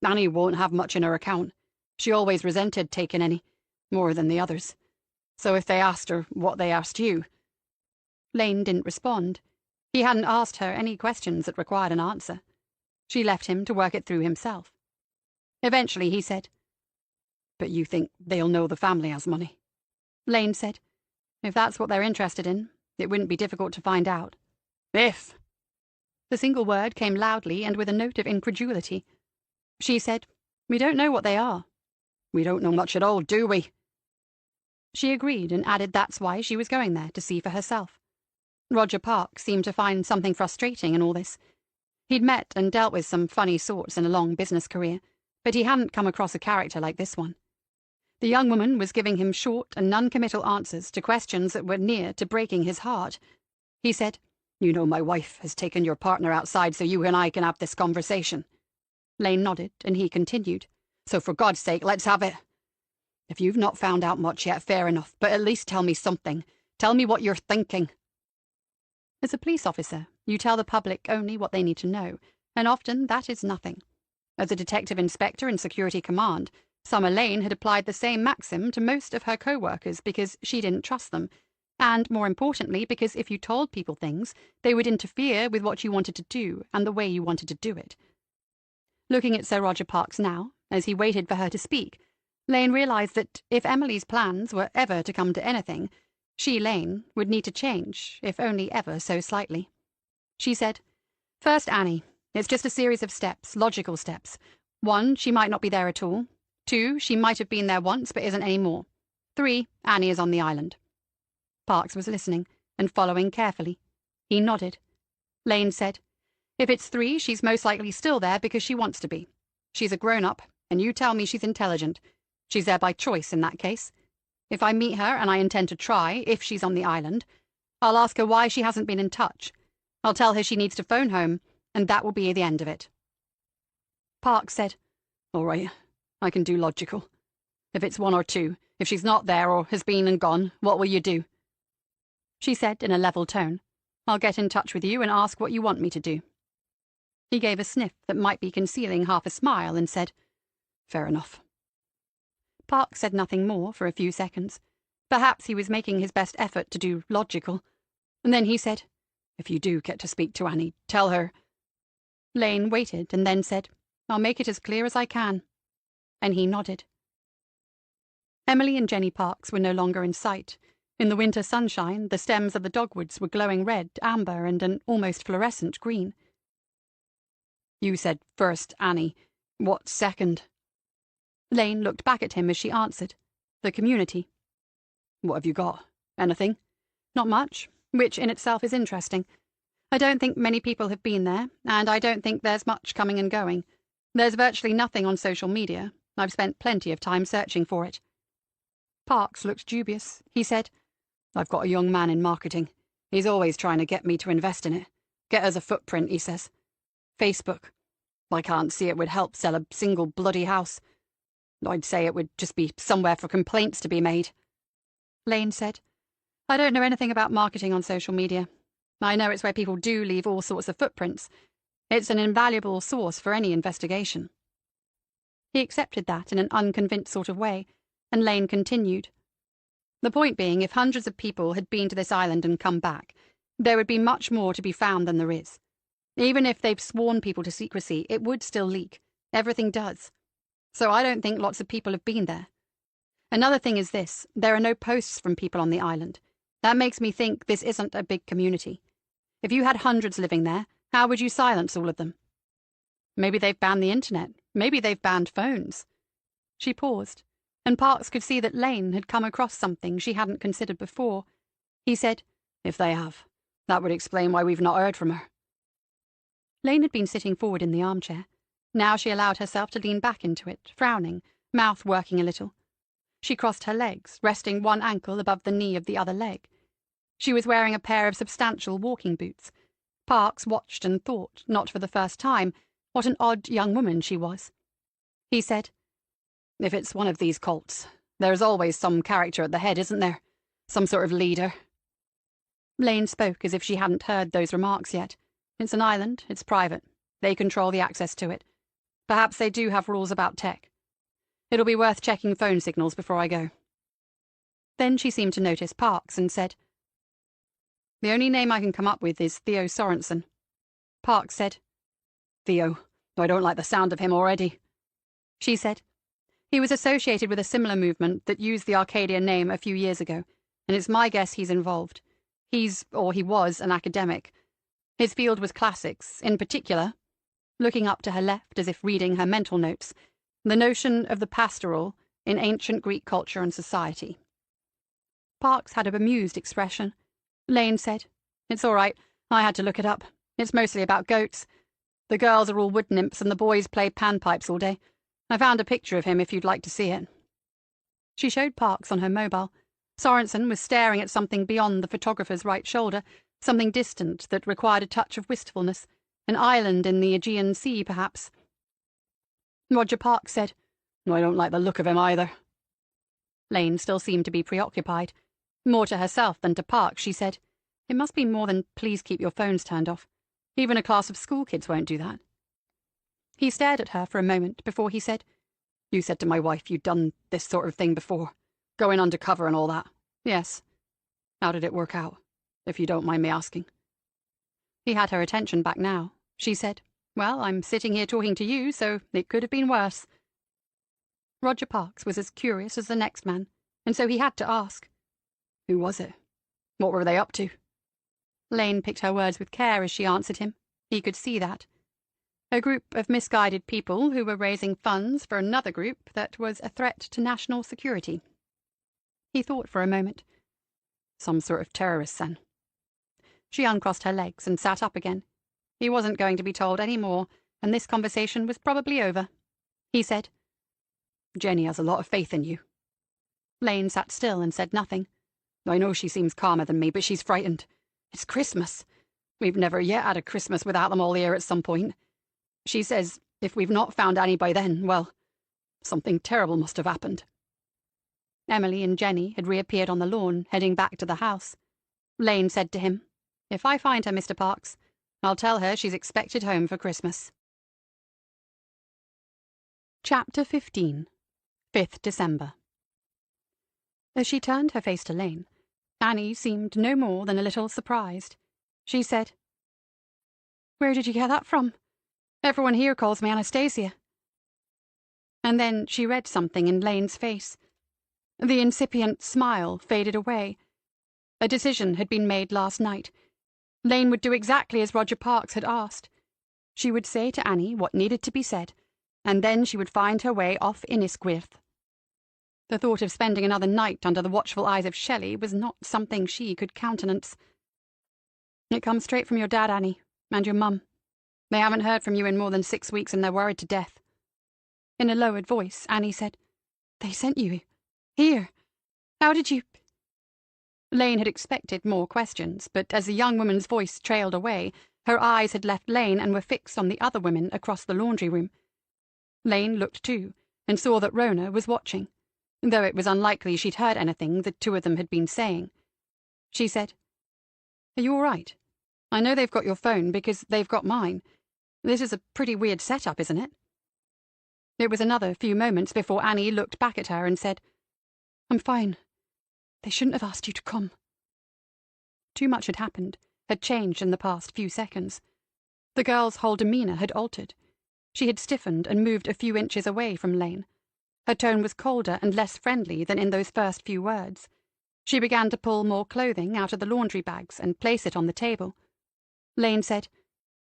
Annie won't have much in her account. She always resented taking any, more than the others. So if they asked her what they asked you..." Lane didn't respond. He hadn't asked her any questions that required an answer. She left him to work it through himself. Eventually he said, "But you think they'll know the family has money?" Lane said, "If that's what they're interested in, it wouldn't be difficult to find out." "If..." The single word came loudly and with a note of incredulity. She said, "We don't know what they are." "We don't know much at all, do we?" She agreed and added that's why she was going there, to see for herself. Roger Parks seemed to find something frustrating in all this. He'd met and dealt with some funny sorts in a long business career, but he hadn't come across a character like this one. The young woman was giving him short and non-committal answers to questions that were near to breaking his heart. He said, You know my wife has taken your partner outside so you and I can have this conversation. Lane nodded, and he continued. So for God's sake, let's have it. If you've not found out much yet, fair enough, but at least tell me something. Tell me what you're thinking. As a police officer, you tell the public only what they need to know, and often that is nothing. As a detective inspector in Security Command, Summer Lane had applied the same maxim to most of her co-workers because she didn't trust them, and more importantly because if you told people things, they would interfere with what you wanted to do and the way you wanted to do it. Looking at Sir Roger Parkes now, as he waited for her to speak, Lane realised that if Emily's plans were ever to come to anything, she, Lane, would need to change, if only ever so slightly. She said, "First, Annie. It's just a series of steps, logical steps. 1, she might not be there at all. 2, she might have been there once but isn't any more. 3, Annie is on the island." Parkes was listening, and following carefully. He nodded. Lane said, "If it's 3, she's most likely still there because she wants to be. She's a grown-up, and you tell me she's intelligent. She's there by choice in that case. If I meet her, and I intend to try, if she's on the island, I'll ask her why she hasn't been in touch. I'll tell her she needs to phone home, and that will be the end of it." Parkes said, "All right, I can do logical. If it's 1 or 2, if she's not there or has been and gone, what will you do?" She said in a level tone, "I'll get in touch with you and ask what you want me to do." He gave a sniff that might be concealing half a smile and said, "Fair enough." Parkes said nothing more for a few seconds. Perhaps he was making his best effort to do logical. And then he said, "If you do get to speak to Annie, tell her—" Lane waited and then said, "I'll make it as clear as I can." And he nodded. Emily and Jenny Parkes were no longer in sight. In the winter sunshine, the stems of the dogwoods were glowing red, amber, and an almost fluorescent green. "You said first, Annie. What second?" Lane looked back at him as she answered. "The community." "What have you got? Anything?" "Not much, which in itself is interesting. I don't think many people have been there, and I don't think there's much coming and going. There's virtually nothing on social media. I've spent plenty of time searching for it." Parkes looked dubious. He said, "I've got a young man in marketing. He's always trying to get me to invest in it. Get us a footprint, he says. Facebook. I can't see it would help sell a single bloody house. I'd say it would just be somewhere for complaints to be made." Lane said, "I don't know anything about marketing on social media. I know it's where people do leave all sorts of footprints. It's an invaluable source for any investigation." He accepted that in an unconvinced sort of way, and Lane continued. "The point being, if hundreds of people had been to this island and come back, there would be much more to be found than there is. Even if they've sworn people to secrecy, it would still leak. Everything does. So I don't think lots of people have been there. Another thing is this, there are no posts from people on the island. That makes me think this isn't a big community. If you had hundreds living there, how would you silence all of them? Maybe they've banned the internet. Maybe they've banned phones." She paused, and Parkes could see that Lane had come across something she hadn't considered before. He said, "If they have, that would explain why we've not heard from her." Lane had been sitting forward in the armchair. Now she allowed herself to lean back into it, frowning, mouth working a little. She crossed her legs, resting one ankle above the knee of the other leg. She was wearing a pair of substantial walking boots. Parkes watched and thought, not for the first time, what an odd young woman she was. He said, "If it's one of these cults, there's always some character at the head, isn't there? Some sort of leader." Lane spoke as if she hadn't heard those remarks yet. "It's an island, it's private. They control the access to it. Perhaps they do have rules about tech. It'll be worth checking phone signals before I go." Then she seemed to notice Parkes and said, "The only name I can come up with is Theo Sorensen." Parkes said, "Theo, I don't like the sound of him already." She said, "He was associated with a similar movement that used the Arcadia name a few years ago, and it's my guess he's involved. He was, an academic. His field was classics, in particular," looking up to her left as if reading her mental notes, "the notion of the pastoral in ancient Greek culture and society." Parkes had a bemused expression. Lane said, "It's all right. I had to look it up. It's mostly about goats. The girls are all wood nymphs and the boys play panpipes all day. I found a picture of him if you'd like to see it." She showed Parkes on her mobile. Sorensen was staring at something beyond the photographer's right shoulder, Something distant that required a touch of wistfulness, an island in the Aegean Sea, perhaps. Roger Parks said, "I don't like the look of him either." Lane still seemed to be preoccupied. More to herself than to Parks, she said, "It must be more than please keep your phones turned off. Even a class of school kids won't do that." He stared at her for a moment before he said, "You said to my wife you'd done this sort of thing before, going undercover and all that." "Yes." "How did it work out, if you don't mind me asking?" He had her attention back now. She said, "Well, I'm sitting here talking to you, so it could have been worse." Roger Parks was as curious as the next man, and so he had to ask. "Who was it? What were they up to?" Lane picked her words with care as she answered him. He could see that. A group of misguided people who were raising funds for another group that was a threat to national security. He thought for a moment. Some sort of terrorists, then. She uncrossed her legs and sat up again. He wasn't going to be told any more, and this conversation was probably over. He said, "Jenny has a lot of faith in you." Lane sat still and said nothing. "I know she seems calmer than me, but she's frightened. It's Christmas. We've never yet had a Christmas without them all here at some point. She says if we've not found Annie by then, well, something terrible must have happened." Emily and Jenny had reappeared on the lawn, heading back to the house. Lane said to him, "If I find her, Mr. Parks, I'll tell her she's expected home for Christmas." Chapter 15. 5th December. As she turned her face to Lane, Annie seemed no more than a little surprised. She said, "Where did you get that from? Everyone here calls me Anastasia." And then she read something in Lane's face. The incipient smile faded away. A decision had been made last night. Lane would do exactly as Roger Parks had asked. She would say to Annie what needed to be said, and then she would find her way off Innisquith. The thought of spending another night under the watchful eyes of Shelley was not something she could countenance. "It comes straight from your dad, Annie, and your mum. They haven't heard from you in more than 6 weeks, and they're worried to death." In a lowered voice, Annie said, "They sent you here. How did you—" Lane had expected more questions, but as the young woman's voice trailed away, her eyes had left Lane and were fixed on the other women across the laundry room. Lane looked too, and saw that Rona was watching, though it was unlikely she'd heard anything the two of them had been saying. She said, "Are you all right? I know they've got your phone because they've got mine. This is a pretty weird setup, isn't it?" It was another few moments before Annie looked back at her and said, "I'm fine. They shouldn't have asked you to come." Too much had happened, had changed in the past few seconds. The girl's whole demeanour had altered. She had stiffened and moved a few inches away from Lane. Her tone was colder and less friendly than in those first few words. She began to pull more clothing out of the laundry bags and place it on the table. Lane said,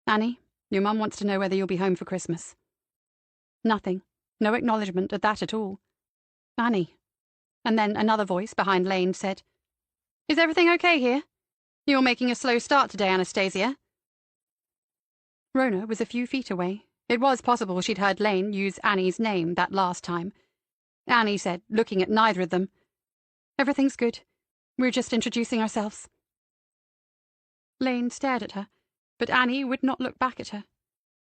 "Annie, your mum wants to know whether you'll be home for Christmas." Nothing. No acknowledgement of that at all. "Annie." And then another voice behind Lane said, "Is everything okay here? You're making a slow start today, Anastasia." Rona was a few feet away. It was possible she'd heard Lane use Annie's name that last time. Annie said, looking at neither of them, "Everything's good. We're just introducing ourselves." Lane stared at her, but Annie would not look back at her.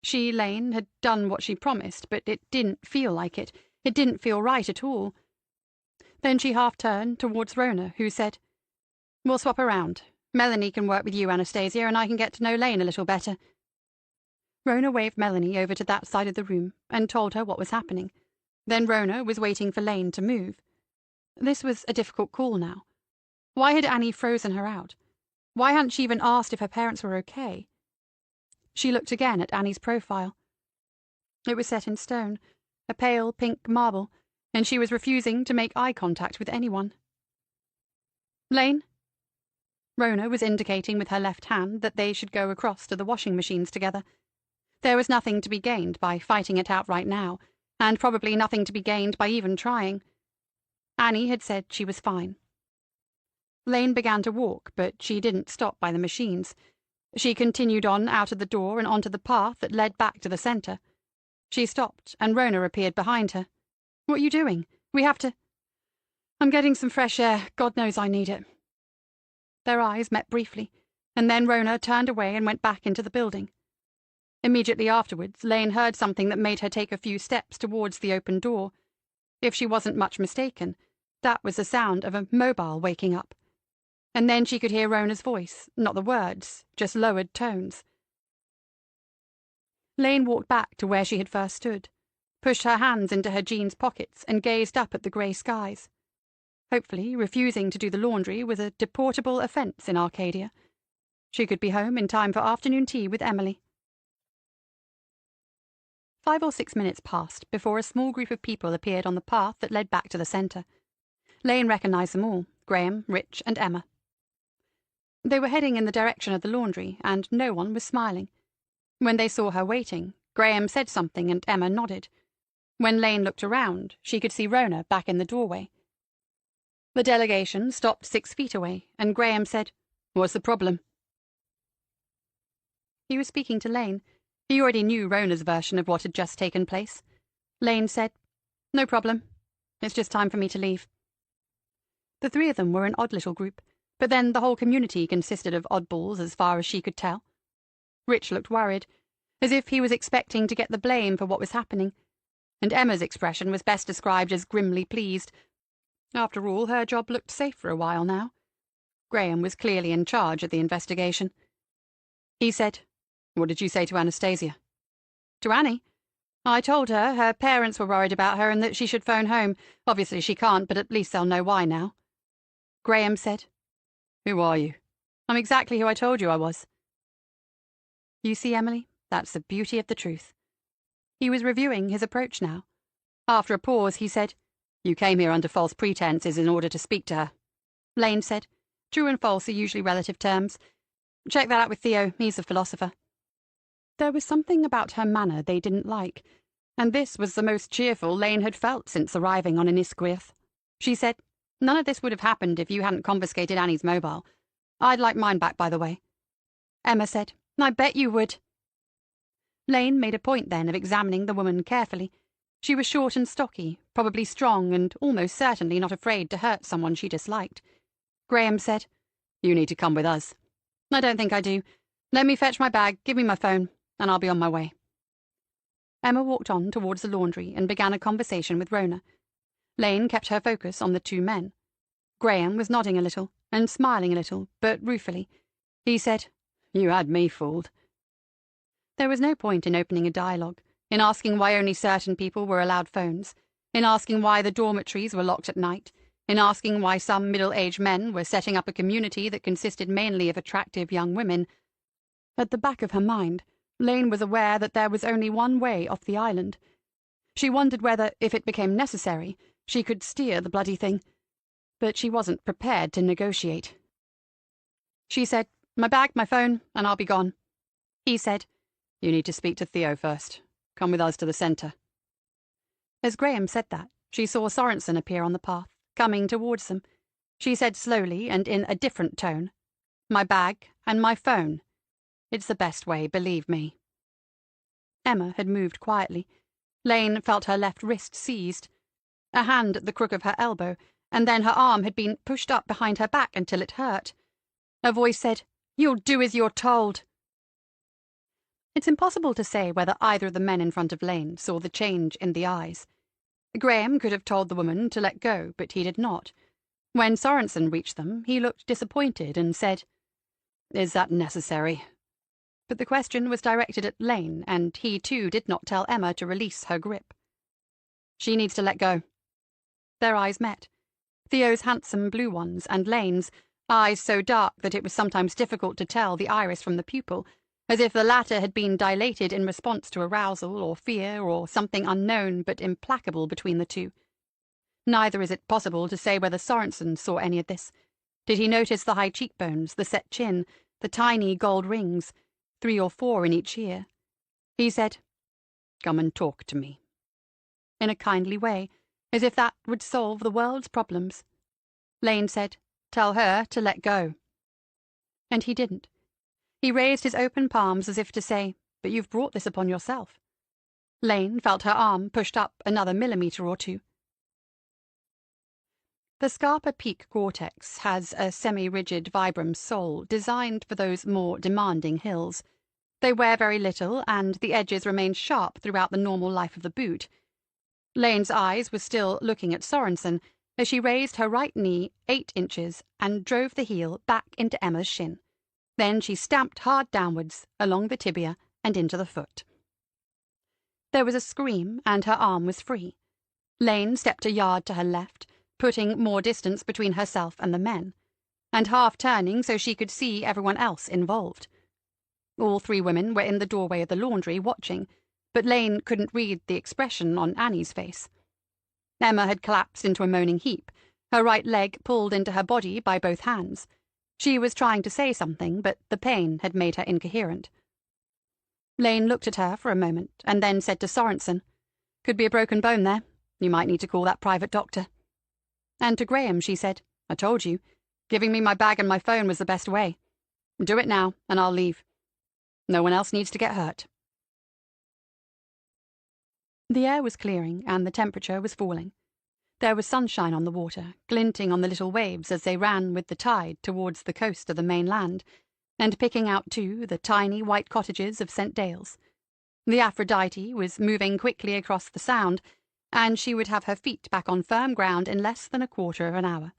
She, Lane, had done what she promised, but it didn't feel like it. It didn't feel right at all. Then she half turned towards Rona, who said, "We'll swap around. Melanie can work with you, Anastasia, and I can get to know Lane a little better." Rona waved Melanie over to that side of the room and told her what was happening. Then Rona was waiting for Lane to move. This was a difficult call now. Why had Annie frozen her out? Why hadn't she even asked if her parents were okay? She looked again at Annie's profile. It was set in stone, a pale pink marble, and she was refusing to make eye contact with anyone. "Lane?" Rona was indicating with her left hand that they should go across to the washing machines together. There was nothing to be gained by fighting it out right now, and probably nothing to be gained by even trying. Annie had said she was fine. Lane began to walk, but she didn't stop by the machines. She continued on out of the door and onto the path that led back to the centre. She stopped, and Rona appeared behind her. "What are you doing? We have to—" "I'm getting some fresh air. God knows I need it." Their eyes met briefly. and then Rona turned away and went back into the building. Immediately afterwards, Lane heard something that made her take a few steps towards the open door. If she wasn't much mistaken, that was the sound of a mobile waking up. And then she could hear Rona's voice, not the words, just lowered tones. Lane walked back to where she had first stood, pushed her hands into her jeans pockets and gazed up at the grey skies. Hopefully, refusing to do the laundry was a deportable offence in Arcadia. She could be home in time for afternoon tea with Emily. 5 or 6 minutes passed before a small group of people appeared on the path that led back to the centre. Lane recognised them all, Graham, Rich and Emma. They were heading in the direction of the laundry, and no one was smiling. When they saw her waiting, Graham said something and Emma nodded. When Lane looked around, she could see Rona back in the doorway. The delegation stopped 6 feet away, and Graham said, "What's the problem?" He was speaking to Lane. He already knew Rona's version of what had just taken place. Lane said, "No problem. It's just time for me to leave." The 3 of them were an odd little group, but then the whole community consisted of oddballs as far as she could tell. Rich looked worried, as if he was expecting to get the blame for what was happening, and Emma's expression was best described as grimly pleased. After all, her job looked safe for a while now. Graham was clearly in charge of the investigation. He said, "What did you say to Anastasia?" "To Annie? I told her her parents were worried about her and that she should phone home. Obviously she can't, but at least they'll know why now." Graham said, "Who are you?" "I'm exactly who I told you I was." You see, Emily, that's the beauty of the truth. He was reviewing his approach now. After a pause, he said, "You came here under false pretenses in order to speak to her." Lane said, "True and false are usually relative terms. Check that out with Theo, he's a philosopher." There was something about her manner they didn't like, and this was the most cheerful Lane had felt since arriving on Innisquith. She said, "None of this would have happened if you hadn't confiscated Annie's mobile. I'd like mine back, by the way." Emma said, "I bet you would." Lane made a point then of examining the woman carefully. She was short and stocky, probably strong, and almost certainly not afraid to hurt someone she disliked. Graham said, "You need to come with us." "I don't think I do. Let me fetch my bag, give me my phone, and I'll be on my way." Emma walked on towards the laundry and began a conversation with Rona. Lane kept her focus on the 2 men. Graham was nodding a little, and smiling a little, but ruefully. He said, "You had me fooled." There was no point in opening a dialogue, in asking why only certain people were allowed phones, in asking why the dormitories were locked at night, in asking why some middle-aged men were setting up a community that consisted mainly of attractive young women. At the back of her mind, Lane was aware that there was only one way off the island. She wondered whether, if it became necessary, she could steer the bloody thing. But she wasn't prepared to negotiate. She said, "My bag, my phone, and I'll be gone." He said, "You need to speak to Theo first. Come with us to the centre." As Graham said that, she saw Sorensen appear on the path, coming towards them. She said slowly and in a different tone, "My bag and my phone. It's the best way, believe me." Emma had moved quietly. Lane felt her left wrist seized, a hand at the crook of her elbow, and then her arm had been pushed up behind her back until it hurt. A voice said, "You'll do as you're told." It's impossible to say whether either of the men in front of Lane saw the change in the eyes. Graham could have told the woman to let go, but he did not. When Sorensen reached them, he looked disappointed and said, "Is that necessary?" But the question was directed at Lane, and he too did not tell Emma to release her grip. "She needs to let go." Their eyes met. Theo's handsome blue ones, and Lane's, eyes so dark that it was sometimes difficult to tell the iris from the pupil, as if the latter had been dilated in response to arousal or fear or something unknown but implacable between the 2. Neither is it possible to say whether Sorensen saw any of this. Did he notice the high cheekbones, the set chin, the tiny gold rings, 3 or 4 in each ear? He said, "Come and talk to me," in a kindly way, as if that would solve the world's problems. Lane said, "Tell her to let go." And he didn't. He raised his open palms as if to say, "But you've brought this upon yourself." Lane felt her arm pushed up another millimetre or 2. The Scarpa Peak Gore-Tex has a semi-rigid Vibram sole designed for those more demanding hills. They wear very little, and the edges remain sharp throughout the normal life of the boot. Lane's eyes were still looking at Sorensen as she raised her right knee 8 inches and drove the heel back into Emma's shin. Then she stamped hard downwards, along the tibia, and into the foot. There was a scream, and her arm was free. Lane stepped a yard to her left, putting more distance between herself and the men, and half turning so she could see everyone else involved. All 3 women were in the doorway of the laundry watching, but Lane couldn't read the expression on Annie's face. Emma had collapsed into a moaning heap, her right leg pulled into her body by both hands. She was trying to say something, but the pain had made her incoherent. Lane looked at her for a moment, and then said to Sorensen, "Could be a broken bone there. You might need to call that private doctor." And to Graham she said, "I told you. Giving me my bag and my phone was the best way. Do it now, and I'll leave. No one else needs to get hurt." The air was clearing, and the temperature was falling. There was sunshine on the water, glinting on the little waves as they ran with the tide towards the coast of the main land, and picking out, too, the tiny white cottages of St. Dale's. The Aphrodite was moving quickly across the Sound, and she would have her feet back on firm ground in less than a quarter of an hour.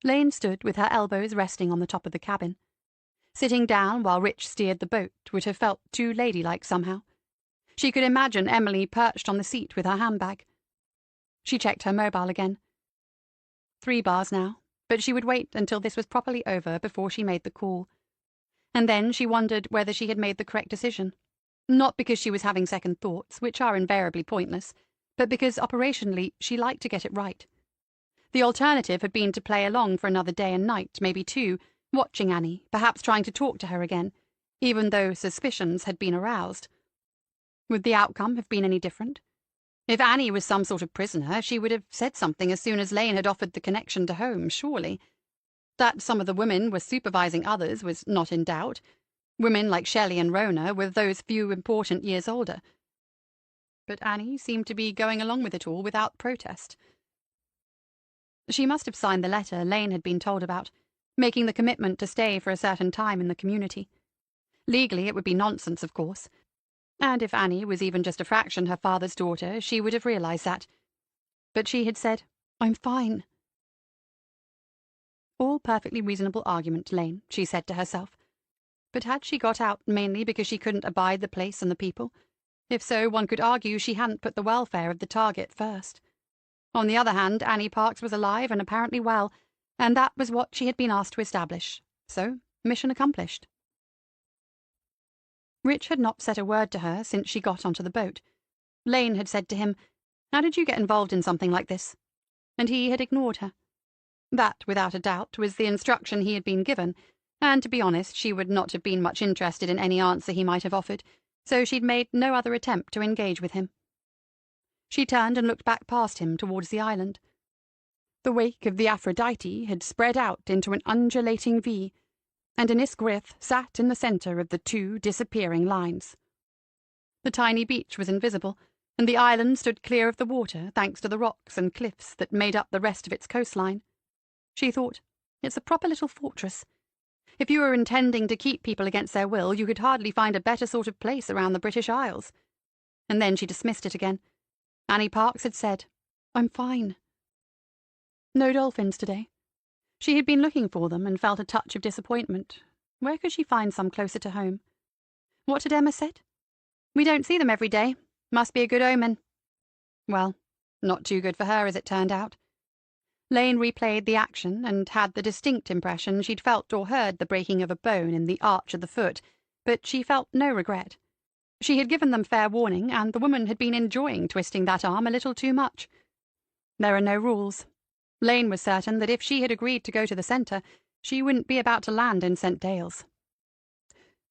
Lane stood with her elbows resting on the top of the cabin. Sitting down while Rich steered the boat would have felt too ladylike somehow. She could imagine Emily perched on the seat with her handbag. She checked her mobile again. 3 bars now, but she would wait until this was properly over before she made the call. And then she wondered whether she had made the correct decision. Not because she was having second thoughts, which are invariably pointless, but because operationally she liked to get it right. The alternative had been to play along for another day and night, maybe 2, watching Annie, perhaps trying to talk to her again, even though suspicions had been aroused. Would the outcome have been any different? If Annie was some sort of prisoner, she would have said something as soon as Lane had offered the connection to home, surely. That some of the women were supervising others was not in doubt. Women like Shelley and Rona were those few important years older. But Annie seemed to be going along with it all without protest. She must have signed the letter Lane had been told about, making the commitment to stay for a certain time in the community. Legally, it would be nonsense, of course. And if Annie was even just a fraction her father's daughter, she would have realized that. But she had said, "I'm fine." All perfectly reasonable argument, Lane, she said to herself. But had she got out mainly because she couldn't abide the place and the people? If so, one could argue she hadn't put the welfare of the target first. On the other hand, Annie Parks was alive and apparently well, and that was what she had been asked to establish. So, mission accomplished. Rich had not said a word to her since she got onto the boat. Lane had said to him, "How did you get involved in something like this?" And he had ignored her. That, without a doubt, was the instruction he had been given, and to be honest, she would not have been much interested in any answer he might have offered, so she'd made no other attempt to engage with him. She turned and looked back past him towards the island. The wake of the Aphrodite had spread out into an undulating V, and Innis Griff sat in the centre of the 2 disappearing lines. The tiny beach was invisible, and the island stood clear of the water thanks to the rocks and cliffs that made up the rest of its coastline. She thought, it's a proper little fortress. If you were intending to keep people against their will, you could hardly find a better sort of place around the British Isles. And then she dismissed it again. Annie Parks had said, "I'm fine." No dolphins today. She had been looking for them and felt a touch of disappointment. Where could she find some closer to home? What had Emma said? "We don't see them every day. Must be a good omen." Well, not too good for her as it turned out. Lane replayed the action and had the distinct impression she'd felt or heard the breaking of a bone in the arch of the foot, but she felt no regret. She had given them fair warning, and the woman had been enjoying twisting that arm a little too much. There are no rules. Lane was certain that if she had agreed to go to the centre, she wouldn't be about to land in St. Dale's.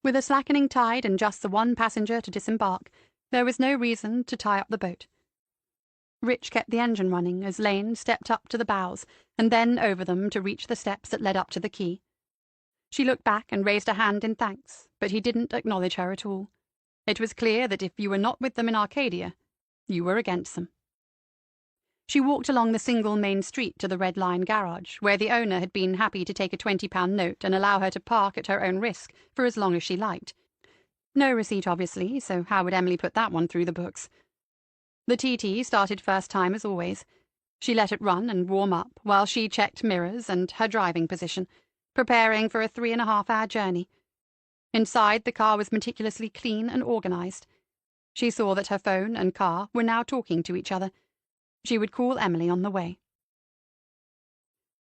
With a slackening tide and just the 1 passenger to disembark, there was no reason to tie up the boat. Rich kept the engine running as Lane stepped up to the bows and then over them to reach the steps that led up to the quay. She looked back and raised a hand in thanks, but he didn't acknowledge her at all. It was clear that if you were not with them in Arcadia, you were against them. She walked along the single main street to the Red Line garage, where the owner had been happy to take a £20 note and allow her to park at her own risk for as long as she liked. No receipt, obviously, so how would Emily put that one through the books? The TT started first time as always. She let it run and warm up while she checked mirrors and her driving position, preparing for a 3.5-hour journey. Inside, the car was meticulously clean and organised. She saw that her phone and car were now talking to each other. She would call Emily on the way.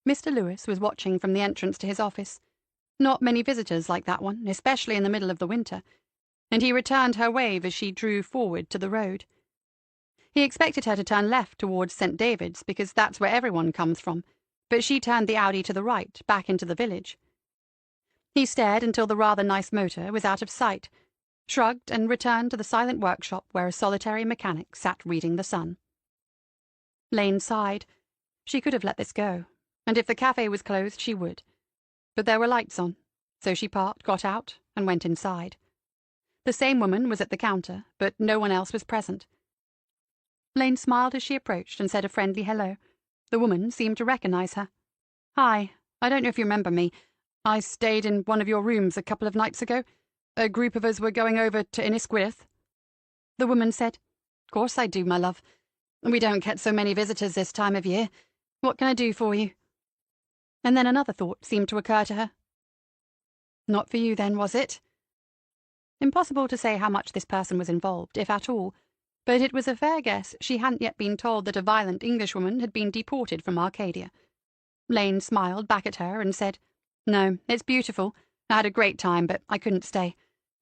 Mr. Lewis was watching from the entrance to his office. Not many visitors like that one, especially in the middle of the winter, and he returned her wave as she drew forward to the road. He expected her to turn left towards St. David's, because that's where everyone comes from, but she turned the Audi to the right, back into the village. He stared until the rather nice motor was out of sight, shrugged and returned to the silent workshop where a solitary mechanic sat reading the Sun. Lane sighed. She could have let this go, and if the cafe was closed she would. But there were lights on, so she parked, got out, and went inside. The same woman was at the counter, but no one else was present. Lane smiled as she approached and said a friendly hello. The woman seemed to recognize her. "Hi, I don't know if you remember me. I stayed in one of your rooms a couple of nights ago. A group of us were going over to Innisquith." The woman said, "Course I do, my love. We don't get so many visitors this time of year. What can I do for you?" And then another thought seemed to occur to her. "Not for you, then, was it?" Impossible to say how much this person was involved, if at all, but it was a fair guess she hadn't yet been told that a violent Englishwoman had been deported from Arcadia. Lane smiled back at her and said, "No, it's beautiful. I had a great time, but I couldn't stay.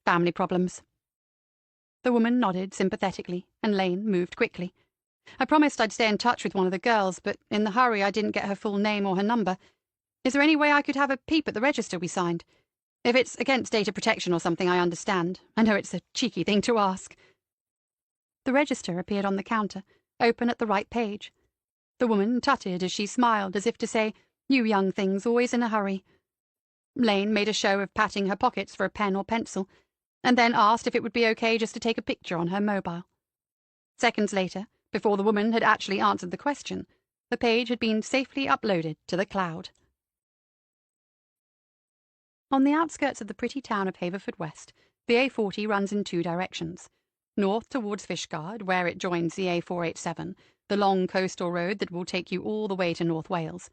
Family problems." The woman nodded sympathetically, and Lane moved quickly. "I promised I'd stay in touch with one of the girls, but in the hurry I didn't get her full name or her number. Is there any way I could have a peep at the register we signed? If it's against data protection or something, I understand. I know it's a cheeky thing to ask." The register appeared on the counter, open at the right page. The woman tutted as she smiled, as if to say, "You young things, always in a hurry." Lane made a show of patting her pockets for a pen or pencil, and then asked if it would be okay just to take a picture on her mobile. Seconds later, before the woman had actually answered the question, the page had been safely uploaded to the cloud. On the outskirts of the pretty town of Haverfordwest, the A40 runs in two directions. North towards Fishguard, where it joins the A487, the long coastal road that will take you all the way to North Wales,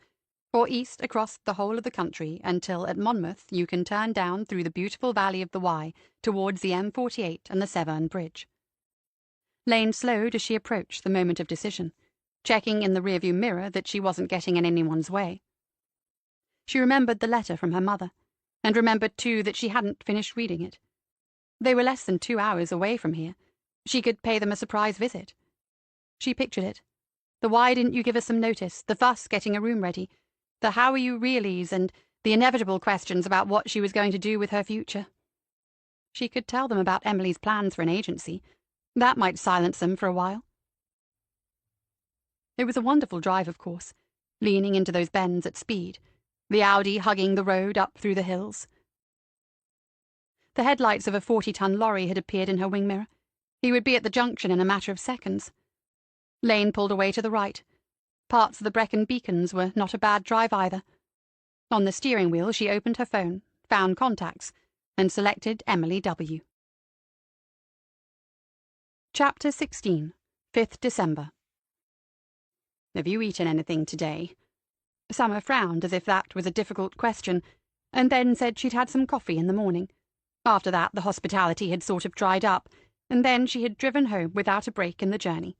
or east across the whole of the country until at Monmouth you can turn down through the beautiful valley of the Wye towards the M48 and the Severn Bridge. Lane slowed as she approached the moment of decision, checking in the rearview mirror that she wasn't getting in anyone's way. She remembered the letter from her mother, and remembered too that she hadn't finished reading it. They were less than 2 hours away from here. She could pay them a surprise visit. She pictured it. The why didn't you give us some notice, the fuss getting a room ready, the how are you reallys, and the inevitable questions about what she was going to do with her future. She could tell them about Emily's plans for an agency. That might silence them for a while. It was a wonderful drive, of course, leaning into those bends at speed, the Audi hugging the road up through the hills. The headlights of a 40-ton lorry had appeared in her wing mirror. He would be at the junction in a matter of seconds. Lane pulled away to the right. Parts of the Brecon beacons were not a bad drive either. On the steering wheel she opened her phone, found contacts, and selected Emily W. Chapter 16, 5th December. "Have you eaten anything today?" Summer frowned as if that was a difficult question, and then said she'd had some coffee in the morning. After that the hospitality had sort of dried up, and then she had driven home without a break in the journey.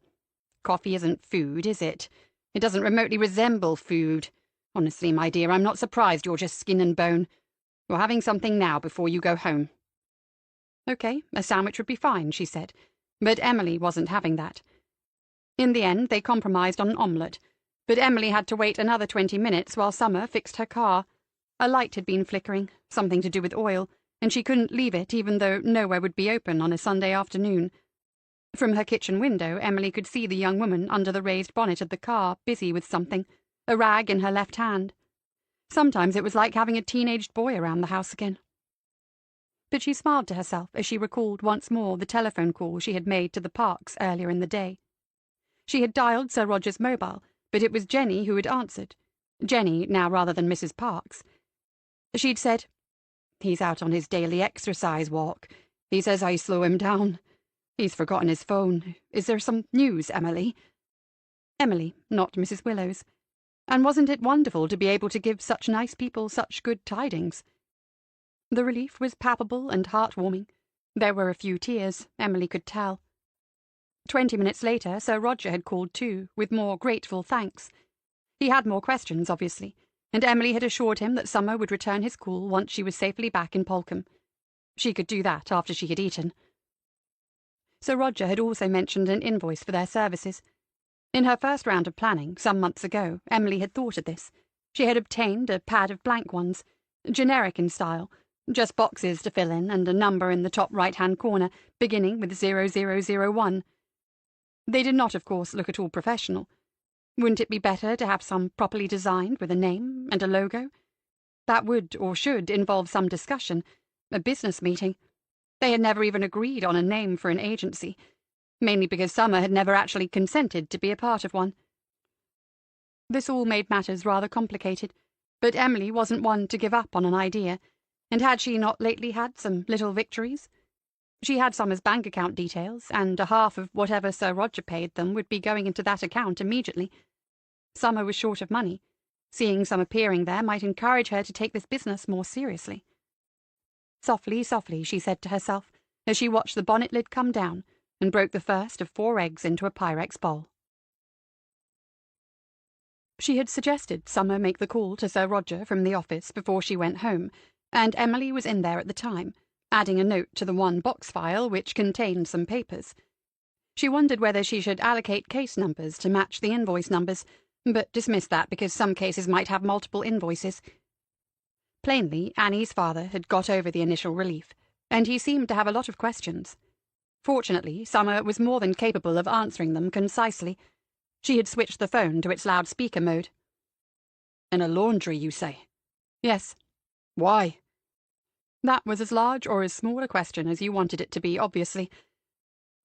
Coffee isn't food, is it? It doesn't remotely resemble food. Honestly, my dear, I'm not surprised you're just skin and bone. You're having something now before you go home. Okay, a sandwich would be fine, she said, but Emily wasn't having that. In the end, they compromised on an omelette, but Emily had to wait another 20 minutes while Summer fixed her car. A light had been flickering, something to do with oil, and she couldn't leave it even though nowhere would be open on a Sunday afternoon. From her kitchen window, Emily could see the young woman under the raised bonnet of the car, busy with something, a rag in her left hand. Sometimes it was like having a teenaged boy around the house again. But she smiled to herself as she recalled once more the telephone call she had made to the Parks earlier in the day. She had dialed Sir Roger's mobile, but it was Jenny who had answered. Jenny, now rather than Mrs. Parks. She'd said, "He's out on his daily exercise walk. He says I slow him down. He's forgotten his phone. Is there some news, Emily?" Emily, not Mrs. Willows. And wasn't it wonderful to be able to give such nice people such good tidings? The relief was palpable and heartwarming. There were a few tears, Emily could tell. 20 minutes later, Sir Roger had called too, with more grateful thanks. He had more questions, obviously, and Emily had assured him that Summer would return his call once she was safely back in Polcombe. She could do that after she had eaten. Sir Roger had also mentioned an invoice for their services. In her first round of planning, some months ago, Emily had thought of this. She had obtained a pad of blank ones, generic in style, just boxes to fill in and a number in the top right-hand corner, beginning with 0001. They did not, of course, look at all professional. Wouldn't it be better to have some properly designed with a name and a logo? That would, or should, involve some discussion, a business meeting. They had never even agreed on a name for an agency, mainly because Summer had never actually consented to be a part of one. This all made matters rather complicated, but Emily wasn't one to give up on an idea, and had she not lately had some little victories? She had Summer's bank account details, and a half of whatever Sir Roger paid them would be going into that account immediately. Summer was short of money. Seeing some appearing there might encourage her to take this business more seriously. Softly, softly, she said to herself, as she watched the bonnet lid come down, and broke the first of 4 eggs into a Pyrex bowl. She had suggested Summer make the call to Sir Roger from the office before she went home, and Emily was in there at the time, adding a note to the one box file which contained some papers. She wondered whether she should allocate case numbers to match the invoice numbers, but dismissed that because some cases might have multiple invoices. Plainly, Annie's father had got over the initial relief, and he seemed to have a lot of questions. Fortunately, Summer was more than capable of answering them concisely. She had switched the phone to its loudspeaker mode. "In a laundry, you say?" "Yes." "Why?" That was as large or as small a question as you wanted it to be, obviously.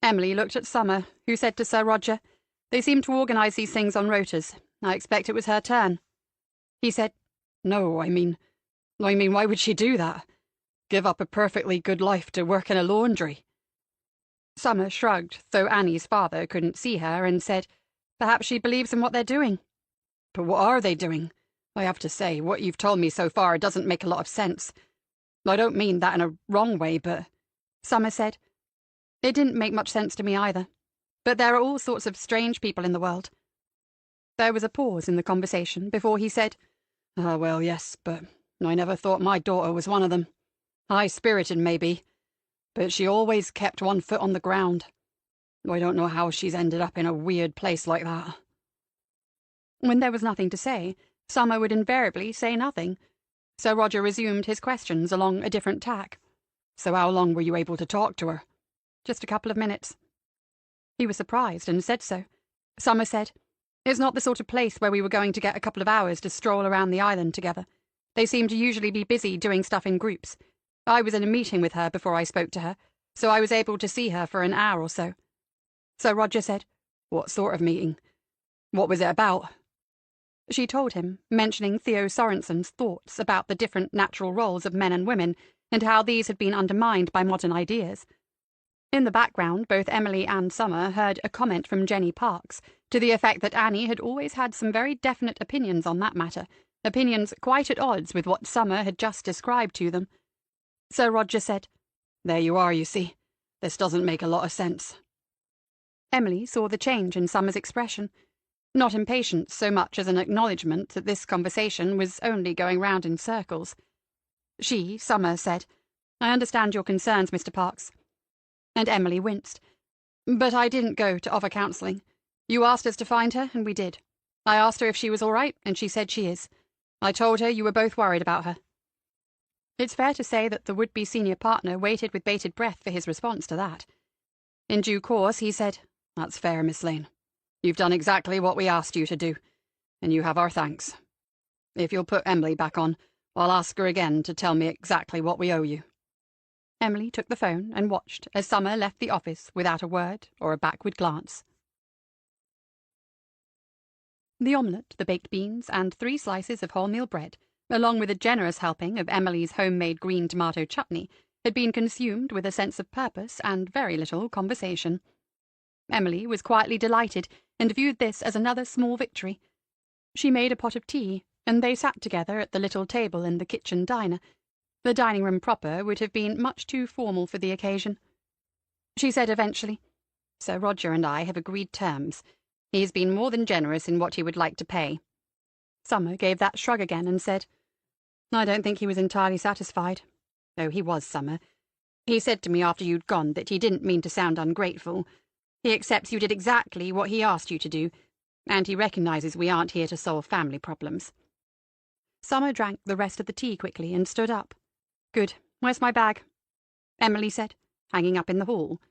Emily looked at Summer, who said to Sir Roger, "They seem to organise these things on rotas. I expect it was her turn." He said, "No, I mean, why would she do that? Give up a perfectly good life to work in a laundry?" Summer shrugged, though Annie's father couldn't see her, and said, "Perhaps she believes in what they're doing." "But what are they doing? I have to say, what you've told me so far doesn't make a lot of sense. I don't mean that in a wrong way, but—" Summer said, "It didn't make much sense to me either. But there are all sorts of strange people in the world." There was a pause in the conversation before he said, "Ah, well, yes, but I never thought my daughter was one of them. High-spirited, maybe, but she always kept one foot on the ground. I don't know how she's ended up in a weird place like that." When there was nothing to say, Summer would invariably say nothing. Sir Roger resumed his questions along a different tack. "So how long were you able to talk to her?" "Just a couple of minutes." He was surprised and said so. Summer said, "It's not the sort of place where we were going to get a couple of hours to stroll around the island together. They seem to usually be busy doing stuff in groups. I was in a meeting with her before I spoke to her, so I was able to see her for an hour or so." Sir Roger said, "What sort of meeting? What was it about?" She told him, mentioning Theo Sorensen's thoughts about the different natural roles of men and women, and how these had been undermined by modern ideas. In the background, both Emily and Summer heard a comment from Jenny Parks, to the effect that Annie had always had some very definite opinions on that matter, opinions quite at odds with what Summer had just described to them. Sir Roger said, "There you are, you see. This doesn't make a lot of sense." Emily saw the change in Summer's expression. Not impatience so much as an acknowledgement that this conversation was only going round in circles. She, Summer, said, "I understand your concerns, Mr. Parks." And Emily winced. "But I didn't go to offer counselling. You asked us to find her, and we did. I asked her if she was all right, and she said she is. I told her you were both worried about her." It's fair to say that the would-be senior partner waited with bated breath for his response to that. In due course, he said, "That's fair, Miss Lane. You've done exactly what we asked you to do, and you have our thanks. If you'll put Emily back on, I'll ask her again to tell me exactly what we owe you." Emily took the phone and watched as Summer left the office without a word or a backward glance. The omelette, the baked beans, and 3 slices of wholemeal bread, along with a generous helping of Emily's homemade green tomato chutney, had been consumed with a sense of purpose and very little conversation. Emily was quietly delighted, and viewed this as another small victory. She made a pot of tea, and they sat together at the little table in the kitchen diner. The dining room proper would have been much too formal for the occasion. She said eventually, "Sir Roger and I have agreed terms. He's been more than generous in what he would like to pay." Summer gave that shrug again and said, "I don't think he was entirely satisfied. Oh, he was, Summer. He said to me after you'd gone that he didn't mean to sound ungrateful. He accepts you did exactly what he asked you to do, and he recognizes we aren't here to solve family problems." Summer drank the rest of the tea quickly and stood up. "Good. Where's my bag?" Emily said, "Hanging up in the hall.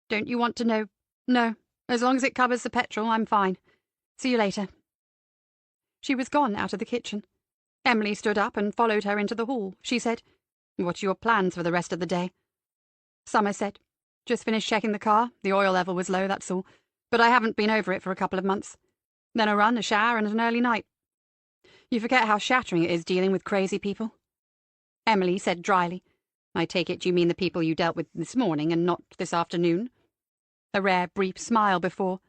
Don't you want to know—" "No. As long as it covers the petrol, I'm fine. See you later." She was gone out of the kitchen. Emily stood up and followed her into the hall. She said, "What are your plans for the rest of the day?" Summer said, "Just finished checking the car. The oil level was low, that's all. But I haven't been over it for a couple of months. Then a run, a shower, and an early night. You forget how shattering it is dealing with crazy people." Emily said dryly, "I take it you mean the people you dealt with this morning and not this afternoon?" A rare brief smile before,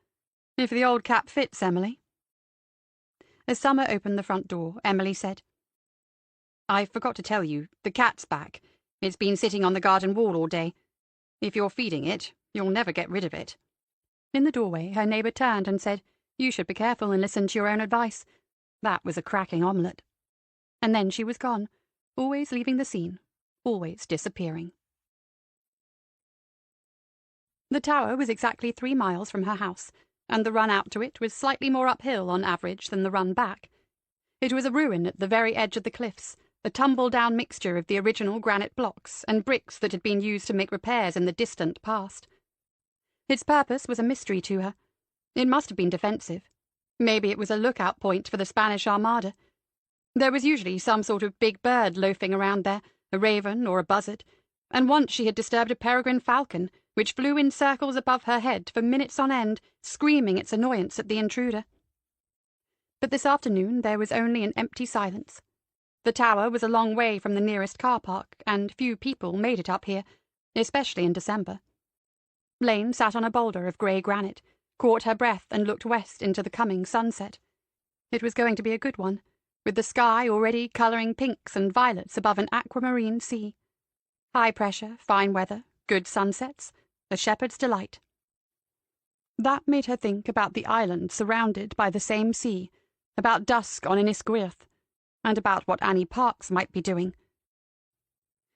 "If the old cap fits, Emily." As Summer opened the front door, Emily said, "I forgot to tell you, the cat's back. It's been sitting on the garden wall all day. If you're feeding it, you'll never get rid of it." In the doorway, her neighbour turned and said, "You should be careful and listen to your own advice. That was a cracking omelette." And then she was gone, always leaving the scene, always disappearing. The tower was exactly 3 miles from her house, and the run out to it was slightly more uphill on average than the run back. It was a ruin at the very edge of the cliffs, a tumble-down mixture of the original granite blocks and bricks that had been used to make repairs in the distant past. Its purpose was a mystery to her. It must have been defensive. Maybe it was a lookout point for the Spanish Armada. There was usually some sort of big bird loafing around there, a raven or a buzzard, and once she had disturbed a peregrine falcon, which flew in circles above her head for minutes on end, screaming its annoyance at the intruder. But this afternoon there was only an empty silence. The tower was a long way from the nearest car park, and few people made it up here, especially in December. Lane sat on a boulder of grey granite, caught her breath and looked west into the coming sunset. It was going to be a good one, with the sky already colouring pinks and violets above an aquamarine sea. High pressure, fine weather, good sunsets, a shepherd's delight. That made her think about the island surrounded by the same sea, about dusk on Innisgwyth, and about what Annie Parks might be doing.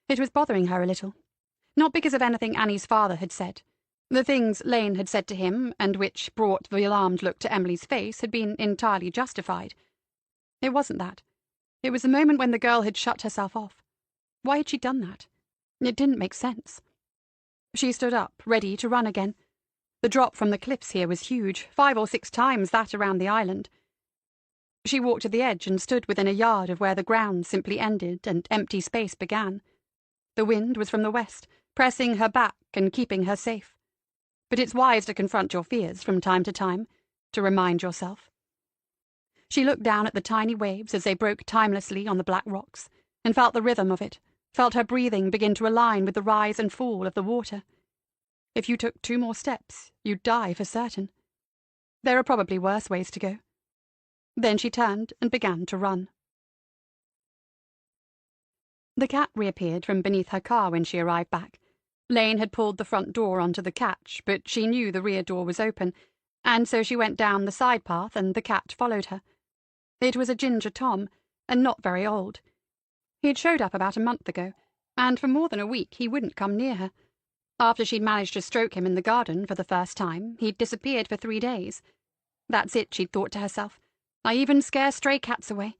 It was bothering her a little, not because of anything Annie's father had said. The things Lane had said to him, and which brought the alarmed look to Emily's face, had been entirely justified. It wasn't that. It was the moment when the girl had shut herself off. Why had she done that? It didn't make sense. She stood up, ready to run again. The drop from the cliffs here was huge, 5 or 6 times that around the island. She walked to the edge and stood within a yard of where the ground simply ended and empty space began. The wind was from the west, pressing her back and keeping her safe. But it's wise to confront your fears from time to time, to remind yourself. She looked down at the tiny waves as they broke timelessly on the black rocks, and felt the rhythm of it, felt her breathing begin to align with the rise and fall of the water. If you took 2 more steps, you'd die for certain. There are probably worse ways to go. Then she turned and began to run. The cat reappeared from beneath her car when she arrived back. Lane had pulled the front door onto the catch, but she knew the rear door was open, and so she went down the side path and the cat followed her. It was a ginger Tom, and not very old. He'd showed up about a month ago, and for more than a week he wouldn't come near her. After she'd managed to stroke him in the garden for the first time, he'd disappeared for 3 days. That's it, she'd thought to herself. I even scare stray cats away.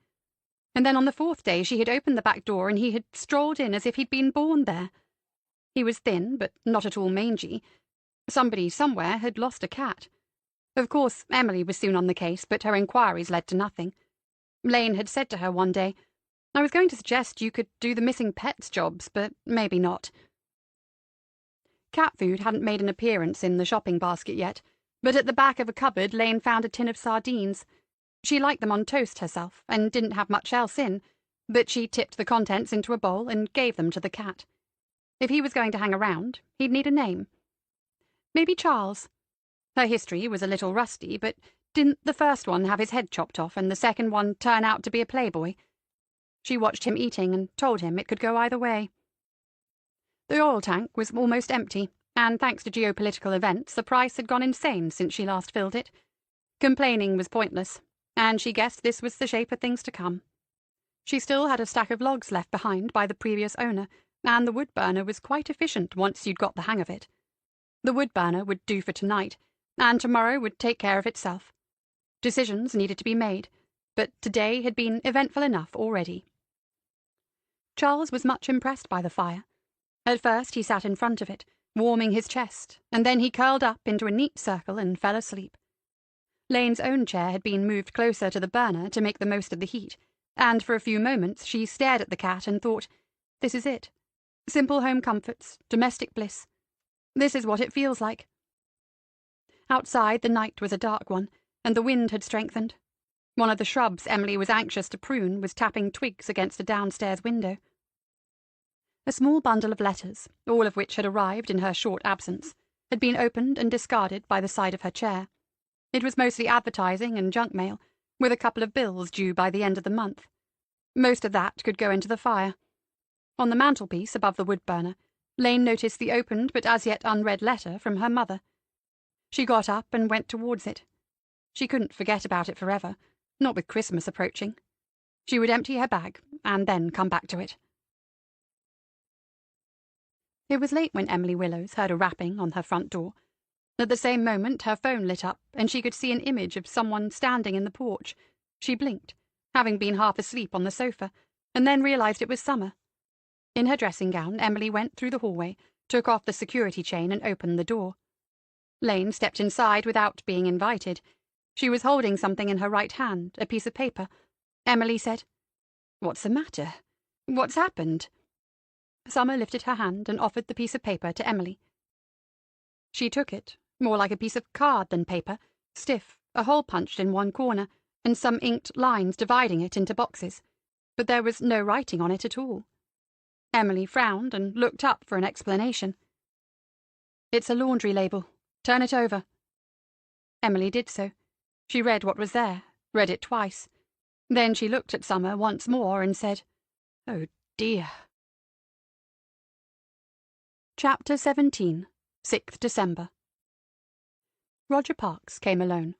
And then on the 4th day she had opened the back door and he had strolled in as if he'd been born there. He was thin, but not at all mangy. Somebody somewhere had lost a cat. Of course, Emily was soon on the case, but her inquiries led to nothing. Lane had said to her one day, "I was going to suggest you could do the missing pets jobs, but maybe not." Cat food hadn't made an appearance in the shopping basket yet, but at the back of a cupboard Lane found a tin of sardines. She liked them on toast herself, and didn't have much else in, but she tipped the contents into a bowl and gave them to the cat. If he was going to hang around, he'd need a name. Maybe Charles. Her history was a little rusty, but didn't the first one have his head chopped off and the second one turn out to be a playboy? She watched him eating and told him it could go either way. The oil tank was almost empty, and thanks to geopolitical events, the price had gone insane since she last filled it. Complaining was pointless, and she guessed this was the shape of things to come. She still had a stack of logs left behind by the previous owner, and the wood burner was quite efficient once you'd got the hang of it. The wood burner would do for tonight, and tomorrow would take care of itself. Decisions needed to be made, but today had been eventful enough already. Charles was much impressed by the fire. At first he sat in front of it, warming his chest, and then he curled up into a neat circle and fell asleep. Lane's own chair had been moved closer to the burner to make the most of the heat, and for a few moments she stared at the cat and thought, this is it. Simple home comforts, domestic bliss. This is what it feels like. Outside the night was a dark one, and the wind had strengthened. One of the shrubs Emily was anxious to prune was tapping twigs against a downstairs window. A small bundle of letters, all of which had arrived in her short absence, had been opened and discarded by the side of her chair. It was mostly advertising and junk mail, with a couple of bills due by the end of the month. Most of that could go into the fire. On the mantelpiece above the wood burner, Lane noticed the opened but as yet unread letter from her mother. She got up and went towards it. She couldn't forget about it forever, not with Christmas approaching. She would empty her bag and then come back to it. It was late when Emily Willows heard a rapping on her front door. At the same moment her phone lit up, and she could see an image of someone standing in the porch. She blinked, having been half asleep on the sofa, and then realized it was Summer. In her dressing gown, Emily went through the hallway, took off the security chain and opened the door. Lane stepped inside without being invited. She was holding something in her right hand, a piece of paper. Emily said, "What's the matter? What's happened?" Summer lifted her hand and offered the piece of paper to Emily. She took it, more like a piece of card than paper, stiff, a hole punched in one corner, and some inked lines dividing it into boxes, but there was no writing on it at all. Emily frowned and looked up for an explanation. "It's a laundry label. Turn it over." Emily did so. She read what was there, read it twice. Then she looked at Summer once more and said, "Oh, dear." Chapter 17, 6th December. Roger Parks came alone.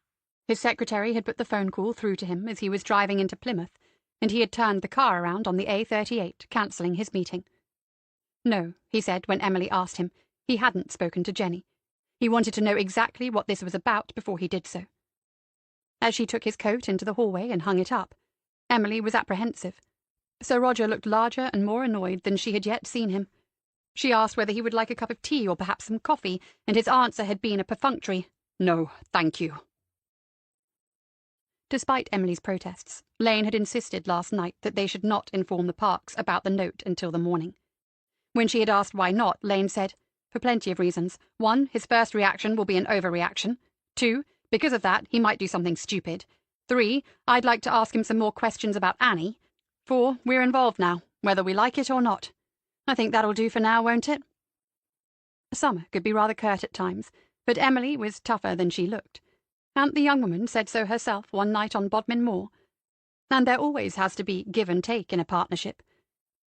His secretary had put the phone call through to him as he was driving into Plymouth, and he had turned the car around on the A38, cancelling his meeting. No, he said when Emily asked him, he hadn't spoken to Jenny. He wanted to know exactly what this was about before he did so. As she took his coat into the hallway and hung it up, Emily was apprehensive. Sir Roger looked larger and more annoyed than she had yet seen him. She asked whether he would like a cup of tea or perhaps some coffee, and his answer had been a perfunctory, "No, thank you." Despite Emily's protests, Lane had insisted last night that they should not inform the Parks about the note until the morning. When she had asked why not, Lane said, "For plenty of reasons. 1, his first reaction will be an overreaction. 2, because of that, he might do something stupid. 3, I'd like to ask him some more questions about Annie. 4, we're involved now, whether we like it or not. I think that'll do for now, won't it?" Summer could be rather curt at times, but Emily was tougher than she looked. And the young woman said so herself one night on Bodmin Moor. And there always has to be give and take in a partnership.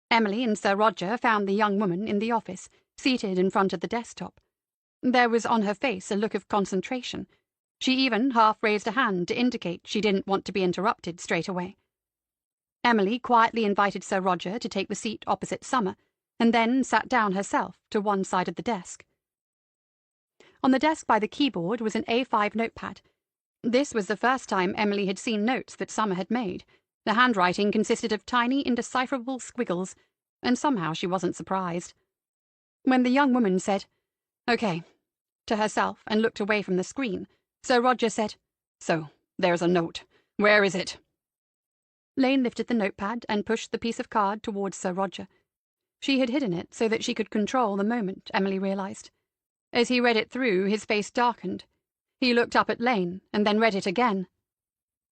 Emily and Sir Roger found the young woman in the office, seated in front of the desktop. There was on her face a look of concentration. She even half raised a hand to indicate she didn't want to be interrupted straight away. Emily quietly invited Sir Roger to take the seat opposite Summer, and then sat down herself to one side of the desk. On the desk by the keyboard was an A5 notepad. This was the first time Emily had seen notes that Summer had made. The handwriting consisted of tiny, indecipherable squiggles, and somehow she wasn't surprised. When the young woman said, "Okay," to herself and looked away from the screen, Sir Roger said, "So, there's a note. Where is it?" Lane lifted the notepad and pushed the piece of card towards Sir Roger. She had hidden it so that she could control the moment, Emily realized. As he read it through, his face darkened. He looked up at Lane, and then read it again.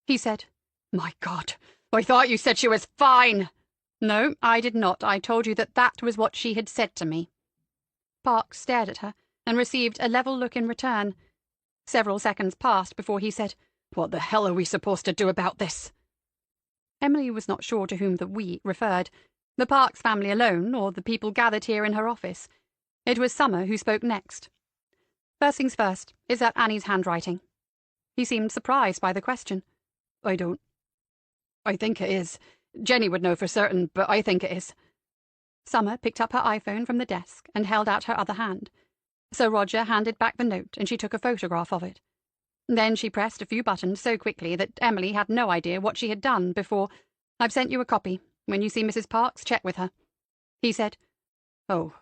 He said, "My God, I thought you said she was fine." "No, I did not. I told you that was what she had said to me." Parks stared at her and received a level look in return. Several seconds passed before he said, "What the hell are we supposed to do about this?" Emily was not sure to whom the "we" referred, the Parks family alone, or the people gathered here in her office. It was Summer who spoke next. "First things first, is that Annie's handwriting?" He seemed surprised by the question. I think it is. Jenny would know for certain, but I think it is." Summer picked up her iPhone from the desk and held out her other hand. Sir Roger handed back the note and she took a photograph of it. Then she pressed a few buttons so quickly that Emily had no idea what she had done before. "I've sent you a copy. When you see Mrs. Parks, check with her," he said. "Oh,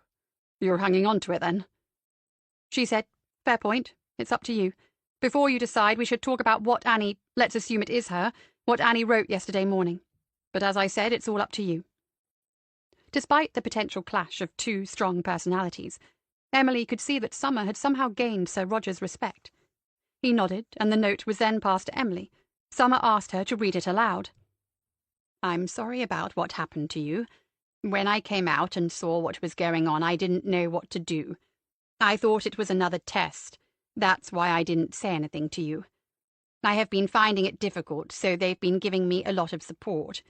you're hanging on to it then?" She said, "Fair point. It's up to you. Before you decide, we should talk about what Annie, let's assume it is her, what Annie wrote yesterday morning. But as I said, it's all up to you." Despite the potential clash of two strong personalities, Emily could see that Summer had somehow gained Sir Roger's respect. He nodded, and the note was then passed to Emily. Summer asked her to read it aloud. "I'm sorry about what happened to you. When I came out and saw what was going on, I didn't know what to do. I thought it was another test. That's why I didn't say anything to you. I have been finding it difficult, so they've been giving me a lot of support.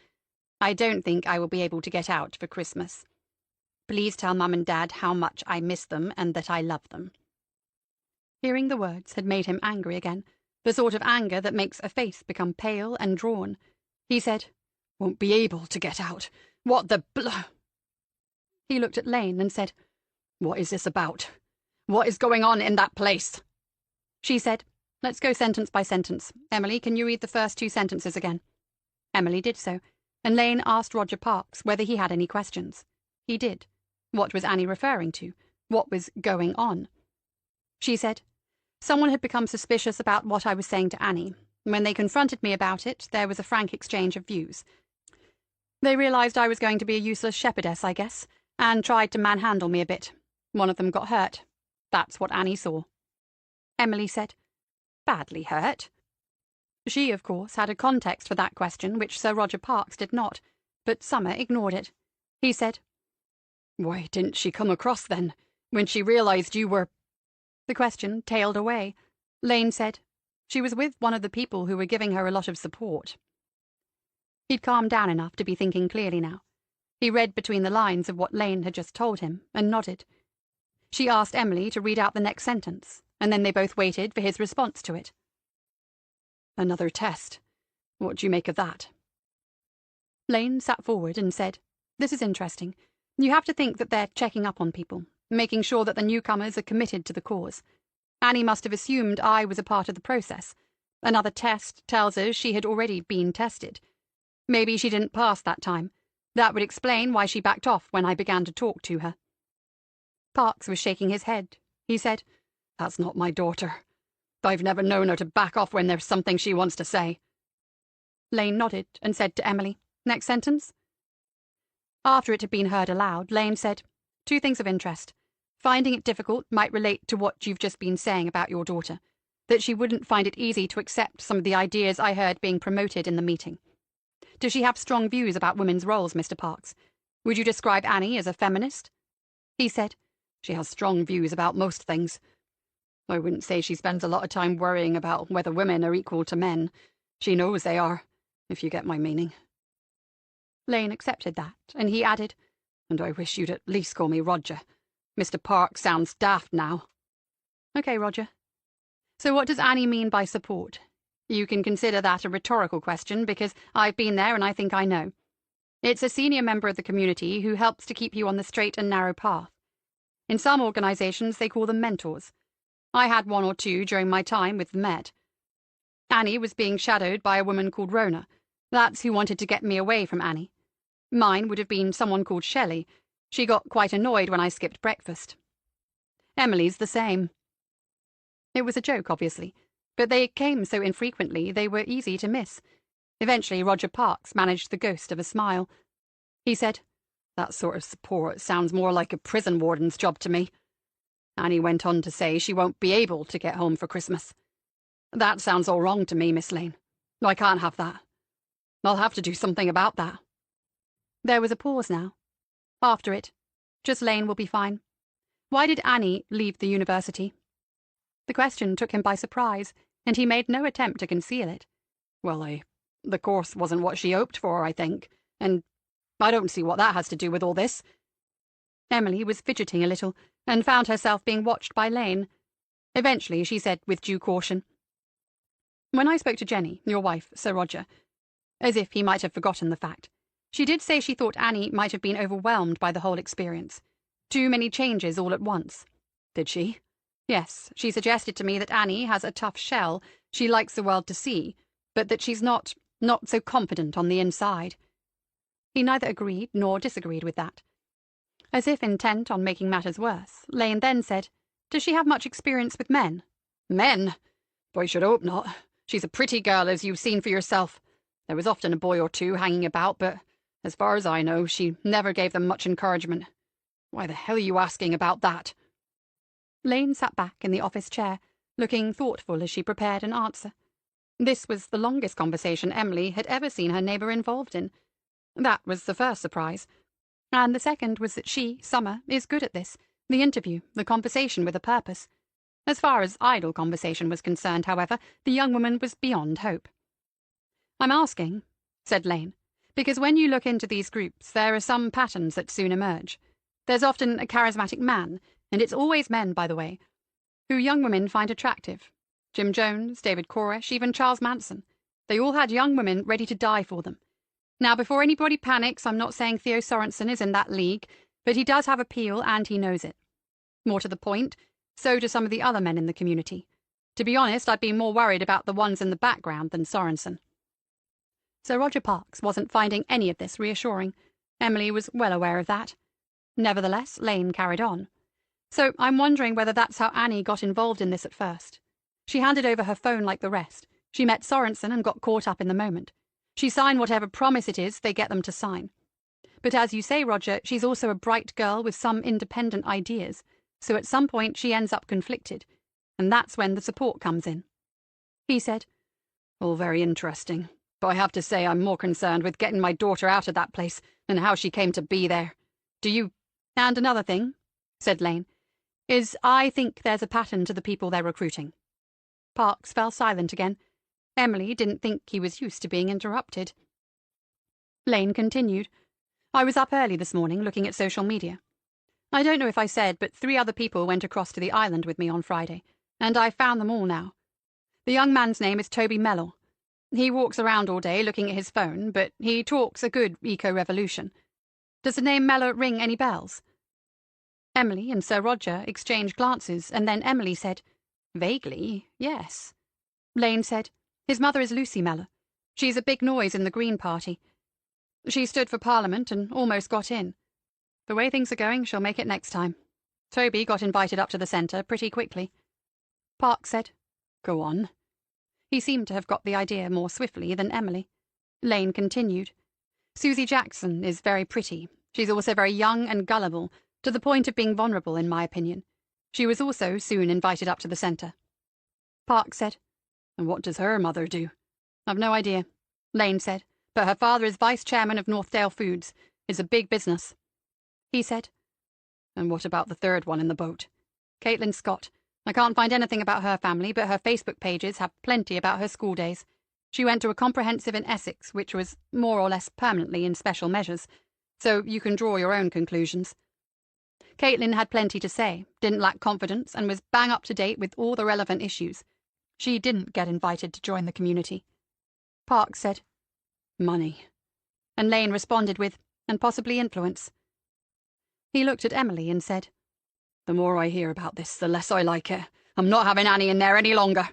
I don't think I will be able to get out for Christmas. Please tell Mum and Dad how much I miss them and that I love them." Hearing the words had made him angry again, the sort of anger that makes a face become pale and drawn. He said, "Won't be able to get out. What the He looked at Lane and said, "What is this about? What is going on in that place?" She said, "Let's go sentence by sentence. Emily, can you read the first two sentences again?" Emily did so, and Lane asked Roger Parks whether he had any questions. He did. What was Annie referring to? What was going on? She said, "Someone had become suspicious about what I was saying to Annie. When they confronted me about it, there was a frank exchange of views. They realized I was going to be a useless shepherdess, I guess, and tried to manhandle me a bit. One of them got hurt. That's what Annie saw." Emily said, "Badly hurt?" She, of course, had a context for that question which Sir Roger Parks did not, but Summer ignored it. He said, "Why didn't she come across then, when she realized you were—" The question tailed away. Lane said, "She was with one of the people who were giving her a lot of support." He'd calmed down enough to be thinking clearly now. He read between the lines of what Lane had just told him, and nodded. She asked Emily to read out the next sentence, and then they both waited for his response to it. "Another test. What do you make of that?" Lane sat forward and said, "This is interesting. You have to think that they're checking up on people, making sure that the newcomers are committed to the cause. Annie must have assumed I was a part of the process. Another test tells us she had already been tested. Maybe she didn't pass that time. That would explain why she backed off when I began to talk to her." Parks was shaking his head. He said, "That's not my daughter. I've never known her to back off when there's something she wants to say." Lane nodded and said to Emily, "Next sentence?" After it had been heard aloud, Lane said, "Two things of interest. Finding it difficult might relate to what you've just been saying about your daughter, that she wouldn't find it easy to accept some of the ideas I heard being promoted in the meeting. Does she have strong views about women's roles, Mr. Parks? Would you describe Annie as a feminist?" He said, "She has strong views about most things. I wouldn't say she spends a lot of time worrying about whether women are equal to men. She knows they are, if you get my meaning." Lane accepted that, and he added, "And I wish you'd at least call me Roger. Mr. Parks sounds daft now." "Okay, Roger. So what does Annie mean by support? You can consider that a rhetorical question, because I've been there and I think I know. It's a senior member of the community who helps to keep you on the straight and narrow path. In some organizations, they call them mentors. I had one or two during my time with the Met. Annie was being shadowed by a woman called Rona. That's who wanted to get me away from Annie. Mine would have been someone called Shelley. She got quite annoyed when I skipped breakfast. Emily's the same." It was a joke, obviously, but they came so infrequently they were easy to miss. Eventually Roger Parks managed the ghost of a smile. He said, "That sort of support sounds more like a prison warden's job to me. Annie went on to say she won't be able to get home for Christmas. That sounds all wrong to me, Miss Lane. I can't have that. I'll have to do something about that. There was a pause now. After it, just Lane will be fine. Why did Annie leave the university? The question took him by surprise, and he made no attempt to conceal it. Well, the course wasn't what she hoped for, I think, and I don't see what that has to do with all this. Emily was fidgeting a little, and found herself being watched by Lane. Eventually she said with due caution, "When I spoke to Jenny, your wife, Sir Roger," as if he might have forgotten the fact, "she did say she thought Annie might have been overwhelmed by the whole experience. Too many changes all at once." Did she? "Yes, she suggested to me that Annie has a tough shell she likes the world to see, but that she's not so confident on the inside." He neither agreed nor disagreed with that. As if intent on making matters worse, Lane then said, "Does she have much experience with men?" Men? I should hope not. She's a pretty girl, as you've seen for yourself. There was often a boy or two hanging about, but as far as I know, she never gave them much encouragement. Why the hell are you asking about that?" Lane sat back in the office chair, looking thoughtful as she prepared an answer. This was the longest conversation Emily had ever seen her neighbour involved in. That was the first surprise. And the second was that she, Summer, is good at this, the interview, the conversation with a purpose. As far as idle conversation was concerned, however, the young woman was beyond hope. "I'm asking," said Lane, "because when you look into these groups, there are some patterns that soon emerge. There's often a charismatic man, and it's always men, by the way, who young women find attractive. Jim Jones, David Koresh, even Charles Manson. They all had young women ready to die for them. Now, before anybody panics, I'm not saying Theo Sorensen is in that league, but he does have appeal and he knows it. More to the point, so do some of the other men in the community. To be honest, I'd be more worried about the ones in the background than Sorensen." Sir Roger Parkes wasn't finding any of this reassuring. Emily was well aware of that. Nevertheless, Lane carried on. "So I'm wondering whether that's how Annie got involved in this at first. She handed over her phone like the rest. She met Sorensen and got caught up in the moment. She signed whatever promise it is they get them to sign. But as you say, Roger, she's also a bright girl with some independent ideas, so at some point she ends up conflicted, and that's when the support comes in." He said, "All very interesting, but I have to say I'm more concerned with getting my daughter out of that place than how she came to be there. Do you—" "And another thing," said Lane, "is I think there's a pattern to the people they're recruiting." Parkes fell silent again. Emily didn't think he was used to being interrupted. Lane continued, "I was up early this morning looking at social media. I don't know if I said, but 3 other people went across to the island with me on Friday, and I've found them all now. The young man's name is Toby Mellor. He walks around all day looking at his phone, but he talks a good eco-revolution. Does the name Mellor ring any bells?" Emily and Sir Roger exchanged glances, and then Emily said, "Vaguely, yes." Lane said, "His mother is Lucy Mellor. She's a big noise in the Green Party. She stood for Parliament and almost got in. The way things are going, she'll make it next time. Toby got invited up to the centre pretty quickly." Parkes said, "Go on." He seemed to have got the idea more swiftly than Emily. Lane continued, "Susie Jackson is very pretty. She's also very young and gullible, to the point of being vulnerable, in my opinion. She was also soon invited up to the centre." Parkes said, "And what does her mother do?" "I've no idea," Lane said, "but her father is vice-chairman of Northdale Foods. It's a big business." He said, "And what about the third one in the boat?" "Caitlin Scott. I can't find anything about her family, but her Facebook pages have plenty about her school days. She went to a comprehensive in Essex, which was more or less permanently in special measures, so you can draw your own conclusions. Caitlin had plenty to say, didn't lack confidence, and was bang up to date with all the relevant issues. She didn't get invited to join the community." Parkes said, "Money." And Lane responded with, "And possibly influence." He looked at Emily and said, "The more I hear about this, the less I like it. I'm not having Annie in there any longer."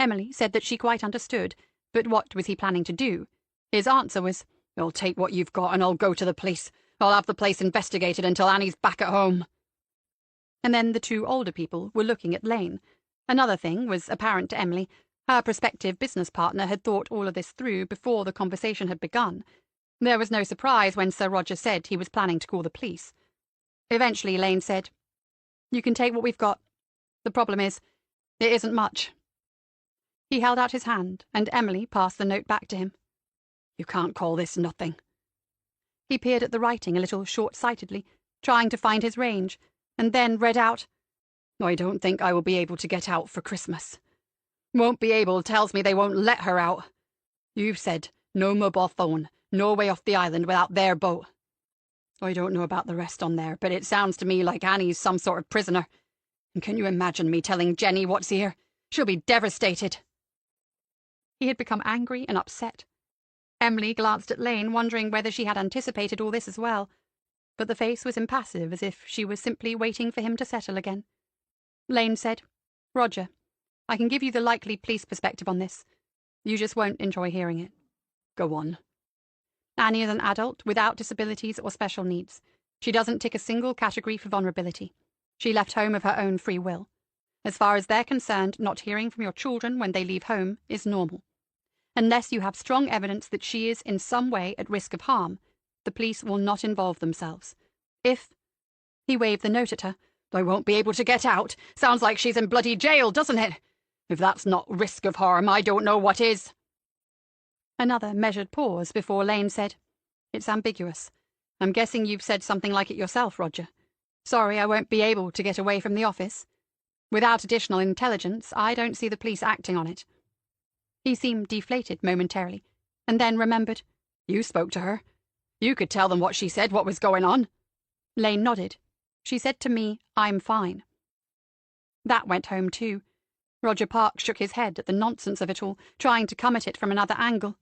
Emily said that she quite understood, but what was he planning to do? His answer was, "I'll take what you've got and I'll go to the police. I'll have the place investigated until Annie's back at home." And then the 2 older people were looking at Lane. Another thing was apparent to Emily. Her prospective business partner had thought all of this through before the conversation had begun. There was no surprise when Sir Roger said he was planning to call the police. Eventually Lane said, "You can take what we've got. The problem is, it isn't much." He held out his hand, and Emily passed the note back to him. You can't call this nothing. He peered at the writing a little short-sightedly, trying to find his range, and then read out, I don't think I will be able to get out for Christmas. Won't be able tells me they won't let her out. You've said no mobile phone, no way off the island without their boat. I don't know about the rest on there, but it sounds to me like Annie's some sort of prisoner. And can you imagine me telling Jenny what's here? She'll be devastated. He had become angry and upset. Emily glanced at Lane, wondering whether she had anticipated all this as well, but the face was impassive, as if she was simply waiting for him to settle again. Lane said, Roger, I can give you the likely police perspective on this. You just won't enjoy hearing it. Go on. Annie is an adult without disabilities or special needs. She doesn't tick a single category for vulnerability. She left home of her own free will. As far as they're concerned, not hearing from your children when they leave home is normal. Unless you have strong evidence that she is in some way at risk of harm, the police will not involve themselves. If... He waved the note at her. I won't be able to get out. Sounds like she's in bloody jail, doesn't it? If that's not risk of harm, I don't know what is. Another measured pause before Lane said, It's ambiguous. I'm guessing you've said something like it yourself, Roger. Sorry, I won't be able to get away from the office. Without additional intelligence, I don't see the police acting on it. He seemed deflated momentarily, and then remembered. You spoke to her. You could tell them what she said, what was going on. Lane nodded. She said to me, I'm fine. That went home too. Roger Parks shook his head at the nonsense of it all, trying to come at it from another angle.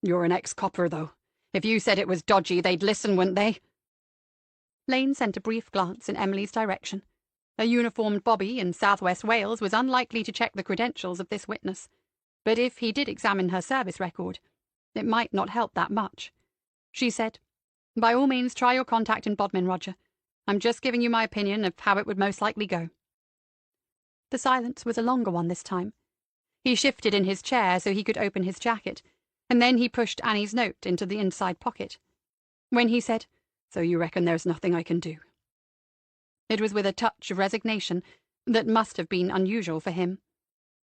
You're an ex-copper, though. If you said it was dodgy, they'd listen, wouldn't they? Lane sent a brief glance in Emily's direction. A uniformed bobby in southwest Wales was unlikely to check the credentials of this witness, but if he did examine her service record, it might not help that much. She said, By all means try your contact in Bodmin, Roger. I'm just giving you my opinion of how it would most likely go. The silence was a longer one this time. He shifted in his chair so he could open his jacket, and then he pushed Annie's note into the inside pocket. When he said, So you reckon there's nothing I can do? It was with a touch of resignation that must have been unusual for him.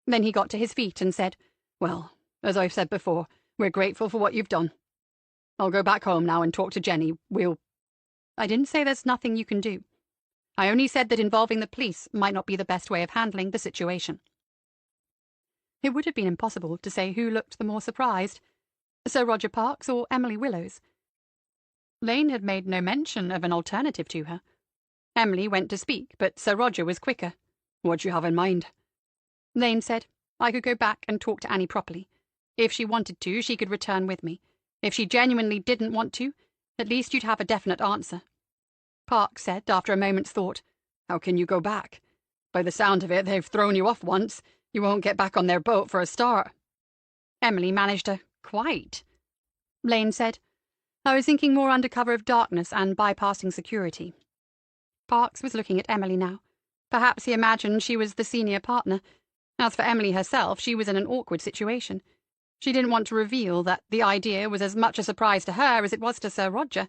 Then he got to his feet and said, Well, as I've said before, we're grateful for what you've done. I'll go back home now and talk to Jenny. I didn't say there's nothing you can do. I only said that involving the police might not be the best way of handling the situation. It would have been impossible to say who looked the more surprised, Sir Roger Parks or Emily Willows. Lane had made no mention of an alternative to her. Emily went to speak, but Sir Roger was quicker. What do you have in mind? Lane said, I could go back and talk to Annie properly. If she wanted to, she could return with me. If she genuinely didn't want to, at least you'd have a definite answer. Parks said, after a moment's thought, How can you go back? By the sound of it, they've thrown you off once. You won't get back on their boat for a start. Emily managed a quite. Lane said, I was thinking more under cover of darkness and bypassing security. Parks was looking at Emily now. Perhaps he imagined she was the senior partner. As for Emily herself, she was in an awkward situation. She didn't want to reveal that the idea was as much a surprise to her as it was to Sir Roger,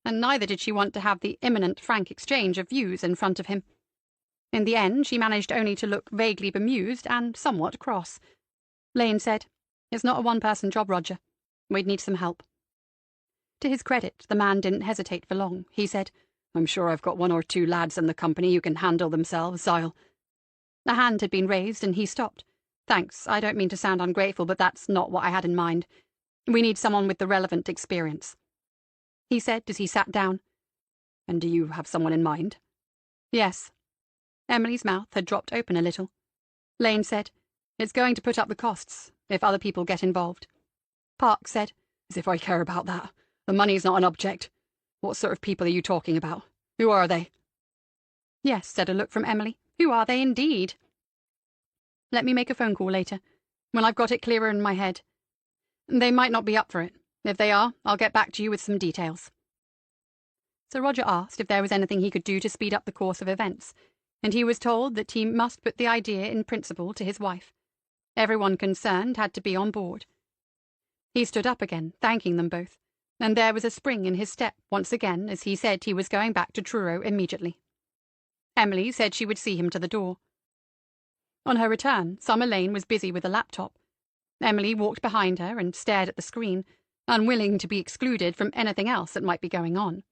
and neither did she want to have the imminent frank exchange of views in front of him. In the end, she managed only to look vaguely bemused and somewhat cross. Lane said, It's not a one-person job, Roger. We'd need some help. To his credit, the man didn't hesitate for long. He said, I'm sure I've got one or two lads in the company who can handle themselves, A hand had been raised, and he stopped. Thanks, I don't mean to sound ungrateful, but that's not what I had in mind. We need someone with the relevant experience. He said as he sat down. And do you have someone in mind? Yes. Emily's mouth had dropped open a little. Lane said, It's going to put up the costs, if other people get involved. Parks said, As if I care about that. The money's not an object. What sort of people are you talking about? Who are they? Yes, said a look from Emily. Who are they indeed? Let me make a phone call later, when I've got it clearer in my head. They might not be up for it. If they are, I'll get back to you with some details. Sir Roger asked if there was anything he could do to speed up the course of events, and he was told that he must put the idea in principle to his wife. Everyone concerned had to be on board. He stood up again, thanking them both, and there was a spring in his step once again as he said he was going back to Truro immediately. Emily said she would see him to the door. On her return, Summer Lane was busy with a laptop. Emily walked behind her and stared at the screen, unwilling to be excluded from anything else that might be going on.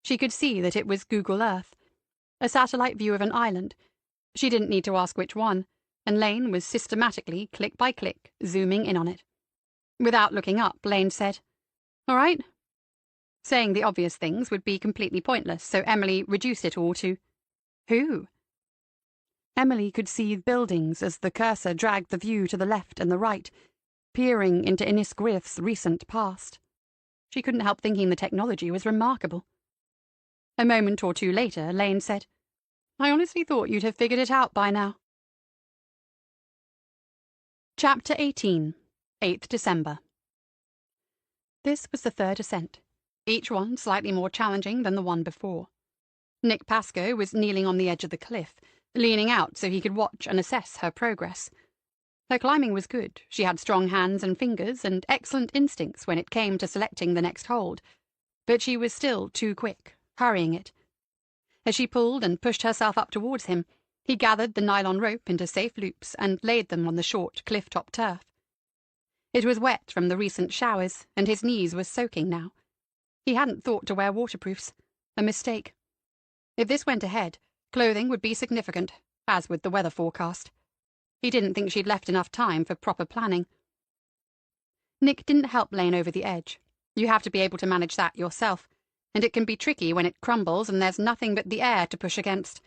She could see that it was Google Earth, a satellite view of an island. She didn't need to ask which one, and Lane was systematically, click by click, zooming in on it. Without looking up, Lane said, "All right?" Saying the obvious things would be completely pointless, so Emily reduced it all to, "Who?" Emily could see buildings as the cursor dragged the view to the left and the right, peering into Innisgriff's recent past. She couldn't help thinking the technology was remarkable. A moment or two later, Lane said, "I honestly thought you'd have figured it out by now." Chapter 18, 8th December. This was the third ascent, each one slightly more challenging than the one before. Nick Pascoe was kneeling on the edge of the cliff, leaning out so he could watch and assess her progress. Her climbing was good. She had strong hands and fingers and excellent instincts when it came to selecting the next hold, but she was still too quick, hurrying it. As she pulled and pushed herself up towards him, he gathered the nylon rope into safe loops and laid them on the short cliff-top turf. It was wet from the recent showers, and his knees were soaking now. He hadn't thought to wear waterproofs. A mistake. If this went ahead, clothing would be significant, as with the weather forecast. He didn't think she'd left enough time for proper planning. Nick didn't help Lane over the edge. You have to be able to manage that yourself, and it can be tricky when it crumbles and there's nothing but the air to push against.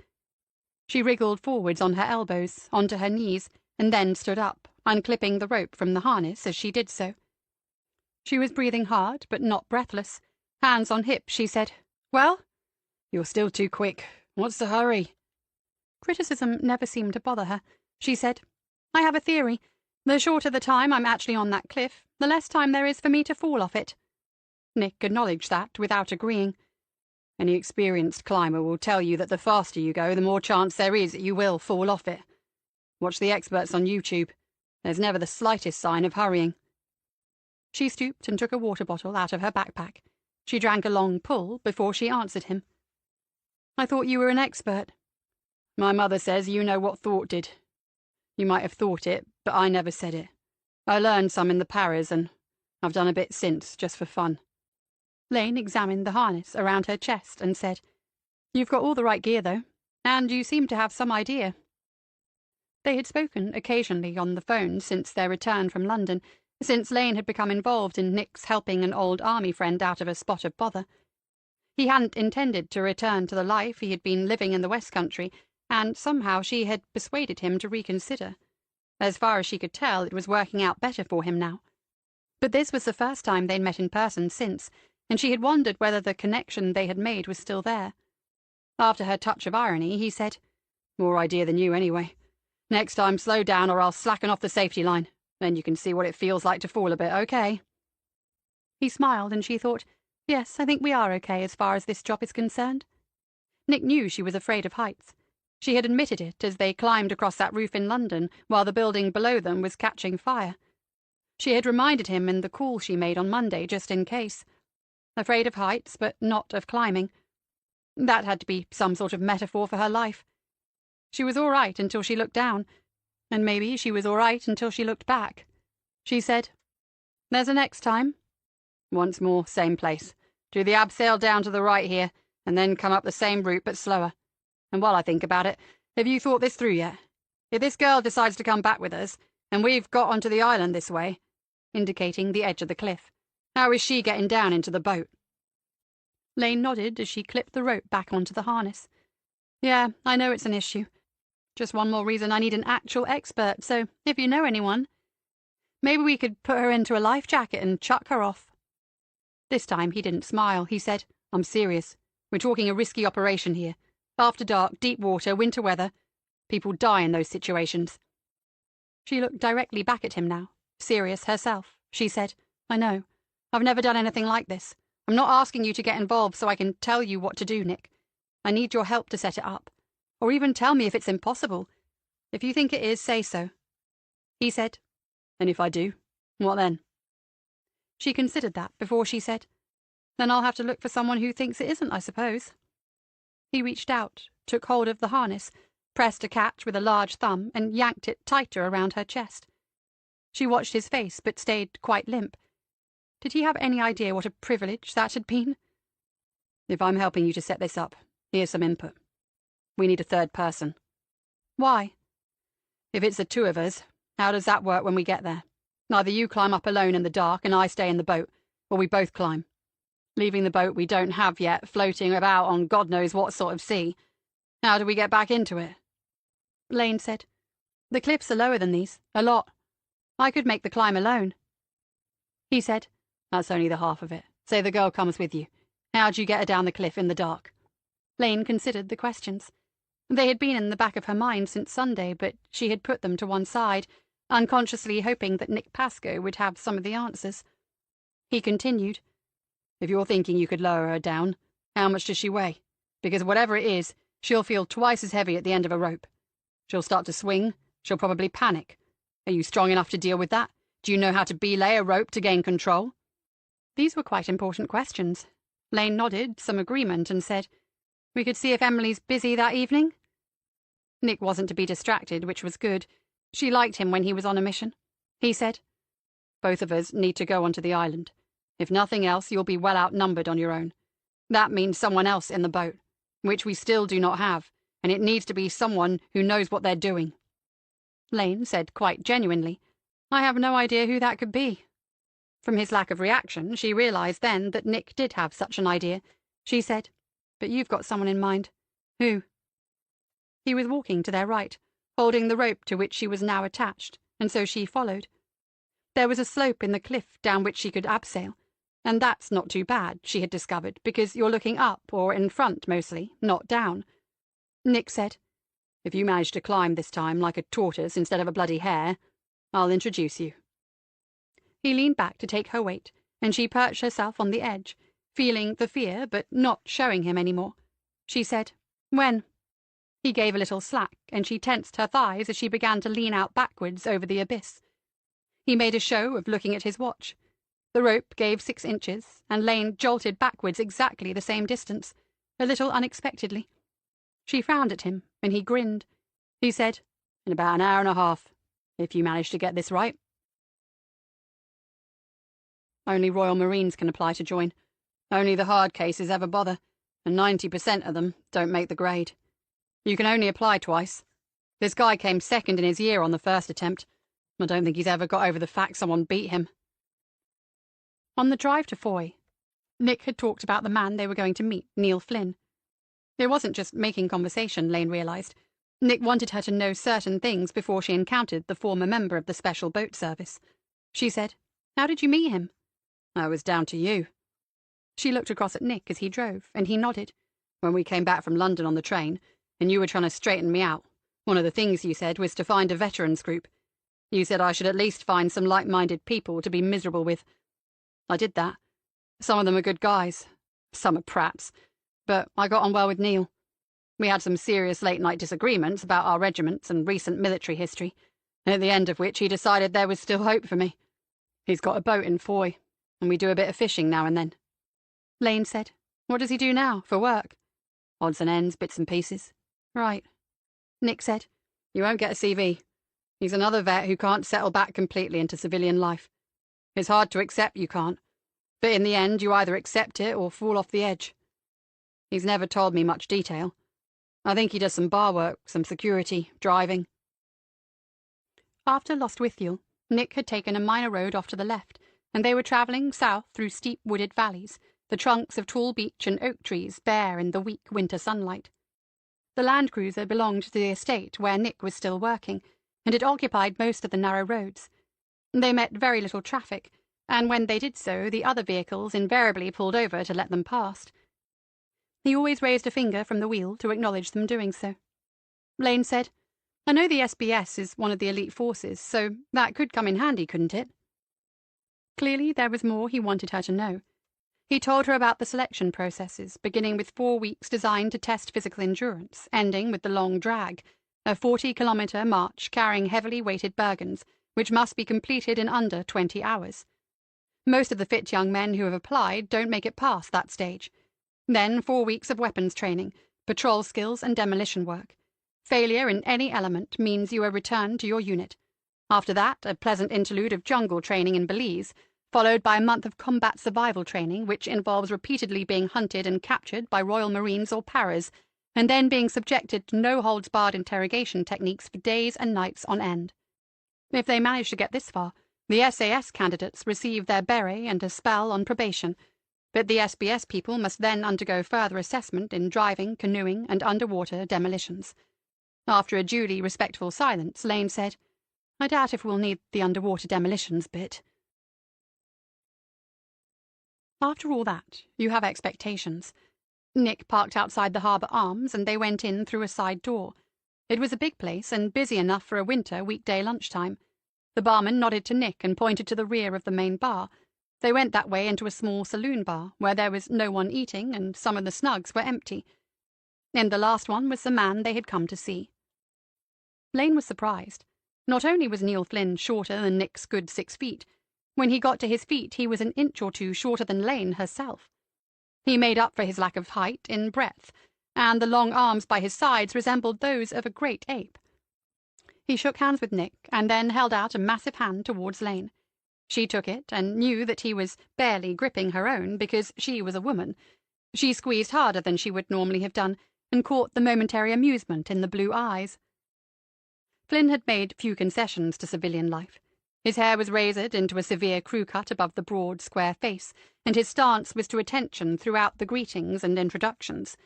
She wriggled forwards on her elbows, onto her knees, and then stood up, unclipping the rope from the harness as she did so. She was breathing hard, but not breathless. Hands on hips, she said, "Well?" "You're still too quick. What's the hurry?" Criticism never seemed to bother her. She said, "I have a theory. The shorter the time I'm actually on that cliff, the less time there is for me to fall off it." Nick acknowledged that without agreeing. "Any experienced climber will tell you that the faster you go, the more chance there is that you will fall off it. Watch the experts on YouTube. There's never the slightest sign of hurrying." She stooped and took a water bottle out of her backpack. She drank a long pull before she answered him. "I thought you were an expert." "My mother says you know what thought did. You might have thought it, but I never said it. I learned some in the paras, and I've done a bit since, just for fun." Lane examined the harness around her chest and said, "You've got all the right gear, though, and you seem to have some idea." They had spoken occasionally on the phone since their return from London, since Lane had become involved in Nick's helping an old army friend out of a spot of bother. He hadn't intended to return to the life he had been living in the West Country, and somehow she had persuaded him to reconsider. As far as she could tell, it was working out better for him now. But this was the first time they'd met in person since, and she had wondered whether the connection they had made was still there. After her touch of irony, he said, "More idea than you, anyway. Next time, slow down or I'll slacken off the safety line. Then you can see what it feels like to fall a bit, okay?" He smiled, and she thought, yes, I think we are okay as far as this job is concerned. Nick knew she was afraid of heights. She had admitted it as they climbed across that roof in London while the building below them was catching fire. She had reminded him in the call she made on Monday, just in case. Afraid of heights, but not of climbing. That had to be some sort of metaphor for her life. She was all right until she looked down, and maybe she was all right until she looked back. She said, "There's a next time." "Once more, same place. Do the abseil down to the right here, and then come up the same route but slower. And while I think about it, have you thought this through yet? If this girl decides to come back with us, and we've got onto the island this way," indicating the edge of the cliff, "how is she getting down into the boat?" Lane nodded as she clipped the rope back onto the harness. "Yeah, I know it's an issue. Just one more reason I need an actual expert, so if you know anyone, maybe we could put her into a life jacket and chuck her off." This time he didn't smile. He said, "I'm serious. We're talking a risky operation here. After dark, deep water, winter weather. People die in those situations." She looked directly back at him now, serious herself. She said, "I know. I've never done anything like this. I'm not asking you to get involved so I can tell you what to do, Nick. I need your help to set it up. Or even tell me if it's impossible. If you think it is, say so." He said, "And if I do, what then?" She considered that before she said, "Then I'll have to look for someone who thinks it isn't, I suppose." He reached out, took hold of the harness, pressed a catch with a large thumb and yanked it tighter around her chest. She watched his face, but stayed quite limp. Did he have any idea what a privilege that had been? If I'm helping you to set this up, here's some input. We need a third person. Why? If it's the two of us, how does that work when we get there? Either you climb up alone in the dark and I stay in the boat, or we both climb. Leaving the boat we don't have yet, floating about on God knows what sort of sea. How do we get back into it? Lane said, The cliffs are lower than these, a lot. I could make the climb alone. He said, That's only the half of it. Say the girl comes with you. How'd you get her down the cliff in the dark? Lane considered the questions. They had been in the back of her mind since Sunday, but she had put them to one side, unconsciously hoping that Nick Pascoe would have some of the answers. He continued, If you're thinking you could lower her down, how much does she weigh? Because whatever it is, she'll feel twice as heavy at the end of a rope. She'll start to swing. She'll probably panic. Are you strong enough to deal with that? Do you know how to belay a rope to gain control? These were quite important questions. Lane nodded some agreement and said, We could see if Emily's busy that evening. Nick wasn't to be distracted, which was good. She liked him when he was on a mission. He said, Both of us need to go onto the island. If nothing else, you'll be well outnumbered on your own. That means someone else in the boat, which we still do not have, and it needs to be someone who knows what they're doing. Lane said quite genuinely, I have no idea who that could be. From his lack of reaction, she realized then that Nick did have such an idea. She said, But you've got someone in mind. Who? He was walking to their right, holding the rope to which she was now attached, and so she followed. There was a slope in the cliff down which she could abseil, and that's not too bad, she had discovered, because you're looking up or in front mostly, not down. Nick said, If you manage to climb this time like a tortoise instead of a bloody hare, I'll introduce you. He leaned back to take her weight, and she perched herself on the edge, feeling the fear but not showing him any more. She said, When? He gave a little slack, and she tensed her thighs as she began to lean out backwards over the abyss. He made a show of looking at his watch. The rope gave 6 inches, and Lane jolted backwards exactly the same distance, a little unexpectedly. She frowned at him, and he grinned. He said, In about an hour and a half, if you manage to get this right. Only Royal Marines can apply to join. Only the hard cases ever bother, and 90% of them don't make the grade. You can only apply twice. This guy came second in his year on the first attempt. I don't think he's ever got over the fact someone beat him. On the drive to Foy, Nick had talked about the man they were going to meet, Neil Flynn. It wasn't just making conversation, Lane realized. Nick wanted her to know certain things before she encountered the former member of the Special Boat Service. She said, How did you meet him? I was down to you. She looked across at Nick as he drove, and he nodded. When we came back from London on the train, and you were trying to straighten me out, one of the things you said was to find a veterans group. You said I should at least find some like-minded people to be miserable with. I did that. Some of them are good guys. Some are prats. But I got on well with Neil. We had some serious late-night disagreements about our regiments and recent military history, at the end of which he decided there was still hope for me. He's got a boat in Foy, and we do a bit of fishing now and then. Lane said, What does he do now, for work? Odds and ends, bits and pieces. Right. Nick said, You won't get a CV. He's another vet who can't settle back completely into civilian life. It's hard to accept you can't, but in the end you either accept it or fall off the edge. He's never told me much detail. I think he does some bar work, some security, driving. After Lostwithiel, Nick had taken a minor road off to the left, and they were travelling south through steep wooded valleys, the trunks of tall beech and oak trees bare in the weak winter sunlight. The Land Cruiser belonged to the estate where Nick was still working, and it occupied most of the narrow roads. They met very little traffic, and when they did so, the other vehicles invariably pulled over to let them past. He always raised a finger from the wheel to acknowledge them doing so. Lane said, I know the SBS is one of the elite forces, so that could come in handy, couldn't it? Clearly there was more he wanted her to know. He told her about the selection processes, beginning with 4 weeks designed to test physical endurance, ending with the long drag, a 40-kilometre march carrying heavily weighted Bergens, which must be completed in under 20 hours. Most of the fit young men who have applied don't make it past that stage. Then 4 weeks of weapons training, patrol skills and demolition work. Failure in any element means you are returned to your unit. After that, a pleasant interlude of jungle training in Belize, followed by a month of combat survival training, which involves repeatedly being hunted and captured by Royal Marines or paras, and then being subjected to no-holds-barred interrogation techniques for days and nights on end. If they manage to get this far, the SAS candidates receive their beret and a spell on probation, but the SBS people must then undergo further assessment in driving, canoeing, and underwater demolitions. After a duly respectful silence, Lane said, "I doubt if we'll need the underwater demolitions bit." After all that, you have expectations. Nick parked outside the Harbour Arms, and they went in through a side door. It was a big place and busy enough for a winter weekday lunchtime. The barman nodded to Nick and pointed to the rear of the main bar. They went that way into a small saloon bar, where there was no one eating and some of the snugs were empty. In the last one was the man they had come to see. Lane was surprised. Not only was Neil Flynn shorter than Nick's good 6 feet, when he got to his feet he was an inch or two shorter than Lane herself. He made up for his lack of height in breadth, and the long arms by his sides resembled those of a great ape. He shook hands with Nick, and then held out a massive hand towards Lane. She took it, and knew that he was barely gripping her own because she was a woman. She squeezed harder than she would normally have done, and caught the momentary amusement in the blue eyes. Flynn had made few concessions to civilian life. His hair was razored into a severe crew-cut above the broad, square face, and his stance was to attention throughout the greetings and introductions.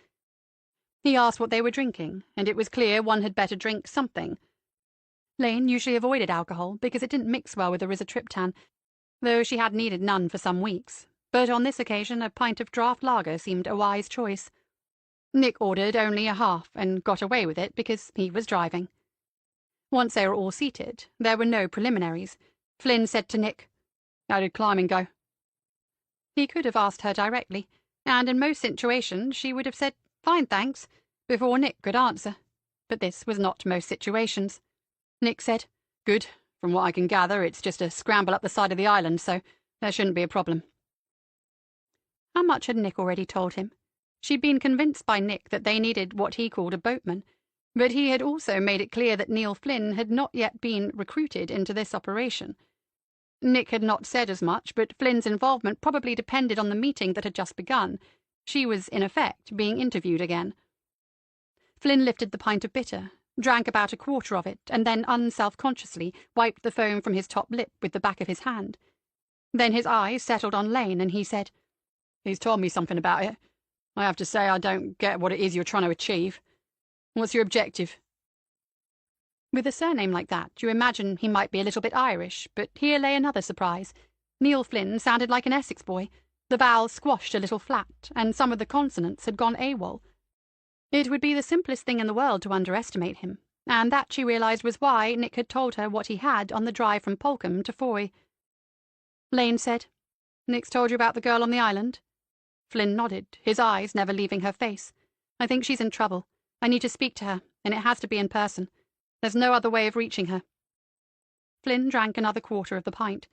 He asked what they were drinking, and it was clear one had better drink something. Lane usually avoided alcohol because it didn't mix well with erythritryptan, though she had needed none for some weeks, but on this occasion a pint of draft lager seemed a wise choice. Nick ordered only a half and got away with it because he was driving. Once they were all seated, there were no preliminaries. Flynn said to Nick, "How did climbing go?" He could have asked her directly, and in most situations she would have said, "Fine, thanks," before Nick could answer. But this was not most situations. Nick said, "Good. From what I can gather, it's just a scramble up the side of the island, so there shouldn't be a problem." How much had Nick already told him? She'd been convinced by Nick that they needed what he called a boatman, but he had also made it clear that Neil Flynn had not yet been recruited into this operation. Nick had not said as much, but Flynn's involvement probably depended on the meeting that had just begun. She was, in effect, being interviewed again. Flynn lifted the pint of bitter, drank about a quarter of it, and then unself-consciously wiped the foam from his top lip with the back of his hand. Then his eyes settled on Lane, and he said, "He's told me something about it. I have to say I don't get what it is you're trying to achieve. What's your objective?" With a surname like that, you imagine he might be a little bit Irish, but here lay another surprise. Neil Flynn sounded like an Essex boy. The vowels squashed a little flat, and some of the consonants had gone AWOL. It would be the simplest thing in the world to underestimate him, and that she realized was why Nick had told her what he had on the drive from Polcombe to Foy. Lane said, "Nick's told you about the girl on the island?" Flynn nodded, his eyes never leaving her face. "I think she's in trouble. I need to speak to her, and it has to be in person. There's no other way of reaching her." Flynn drank another quarter of the pint.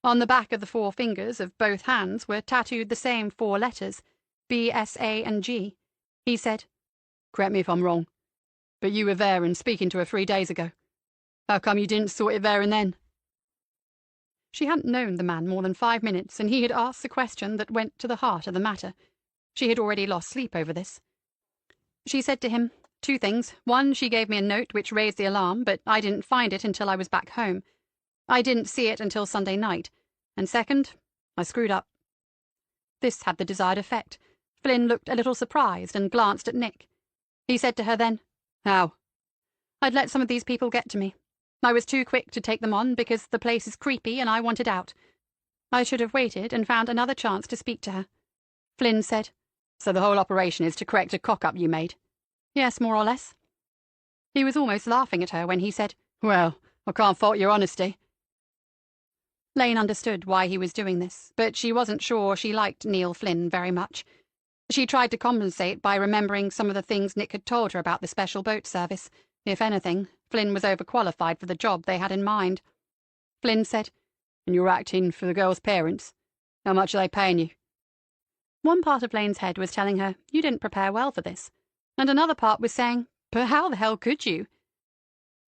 On the back of the 4 fingers of both hands were tattooed the same 4 letters, B, S, A, and G. He said, "Correct me if I'm wrong, but you were there and speaking to her 3 days ago. How come you didn't sort it there and then?" She hadn't known the man more than 5 minutes, and he had asked a question that went to the heart of the matter. She had already lost sleep over this. She said to him, 2 things. One, she gave me a note which raised the alarm, but I didn't find it until I was back home. I didn't see it until Sunday night. And second, I screwed up. This had the desired effect. Flynn looked a little surprised and glanced at Nick. He said to her then, "How?" "I'd let some of these people get to me. I was too quick to take them on because the place is creepy and I wanted out. I should have waited and found another chance to speak to her." Flynn said, "So the whole operation is to correct a cock-up you made?" "Yes, more or less." He was almost laughing at her when he said, "Well, I can't fault your honesty." Lane understood why he was doing this, but she wasn't sure she liked Neil Flynn very much. She tried to compensate by remembering some of the things Nick had told her about the special boat service. If anything, Flynn was overqualified for the job they had in mind. Flynn said, "And you're acting for the girl's parents? How much are they paying you?" One part of Lane's head was telling her, "You didn't prepare well for this," and another part was saying, But how the hell could you?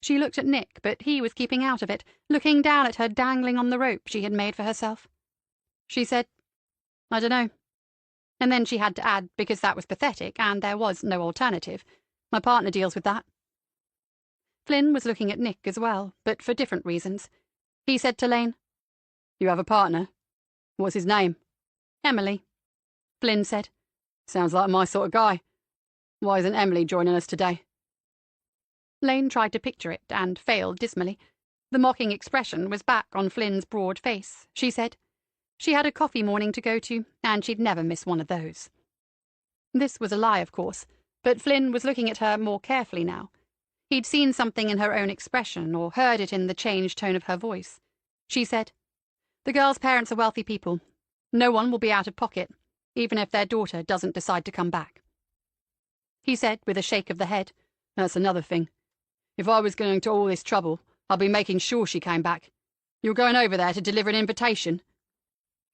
She looked at Nick, but he was keeping out of it, looking down at her dangling on the rope she had made for herself. She said, I don't know. And then she had to add, because that was pathetic, and there was no alternative. My partner deals with that. Flynn was looking at Nick as well, but for different reasons. He said to Lane, You have a partner? What's his name? Emily. Flynn said, Sounds like my sort of guy. Why isn't Emily joining us today? Lane tried to picture it, and failed dismally. The mocking expression was back on Flynn's broad face. She said, She had a coffee morning to go to, and she'd never miss one of those. This was a lie, of course, but Flynn was looking at her more carefully now. He'd seen something in her own expression, or heard it in the changed tone of her voice. She said, The girl's parents are wealthy people. No one will be out of pocket, even if their daughter doesn't decide to come back. He said, with a shake of the head, That's another thing. If I was going to all this trouble, I'd be making sure she came back. You're going over there to deliver an invitation?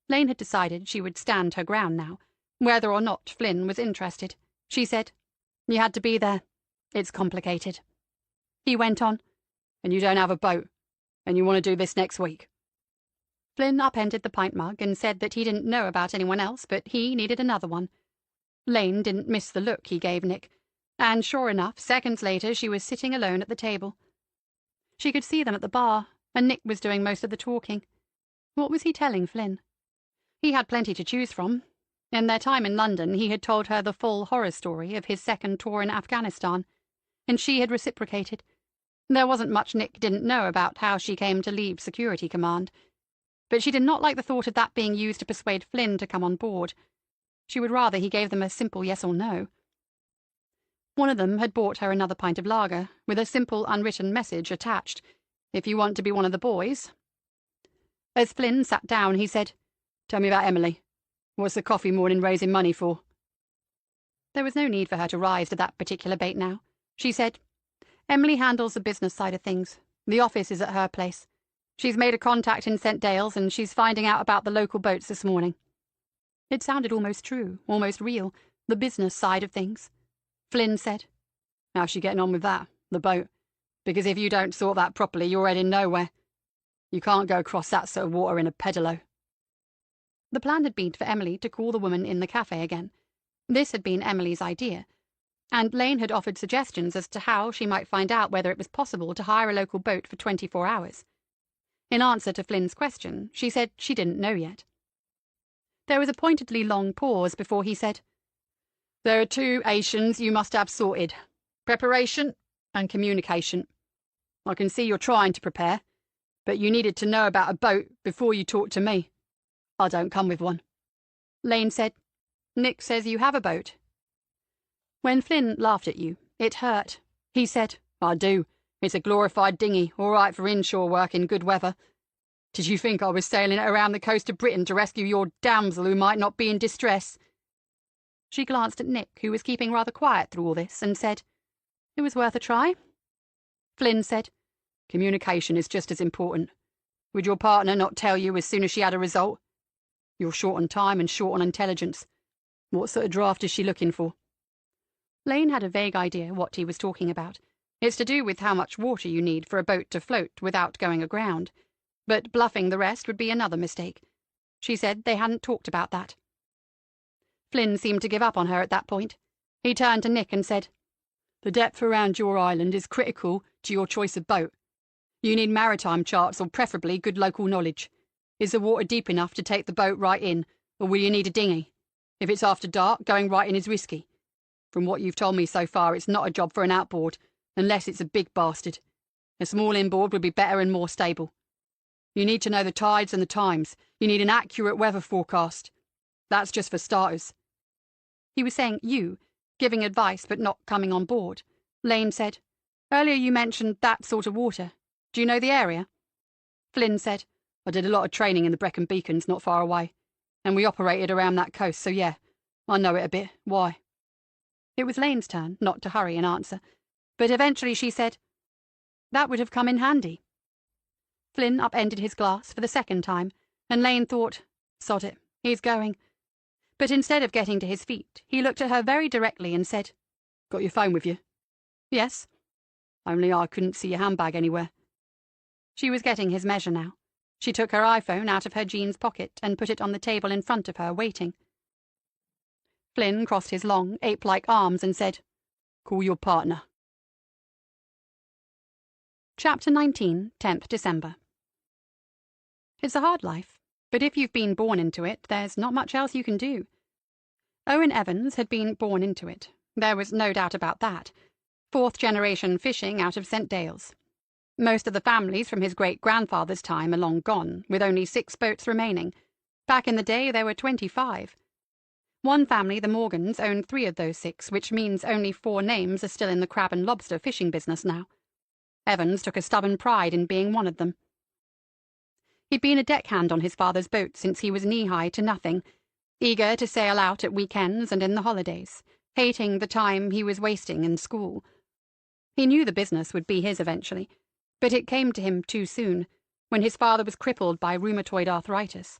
Lane had decided she would stand her ground now, whether or not Flynn was interested. She said, You had to be there. It's complicated. He went on, And you don't have a boat, and you want to do this next week. Flynn upended the pint mug and said that he didn't know about anyone else, but he needed another one. Lane didn't miss the look he gave Nick, and sure enough, seconds later she was sitting alone at the table. She could see them at the bar, and Nick was doing most of the talking. What was he telling Flynn? He had plenty to choose from. In their time in London, he had told her the full horror story of his second tour in Afghanistan, and she had reciprocated. There wasn't much Nick didn't know about how she came to leave Security Command, but she did not like the thought of that being used to persuade Flynn to come on board. She would rather he gave them a simple yes or no. One of them had bought her another pint of lager, with a simple unwritten message attached, If you want to be one of the boys. As Flynn sat down, he said, Tell me about Emily. What's the coffee morning raising money for? There was no need for her to rise to that particular bait now. She said, Emily handles the business side of things. The office is at her place. She's made a contact in St. Dale's, and she's finding out about the local boats this morning. It sounded almost true, almost real, the business side of things. Flynn said, How's she getting on with that, the boat? Because if you don't sort that properly, you're heading nowhere. You can't go across that sort of water in a pedalo. The plan had been for Emily to call the woman in the cafe again. This had been Emily's idea, and Lane had offered suggestions as to how she might find out whether it was possible to hire a local boat for 24 hours. In answer to Flynn's question, she said she didn't know yet. There was a pointedly long pause before he said, There are two Asians you must have sorted. Preparation and communication. I can see you're trying to prepare, but you needed to know about a boat before you talked to me. I don't come with one. Lane said, Nick says you have a boat. When Flynn laughed at you, it hurt. He said, I do. It's a glorified dinghy, all right for inshore work in good weather. Did you think I was sailing it around the coast of Britain to rescue your damsel who might not be in distress? She glanced at Nick, who was keeping rather quiet through all this, and said, It was worth a try. Flynn said, Communication is just as important. Would your partner not tell you as soon as she had a result? You're short on time and short on intelligence. What sort of draft is she looking for? Lane had a vague idea what he was talking about. It's to do with how much water you need for a boat to float without going aground. But bluffing the rest would be another mistake. She said they hadn't talked about that. Flynn seemed to give up on her at that point. He turned to Nick and said, The depth around your island is critical to your choice of boat. You need maritime charts or preferably good local knowledge. Is the water deep enough to take the boat right in, or will you need a dinghy? If it's after dark, going right in is risky. From what you've told me so far, it's not a job for an outboard, unless it's a big bastard. A small inboard would be better and more stable. You need to know the tides and the times. You need an accurate weather forecast. That's just for starters. He was saying you, giving advice but not coming on board. Lane said, Earlier you mentioned that sort of water. Do you know the area? Flynn said, I did a lot of training in the Brecon Beacons not far away, and we operated around that coast, so yeah, I know it a bit. Why? It was Lane's turn not to hurry and answer, but eventually she said, That would have come in handy. Flynn upended his glass for the second time, and Lane thought, Sod it, he's going. But instead of getting to his feet, he looked at her very directly and said, Got your phone with you? Yes. Only I couldn't see your handbag anywhere. She was getting his measure now. She took her iPhone out of her jeans pocket and put it on the table in front of her, waiting. Flynn crossed his long, ape-like arms and said, "Call your partner." Chapter 19, 10th December. It's a hard life, but if you've been born into it, there's not much else you can do. Owen Evans had been born into it. There was no doubt about that. Fourth-generation fishing out of St. Dales. Most of the families from his great-grandfather's time are long gone, with only 6 boats remaining. Back in the day, there were 25. One family, the Morgans, owned 3 of those 6, which means only 4 names are still in the crab and lobster fishing business now. Evans took a stubborn pride in being one of them. He'd been a deckhand on his father's boat since he was knee-high to nothing, eager to sail out at weekends and in the holidays, hating the time he was wasting in school. He knew the business would be his eventually, but it came to him too soon, when his father was crippled by rheumatoid arthritis.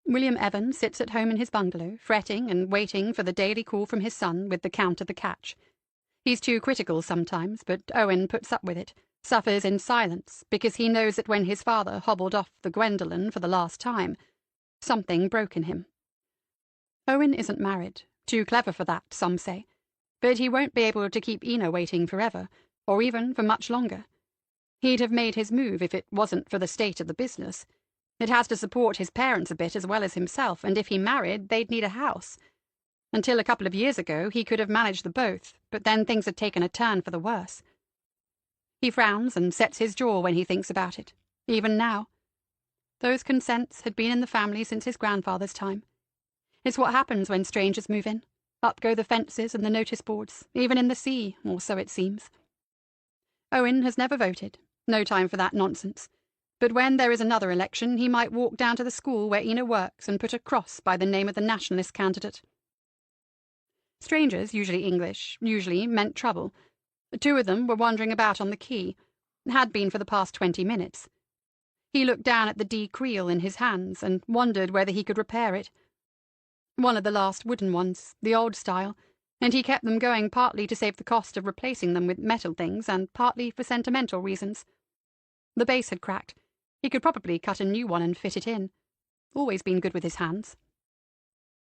William Evans sits at home in his bungalow, fretting and waiting for the daily call from his son with the count of the catch. He's too critical sometimes, but Owen puts up with it, suffers in silence, because he knows that when his father hobbled off the Gwendolen for the last time, something broke in him. Owen isn't married, too clever for that, some say, but he won't be able to keep Ina waiting forever, or even for much longer. He'd have made his move if it wasn't for the state of the business. It has to support his parents a bit as well as himself, and if he married, they'd need a house. Until a couple of years ago, he could have managed the both, but then things had taken a turn for the worse. He frowns and sets his jaw when he thinks about it, even now. Those consents had been in the family since his grandfather's time. It's what happens when strangers move in. Up go the fences and the notice boards, even in the sea, or so it seems. Owen has never voted. No time for that nonsense. But when there is another election, he might walk down to the school where Ina works and put a cross by the name of the nationalist candidate. Strangers, usually English, usually meant trouble. 2 of them were wandering about on the quay, had been for the past 20 minutes. He looked down at the D creel in his hands and wondered whether he could repair it. One of the last wooden ones, the old style, and he kept them going partly to save the cost of replacing them with metal things and partly for sentimental reasons. The base had cracked. He could probably cut a new one and fit it in. Always been good with his hands.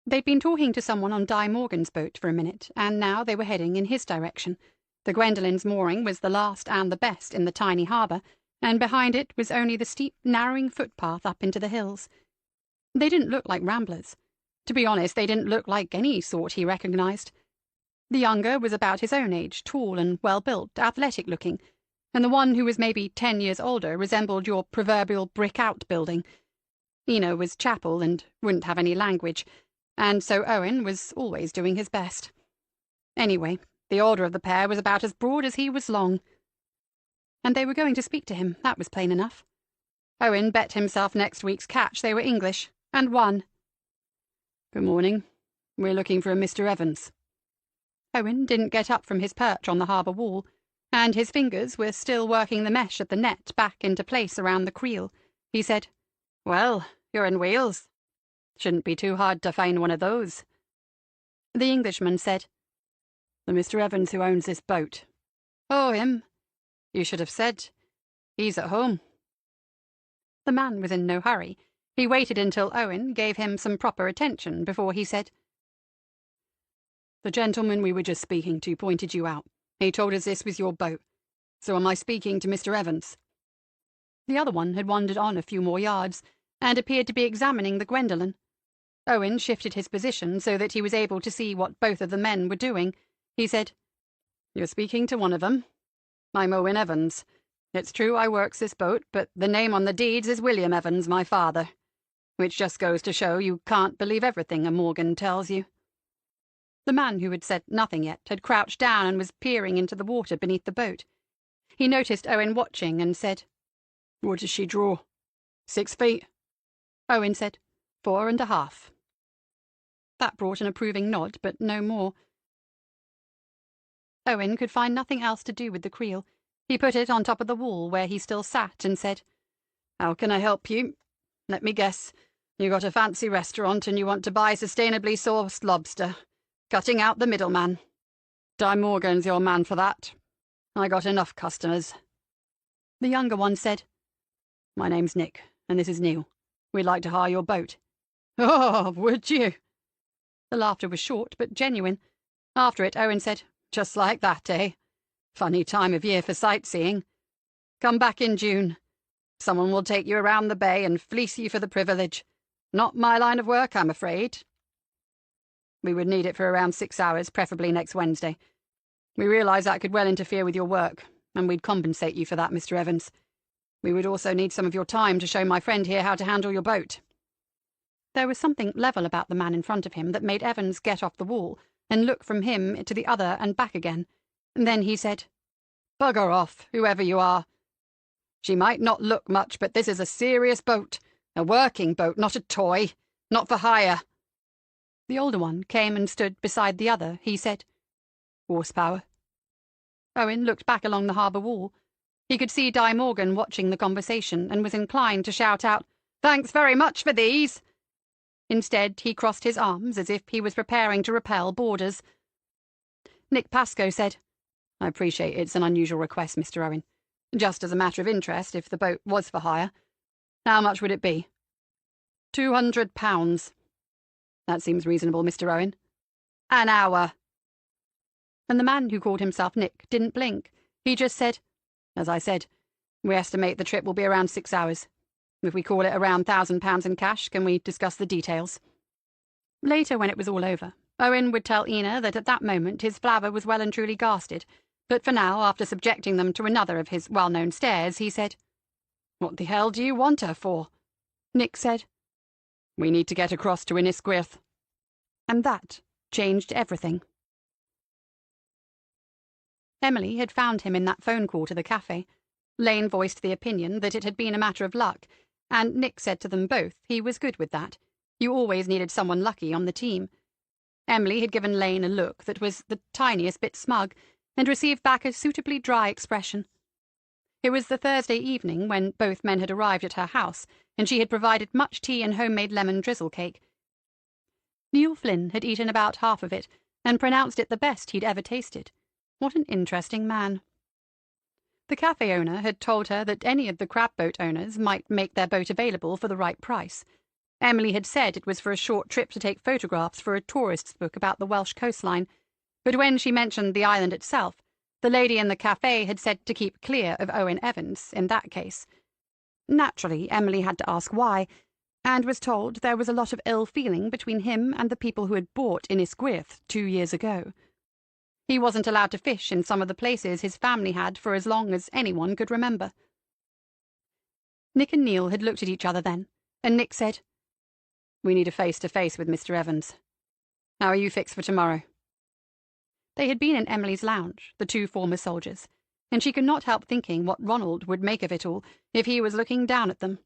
They'd been talking to someone on Di Morgan's boat for a minute, and now they were heading in his direction. The Gwendolyn's mooring was the last and the best in the tiny harbour, and behind it was only the steep, narrowing footpath up into the hills. They didn't look like ramblers. To be honest, they didn't look like any sort he recognised. The younger was about his own age, tall and well-built, athletic-looking, and the one who was maybe 10 years older resembled your proverbial brick-out building. Ina was chapel and wouldn't have any language, and so Owen was always doing his best. Anyway, the older of the pair was about as broad as he was long. And they were going to speak to him, that was plain enough. Owen bet himself next week's catch they were English, and won. "Good morning. We're looking for a Mr. Evans." Owen didn't get up from his perch on the harbour wall, and his fingers were still working the mesh of the net back into place around the creel. He said, "Well, you're in Wales. Shouldn't be too hard to find one of those." The Englishman said, "The Mr. Evans who owns this boat." "Oh, him. You should have said. He's at home." The man was in no hurry. He waited until Owen gave him some proper attention before he said, "The gentleman we were just speaking to pointed you out. He told us this was your boat. So am I speaking to Mr. Evans?" The other one had wandered on a few more yards, and appeared to be examining the Gwendolen. Owen shifted his position so that he was able to see what both of the men were doing. He said, "You're speaking to one of them. I'm Owen Evans. It's true I works this boat, but the name on the deeds is William Evans, my father. Which just goes to show you can't believe everything a Morgan tells you." The man who had said nothing yet had crouched down and was peering into the water beneath the boat. He noticed Owen watching and said, "What does she draw? 6 feet?" Owen said, 4.5. That brought an approving nod, but no more. Owen could find nothing else to do with the creel. He put it on top of the wall where he still sat and said, "How can I help you? Let me guess. You got a fancy restaurant and you want to buy sustainably sourced lobster. Cutting out the middleman. Di Morgan's your man for that. I got enough customers." The younger one said, "My name's Nick, and this is Neil. We'd like to hire your boat." "Oh, would you?" The laughter was short, but genuine. After it, Owen said, "Just like that, eh? Funny time of year for sightseeing. Come back in June. Someone will take you around the bay and fleece you for the privilege. Not my line of work, I'm afraid." "We would need it for around 6 hours, preferably next Wednesday. We realise that could well interfere with your work, and we'd compensate you for that, Mr. Evans. We would also need some of your time to show my friend here how to handle your boat." There was something level about the man in front of him that made Evans get off the wall and look from him to the other and back again. Then he said, "Bugger off, whoever you are. She might not look much, but this is a serious boat. A working boat, not a toy. Not for hire." The older one came and stood beside the other. He said, "Horsepower." Owen looked back along the harbour wall. He could see Di Morgan watching the conversation and was inclined to shout out, "Thanks very much for these." Instead, he crossed his arms as if he was preparing to repel boarders. Nick Pascoe said, "I appreciate it's an unusual request, Mr. Owen. Just as a matter of interest, if the boat was for hire, how much would it be?" £200. "That seems reasonable, Mr. Owen." "An hour." And the man who called himself Nick didn't blink. He just said, "As I said, we estimate the trip will be around 6 hours. If we call it around £1,000 in cash, can we discuss the details?" Later, when it was all over, Owen would tell Ina that at that moment his flabber was well and truly garsted, but for now, after subjecting them to another of his well-known stares, he said, "What the hell do you want her for?" Nick said, "We need to get across to Innisquith." And that changed everything. Emily had found him in that phone call to the cafe. Lane voiced the opinion that it had been a matter of luck, and Nick said to them both he was good with that. You always needed someone lucky on the team. Emily had given Lane a look that was the tiniest bit smug, and received back a suitably dry expression. It was the Thursday evening when both men had arrived at her house, and she had provided much tea and homemade lemon drizzle cake. Neil Flynn had eaten about half of it, and pronounced it the best he'd ever tasted. What an interesting man. The cafe owner had told her that any of the crab boat owners might make their boat available for the right price. Emily had said it was for a short trip to take photographs for a tourist's book about the Welsh coastline, but when she mentioned the island itself, the lady in the cafe had said to keep clear of Owen Evans in that case. Naturally, Emily had to ask why, and was told there was a lot of ill feeling between him and the people who had bought Innisquith 2 years ago. He wasn't allowed to fish in some of the places his family had for as long as anyone could remember. Nick and Neil had looked at each other then, and Nick said, "We need a face-to-face with Mr. Evans. How are you fixed for tomorrow?" They had been in Emily's lounge, the two former soldiers, and she could not help thinking what Ronald would make of it all if he was looking down at them.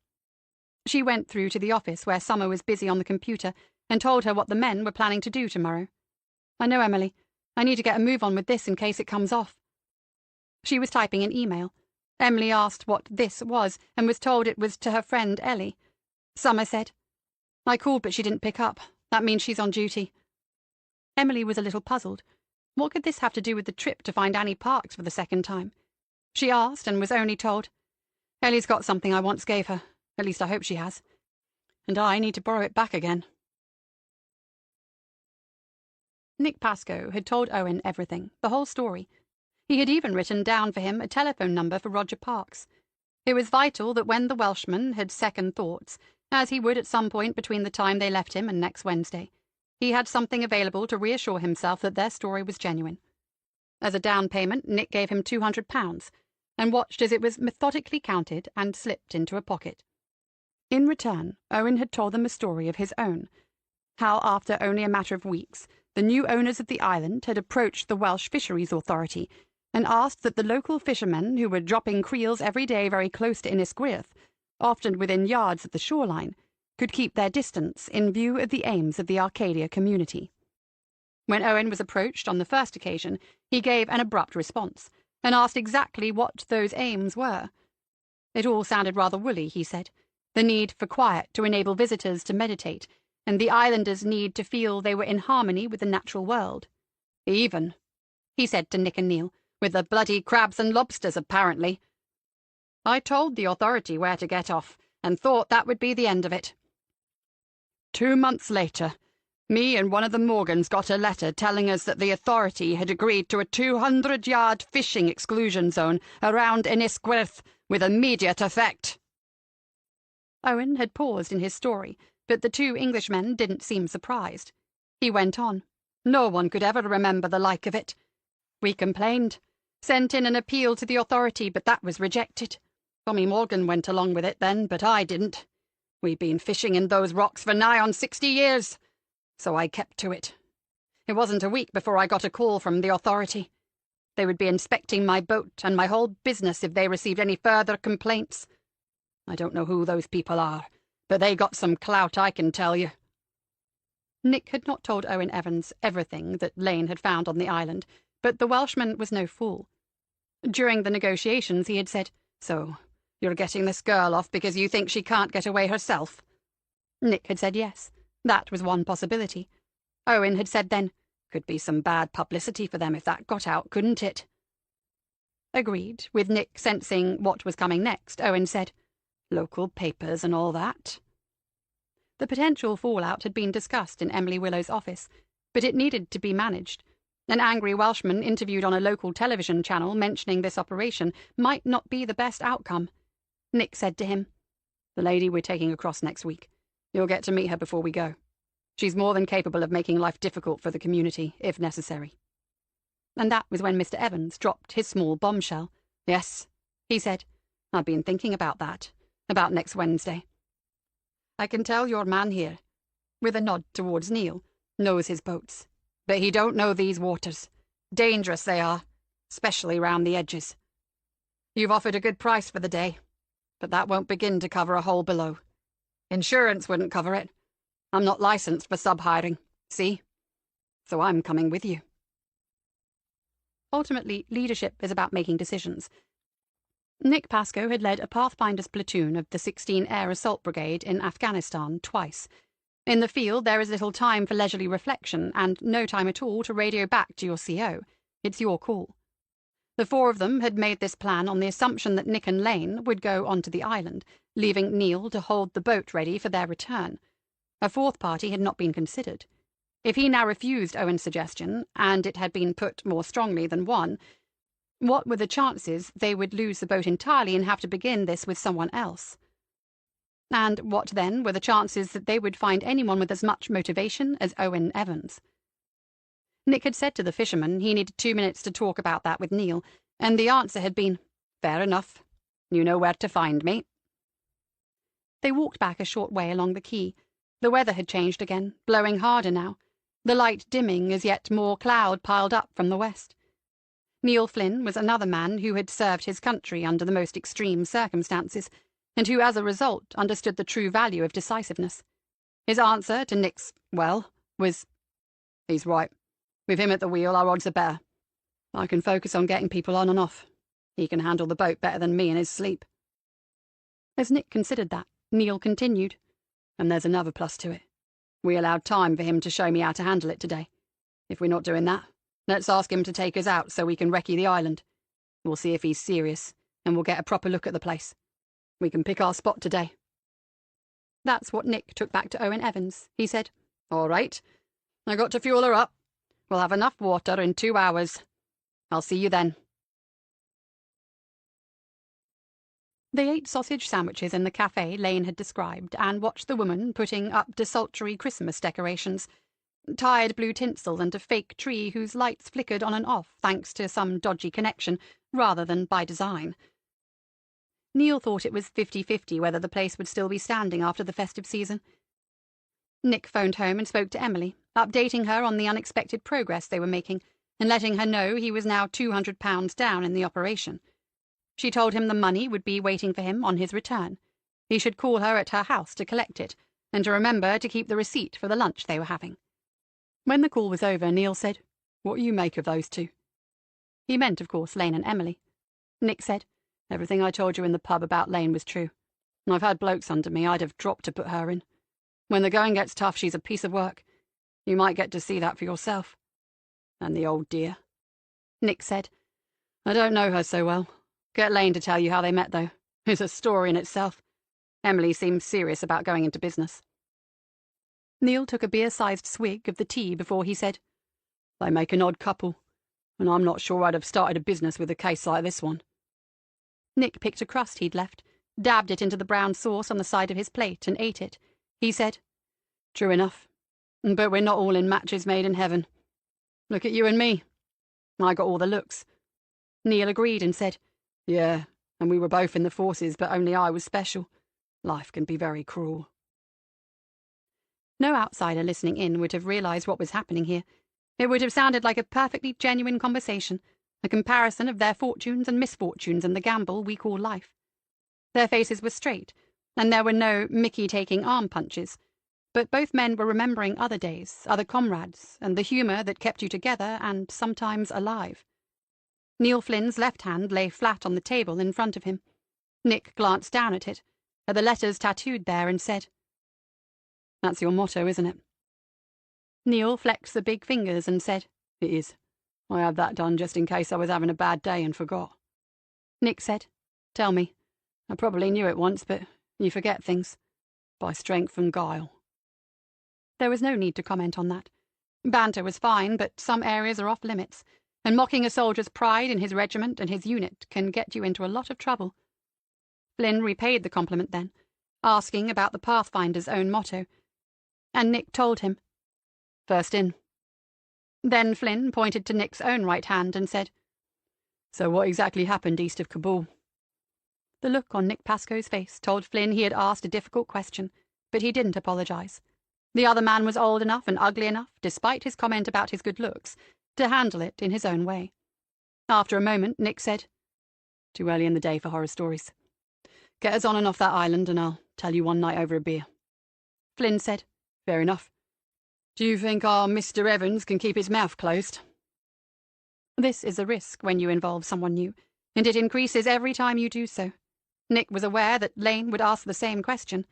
She went through to the office where Summer was busy on the computer and told her what the men were planning to do tomorrow. "I know, Emily. I need to get a move on with this in case it comes off." She was typing an email. Emily asked what this was and was told it was to her friend Ellie. Summer said, "I called but she didn't pick up. That means she's on duty." Emily was a little puzzled. What could this have to do with the trip to find Annie Parks for the second time? She asked and was only told, "Ellie's got something I once gave her. At least I hope she has. And I need to borrow it back again." Nick Pascoe had told Owen everything, the whole story. He had even written down for him a telephone number for Roger Parks. It was vital that when the Welshman had second thoughts, as he would at some point between the time they left him and next Wednesday, he had something available to reassure himself that their story was genuine. As a down payment, Nick gave him £200, and watched as it was methodically counted and slipped into a pocket. In return, Owen had told them a story of his own, how after only a matter of weeks, the new owners of the island had approached the Welsh Fisheries Authority and asked that the local fishermen, who were dropping creels every day very close to Innisquith, often within yards of the shoreline, could keep their distance in view of the aims of the Arcadia community. When Owen was approached on the first occasion, he gave an abrupt response, and asked exactly what those aims were. It all sounded rather woolly, he said. The need for quiet to enable visitors to meditate, and the islanders' need to feel they were in harmony with the natural world. "Even," he said to Nick and Neil, with the bloody crabs and lobsters, apparently. I told the authority where to get off, and thought that would be the end of it. 2 months later, me and one of the Morgans got a letter telling us that the authority had agreed to a 200-yard fishing exclusion zone around Ennisquirth with immediate effect. Owen had paused in his story, but the two Englishmen didn't seem surprised. He went on. No one could ever remember the like of it. We complained, sent in an appeal to the authority, but that was rejected. Tommy Morgan went along with it then, but I didn't. We'd been fishing in those rocks for nigh on 60 years, so I kept to it. It wasn't a week before I got a call from the authority. They would be inspecting my boat and my whole business if they received any further complaints. I don't know who those people are, but they got some clout, I can tell you. Nick had not told Owen Evans everything that Lane had found on the island, but the Welshman was no fool. During the negotiations he had said, "So, you're getting this girl off because you think she can't get away herself?" Nick had said yes. That was one possibility. Owen had said then, "Could be some bad publicity for them if that got out, couldn't it?" Agreed, with Nick sensing what was coming next. Owen said, "Local papers and all that." The potential fallout had been discussed in Emily Willow's office, but it needed to be managed. An angry Welshman interviewed on a local television channel mentioning this operation might not be the best outcome. Nick said to him, "The lady we're taking across next week. You'll get to meet her before we go. She's more than capable of making life difficult for the community, if necessary." And that was when Mr. Evans dropped his small bombshell. "Yes," he said. "I've been thinking about that, about next Wednesday. I can tell your man here," with a nod towards Neil, "knows his boats. But he don't know these waters. Dangerous they are, especially round the edges. You've offered a good price for the day, but that won't begin to cover a hole below. Insurance wouldn't cover it. I'm not licensed for sub-hiring, see? So I'm coming with you." Ultimately, leadership is about making decisions. Nick Pascoe had led a Pathfinder's platoon of the 16 Air Assault Brigade in Afghanistan twice. In the field, there is little time for leisurely reflection and no time at all to radio back to your CO. It's your call. The four of them had made this plan on the assumption that Nick and Lane would go onto the island, leaving Neil to hold the boat ready for their return. A fourth party had not been considered. If he now refused Owen's suggestion, and it had been put more strongly than one, what were the chances they would lose the boat entirely and have to begin this with someone else? And what, then, were the chances that they would find anyone with as much motivation as Owen Evans? Nick had said to the fisherman he needed 2 minutes to talk about that with Neil, and the answer had been, "Fair enough. You know where to find me." They walked back a short way along the quay. The weather had changed again, blowing harder now, the light dimming as yet more cloud piled up from the west. Neil Flynn was another man who had served his country under the most extreme circumstances, and who as a result understood the true value of decisiveness. His answer to Nick's "well" was, "He's right. With him at the wheel, our odds are better. I can focus on getting people on and off. He can handle the boat better than me in his sleep." As Nick considered that, Neil continued, "And there's another plus to it. We allowed time for him to show me how to handle it today. If we're not doing that, let's ask him to take us out so we can recce the island. We'll see if he's serious, and we'll get a proper look at the place. We can pick our spot today." That's what Nick took back to Owen Evans. He said, "All right. I got to fuel her up. We'll have enough water in 2 hours. I'll see you then." They ate sausage sandwiches in the cafe Lane had described and watched the woman putting up desultory Christmas decorations, tired blue tinsel and a fake tree whose lights flickered on and off thanks to some dodgy connection rather than by design. Neil thought it was 50-50 whether the place would still be standing after the festive season. Nick phoned home and spoke to Emily, updating her on the unexpected progress they were making and letting her know he was now £200 down in the operation. She told him the money would be waiting for him on his return. He should call her at her house to collect it, and to remember to keep the receipt for the lunch they were having. When the call was over, Neil said, "What do you make of those two?" He meant, of course, Lane and Emily. Nick said, "Everything I told you in the pub about Lane was true. I've had blokes under me I'd have dropped to put her in. When the going gets tough, she's a piece of work. You might get to see that for yourself." "And the old dear?" Nick said, I don't know her so well. Get Lane to tell you how they met, though. It's a story in itself. Emily seems serious about going into business. Neil took a beer-sized swig of the tea before he said, They make an odd couple, and I'm not sure I'd have started a business with a case like this one. Nick picked a crust he'd left, dabbed it into the brown sauce on the side of his plate, and ate it. He said, True enough. But we're not all in matches made in heaven. Look at you and me. I got all the looks. Neil agreed and said, Yeah, and we were both in the forces, but only I was special. Life can be very cruel. No outsider listening in would have realized what was happening here. It would have sounded like a perfectly genuine conversation, a comparison of their fortunes and misfortunes in the gamble we call life. Their faces were straight, and there were no Mickey-taking arm punches, but both men were remembering other days, other comrades, and the humour that kept you together and sometimes alive. Neil Flynn's left hand lay flat on the table in front of him. Nick glanced down at it, at the letters tattooed there, and said, That's your motto, isn't it? Neil flexed the big fingers and said, It is. I had that done just in case I was having a bad day and forgot. Nick said, Tell me. I probably knew it once, but you forget things. By strength and guile. There was no need to comment on that. Banter was fine, but some areas are off limits, and mocking a soldier's pride in his regiment and his unit can get you into a lot of trouble. Flynn repaid the compliment then, asking about the Pathfinder's own motto, and Nick told him. First in. Then Flynn pointed to Nick's own right hand and said, So what exactly happened east of Kabul? The look on Nick Pascoe's face told Flynn he had asked a difficult question, but he didn't apologize. The other man was old enough and ugly enough, despite his comment about his good looks, to handle it in his own way. After a moment, Nick said, Too early in the day for horror stories. Get us on and off that island and I'll tell you one night over a beer. Flynn said, Fair enough. Do you think our Mr. Evans can keep his mouth closed? This is a risk when you involve someone new, and it increases every time you do so. Nick was aware that Lane would ask the same question.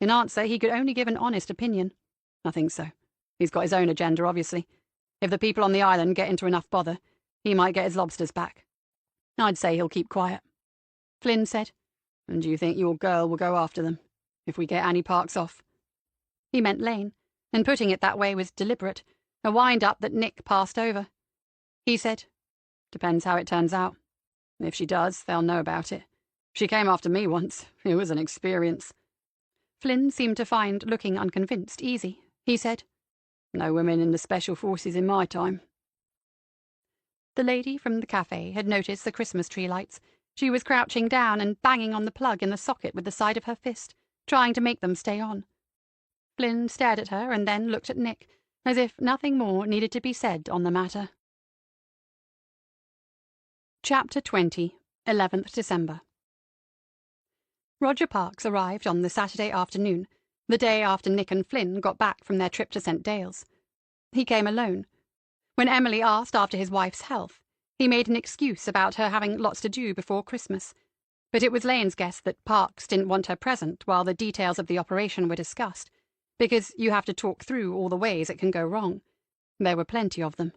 In answer, he could only give an honest opinion. I think so. He's got his own agenda, obviously. If the people on the island get into enough bother, he might get his lobsters back. I'd say he'll keep quiet. Flynn said, And do you think your girl will go after them, if we get Annie Parks off? He meant Lane, and putting it that way was deliberate, a wind-up that Nick passed over. He said, Depends how it turns out. If she does, they'll know about it. She came after me once. It was an experience. Flynn seemed to find looking unconvinced easy. He said, No women in the special forces in my time. The lady from the cafe had noticed the Christmas tree lights. She was crouching down and banging on the plug in the socket with the side of her fist, trying to make them stay on. Flynn stared at her and then looked at Nick, as if nothing more needed to be said on the matter. Chapter 20, 11th December. Roger Parks arrived on the Saturday afternoon, the day after Nick and Flynn got back from their trip to St. Dale's. He came alone. When Emily asked after his wife's health, he made an excuse about her having lots to do before Christmas, but it was Lane's guess that Parks didn't want her present while the details of the operation were discussed, because you have to talk through all the ways it can go wrong. There were plenty of them.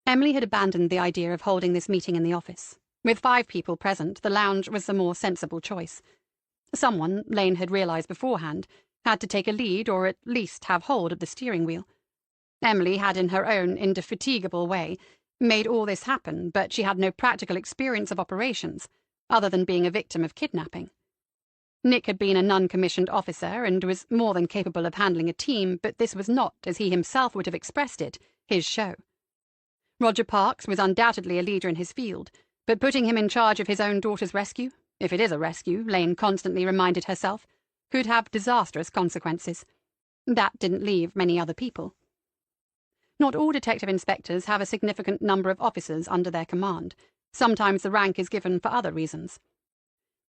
Emily had abandoned the idea of holding this meeting in the office. With 5 people present, the lounge was the more sensible choice. Someone, Lane had realized beforehand, had to take a lead or at least have hold of the steering wheel. Emily had, in her own indefatigable way, made all this happen, but she had no practical experience of operations, other than being a victim of kidnapping. Nick had been a non-commissioned officer and was more than capable of handling a team, but this was not, as he himself would have expressed it, his show. Roger Parks was undoubtedly a leader in his field, but putting him in charge of his own daughter's rescue, if it is a rescue, Lane constantly reminded herself, could have disastrous consequences. That didn't leave many other people. Not all detective inspectors have a significant number of officers under their command. Sometimes the rank is given for other reasons.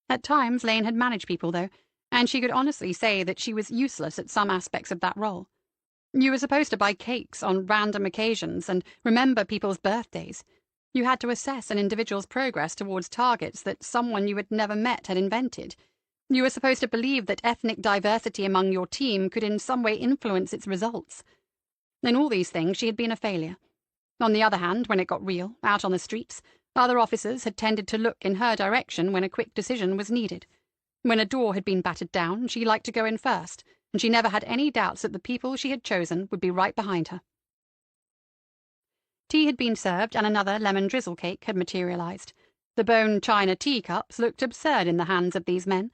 At times Lane had managed people, though, and she could honestly say that she was useless at some aspects of that role. You were supposed to buy cakes on random occasions and remember people's birthdays. You had to assess an individual's progress towards targets that someone you had never met had invented. You were supposed to believe that ethnic diversity among your team could in some way influence its results. In all these things she had been a failure. On the other hand, when it got real, out on the streets, other officers had tended to look in her direction when a quick decision was needed. When a door had been battered down, she liked to go in first, and she never had any doubts that the people she had chosen would be right behind her. Tea had been served, and another lemon drizzle cake had materialized. The bone china teacups looked absurd in the hands of these men,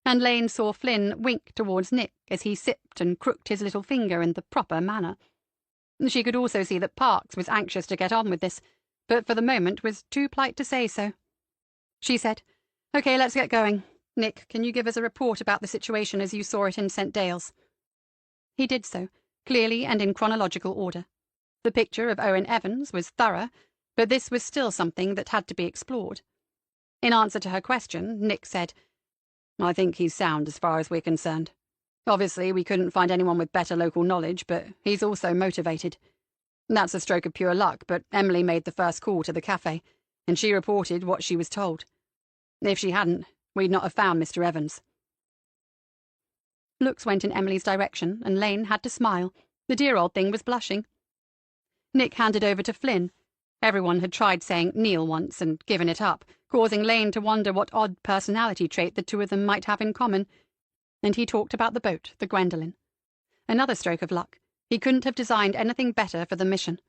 and Lane saw Flynn wink towards Nick as he sipped and crooked his little finger in the proper manner. She could also see that Parks was anxious to get on with this, but for the moment was too polite to say so. She said, "Okay, let's get going. Nick, can you give us a report about the situation as you saw it in St. Dale's?" He did so, clearly and in chronological order. The picture of Owen Evans was thorough, but this was still something that had to be explored. In answer to her question, Nick said, "I think he's sound as far as we're concerned. Obviously, we couldn't find anyone with better local knowledge, but he's also motivated. That's a stroke of pure luck, but Emily made the first call to the cafe, and she reported what she was told. If she hadn't, we'd not have found Mr. Evans." Looks went in Emily's direction, and Lane had to smile. The dear old thing was blushing. Nick handed over to Flynn. Everyone had tried saying Neil once and given it up, causing Lane to wonder what odd personality trait the two of them might have in common. And he talked about the boat, the Gwendolen. Another stroke of luck. He couldn't have designed anything better for the mission.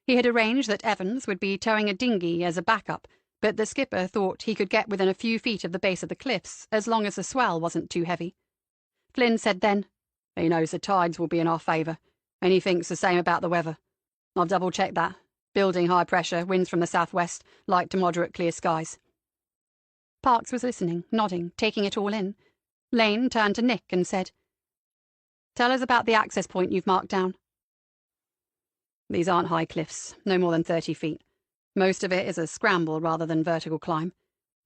He had arranged that Evans would be towing a dinghy as a backup, but the skipper thought he could get within a few feet of the base of the cliffs, as long as the swell wasn't too heavy. Flynn said then, "He knows the tides will be in our favour, and he thinks the same about the weather. I've double-checked that. Building high pressure, winds from the southwest, light to moderate clear skies." Parks was listening, nodding, taking it all in. Lane turned to Nick and said, "Tell us about the access point you've marked down." "These aren't high cliffs, no more than 30 feet. Most of it is a scramble rather than vertical climb.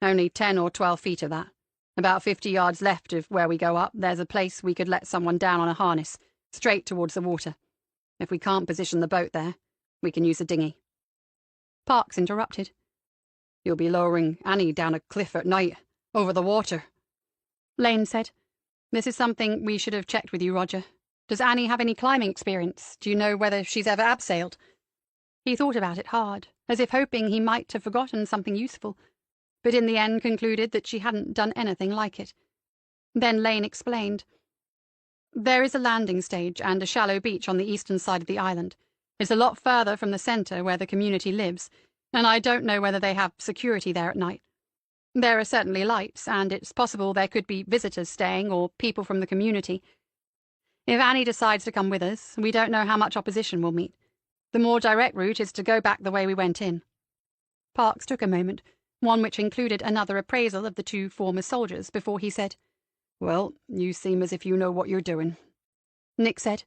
Only 10 or 12 feet of that. About 50 yards left of where we go up, there's a place we could let someone down on a harness, straight towards the water. If we can't position the boat there, we can use a dinghy." Parks interrupted. "You'll be lowering Annie down a cliff at night, over the water." Lane said, "This is something we should have checked with you, Roger. Does Annie have any climbing experience? Do you know whether she's ever abseiled?" He thought about it hard, as if hoping he might have forgotten something useful, but in the end concluded that she hadn't done anything like it. Then Lane explained. "There is a landing stage and a shallow beach on the eastern side of the island. It's a lot further from the centre where the community lives, and I don't know whether they have security there at night. There are certainly lights, and it's possible there could be visitors staying or people from the community. If Annie decides to come with us, we don't know how much opposition we'll meet. The more direct route is to go back the way we went in." Parks took a moment, one which included another appraisal of the two former soldiers, before he said, "Well, you seem as if you know what you're doing." Nick said,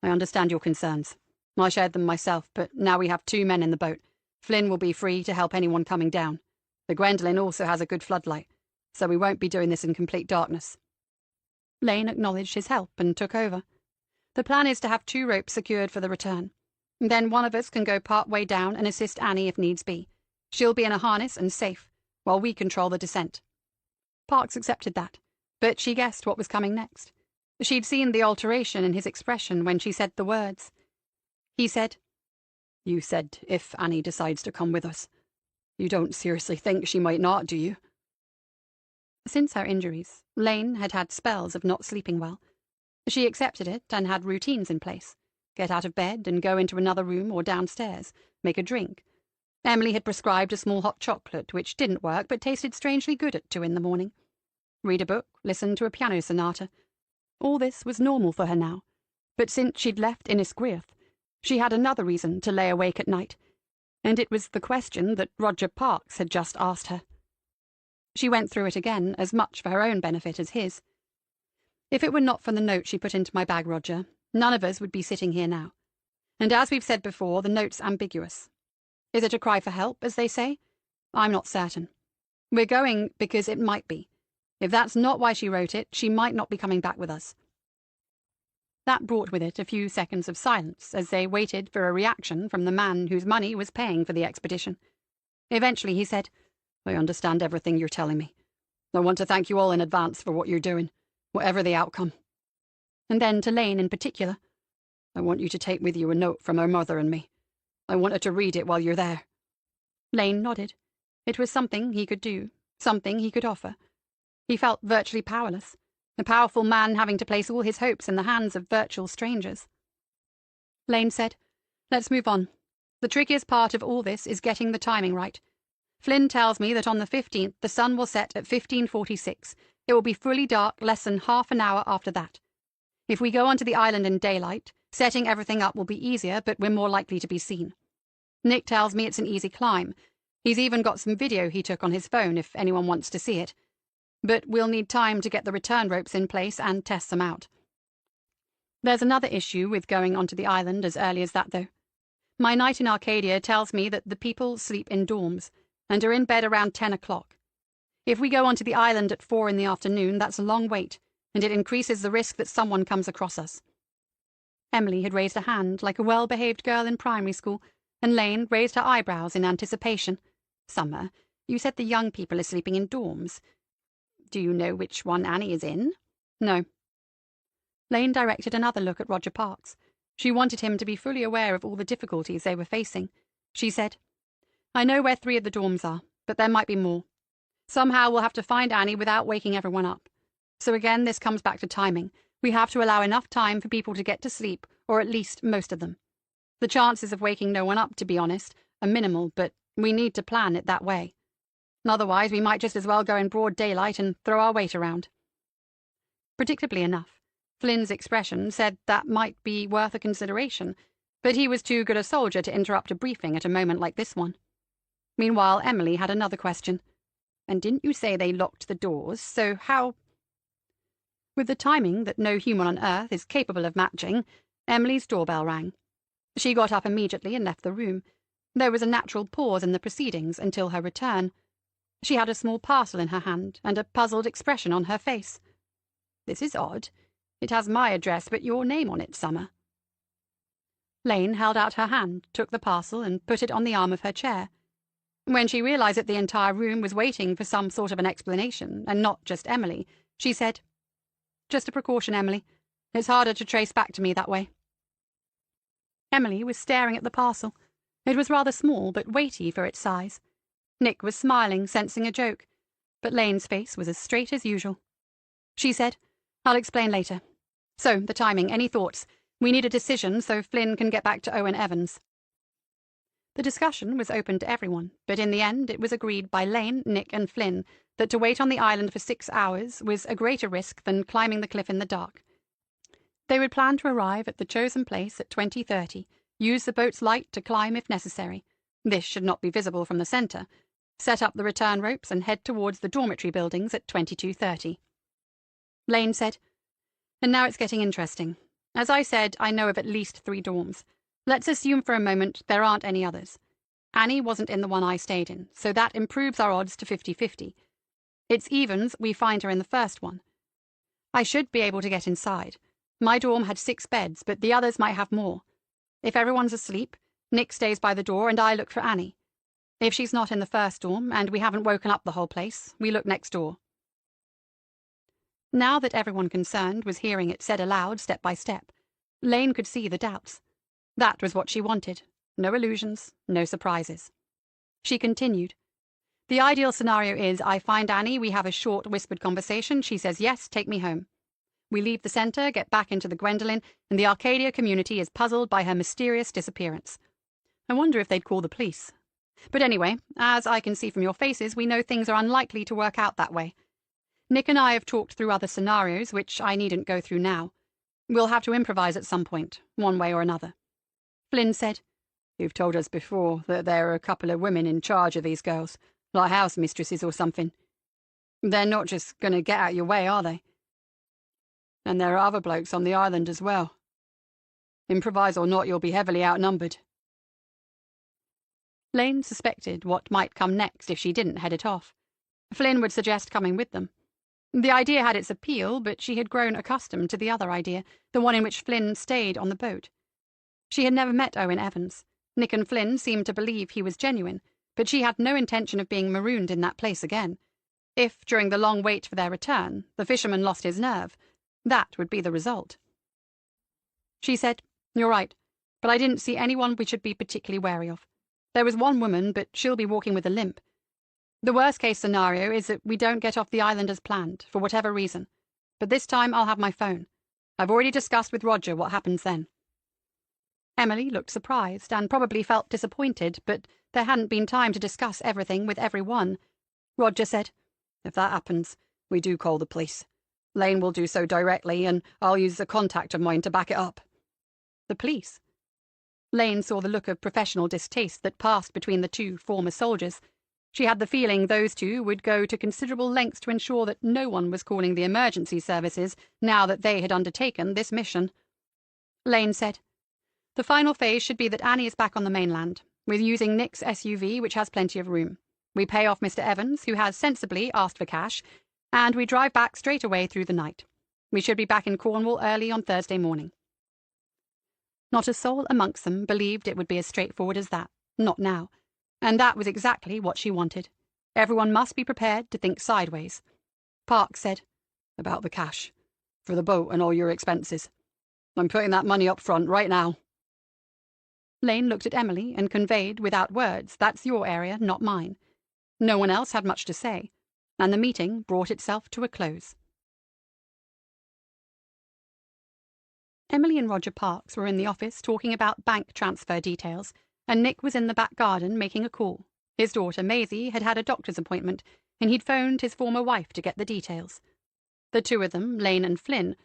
"I understand your concerns. I shared them myself, but now we have 2 men in the boat. Flynn will be free to help anyone coming down. The Gwendolen also has a good floodlight, so we won't be doing this in complete darkness." Lane acknowledged his help and took over. "The plan is to have 2 ropes secured for the return. Then one of us can go part way down and assist Annie if needs be. She'll be in a harness and safe, while we control the descent." Parks accepted that, but she guessed what was coming next. She'd seen the alteration in his expression when she said the words. He said, "You said if Annie decides to come with us. You don't seriously think she might not, do you?" Since her injuries, Lane had had spells of not sleeping well. She accepted it and had routines in place. Get out of bed and go into another room or downstairs, make a drink. Emily had prescribed a small hot chocolate, which didn't work but tasted strangely good at 2 in the morning. Read a book, listen to a piano sonata. All this was normal for her now, but since she'd left Innisgwyth, she had another reason to lay awake at night, and it was the question that Roger Parks had just asked her. She went through it again, as much for her own benefit as his. "If it were not for the note she put into my bag, Roger, none of us would be sitting here now. And as we've said before, the note's ambiguous. Is it a cry for help, as they say? I'm not certain. We're going because it might be. If that's not why she wrote it, she might not be coming back with us." That brought with it a few seconds of silence as they waited for a reaction from the man whose money was paying for the expedition. Eventually he said, "I understand everything you're telling me. I want to thank you all in advance for what you're doing, whatever the outcome." And then to Lane in particular, "I want you to take with you a note from her mother and me. I wanted to read it while you're there. Lane nodded. It was something he could do, something he could offer. He felt virtually powerless, a powerful man having to place all his hopes in the hands of virtual strangers. Lane said, "Let's move on. The trickiest part of all this is getting the timing right. Flynn tells me that on the 15th the sun will set at 15:46. It will be fully dark less than half an hour after that. If we go onto the island in daylight, setting everything up will be easier, but we're more likely to be seen. Nick tells me it's an easy climb. He's even got some video he took on his phone if anyone wants to see it. But we'll need time to get the return ropes in place and test them out. There's another issue with going onto the island as early as that, though. My night in Arcadia tells me that the people sleep in dorms and are in bed around 10 o'clock. If we go onto the island at 4 in the afternoon, that's a long wait, and it increases the risk that someone comes across us." Emily had raised a hand like a well-behaved girl in primary school, and Lane raised her eyebrows in anticipation. "Summer, you said the young people are sleeping in dorms. Do you know which one Annie is in?" "No." Lane directed another look at Roger Parks. She wanted him to be fully aware of all the difficulties they were facing. She said, "I know where 3 of the dorms are, but there might be more. Somehow we'll have to find Annie without waking everyone up. So again, this comes back to timing. We have to allow enough time for people to get to sleep, or at least most of them. The chances of waking no one up, to be honest, are minimal, but we need to plan it that way. Otherwise, we might just as well go in broad daylight and throw our weight around." Predictably enough, Flynn's expression said that might be worth a consideration, but he was too good a soldier to interrupt a briefing at a moment like this one. Meanwhile, Emily had another question. "And didn't you say they locked the doors, so how—" With the timing that no human on Earth is capable of matching, Emily's doorbell rang. She got up immediately and left the room. There was a natural pause in the proceedings until her return. She had a small parcel in her hand and a puzzled expression on her face. "This is odd. It has my address but your name on it, Summer." Lane held out her hand, took the parcel, and put it on the arm of her chair. When she realized that the entire room was waiting for some sort of an explanation, and not just Emily, she said, "Just a precaution, Emily. It's harder to trace back to me that way." Emily was staring at the parcel. It was rather small, but weighty for its size. Nick was smiling, sensing a joke, but Lane's face was as straight as usual. She said, "I'll explain later. So, the timing, any thoughts? We need a decision so Flynn can get back to Owen Evans." The discussion was open to everyone, but in the end it was agreed by Lane, Nick, and Flynn that to wait on the island for 6 hours was a greater risk than climbing the cliff in the dark. They would plan to arrive at the chosen place at 20:30, use the boat's light to climb if necessary. This should not be visible from the centre. Set up the return ropes and head towards the dormitory buildings at 22:30. Lane said, "And now it's getting interesting. As I said, I know of at least 3 dorms. Let's assume for a moment there aren't any others. Annie wasn't in the one I stayed in, so that improves our odds to 50-50. It's evens we find her in the first one. I should be able to get inside. My dorm had 6 beds, but the others might have more. If everyone's asleep, Nick stays by the door and I look for Annie. If she's not in the first dorm, and we haven't woken up the whole place, we look next door." Now that everyone concerned was hearing it said aloud step by step, Lane could see the doubts. That was what she wanted. No illusions, no surprises. She continued, "The ideal scenario is I find Annie, we have a short whispered conversation, she says yes, take me home. We leave the centre, get back into the Gwendolen, and the Arcadia community is puzzled by her mysterious disappearance. I wonder if they'd call the police. But anyway, as I can see from your faces, we know things are unlikely to work out that way. Nick and I have talked through other scenarios, which I needn't go through now. We'll have to improvise at some point, one way or another." Flynn said, "You've told us before that there are a couple of women in charge of these girls, like house mistresses or something. They're not just going to get out your way, are they? And there are other blokes on the island as well. Improvise or not, you'll be heavily outnumbered." Lane suspected what might come next if she didn't head it off. Flynn would suggest coming with them. The idea had its appeal, but she had grown accustomed to the other idea, the one in which Flynn stayed on the boat. She had never met Owen Evans. Nick and Flynn seemed to believe he was genuine, but she had no intention of being marooned in that place again. If, during the long wait for their return, the fisherman lost his nerve, that would be the result. She said, "You're right. but I didn't see anyone we should be particularly wary of. There was one woman, but she'll be walking with a limp. The worst-case scenario is that we don't get off the island as planned, for whatever reason. But this time I'll have my phone. I've already discussed with Roger what happens then." Emily looked surprised and probably felt disappointed, but there hadn't been time to discuss everything with everyone. Roger said, "If that happens, we do call the police. Lane will do so directly, and I'll use a contact of mine to back it up." The police? Lane saw the look of professional distaste that passed between the two former soldiers. She had the feeling those two would go to considerable lengths to ensure that no one was calling the emergency services now that they had undertaken this mission. Lane said, "The final phase should be that Annie is back on the mainland. We're using Nick's SUV, which has plenty of room. We pay off Mr. Evans, who has sensibly asked for cash, and we drive back straight away through the night. We should be back in Cornwall early on Thursday morning." Not a soul amongst them believed it would be as straightforward as that, not now, and that was exactly what she wanted. Everyone must be prepared to think sideways. Parks said, "About the cash, for the boat and all your expenses. I'm putting that money up front right now." Lane looked at Emily and conveyed, without words, "That's your area, not mine." No one else had much to say, and the meeting brought itself to a close. Emily and Roger Parks were in the office talking about bank transfer details, and Nick was in the back garden making a call. His daughter Maisie had had a doctor's appointment, and he'd phoned his former wife to get the details. The two of them, Lane and Flynn,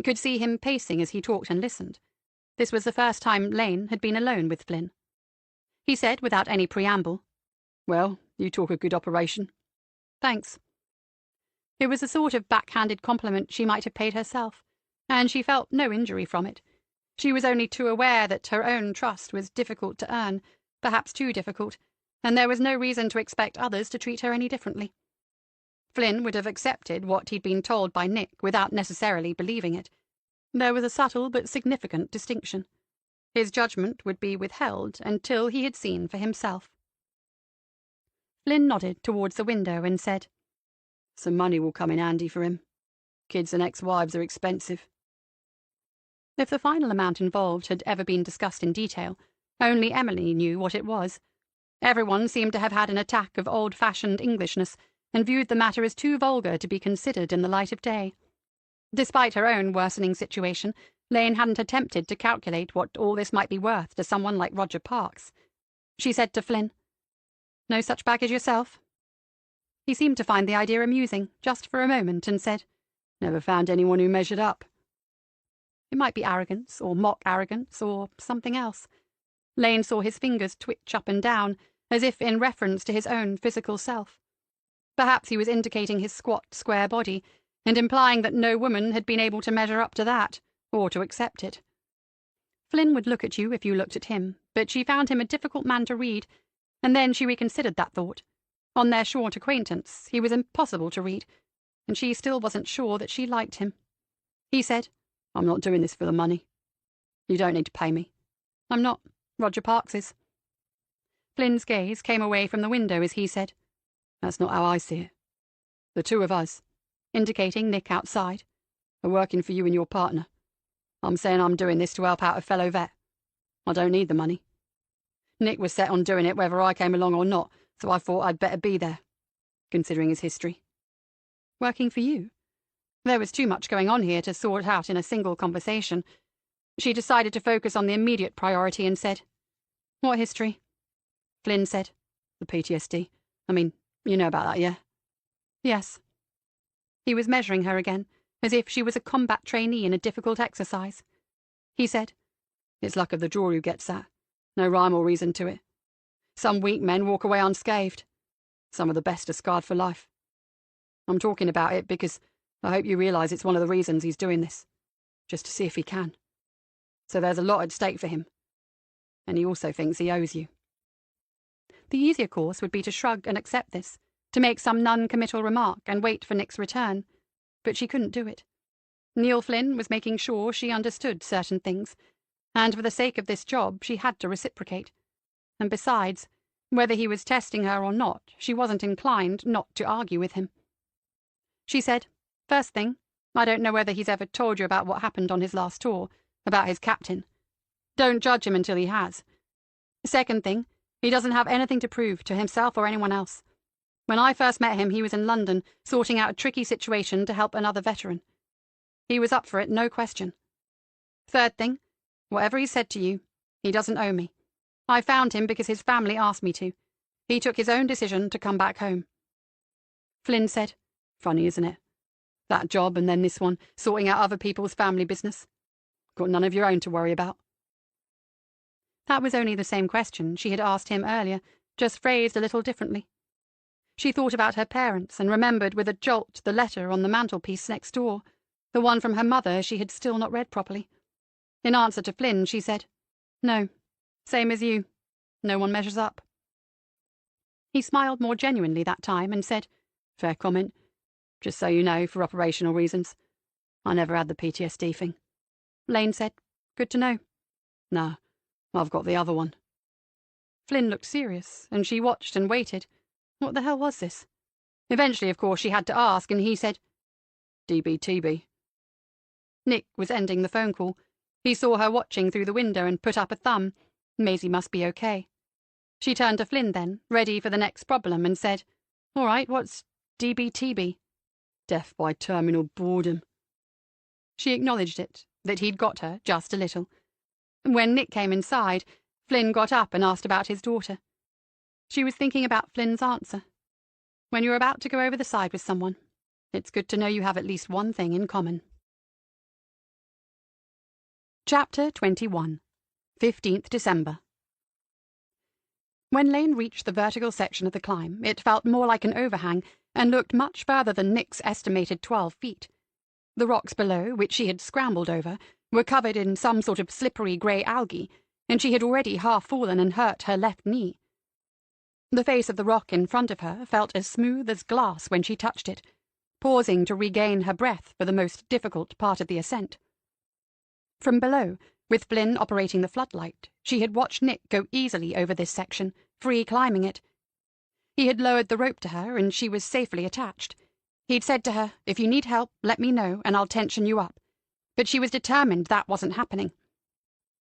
could see him pacing as he talked and listened. This was the first time Lane had been alone with Flynn. He said, without any preamble, "Well, you talk a good operation." "Thanks." It was the sort of backhanded compliment she might have paid herself, and she felt no injury from it. She was only too aware that her own trust was difficult to earn, perhaps too difficult, and there was no reason to expect others to treat her any differently. Flynn would have accepted what he'd been told by Nick without necessarily believing it. There was a subtle but significant distinction. His judgment would be withheld until he had seen for himself. Flynn nodded towards the window and said, "Some money will come in handy for him. Kids and ex-wives are expensive." If the final amount involved had ever been discussed in detail, only Emily knew what it was. Everyone seemed to have had an attack of old-fashioned Englishness and viewed the matter as too vulgar to be considered in the light of day. Despite her own worsening situation, Lane hadn't attempted to calculate what all this might be worth to someone like Roger Parks. She said to Flynn, "No such baggage yourself?" He seemed to find the idea amusing, just for a moment, and said, "Never found anyone who measured up." It might be arrogance, or mock arrogance, or something else. Lane saw his fingers twitch up and down, as if in reference to his own physical self. Perhaps he was indicating his squat, square body, and implying that no woman had been able to measure up to that, or to accept it. Flynn would look at you if you looked at him, but she found him a difficult man to read, and then she reconsidered that thought. On their short acquaintance, he was impossible to read, and she still wasn't sure that she liked him. He said, "I'm not doing this for the money. You don't need to pay me." "I'm not. Roger Parks is." Flynn's gaze came away from the window as he said, "That's not how I see it. The two of us," indicating Nick outside, "are working for you and your partner. I'm saying I'm doing this to help out a fellow vet. I don't need the money. Nick was set on doing it whether I came along or not, so I thought I'd better be there, considering his history." "Working for you?" There was too much going on here to sort out in a single conversation. She decided to focus on the immediate priority and said, "What history?" Flynn said, "The PTSD. I mean, you know about that, yeah?" "Yes." He was measuring her again, as if she was a combat trainee in a difficult exercise. He said, "It's luck of the draw who gets that. No rhyme or reason to it. Some weak men walk away unscathed. Some of the best are scarred for life. I'm talking about it because I hope you realise it's one of the reasons he's doing this, just to see if he can. So there's a lot at stake for him. And he also thinks he owes you." The easier course would be to shrug and accept this, to make some non-committal remark and wait for Nick's return. But she couldn't do it. Neil Flynn was making sure she understood certain things, and for the sake of this job she had to reciprocate. And besides, whether he was testing her or not, she wasn't inclined not to argue with him. She said, "First thing, I don't know whether he's ever told you about what happened on his last tour, about his captain." Don't judge him until he has. Second thing, he doesn't have anything to prove to himself or anyone else. When I first met him, he was in London, sorting out a tricky situation to help another veteran. He was up for it, no question. Third thing, whatever he said to you, he doesn't owe me. I found him because his family asked me to. He took his own decision to come back home. Flynn said, "Funny, isn't it? That job and then this one, sorting out other people's family business. Got none of your own to worry about." That was only the same question she had asked him earlier, just phrased a little differently. She thought about her parents and remembered with a jolt the letter on the mantelpiece next door, the one from her mother she had still not read properly. In answer to Flynn, she said, "No, same as you. No one measures up." He smiled more genuinely that time and said, "Fair comment. Just so you know, for operational reasons. I never had the PTSD thing." Lane said, "Good to know." "No, I've got the other one." Flynn looked serious, and she watched and waited. What the hell was this? Eventually, of course, she had to ask, and he said, "DBTB." Nick was ending the phone call. He saw her watching through the window and put up a thumb. Maisie must be okay. She turned to Flynn then, ready for the next problem, and said, "All right, what's DBTB?" "Death by terminal boredom." She acknowledged it, that he'd got her just a little. When Nick came inside, Flynn got up and asked about his daughter. She was thinking about Flynn's answer. When you're about to go over the side with someone, it's good to know you have at least one thing in common. Chapter 21. 15th December. When Lane reached the vertical section of the climb, it felt more like an overhang and looked much further than Nick's estimated 12 feet. The rocks below, which she had scrambled over, were covered in some sort of slippery grey algae, and she had already half fallen and hurt her left knee. The face of the rock in front of her felt as smooth as glass when she touched it, pausing to regain her breath for the most difficult part of the ascent. From below, with Flynn operating the floodlight, she had watched Nick go easily over this section, free climbing it. He had lowered the rope to her, and she was safely attached. He'd said to her, "If you need help, let me know, and I'll tension you up." But she was determined that wasn't happening.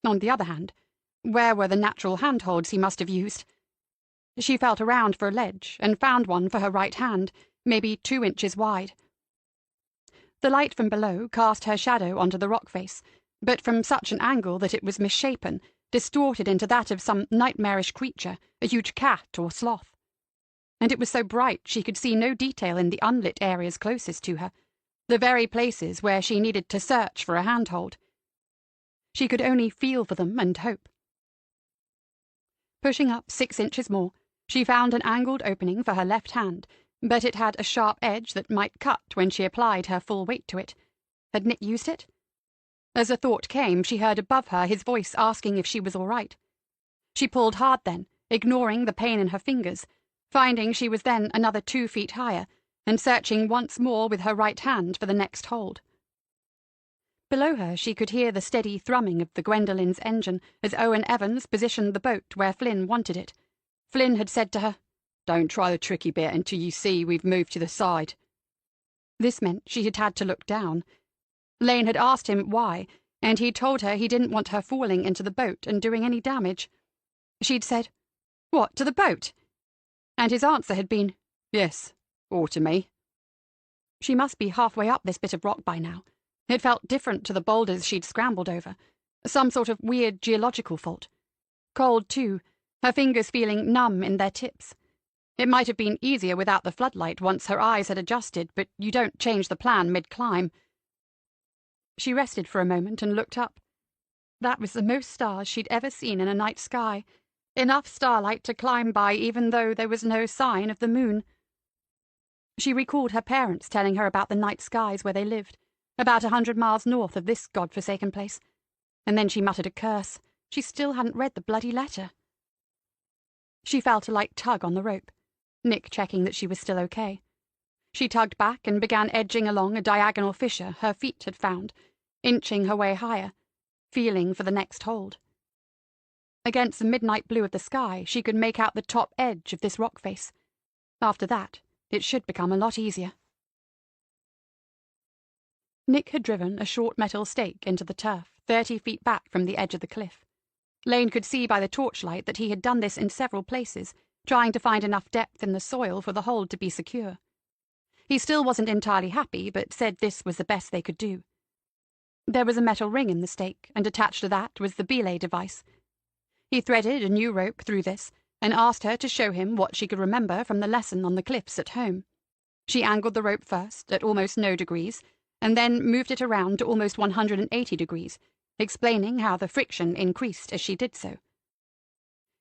On the other hand, where were the natural handholds he must have used? She felt around for a ledge, and found one for her right hand, maybe 2 inches wide. The light from below cast her shadow onto the rock face, but from such an angle that it was misshapen, distorted into that of some nightmarish creature, a huge cat or sloth. And it was so bright she could see no detail in the unlit areas closest to her, the very places where she needed to search for a handhold. She could only feel for them and hope. Pushing up 6 inches more, she found an angled opening for her left hand, but it had a sharp edge that might cut when she applied her full weight to it. Had Nick used it? As a thought came, she heard above her his voice asking if she was all right. She pulled hard then, ignoring the pain in her fingers, finding she was then another 2 feet higher, and searching once more with her right hand for the next hold. Below her she could hear the steady thrumming of the Gwendolyn's engine as Owen Evans positioned the boat where Flynn wanted it. Flynn had said to her, "Don't try the tricky bit until you see we've moved to the side." This meant she had had to look down. Lane had asked him why, and he'd told her he didn't want her falling into the boat and doing any damage. She'd said, "What, to the boat?" And his answer had been, "Yes, or to me." She must be halfway up this bit of rock by now. It felt different to the boulders she'd scrambled over. Some sort of weird geological fault. Cold, too, her fingers feeling numb in their tips. It might have been easier without the floodlight once her eyes had adjusted, but you don't change the plan mid-climb. She rested for a moment and looked up. That was the most stars she'd ever seen in a night sky. Enough starlight to climb by even though there was no sign of the moon. She recalled her parents telling her about the night skies where they lived, about 100 miles north of this god-forsaken place. And then she muttered a curse. She still hadn't read the bloody letter. She felt a light tug on the rope, Nick checking that she was still okay. She tugged back and began edging along a diagonal fissure her feet had found, inching her way higher, feeling for the next hold. Against the midnight blue of the sky, she could make out the top edge of this rock face. After that, it should become a lot easier. Nick had driven a short metal stake into the turf 30 feet back from the edge of the cliff. Lane could see by the torchlight that he had done this in several places, trying to find enough depth in the soil for the hold to be secure. He still wasn't entirely happy, but said this was the best they could do. There was a metal ring in the stake, and attached to that was the belay device. He threaded a new rope through this, and asked her to show him what she could remember from the lesson on the cliffs at home. She angled the rope first, at almost no degrees, and then moved it around to almost 180 degrees, explaining how the friction increased as she did so.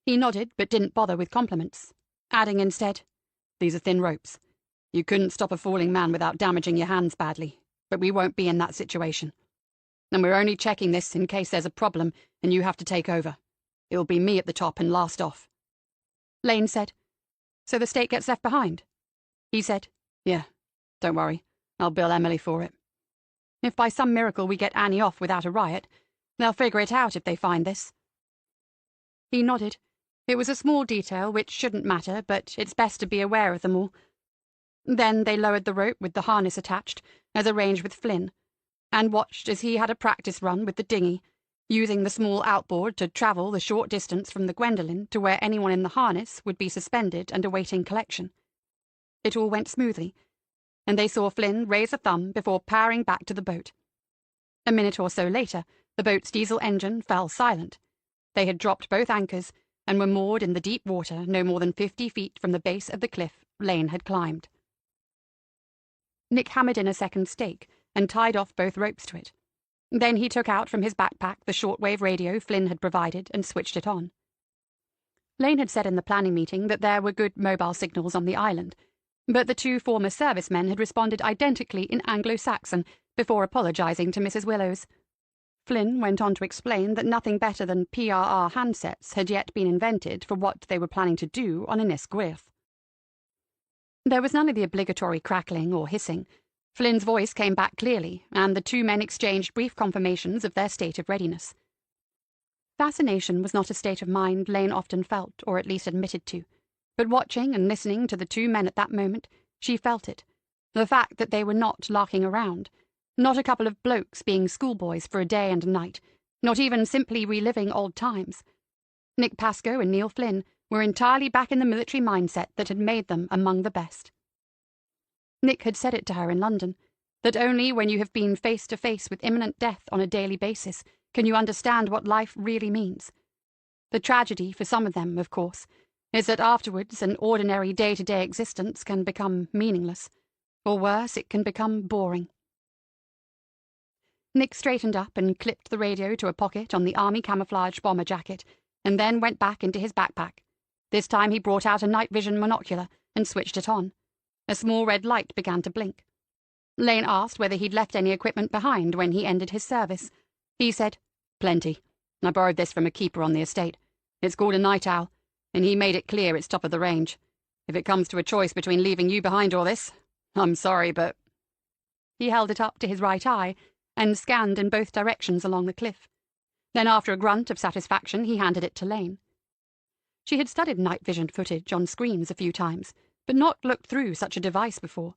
He nodded, but didn't bother with compliments, adding instead, "These are thin ropes. You couldn't stop a falling man without damaging your hands badly, but we won't be in that situation. And we're only checking this in case there's a problem and you have to take over. It'll be me at the top and last off." Lane said, "So the stake gets left behind?" He said, "Yeah, don't worry. I'll bill Emily for it. If by some miracle we get Annie off without a riot, they'll figure it out if they find this." He nodded. It was a small detail which shouldn't matter, but it's best to be aware of them all. Then they lowered the rope with the harness attached, as arranged with Flynn, and watched as he had a practice run with the dinghy, using the small outboard to travel the short distance from the Gwendolen to where anyone in the harness would be suspended and awaiting collection. It all went smoothly, and they saw Flynn raise a thumb before powering back to the boat. A minute or so later, the boat's diesel engine fell silent. They had dropped both anchors and were moored in the deep water no more than 50 feet from the base of the cliff Lane had climbed. Nick hammered in a second stake and tied off both ropes to it. Then he took out from his backpack the shortwave radio Flynn had provided and switched it on. Lane had said in the planning meeting that there were good mobile signals on the island, but the two former servicemen had responded identically in Anglo-Saxon before apologizing to Mrs. Willows. Flynn went on to explain that nothing better than PRR handsets had yet been invented for what they were planning to do on Ynys Gwyth. There was none of the obligatory crackling or hissing. Flynn's voice came back clearly, and the two men exchanged brief confirmations of their state of readiness. Fascination was not a state of mind Lane often felt, or at least admitted to, but watching and listening to the two men at that moment, she felt it. The fact that they were not larking around, not a couple of blokes being schoolboys for a day and a night, not even simply reliving old times. Nick Pascoe and Neil Flynn were entirely back in the military mindset that had made them among the best. Nick had said it to her in London, that only when you have been face to face with imminent death on a daily basis can you understand what life really means. The tragedy for some of them, of course, is that afterwards an ordinary day-to-day existence can become meaningless, or worse, it can become boring. Nick straightened up and clipped the radio to a pocket on the army camouflage bomber jacket, and then went back into his backpack. This time he brought out a night vision monocular and switched it on. A small red light began to blink. Lane asked whether he'd left any equipment behind when he ended his service. He said, "Plenty. I borrowed this from a keeper on the estate. It's called a night owl, and he made it clear it's top of the range. If it comes to a choice between leaving you behind or this, I'm sorry, but—" He held it up to his right eye and scanned in both directions along the cliff. Then after a grunt of satisfaction, he handed it to Lane. She had studied night vision footage on screens a few times, but not looked through such a device before.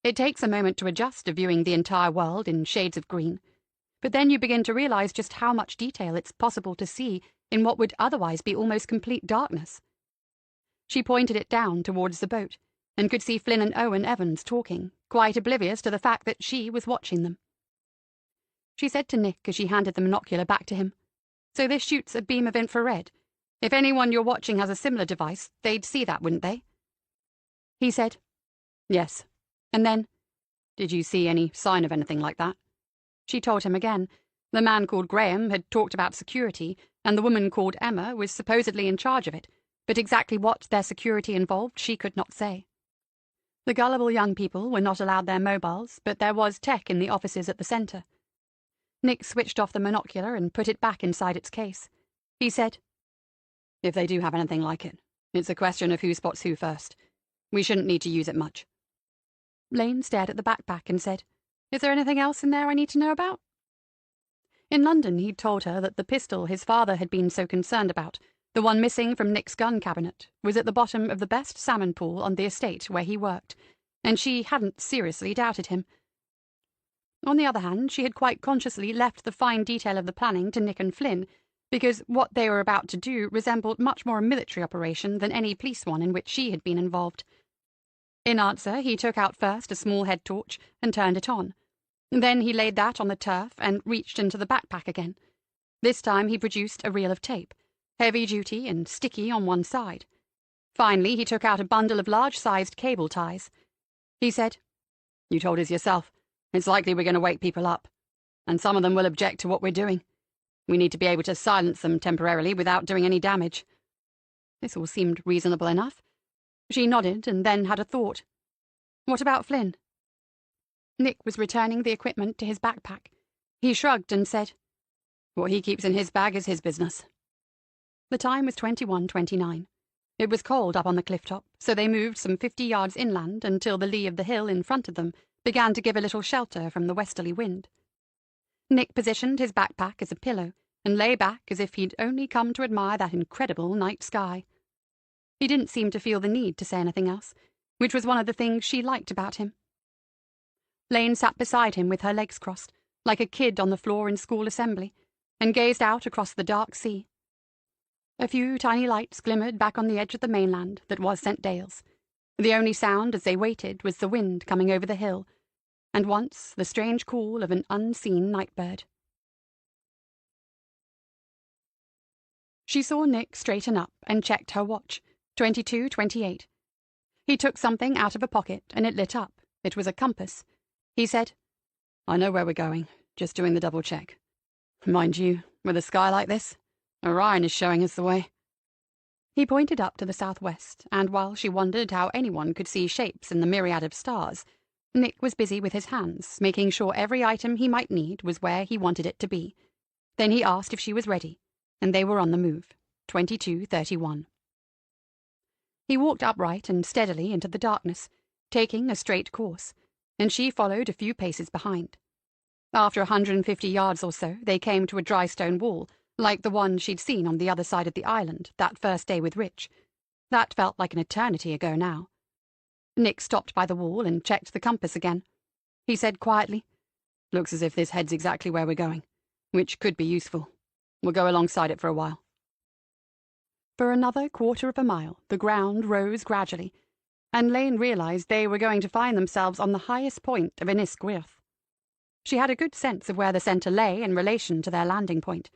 It takes a moment to adjust to viewing the entire world in shades of green, but then you begin to realize just how much detail it's possible to see in what would otherwise be almost complete darkness. She pointed it down towards the boat, and could see Flynn and Owen Evans talking, quite oblivious to the fact that she was watching them. She said to Nick as she handed the monocular back to him, "So this shoots a beam of infrared. If anyone you're watching has a similar device, they'd see that, wouldn't they?" He said, "Yes." And then, "Did you see any sign of anything like that?" She told him again. The man called Graham had talked about security, and the woman called Emma was supposedly in charge of it, but exactly what their security involved she could not say. The gullible young people were not allowed their mobiles, but there was tech in the offices at the centre. Nick switched off the monocular and put it back inside its case. He said, "If they do have anything like it, it's a question of who spots who first. We shouldn't need to use it much." Lane stared at the backpack and said, "Is there anything else in there I need to know about?" In London he'd told her that the pistol his father had been so concerned about, the one missing from Nick's gun cabinet, was at the bottom of the best salmon pool on the estate where he worked, and she hadn't seriously doubted him. On the other hand, she had quite consciously left the fine detail of the planning to Nick and Flynn, because what they were about to do resembled much more a military operation than any police one in which she had been involved. In answer, he took out first a small head torch and turned it on. Then he laid that on the turf and reached into the backpack again. This time he produced a reel of tape, heavy-duty and sticky on one side. Finally, he took out a bundle of large-sized cable ties. He said, "You told us yourself. It's likely we're going to wake people up. And some of them will object to what we're doing. We need to be able to silence them temporarily without doing any damage." This all seemed reasonable enough. She nodded and then had a thought. What about Flynn? Nick was returning the equipment to his backpack. He shrugged and said, "What he keeps in his bag is his business." The time was 21:29. It was cold up on the cliff-top, so they moved some 50 yards inland until the lee of the hill in front of them began to give a little shelter from the westerly wind. Nick positioned his backpack as a pillow and lay back as if he'd only come to admire that incredible night sky. He didn't seem to feel the need to say anything else, which was one of the things she liked about him. Lane sat beside him with her legs crossed, like a kid on the floor in school assembly, and gazed out across the dark sea. A few tiny lights glimmered back on the edge of the mainland that was St. Dale's. The only sound as they waited was the wind coming over the hill, and once the strange call of an unseen night-bird. She saw Nick straighten up and checked her watch, 22:28. He took something out of a pocket and it lit up. It was a compass. He said, "I know where we're going, just doing the double check. Mind you, with a sky like this, Orion is showing us the way." He pointed up to the southwest, and while she wondered how anyone could see shapes in the myriad of stars, Nick was busy with his hands, making sure every item he might need was where he wanted it to be. Then he asked if she was ready, and they were on the move, 22:31. He walked upright and steadily into the darkness, taking a straight course, and she followed a few paces behind. After 150 yards or so, they came to a dry stone wall, like the one she'd seen on the other side of the island that first day with Rich. That felt like an eternity ago now. Nick stopped by the wall and checked the compass again. He said quietly, "Looks as if this heads exactly where we're going, which could be useful. We'll go alongside it for a while." For another quarter of a mile, the ground rose gradually, and Lane realized they were going to find themselves on the highest point of Inis Gwyth. She had a good sense of where the center lay in relation to their landing point,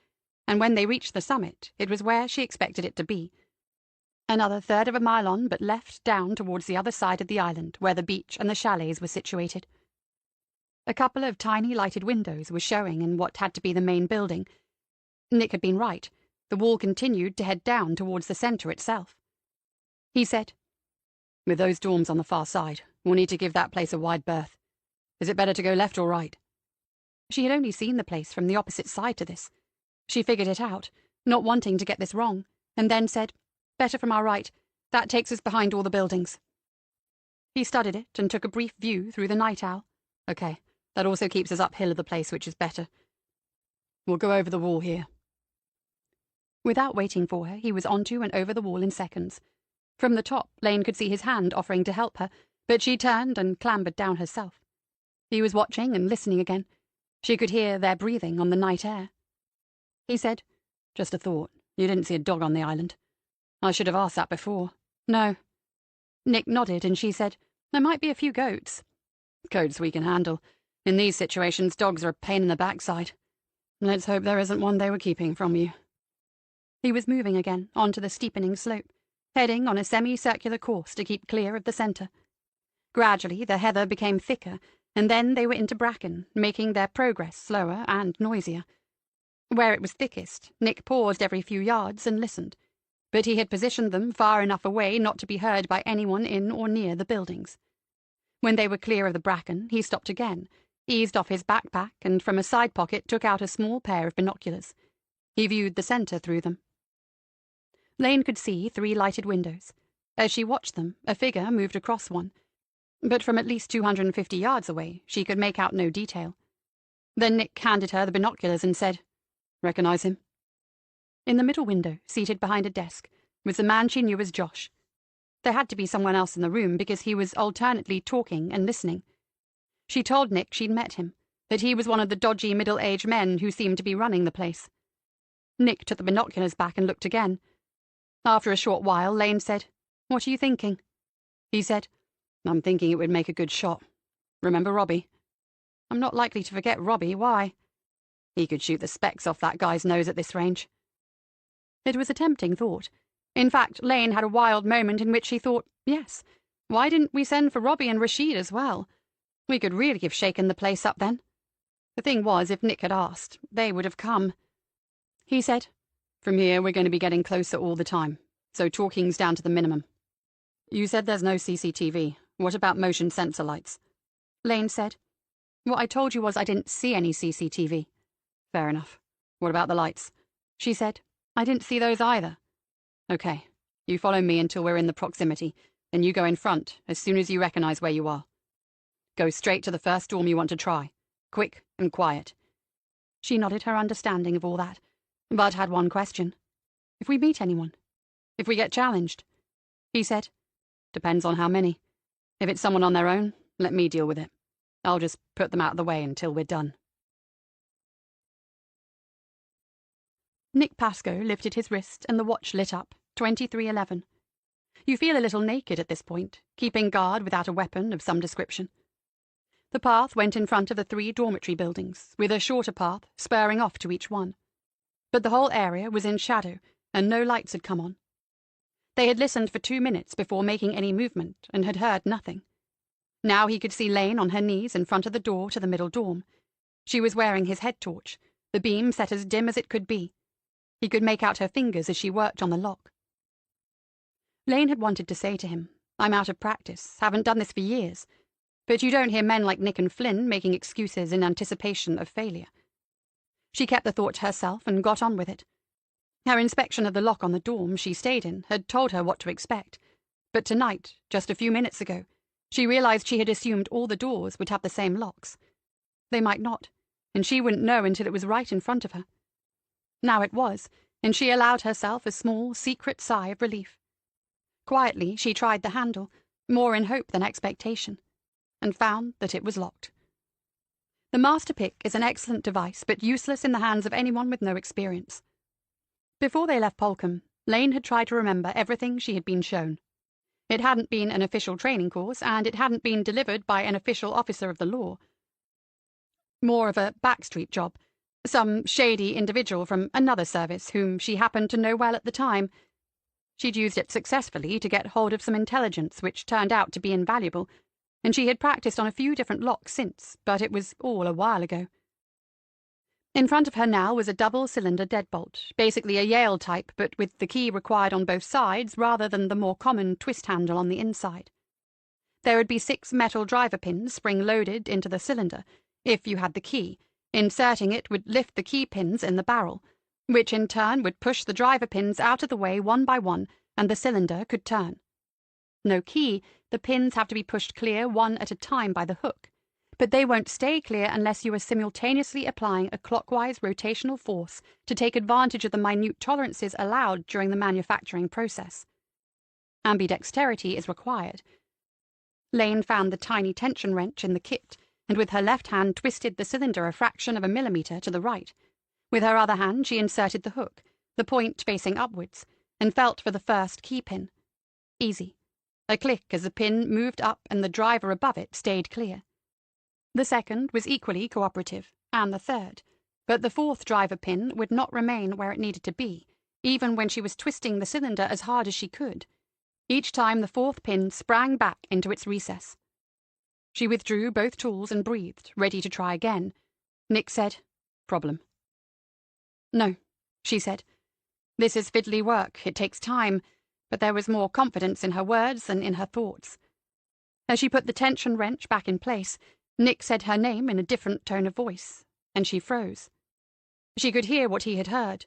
and when they reached the summit, it was where she expected it to be. Another third of a mile on, but left down towards the other side of the island, where the beach and the chalets were situated. A couple of tiny lighted windows were showing in what had to be the main building. Nick had been right. The wall continued to head down towards the center itself. He said, "With those dorms on the far side, we'll need to give that place a wide berth. Is it better to go left or right?" She had only seen the place from the opposite side to this. She figured it out, not wanting to get this wrong, and then said, "Better from our right. That takes us behind all the buildings." He studied it and took a brief view through the night owl. "Okay, that also keeps us uphill of the place, which is better. We'll go over the wall here." Without waiting for her, he was onto and over the wall in seconds. From the top, Lane could see his hand offering to help her, but she turned and clambered down herself. He was watching and listening again. She could hear their breathing on the night air. He said, "Just a thought. You didn't see a dog on the island. I should have asked that before." "No." Nick nodded and she said, "There might be a few goats." "Goats we can handle. In these situations, dogs are a pain in the backside. Let's hope there isn't one they were keeping from you." He was moving again onto the steepening slope, heading on a semicircular course to keep clear of the center. Gradually, the heather became thicker, and then they were into bracken, making their progress slower and noisier. Where it was thickest, Nick paused every few yards and listened, but he had positioned them far enough away not to be heard by anyone in or near the buildings. When they were clear of the bracken, he stopped again, eased off his backpack, and from a side pocket took out a small pair of binoculars. He viewed the center through them. Lane could see 3 lighted windows. As she watched them, a figure moved across one, but from at least 250 yards away, she could make out no detail. Then Nick handed her the binoculars and said, "Recognize him?" In the middle window, seated behind a desk, was the man she knew as Josh. There had to be someone else in the room because he was alternately talking and listening. She told Nick she'd met him, that he was one of the dodgy middle-aged men who seemed to be running the place. Nick took the binoculars back and looked again. After a short while, Lane said, "What are you thinking?" He said, "I'm thinking it would make a good shot. Remember Robbie?" "I'm not likely to forget Robbie. Why?" "He could shoot the specs off that guy's nose at this range." It was a tempting thought. In fact, Lane had a wild moment in which he thought, yes, why didn't we send for Robbie and Rashid as well? We could really have shaken the place up then. The thing was, if Nick had asked, they would have come. He said, "From here, we're going to be getting closer all the time, so talking's down to the minimum. You said there's no CCTV. What about motion sensor lights?" Lane said, "What I told you was I didn't see any CCTV." "Fair enough. What about the lights?" She said, "I didn't see those either." "Okay. You follow me until we're in the proximity, then you go in front as soon as you recognize where you are. Go straight to the first dorm you want to try. Quick and quiet." She nodded her understanding of all that, but had one question. "If we meet anyone? If we get challenged?" He said, "Depends on how many. If it's someone on their own, let me deal with it. I'll just put them out of the way until we're done." Nick Pascoe lifted his wrist and the watch lit up, 23:11. You feel a little naked at this point, keeping guard without a weapon of some description. The path went in front of the 3 dormitory buildings, with a shorter path spurring off to each one. But the whole area was in shadow, and no lights had come on. They had listened for 2 minutes before making any movement, and had heard nothing. Now he could see Lane on her knees in front of the door to the middle dorm. She was wearing his head torch, the beam set as dim as it could be. He could make out her fingers as she worked on the lock. Lane had wanted to say to him, "I'm out of practice, haven't done this for years." But you don't hear men like Nick and Flynn making excuses in anticipation of failure. She kept the thought to herself and got on with it. Her inspection of the lock on the dorm she stayed in had told her what to expect. But tonight, just a few minutes ago, she realized she had assumed all the doors would have the same locks. They might not, and she wouldn't know until it was right in front of her. Now it was, and she allowed herself a small, secret sigh of relief. Quietly, she tried the handle, more in hope than expectation, and found that it was locked. The master pick is an excellent device, but useless in the hands of anyone with no experience. Before they left Polcom, Lane had tried to remember everything she had been shown. It hadn't been an official training course, and it hadn't been delivered by an official officer of the law. More of a backstreet job, some shady individual from another service whom she happened to know well at the time. She'd used it successfully to get hold of some intelligence which turned out to be invaluable, and she had practiced on a few different locks since, but it was all a while ago. In front of her now was a double-cylinder deadbolt, basically a Yale type, but with the key required on both sides rather than the more common twist handle on the inside. There would be 6 metal driver pins spring-loaded into the cylinder. If you had the key, inserting it would lift the key pins in the barrel, which in turn would push the driver pins out of the way one by one, and the cylinder could turn. No key, the pins have to be pushed clear one at a time by the hook, but they won't stay clear unless you are simultaneously applying a clockwise rotational force to take advantage of the minute tolerances allowed during the manufacturing process. Ambidexterity is required. Lane found the tiny tension wrench in the kit, and with her left hand twisted the cylinder a fraction of a millimeter to the right. With her other hand she inserted the hook, the point facing upwards, and felt for the first key pin. Easy. A click as the pin moved up and the driver above it stayed clear. The second was equally cooperative, and the third, but the 4th driver pin would not remain where it needed to be, even when she was twisting the cylinder as hard as she could. Each time the 4th pin sprang back into its recess. She withdrew both tools and breathed, ready to try again. Nick said, "Problem?" "No," she said. "This is fiddly work, it takes time," but there was more confidence in her words than in her thoughts. As she put the tension wrench back in place, Nick said her name in a different tone of voice, and she froze. She could hear what he had heard,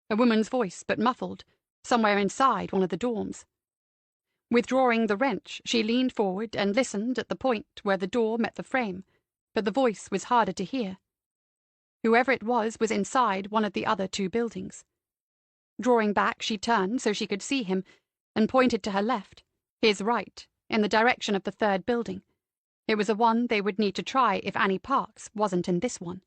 a woman's voice but muffled, somewhere inside one of the dorms. Withdrawing the wrench, she leaned forward and listened at the point where the door met the frame, but the voice was harder to hear. Whoever it was inside one of the other 2 buildings. Drawing back, she turned so she could see him, and pointed to her left, his right, in the direction of the 3rd building. It was the one they would need to try if Annie Parks wasn't in this one.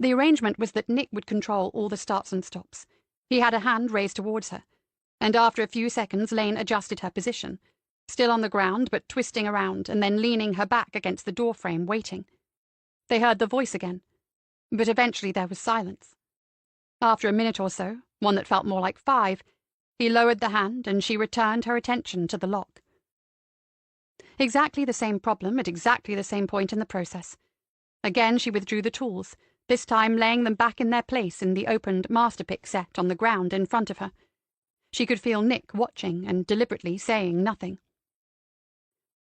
The arrangement was that Nick would control all the starts and stops. He had a hand raised towards her, and after a few seconds Lane adjusted her position, still on the ground but twisting around and then leaning her back against the doorframe, waiting. They heard the voice again, but eventually there was silence. After a minute or so, one that felt more like 5, he lowered the hand and she returned her attention to the lock. Exactly the same problem at exactly the same point in the process. Again she withdrew the tools, this time laying them back in their place in the opened masterpick set on the ground in front of her. She could feel Nick watching and deliberately saying nothing.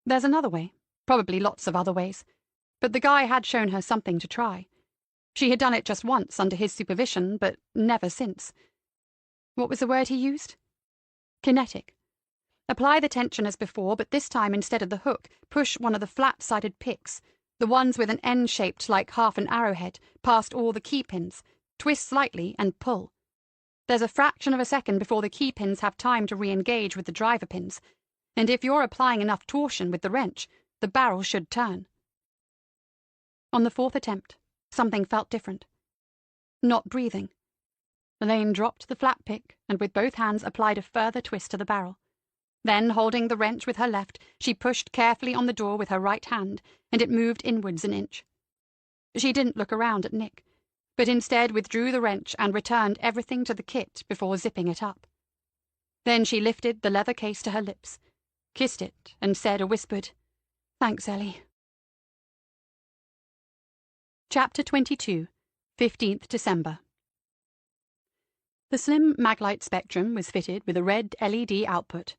There's another way, probably lots of other ways, but the guy had shown her something to try. She had done it just once under his supervision, but never since. What was the word he used? Kinetic. Apply the tension as before, but this time instead of the hook, push one of the flat-sided picks, the ones with an end shaped like half an arrowhead, past all the key pins, twist slightly and pull. There's a fraction of a second before the key pins have time to re-engage with the driver pins, and if you're applying enough torsion with the wrench, the barrel should turn. On the 4th attempt, something felt different. Not breathing. Elaine dropped the flat pick and with both hands applied a further twist to the barrel. Then, holding the wrench with her left, she pushed carefully on the door with her right hand, and it moved inwards an inch. She didn't look around at Nick, but instead withdrew the wrench and returned everything to the kit before zipping it up. Then she lifted the leather case to her lips, kissed it, and said a whispered, "Thanks, Ellie." Chapter 22, 15th December. The slim Maglite Spectrum was fitted with a red LED output,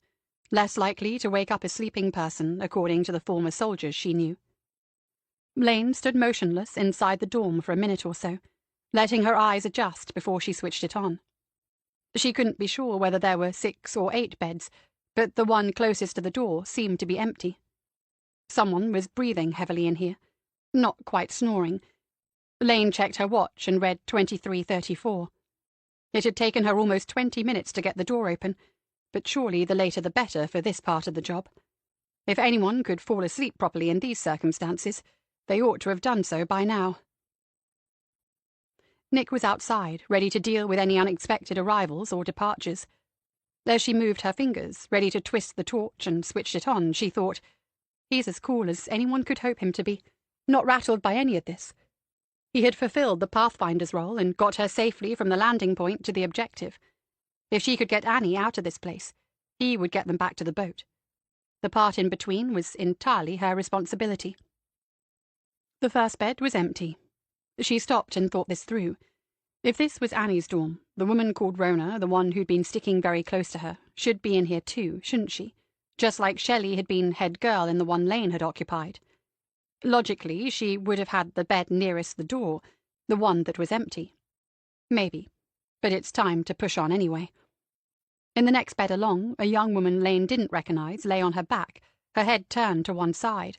less likely to wake up a sleeping person, according to the former soldiers she knew. Lane stood motionless inside the dorm for a minute or so, letting her eyes adjust before she switched it on. She couldn't be sure whether there were 6 or 8 beds, but the one closest to the door seemed to be empty. Someone was breathing heavily in here, not quite snoring. Lane checked her watch and read 23:34. It had taken her almost 20 minutes to get the door open, but surely the later the better for this part of the job. If anyone could fall asleep properly in these circumstances, they ought to have done so by now. Nick was outside, ready to deal with any unexpected arrivals or departures. As she moved her fingers, ready to twist the torch and switched it on, she thought, he's as cool as anyone could hope him to be, not rattled by any of this. He had fulfilled the Pathfinder's role and got her safely from the landing point to the objective. If she could get Annie out of this place, he would get them back to the boat. The part in between was entirely her responsibility. The first bed was empty. She stopped and thought this through. If this was Annie's dorm, the woman called Rona, the one who'd been sticking very close to her, should be in here too, shouldn't she? Just like Shelley had been head girl in the one Lane had occupied. Logically, she would have had the bed nearest the door, the one that was empty. Maybe, but it's time to push on anyway. In the next bed along, a young woman Lane didn't recognize lay on her back, her head turned to one side.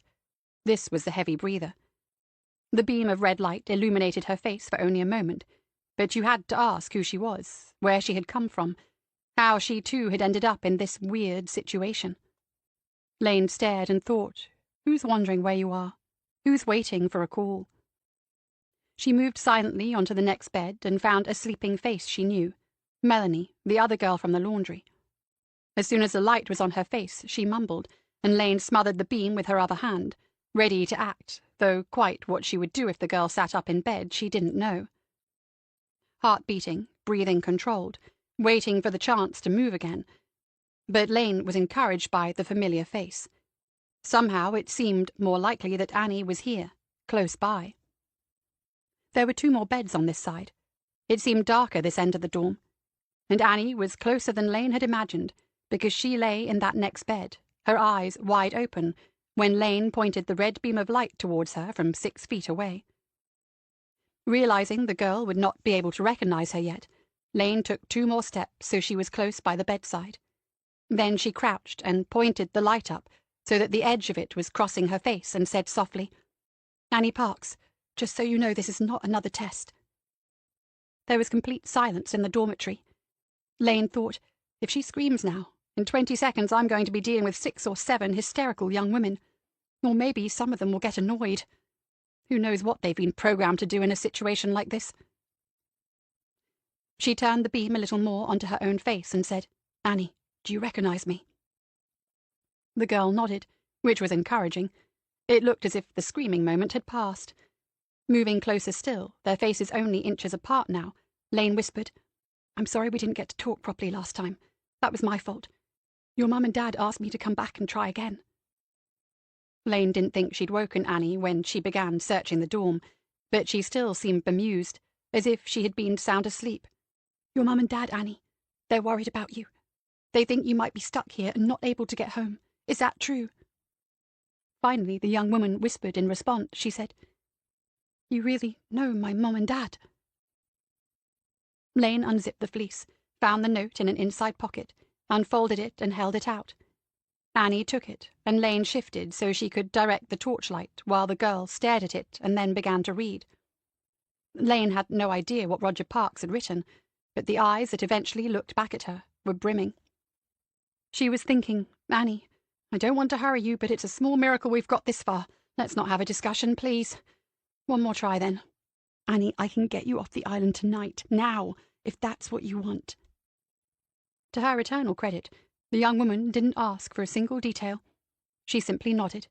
This was the heavy breather. The beam of red light illuminated her face for only a moment, but you had to ask who she was, where she had come from, how she too had ended up in this weird situation. Lane stared and thought, who's wondering where you are? Who's waiting for a call? She moved silently onto the next bed and found a sleeping face she knew, Melanie, the other girl from the laundry. As soon as the light was on her face, she mumbled, and Lane smothered the beam with her other hand, ready to act, though quite what she would do if the girl sat up in bed she didn't know. Heart beating, breathing controlled, waiting for the chance to move again. But Lane was encouraged by the familiar face. Somehow it seemed more likely that Annie was here, close by. There were 2 more beds on this side. It seemed darker this end of the dorm, and Annie was closer than Lane had imagined, because she lay in that next bed, her eyes wide open, when Lane pointed the red beam of light towards her from 6 feet away. Realizing the girl would not be able to recognize her yet, Lane took 2 more steps so she was close by the bedside. Then she crouched and pointed the light up so that the edge of it was crossing her face and said softly, "Annie Parks, just so you know this is not another test." There was complete silence in the dormitory. Lane thought, if she screams now, in 20 seconds I'm going to be dealing with 6 or 7 hysterical young women. Or maybe some of them will get annoyed. Who knows what they've been programmed to do in a situation like this? She turned the beam a little more onto her own face and said, "Annie, do you recognize me?" The girl nodded, which was encouraging. It looked as if the screaming moment had passed. Moving closer still, their faces only inches apart now, Lane whispered, "I'm sorry we didn't get to talk properly last time. That was my fault. Your Mum and Dad asked me to come back and try again." Lane didn't think she'd woken Annie when she began searching the dorm, but she still seemed bemused, as if she had been sound asleep. "Your Mum and Dad, Annie. They're worried about you. They think you might be stuck here and not able to get home. Is that true?" Finally, the young woman whispered in response. She said, "You really know my Mum and Dad?" Lane unzipped the fleece, found the note in an inside pocket, unfolded it and held it out. Annie took it, and Lane shifted so she could direct the torchlight while the girl stared at it and then began to read. Lane had no idea what Roger Parks had written, but the eyes that eventually looked back at her were brimming. She was thinking, "Annie, I don't want to hurry you, but it's a small miracle we've got this far. Let's not have a discussion, please. One more try, then. Annie, I can get you off the island tonight, now, if that's what you want." To her eternal credit, the young woman didn't ask for a single detail. She simply nodded.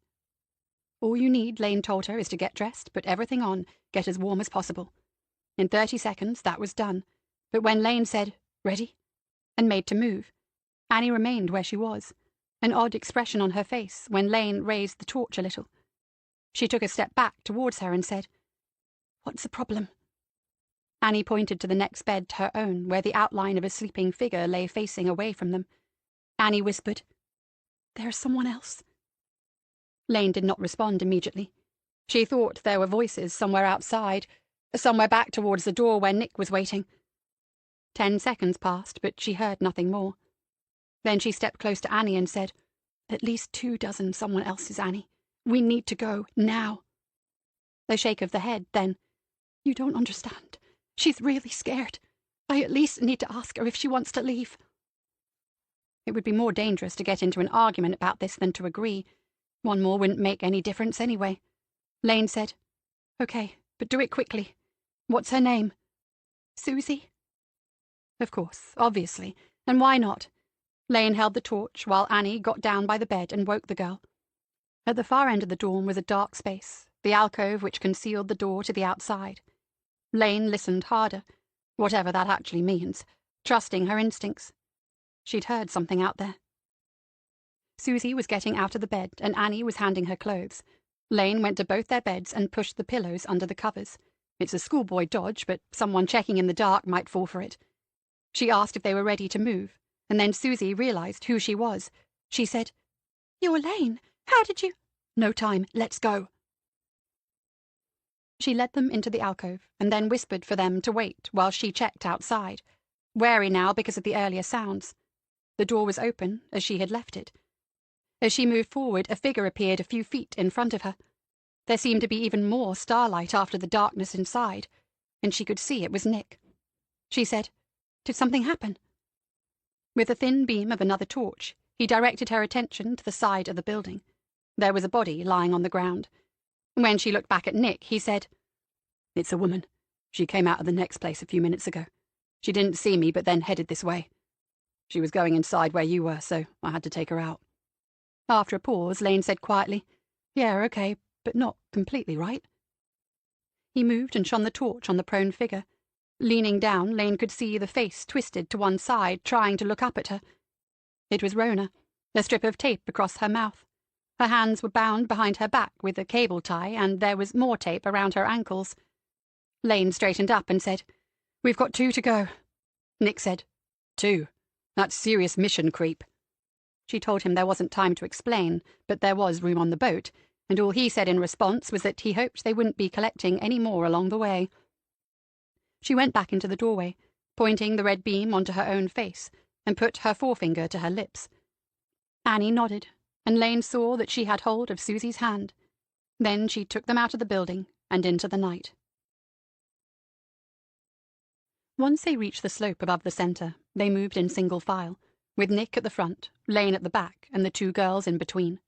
All you need, Lane told her, is to get dressed, put everything on, get as warm as possible. In 30 seconds, that was done. But when Lane said, "Ready?" and made to move, Annie remained where she was, an odd expression on her face when Lane raised the torch a little. She took a step back towards her and said, "What's the problem?" Annie pointed to the next bed to her own, where the outline of a sleeping figure lay facing away from them. Annie whispered, "There's someone else." Lane did not respond immediately. She thought there were voices somewhere outside, somewhere back towards the door where Nick was waiting. 10 seconds passed, but she heard nothing more. Then she stepped close to Annie and said, "At least 24 someone else's, Annie. We need to go, now." A shake of the head, then, "You don't understand. She's really scared. I at least need to ask her if she wants to leave." It would be more dangerous to get into an argument about this than to agree. One more wouldn't make any difference anyway. Lane said, "Okay, but do it quickly. What's her name?" "Susie." Of course, obviously. And why not? Lane held the torch while Annie got down by the bed and woke the girl. At the far end of the dorm was a dark space, the alcove which concealed the door to the outside. Lane listened harder, whatever that actually means, trusting her instincts. She'd heard something out there. Susie was getting out of the bed, and Annie was handing her clothes. Lane went to both their beds and pushed the pillows under the covers. It's a schoolboy dodge, but someone checking in the dark might fall for it. She asked if they were ready to move, and then Susie realized who she was. She said, "You're Lane. How did you—" "No time. Let's go." She led them into the alcove, and then whispered for them to wait while she checked outside, wary now because of the earlier sounds. The door was open, as she had left it. As she moved forward, a figure appeared a few feet in front of her. There seemed to be even more starlight after the darkness inside, and she could see it was Nick. She said, "Did something happen?" With a thin beam of another torch, he directed her attention to the side of the building. There was a body lying on the ground. When she looked back at Nick, he said, "It's a woman. She came out of the next place a few minutes ago. She didn't see me, but then headed this way. She was going inside where you were, so I had to take her out." After a pause, Lane said quietly, "Yeah, okay, but not completely, right?" He moved and shone the torch on the prone figure. Leaning down, Lane could see the face twisted to one side, trying to look up at her. It was Rona, a strip of tape across her mouth. Her hands were bound behind her back with a cable tie, and there was more tape around her ankles. Lane straightened up and said, "We've got 2 to go." Nick said, "2? That's serious mission creep." She told him there wasn't time to explain, but there was room on the boat, and all he said in response was that he hoped they wouldn't be collecting any more along the way. She went back into the doorway, pointing the red beam onto her own face, and put her forefinger to her lips. Annie nodded, and Lane saw that she had hold of Susie's hand. Then she took them out of the building and into the night. Once they reached the slope above the center, they moved in single file, with Nick at the front, Lane at the back, and the 2 girls in between.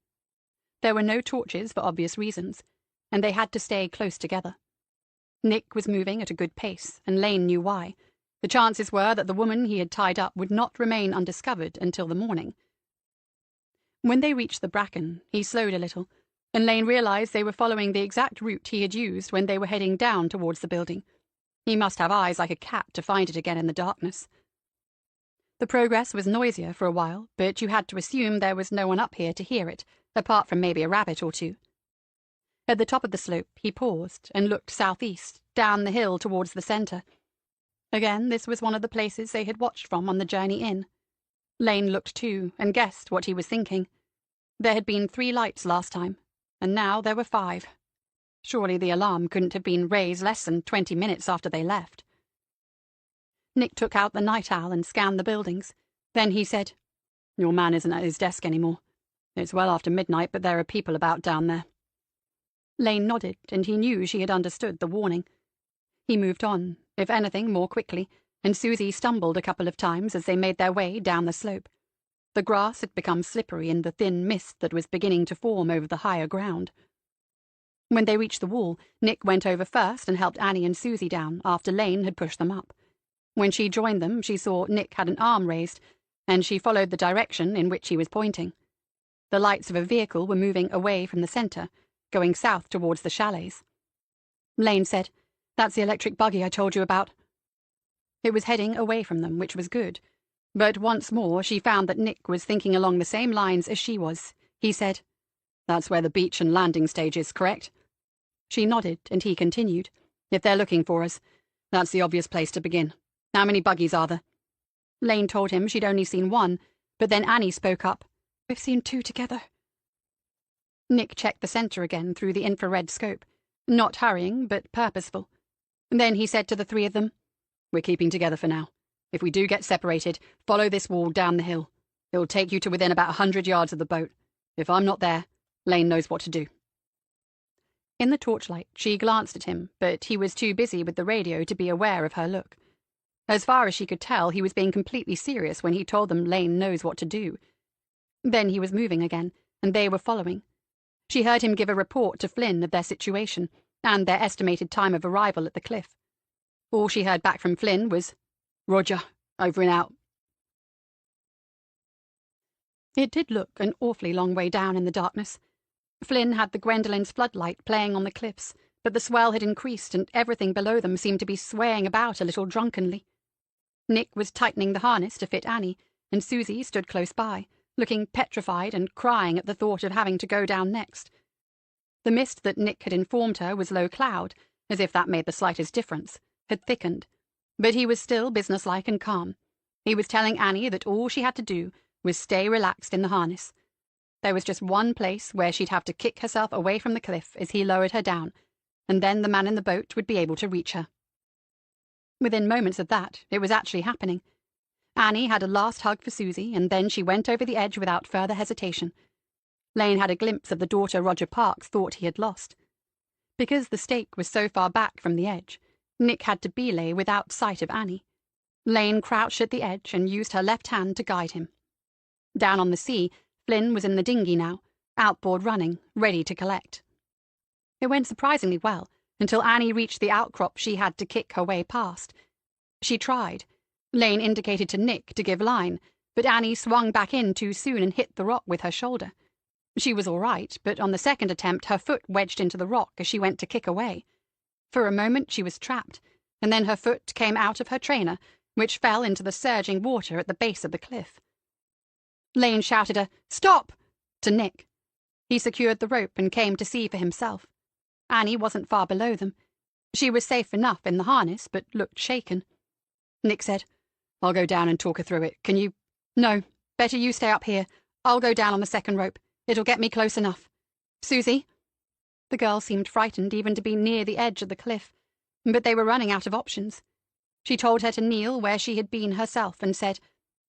There were no torches for obvious reasons. and they had to stay close together. Nick was moving at a good pace, and Lane knew why. The chances were that the woman he had tied up would not remain undiscovered until the morning. When they reached the bracken, he slowed a little, and Lane realized they were following the exact route he had used when they were heading down towards the building. He must have eyes like a cat to find it again in the darkness. The progress was noisier for a while, but you had to assume there was no one up here to hear it, apart from maybe a rabbit or two. At the top of the slope, he paused and looked southeast, down the hill towards the centre. Again, this was one of the places they had watched from on the journey in. Lane looked too, and guessed what he was thinking. There had been 3 lights last time, and now there were 5. Surely the alarm couldn't have been raised less than 20 minutes after they left. Nick took out the night owl and scanned the buildings. Then he said, "Your man isn't at his desk anymore. It's well after midnight, but there are people about down there." Lane nodded, and he knew she had understood the warning. He moved on, if anything more quickly, and Susie stumbled a couple of times as they made their way down the slope. The grass had become slippery in the thin mist that was beginning to form over the higher ground. When they reached the wall, Nick went over first and helped Annie and Susie down after Lane had pushed them up. When she joined them, she saw Nick had an arm raised, and she followed the direction in which he was pointing. The lights of a vehicle were moving away from the centre, going south towards the chalets. Lane said, "That's the electric buggy I told you about." It was heading away from them, which was good. But once more she found that Nick was thinking along the same lines as she was. He said, "That's where the beach and landing stage is, correct?" She nodded, and he continued, "If they're looking for us, that's the obvious place to begin. How many buggies are there?" Lane told him she'd only seen 1, but then Annie spoke up. "We've seen 2 together." Nick checked the centre again through the infrared scope, not hurrying, but purposeful. Then he said to the 3 of them, "We're keeping together for now. If we do get separated, follow this wall down the hill. It'll take you to within about 100 yards of the boat. If I'm not there, Lane knows what to do." In the torchlight, she glanced at him, but he was too busy with the radio to be aware of her look. As far as she could tell, he was being completely serious when he told them Lane knows what to do. Then he was moving again, and they were following. She heard him give a report to Flynn of their situation, and their estimated time of arrival at the cliff. All she heard back from Flynn was, "Roger, over and out." It did look an awfully long way down in the darkness. Flynn had the Gwendolyn's floodlight playing on the cliffs, but the swell had increased and everything below them seemed to be swaying about a little drunkenly. Nick was tightening the harness to fit Annie, and Susie stood close by, looking petrified and crying at the thought of having to go down next. The mist that Nick had informed her was low cloud, as if that made the slightest difference, had thickened, but he was still businesslike and calm. He was telling Annie that all she had to do was stay relaxed in the harness. There was just one place where she'd have to kick herself away from the cliff as he lowered her down, and then the man in the boat would be able to reach her. Within moments of that, it was actually happening. Annie had a last hug for Susie, and then she went over the edge without further hesitation. Lane had a glimpse of the daughter Roger Parks thought he had lost. Because the stake was so far back from the edge, Nick had to belay without sight of Annie. Lane crouched at the edge and used her left hand to guide him. Down on the sea, Flynn was in the dinghy now, outboard running, ready to collect. It went surprisingly well, until Annie reached the outcrop she had to kick her way past. She tried. Lane indicated to Nick to give line, but Annie swung back in too soon and hit the rock with her shoulder. She was all right, but on the second attempt her foot wedged into the rock as she went to kick away. For a moment she was trapped, and then her foot came out of her trainer, which fell into the surging water at the base of the cliff. Lane shouted a "Stop!" to Nick. He secured the rope and came to see for himself. Annie wasn't far below them. She was safe enough in the harness, but looked shaken. Nick said, "I'll go down and talk her through it. Can you—" "No, better you stay up here. I'll go down on the second rope. It'll get me close enough. Susie?" The girl seemed frightened even to be near the edge of the cliff, but they were running out of options. She told her to kneel where she had been herself and said,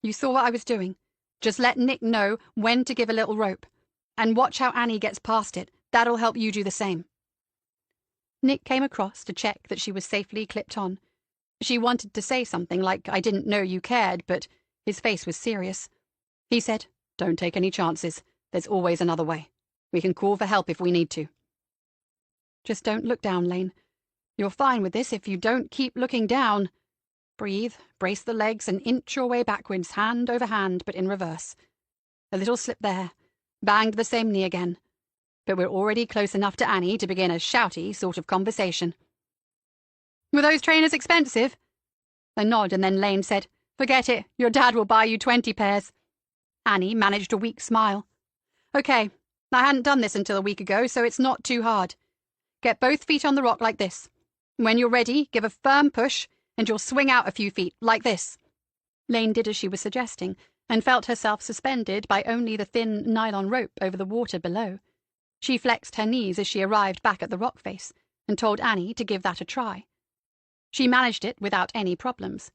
"You saw what I was doing. Just let Nick know when to give a little rope. And watch how Annie gets past it. That'll help you do the same." Nick came across to check that she was safely clipped on. She wanted to say something like, "I didn't know you cared," but his face was serious. He said, "Don't take any chances. There's always another way. We can call for help if we need to." Just don't look down, Lane. You're fine with this if you don't keep looking down. Breathe, brace the legs, and inch your way backwards, hand over hand, but in reverse. A little slip there. Banged the same knee again. But we're already close enough to Annie to begin a shouty sort of conversation. Were those trainers expensive? A nod, and then Lane said, Forget it. Your dad will buy you 20 pairs. Annie managed a weak smile. Okay, I hadn't done this until a week ago, so it's not too hard. Get both feet on the rock like this. When you're ready, give a firm push, and you'll swing out a few feet, like this. Lane did as she was suggesting, and felt herself suspended by only the thin nylon rope over the water below. She flexed her knees as she arrived back at the rock face, and told Annie to give that a try. She managed it without any problems.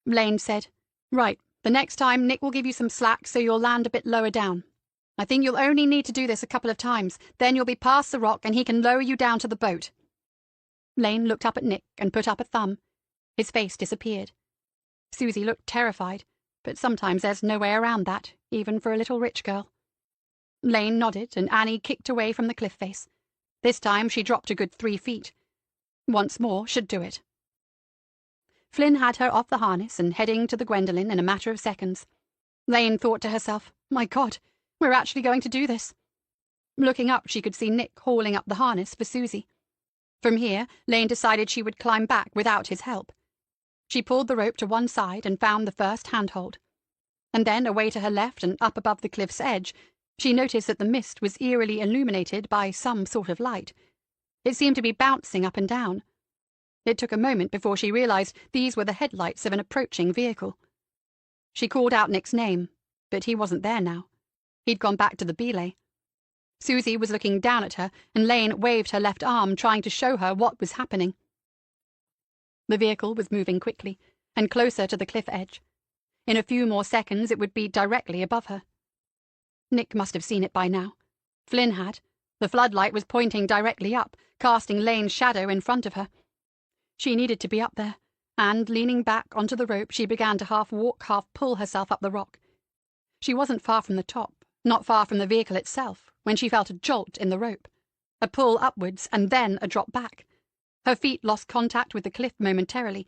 Lane said, Right, the next time Nick will give you some slack so you'll land a bit lower down. I think you'll only need to do this a couple of times, then you'll be past the rock and he can lower you down to the boat. Lane looked up at Nick and put up a thumb. His face disappeared. Susie looked terrified, but sometimes there's no way around that, even for a little rich girl. Lane nodded, and Annie kicked away from the cliff face. This time she dropped a good 3 feet. Once more should do it. Flynn had her off the harness and heading to the Gwendolen in a matter of seconds. Lane thought to herself, My God, we're actually going to do this. Looking up, she could see Nick hauling up the harness for Susie. From here, Lane decided she would climb back without his help. She pulled the rope to one side and found the first handhold. And then, away to her left and up above the cliff's edge, she noticed that the mist was eerily illuminated by some sort of light. It seemed to be bouncing up and down. It took a moment before she realized these were the headlights of an approaching vehicle. She called out Nick's name, but he wasn't there now. He'd gone back to the belay. Susie was looking down at her, and Lane waved her left arm, trying to show her what was happening. The vehicle was moving quickly, and closer to the cliff edge. In a few more seconds it would be directly above her. Nick must have seen it by now. Flynn had. The floodlight was pointing directly up, casting Lane's shadow in front of her. She needed to be up there, and, leaning back onto the rope, she began to half-walk, half-pull herself up the rock. She wasn't far from the top, not far from the vehicle itself, when she felt a jolt in the rope, a pull upwards, and then a drop back. Her feet lost contact with the cliff momentarily,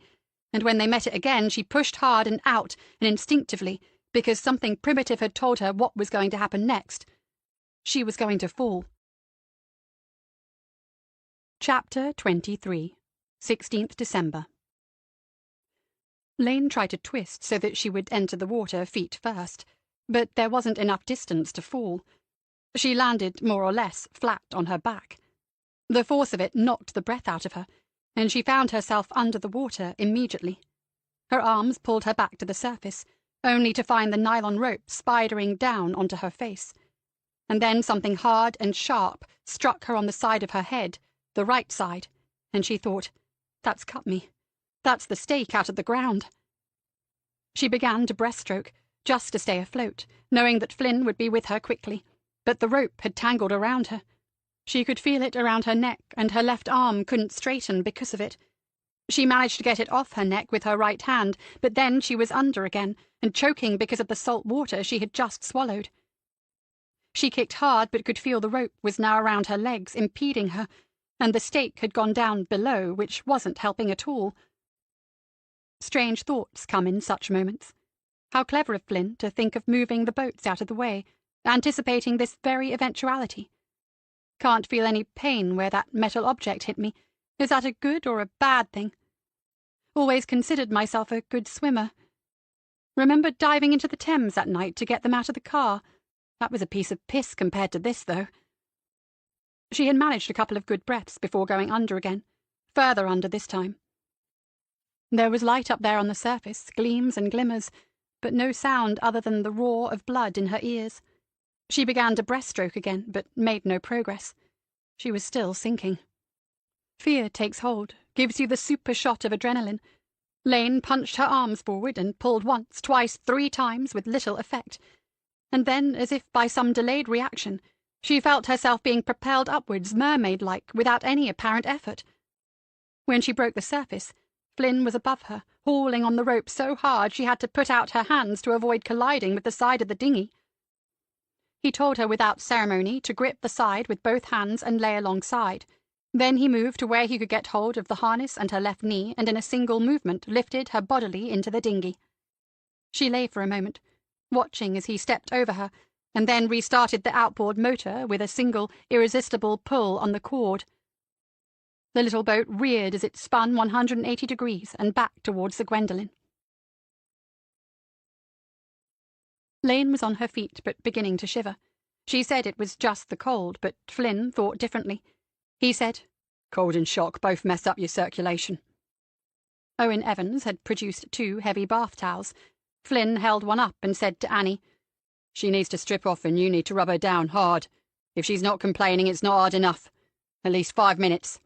and when they met it again, she pushed hard and out, and instinctively, because something primitive had told her what was going to happen next. She was going to fall. Chapter 23. 16th December. Lane tried to twist so that she would enter the water feet first, but there wasn't enough distance to fall. She landed, more or less, flat on her back. The force of it knocked the breath out of her, and she found herself under the water immediately. Her arms pulled her back to the surface, only to find the nylon rope spidering down onto her face. And then something hard and sharp struck her on the side of her head, the right side, and she thought, That's cut me. That's the stake out of the ground. She began to breaststroke, just to stay afloat, knowing that Flynn would be with her quickly, but the rope had tangled around her. She could feel it around her neck, and her left arm couldn't straighten because of it. She managed to get it off her neck with her right hand, but then she was under again, and choking because of the salt water she had just swallowed. She kicked hard, but could feel the rope was now around her legs, impeding her, and the stake had gone down below, which wasn't helping at all. Strange thoughts come in such moments. How clever of Flynn to think of moving the boats out of the way, anticipating this very eventuality. Can't feel any pain where that metal object hit me. Is that a good or a bad thing? Always considered myself a good swimmer. Remember diving into the Thames that night to get them out of the car. That was a piece of piss compared to this, though. She had managed a couple of good breaths before going under again, further under this time. There was light up there on the surface, gleams and glimmers, but no sound other than the roar of blood in her ears. She began to breaststroke again, but made no progress. She was still sinking. Fear takes hold, gives you the super shot of adrenaline. Lane punched her arms forward and pulled once, twice, 3 times with little effect. And then, as if by some delayed reaction, she felt herself being propelled upwards, mermaid-like, without any apparent effort. When she broke the surface, Flynn was above her, hauling on the rope so hard she had to put out her hands to avoid colliding with the side of the dinghy. He told her without ceremony to grip the side with both hands and lay alongside. Then he moved to where he could get hold of the harness and her left knee, and in a single movement lifted her bodily into the dinghy. She lay for a moment, watching as he stepped over her, and then restarted the outboard motor with a single, irresistible pull on the cord. The little boat reared as it spun 180 degrees and back towards the Gwendolen. Lane was on her feet, but beginning to shiver. She said it was just the cold, but Flynn thought differently. He said, "Cold and shock both mess up your circulation." Owen Evans had produced 2 heavy bath towels. Flynn held one up and said to Annie, "She needs to strip off and you need to rub her down hard. If she's not complaining, it's not hard enough. At least 5 minutes.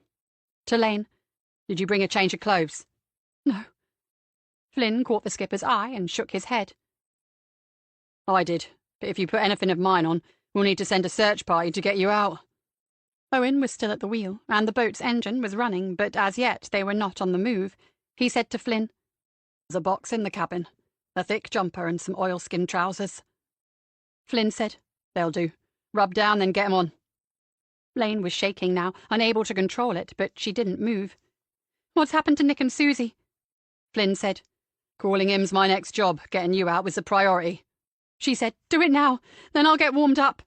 To Lane, "Did you bring a change of clothes?" "No." Flynn caught the skipper's eye and shook his head. "I did, but if you put anything of mine on, we'll need to send a search party to get you out." Owen was still at the wheel, and the boat's engine was running, but as yet they were not on the move. He said to Flynn, "There's a box in the cabin, a thick jumper and some oilskin trousers." Flynn said, "They'll do. Rub down, then get 'em on." Lane was shaking now, unable to control it, but she didn't move. "What's happened to Nick and Susie?" Flynn said, "Calling him's my next job. Getting you out was the priority." She said, "Do it now, then I'll get warmed up."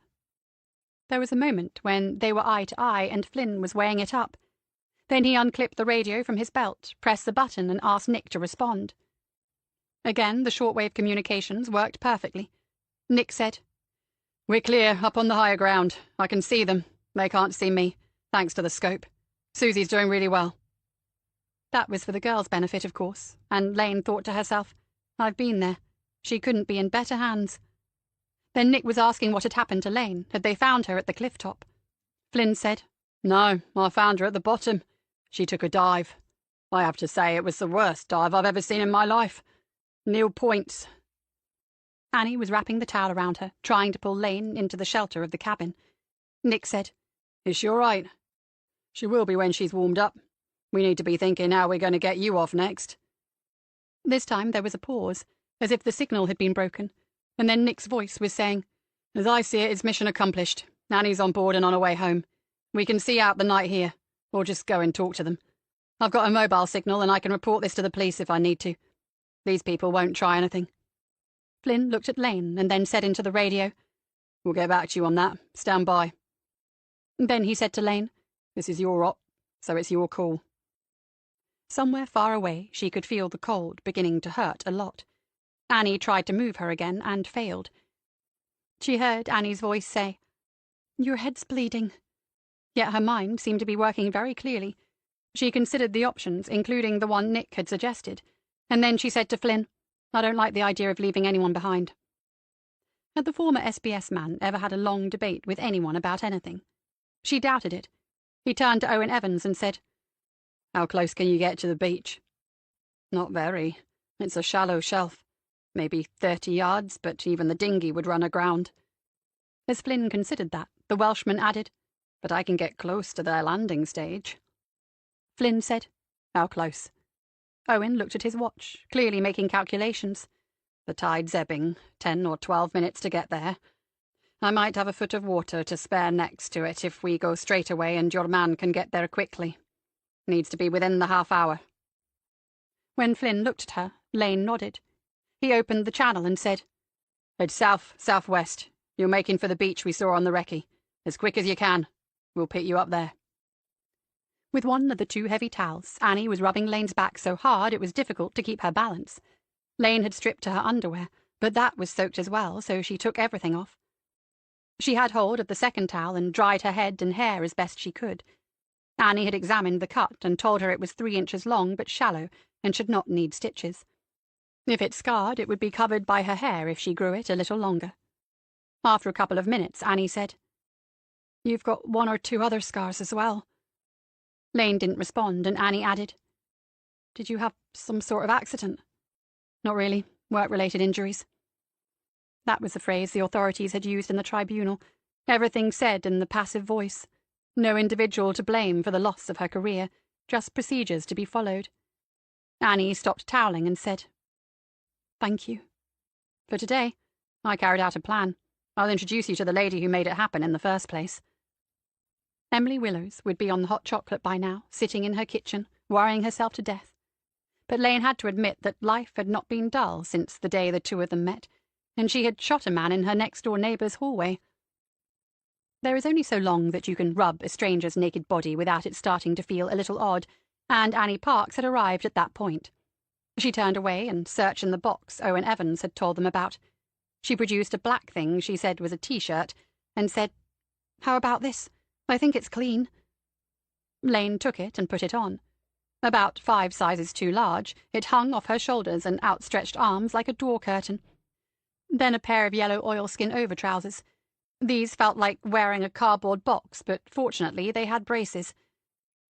There was a moment when they were eye to eye and Flynn was weighing it up. Then he unclipped the radio from his belt, pressed the button and asked Nick to respond. Again, the shortwave communications worked perfectly. Nick said, "We're clear, up on the higher ground. I can see them. They can't see me, thanks to the scope. Susie's doing really well." That was for the girl's benefit, of course, and Lane thought to herself, "I've been there. She couldn't be in better hands." Then Nick was asking what had happened to Lane. Had they found her at the cliff top? Flynn said, "No, I found her at the bottom. She took a dive. I have to say it was the worst dive I've ever seen in my life. Nil points." Annie was wrapping the towel around her, trying to pull Lane into the shelter of the cabin. Nick said, "Is she all right?" "She will be when she's warmed up. We need to be thinking how we're going to get you off next." This time there was a pause, as if the signal had been broken, and then Nick's voice was saying, "As I see it, it's mission accomplished. Annie's on board and on her way home. We can see out the night here, or just go and talk to them. I've got a mobile signal and I can report this to the police if I need to. These people won't try anything." Flynn looked at Lane and then said into the radio, "We'll get back to you on that. Stand by." Then he said to Lane, "This is your op, so it's your call." Somewhere far away she could feel the cold beginning to hurt a lot. Annie tried to move her again and failed. She heard Annie's voice say, "Your head's bleeding." Yet her mind seemed to be working very clearly. She considered the options, including the one Nick had suggested, and then she said to Flynn, "I don't like the idea of leaving anyone behind." Had the former SBS man ever had a long debate with anyone about anything? She doubted it. He turned to Owen Evans and said, "How close can you get to the beach?" "Not very. It's a shallow shelf. Maybe 30 yards, but even the dinghy would run aground." As Flynn considered that, the Welshman added, "But I can get close to their landing stage." Flynn said, "How close?" Owen looked at his watch, clearly making calculations. "The tide's ebbing, 10 or 12 minutes to get there. I might have a foot of water to spare next to it if we go straight away and your man can get there quickly. Needs to be within the half hour." When Flynn looked at her, Lane nodded. He opened the channel and said, "Head south, southwest. You're making for the beach we saw on the recce. As quick as you can. We'll pick you up there." With one of the 2 heavy towels, Annie was rubbing Lane's back so hard it was difficult to keep her balance. Lane had stripped to her underwear, but that was soaked as well, so she took everything off. She had hold of the second towel and dried her head and hair as best she could. Annie had examined the cut and told her it was 3 inches long but shallow and should not need stitches. If it scarred, it would be covered by her hair if she grew it a little longer. After a couple of minutes, Annie said, "You've got 1 or 2 other scars as well." Lane didn't respond, and Annie added, "Did you have some sort of accident?" "Not really. Work-related injuries." That was the phrase the authorities had used in the tribunal. Everything said in the passive voice. No individual to blame for the loss of her career, just procedures to be followed. Annie stopped toweling and said, "Thank you. For today, I carried out a plan. I'll introduce you to the lady who made it happen in the first place." Emily Willows would be on the hot chocolate by now, sitting in her kitchen, worrying herself to death. But Lane had to admit that life had not been dull since the day the two of them met, and she had shot a man in her next-door neighbour's hallway. There is only so long that you can rub a stranger's naked body without it starting to feel a little odd, and Annie Parks had arrived at that point. She turned away and searched in the box Owen Evans had told them about. She produced a black thing she said was a T-shirt, and said, "How about this? I think it's clean." Lane took it and put it on. About 5 sizes too large, it hung off her shoulders and outstretched arms like a door curtain. Then a pair of yellow oilskin over-trousers. These felt like wearing a cardboard box, but fortunately they had braces.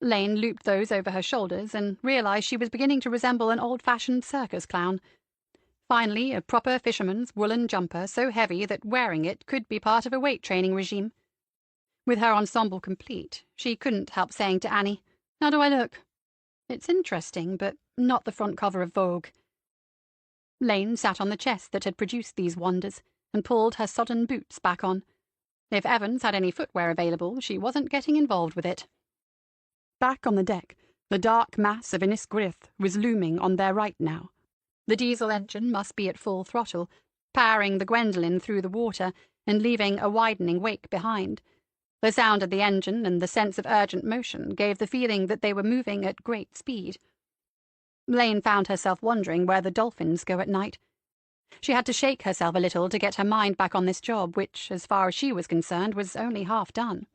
Lane looped those over her shoulders and realized she was beginning to resemble an old-fashioned circus clown. Finally, a proper fisherman's woolen jumper so heavy that wearing it could be part of a weight-training regime. With her ensemble complete, she couldn't help saying to Annie, "How do I look? It's interesting, but not the front cover of Vogue." Lane sat on the chest that had produced these wonders and pulled her sodden boots back on. If Evans had any footwear available, she wasn't getting involved with it. Back on the deck, the dark mass of Innisgwyth was looming on their right now. The diesel engine must be at full throttle, powering the Gwendolen through the water and leaving a widening wake behind. The sound of the engine and the sense of urgent motion gave the feeling that they were moving at great speed. Lane found herself wondering where the dolphins go at night. She had to shake herself a little to get her mind back on this job, which, as far as she was concerned, was only half done.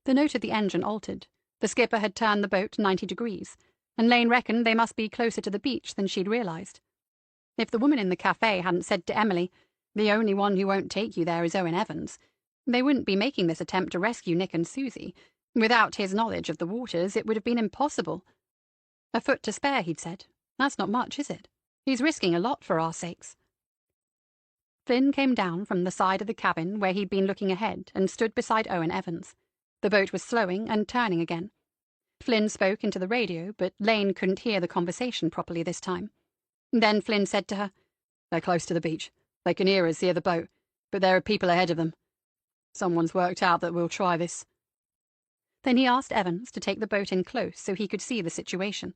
The note of the engine altered. The skipper had turned the boat 90 degrees, and Lane reckoned they must be closer to the beach than she'd realized. If the woman in the cafe hadn't said to Emily, "The only one who won't take you there is Owen Evans," they wouldn't be making this attempt to rescue Nick and Susie. Without his knowledge of the waters, it would have been impossible. "A foot to spare," he'd said. "That's not much, is it? He's risking a lot for our sakes." Flynn came down from the side of the cabin where he'd been looking ahead and stood beside Owen Evans. The boat was slowing and turning again. Flynn spoke into the radio, but Lane couldn't hear the conversation properly this time. Then Flynn said to her, "They're close to the beach. They can hear us near the boat, but there are people ahead of them. Someone's worked out that we'll try this." Then he asked Evans to take the boat in close so he could see the situation.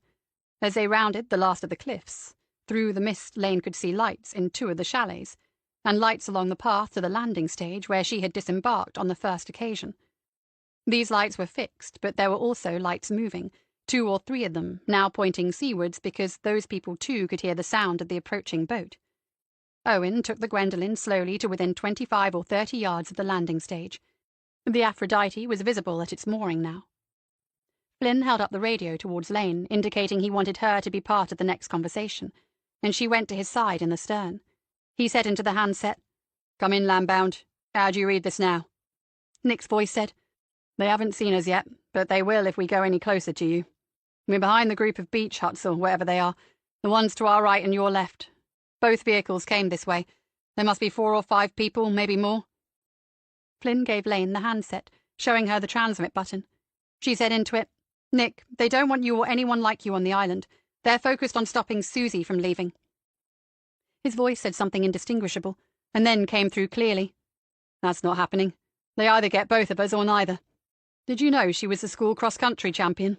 As they rounded the last of the cliffs, through the mist Lane could see lights in 2 of the chalets, and lights along the path to the landing stage where she had disembarked on the first occasion. These lights were fixed, but there were also lights moving, 2 or 3 of them, now pointing seawards because those people too could hear the sound of the approaching boat. Owen took the Gwendolen slowly to within 25 or 30 yards of the landing stage. The Aphrodite was visible at its mooring now. Flynn held up the radio towards Lane, indicating he wanted her to be part of the next conversation, and she went to his side in the stern. He said into the handset, "Come in, Lambound. How do you read this now?" Nick's voice said, "They haven't seen us yet, but they will if we go any closer to you. We're behind the group of beach huts, or whatever they are, the ones to our right and your left. Both vehicles came this way. There must be 4 or 5 people, maybe more." Flynn gave Lane the handset, showing her the transmit button. She said into it, "Nick, they don't want you or anyone like you on the island. They're focused on stopping Susie from leaving." His voice said something indistinguishable, and then came through clearly. "That's not happening. They either get both of us or neither. Did you know she was the school cross-country champion?"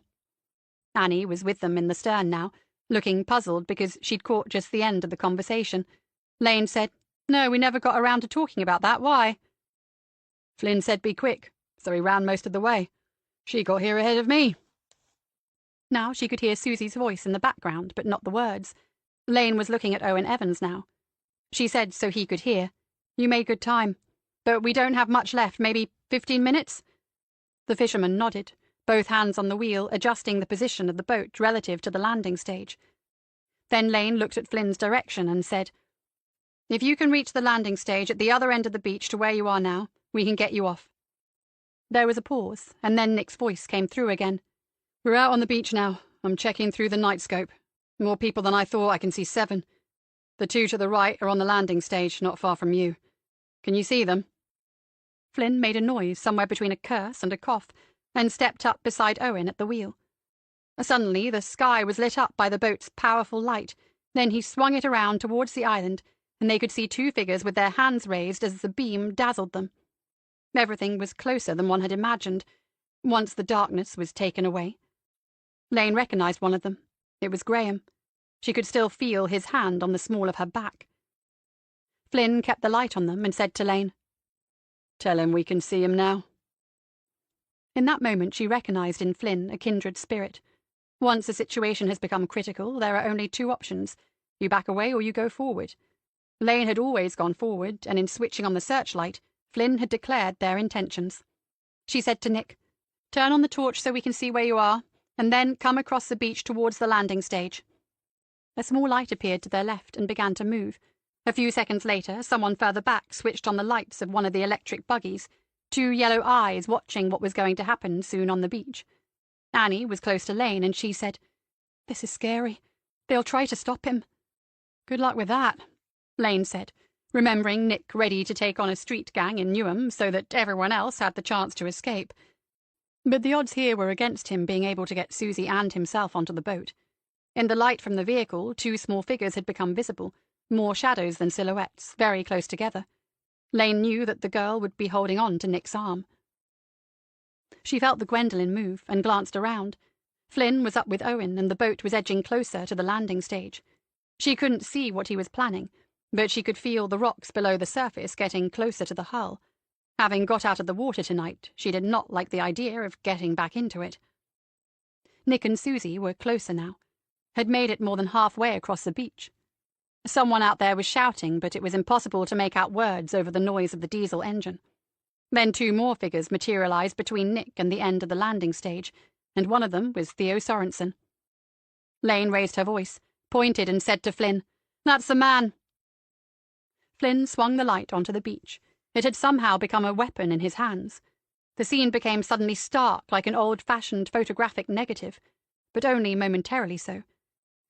Annie was with them in the stern now, looking puzzled because she'd caught just the end of the conversation. Lane said, "No, we never got around to talking about that. Why?" "Flynn said be quick, so he ran most of the way. She got here ahead of me." Now she could hear Susie's voice in the background, but not the words. Lane was looking at Owen Evans now. She said, so he could hear, "You made good time, but we don't have much left, maybe 15 minutes?" The fisherman nodded, both hands on the wheel, adjusting the position of the boat relative to the landing stage. Then Lane looked at Flynn's direction and said, "If you can reach the landing stage at the other end of the beach to where you are now, we can get you off." There was a pause, and then Nick's voice came through again. "We're out on the beach now. I'm checking through the night scope. More people than I thought. I can see 7. The 2 to the right are on the landing stage, not far from you. Can you see them?" Flynn made a noise somewhere between a curse and a cough, and stepped up beside Owen at the wheel. Suddenly the sky was lit up by the boat's powerful light. Then he swung it around towards the island, and they could see 2 figures with their hands raised as the beam dazzled them. Everything was closer than one had imagined, once the darkness was taken away. Lane recognized one of them. It was Graham. She could still feel his hand on the small of her back. Flynn kept the light on them and said to Lane, "Tell him we can see him now." In that moment she recognized in Flynn a kindred spirit. Once a situation has become critical, there are only two options. You back away or you go forward. Lane had always gone forward, and in switching on the searchlight, Flynn had declared their intentions. She said to Nick, "Turn on the torch so we can see where you are, and then come across the beach towards the landing stage." A small light appeared to their left and began to move. A few seconds later, someone further back switched on the lights of one of the electric buggies, two yellow eyes watching what was going to happen soon on the beach. Annie was close to Lane, and she said, "This is scary. They'll try to stop him." "Good luck with that," Lane said, remembering Nick ready to take on a street gang in Newham so that everyone else had the chance to escape. But the odds here were against him being able to get Susie and himself onto the boat. In the light from the vehicle, two small figures had become visible, more shadows than silhouettes, very close together. Lane knew that the girl would be holding on to Nick's arm. She felt the Gwendolyn move and glanced around. Flynn was up with Owen, and the boat was edging closer to the landing stage. She couldn't see what he was planning, but she could feel the rocks below the surface getting closer to the hull. Having got out of the water tonight, she did not like the idea of getting back into it. Nick and Susie were closer now, had made it more than halfway across the beach. Someone out there was shouting, but it was impossible to make out words over the noise of the diesel engine. Then two more figures materialized between Nick and the end of the landing stage, and one of them was Theo Sorensen. Lane raised her voice, pointed and said to Flynn, "That's the man." Flynn swung the light onto the beach. It had somehow become a weapon in his hands. The scene became suddenly stark, like an old-fashioned photographic negative, but only momentarily so.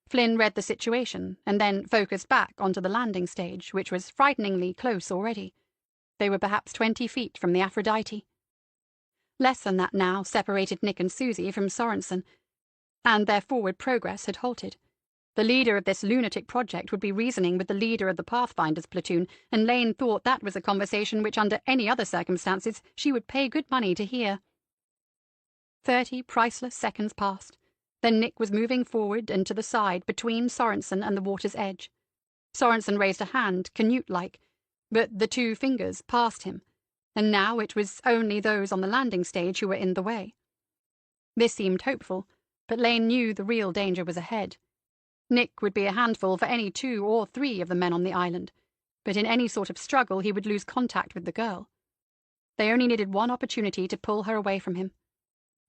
Flynn read the situation, and then focused back onto the landing stage, which was frighteningly close already. They were perhaps 20 feet from the Aphrodite. Less than that now separated Nick and Susie from Sorensen, and their forward progress had halted. The leader of this lunatic project would be reasoning with the leader of the Pathfinders platoon, and Lane thought that was a conversation which under any other circumstances she would pay good money to hear. 30 priceless seconds passed. Then Nick was moving forward and to the side between Sorensen and the water's edge. Sorensen raised a hand, Canute-like, but the two fingers passed him, and now it was only those on the landing stage who were in the way. This seemed hopeful, but Lane knew the real danger was ahead. Nick would be a handful for any 2 or 3 of the men on the island, but in any sort of struggle he would lose contact with the girl. They only needed one opportunity to pull her away from him.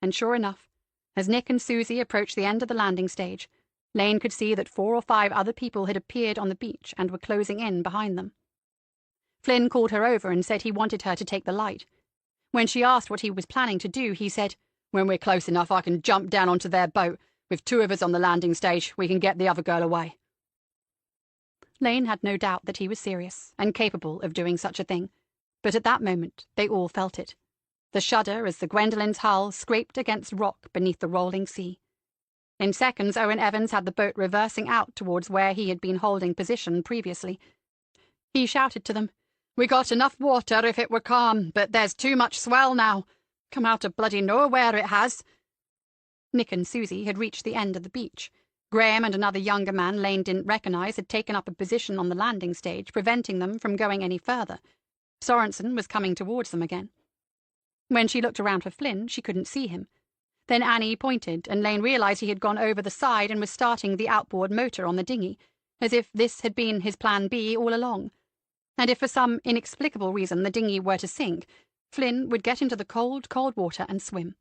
And sure enough, as Nick and Susie approached the end of the landing stage, Lane could see that 4 or 5 other people had appeared on the beach and were closing in behind them. Flynn called her over and said he wanted her to take the light. When she asked what he was planning to do, he said, "When we're close enough, I can jump down onto their boat. With 2 of us on the landing stage, we can get the other girl away." Lane had no doubt that he was serious and capable of doing such a thing, but at that moment they all felt it. The shudder as the Gwendolyn's hull scraped against rock beneath the rolling sea. In seconds, Owen Evans had the boat reversing out towards where he had been holding position previously. He shouted to them, "We got enough water if it were calm, but there's too much swell now. Come out of bloody nowhere, it has." Nick and Susie had reached the end of the beach. Graham and another younger man Lane didn't recognize had taken up a position on the landing stage, preventing them from going any further. Sorensen was coming towards them again. When she looked around for Flynn, she couldn't see him. Then Annie pointed, and Lane realized he had gone over the side and was starting the outboard motor on the dinghy, as if this had been his plan B all along. And if for some inexplicable reason the dinghy were to sink, Flynn would get into the cold, cold water and swim.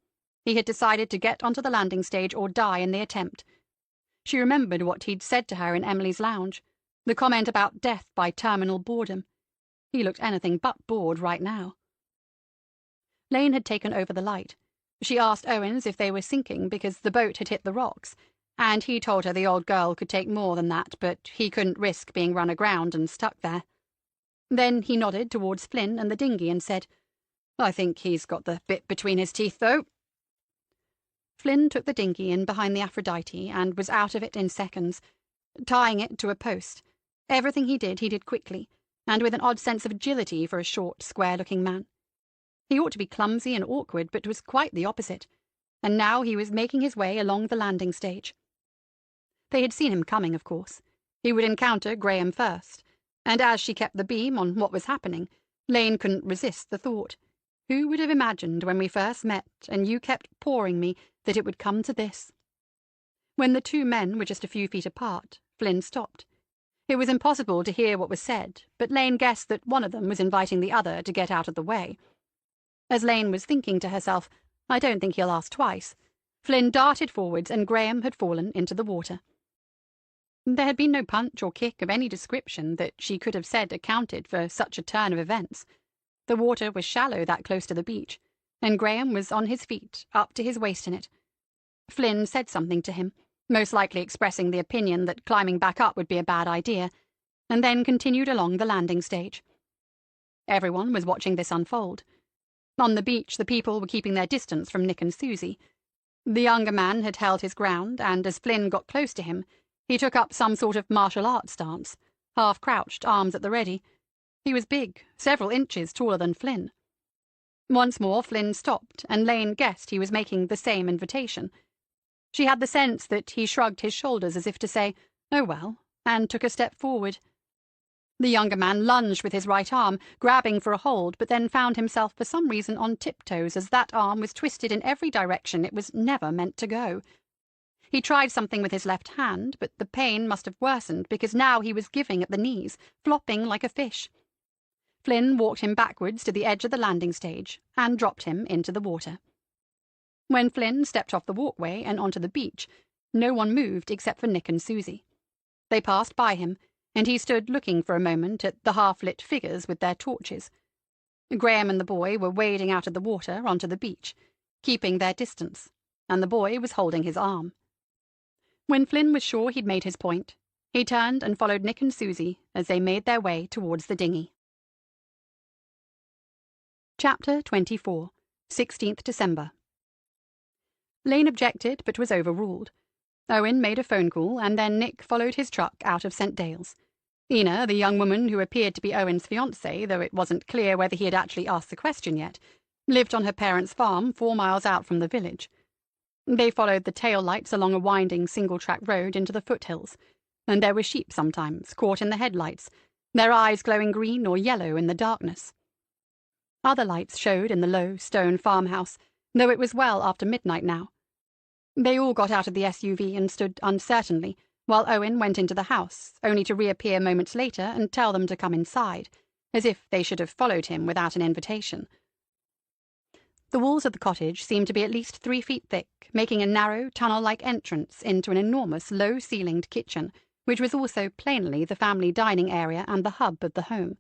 He had decided to get onto the landing stage or die in the attempt. She remembered what he'd said to her in Emily's lounge, the comment about death by terminal boredom. He looked anything but bored right now. Lane had taken over the light. She asked Owens if they were sinking because the boat had hit the rocks, and he told her the old girl could take more than that, but he couldn't risk being run aground and stuck there. Then he nodded towards Flynn and the dinghy and said, "I think he's got the bit between his teeth, though." Flynn took the dinghy in behind the Aphrodite and was out of it in seconds, tying it to a post. Everything he did quickly, and with an odd sense of agility for a short, square-looking man. He ought to be clumsy and awkward, but was quite the opposite, and now he was making his way along the landing stage. They had seen him coming, of course. He would encounter Graham first, and as she kept the beam on what was happening, Lane couldn't resist the thought. Who would have imagined when we first met, and you kept pouring me, that it would come to this? When the two men were just a few feet apart, Flynn stopped. It was impossible to hear what was said, but Lane guessed that one of them was inviting the other to get out of the way. As Lane was thinking to herself, "I don't think he'll ask twice," Flynn darted forwards and Graham had fallen into the water. There had been no punch or kick of any description that she could have said accounted for such a turn of events. The water was shallow that close to the beach, and Graham was on his feet, up to his waist in it. Flynn said something to him, most likely expressing the opinion that climbing back up would be a bad idea, and then continued along the landing stage. Everyone was watching this unfold. On the beach, the people were keeping their distance from Nick and Susie. The younger man had held his ground, and as Flynn got close to him, he took up some sort of martial arts stance, half crouched, arms at the ready. He was big, several inches taller than Flynn. Once more Flynn stopped, and Lane guessed he was making the same invitation. She had the sense that he shrugged his shoulders as if to say, "Oh well," and took a step forward. The younger man lunged with his right arm, grabbing for a hold, but then found himself for some reason on tiptoes as that arm was twisted in every direction it was never meant to go. He tried something with his left hand, but the pain must have worsened because now he was giving at the knees, flopping like a fish. Flynn walked him backwards to the edge of the landing stage and dropped him into the water. When Flynn stepped off the walkway and onto the beach, no one moved except for Nick and Susie. They passed by him, and he stood looking for a moment at the half-lit figures with their torches. Graham and the boy were wading out of the water onto the beach, keeping their distance, and the boy was holding his arm. When Flynn was sure he'd made his point, he turned and followed Nick and Susie as they made their way towards the dinghy. Chapter 24, 16th December. Lane objected, but was overruled. Owen made a phone call, and then Nick followed his truck out of St. Dale's. Ina, the young woman who appeared to be Owen's fiancée, though it wasn't clear whether he had actually asked the question yet, lived on her parents' farm 4 miles out from the village. They followed the tail lights along a winding single-track road into the foothills, and there were sheep sometimes, caught in the headlights, their eyes glowing green or yellow in the darkness. Other lights showed in the low stone farmhouse, though it was well after midnight now. They all got out of the SUV and stood uncertainly, while Owen went into the house, only to reappear moments later and tell them to come inside, as if they should have followed him without an invitation. The walls of the cottage seemed to be at least 3 feet thick, making a narrow, tunnel-like entrance into an enormous, low-ceilinged kitchen, which was also plainly the family dining area and the hub of the home.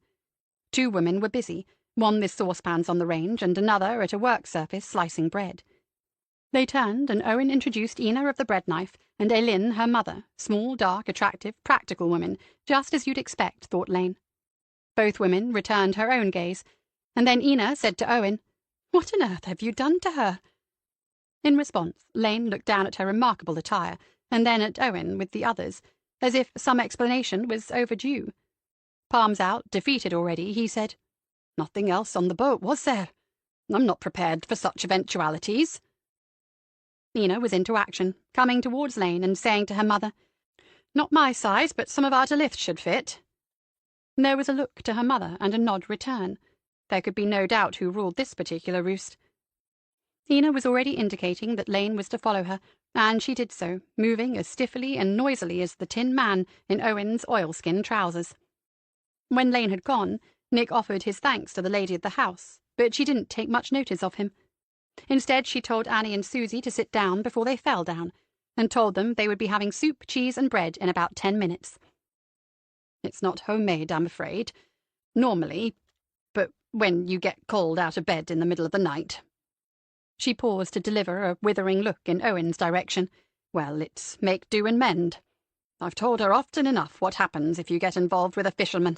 2 women were busy, one with saucepans on the range and another at a work surface slicing bread. They turned, and Owen introduced Ina of the bread knife, and Eileen, her mother, small, dark, attractive, practical woman, just as you'd expect, thought Lane. Both women returned her own gaze, and then Ina said to Owen, "What on earth have you done to her?" In response, Lane looked down at her remarkable attire, and then at Owen with the others, as if some explanation was overdue. Palms out, defeated already, he said, "Nothing else on the boat, was there? I'm not prepared for such eventualities." Ina was into action, coming towards Lane and saying to her mother, "Not my size, but some of our Duluths should fit." There was a look to her mother and a nod return. There could be no doubt who ruled this particular roost. Ina was already indicating that Lane was to follow her, and she did so, moving as stiffly and noisily as the Tin Man in Owen's oilskin trousers. When Lane had gone, Nick offered his thanks to the lady of the house, but she didn't take much notice of him. Instead, she told Annie and Susie to sit down before they fell down, and told them they would be having soup, cheese, and bread in about 10 minutes. "It's not homemade, I'm afraid. Normally, but when you get called out of bed in the middle of the night." She paused to deliver a withering look in Owen's direction. "Well, it's make do and mend. I've told her often enough what happens if you get involved with a fisherman,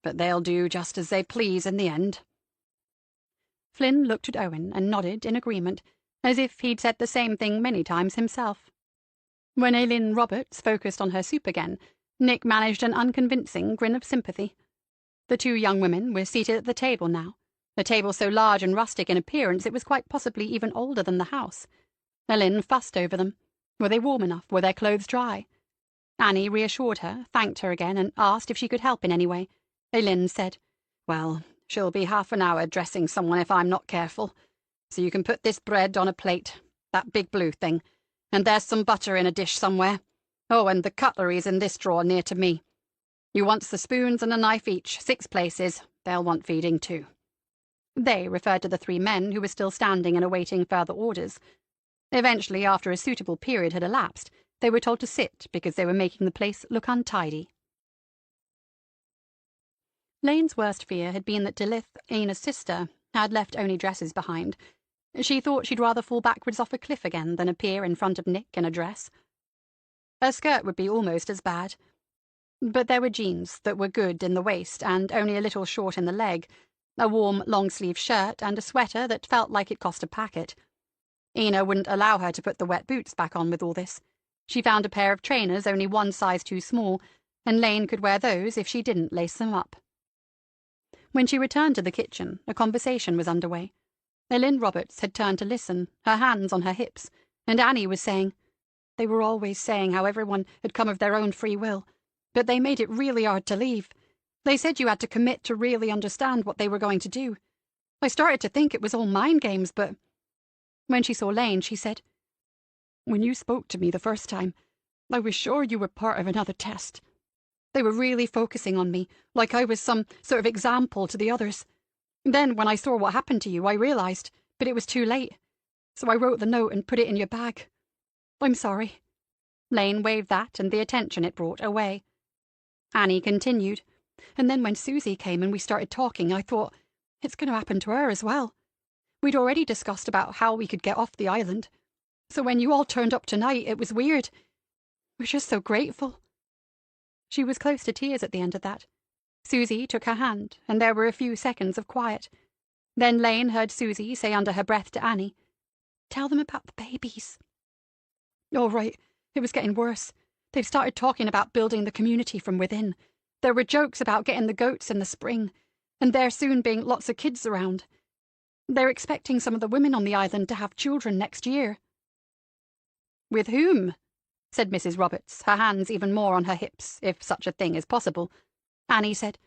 but they'll do just as they please in the end." Flynn looked at Owen and nodded in agreement, as if he'd said the same thing many times himself. When Aileen Roberts focused on her soup again, Nick managed an unconvincing grin of sympathy. The 2 young women were seated at the table now, the table so large and rustic in appearance it was quite possibly even older than the house. Lynn fussed over them. Were they warm enough? Were their clothes dry? Annie reassured her, thanked her again, and asked if she could help in any way. Lynn said, "Well, she'll be half an hour dressing someone if I'm not careful. So you can put this bread on a plate, that big blue thing, and there's some butter in a dish somewhere. Oh, and the cutlery's in this drawer near to me. You wants the spoons and a knife each, 6 places. They'll want feeding too." They referred to the 3 men who were still standing and awaiting further orders. Eventually, after a suitable period had elapsed, they were told to sit because they were making the place look untidy. Lane's worst fear had been that Dilith, Aina's sister, had left only dresses behind. She thought she'd rather fall backwards off a cliff again than appear in front of Nick in a dress. Her skirt would be almost as bad. But there were jeans that were good in the waist and only a little short in the leg, a warm long-sleeved shirt, and a sweater that felt like it cost a packet. Aina wouldn't allow her to put the wet boots back on with all this. She found a pair of trainers only 1 size too small, and Lane could wear those if she didn't lace them up. When she returned to the kitchen, a conversation was underway. Lynn Roberts had turned to listen, her hands on her hips, and Annie was saying, "They were always saying how everyone had come of their own free will, but they made it really hard to leave. They said you had to commit to really understand what they were going to do. I started to think it was all mind games, but..." When she saw Lane, she said, "When you spoke to me the first time, I was sure you were part of another test. They were really focusing on me, like I was some sort of example to the others. Then, when I saw what happened to you, I realized, but it was too late. So I wrote the note and put it in your bag. I'm sorry." Lane waved that and the attention it brought away. Annie continued, "And then when Susie came and we started talking, I thought, it's going to happen to her as well. We'd already discussed about how we could get off the island. So when you all turned up tonight, it was weird. We're just so grateful." She was close to tears at the end of that. Susie took her hand, and there were a few seconds of quiet. Then Lane heard Susie say under her breath to Annie, "Tell them about the babies." "All right, it was getting worse. They've started talking about building the community from within. There were jokes about getting the goats in the spring, and there soon being lots of kids around. They're expecting some of the women on the island to have children next year." "With whom?" said Mrs. Roberts, her hands even more on her hips, if such a thing is possible. Annie said,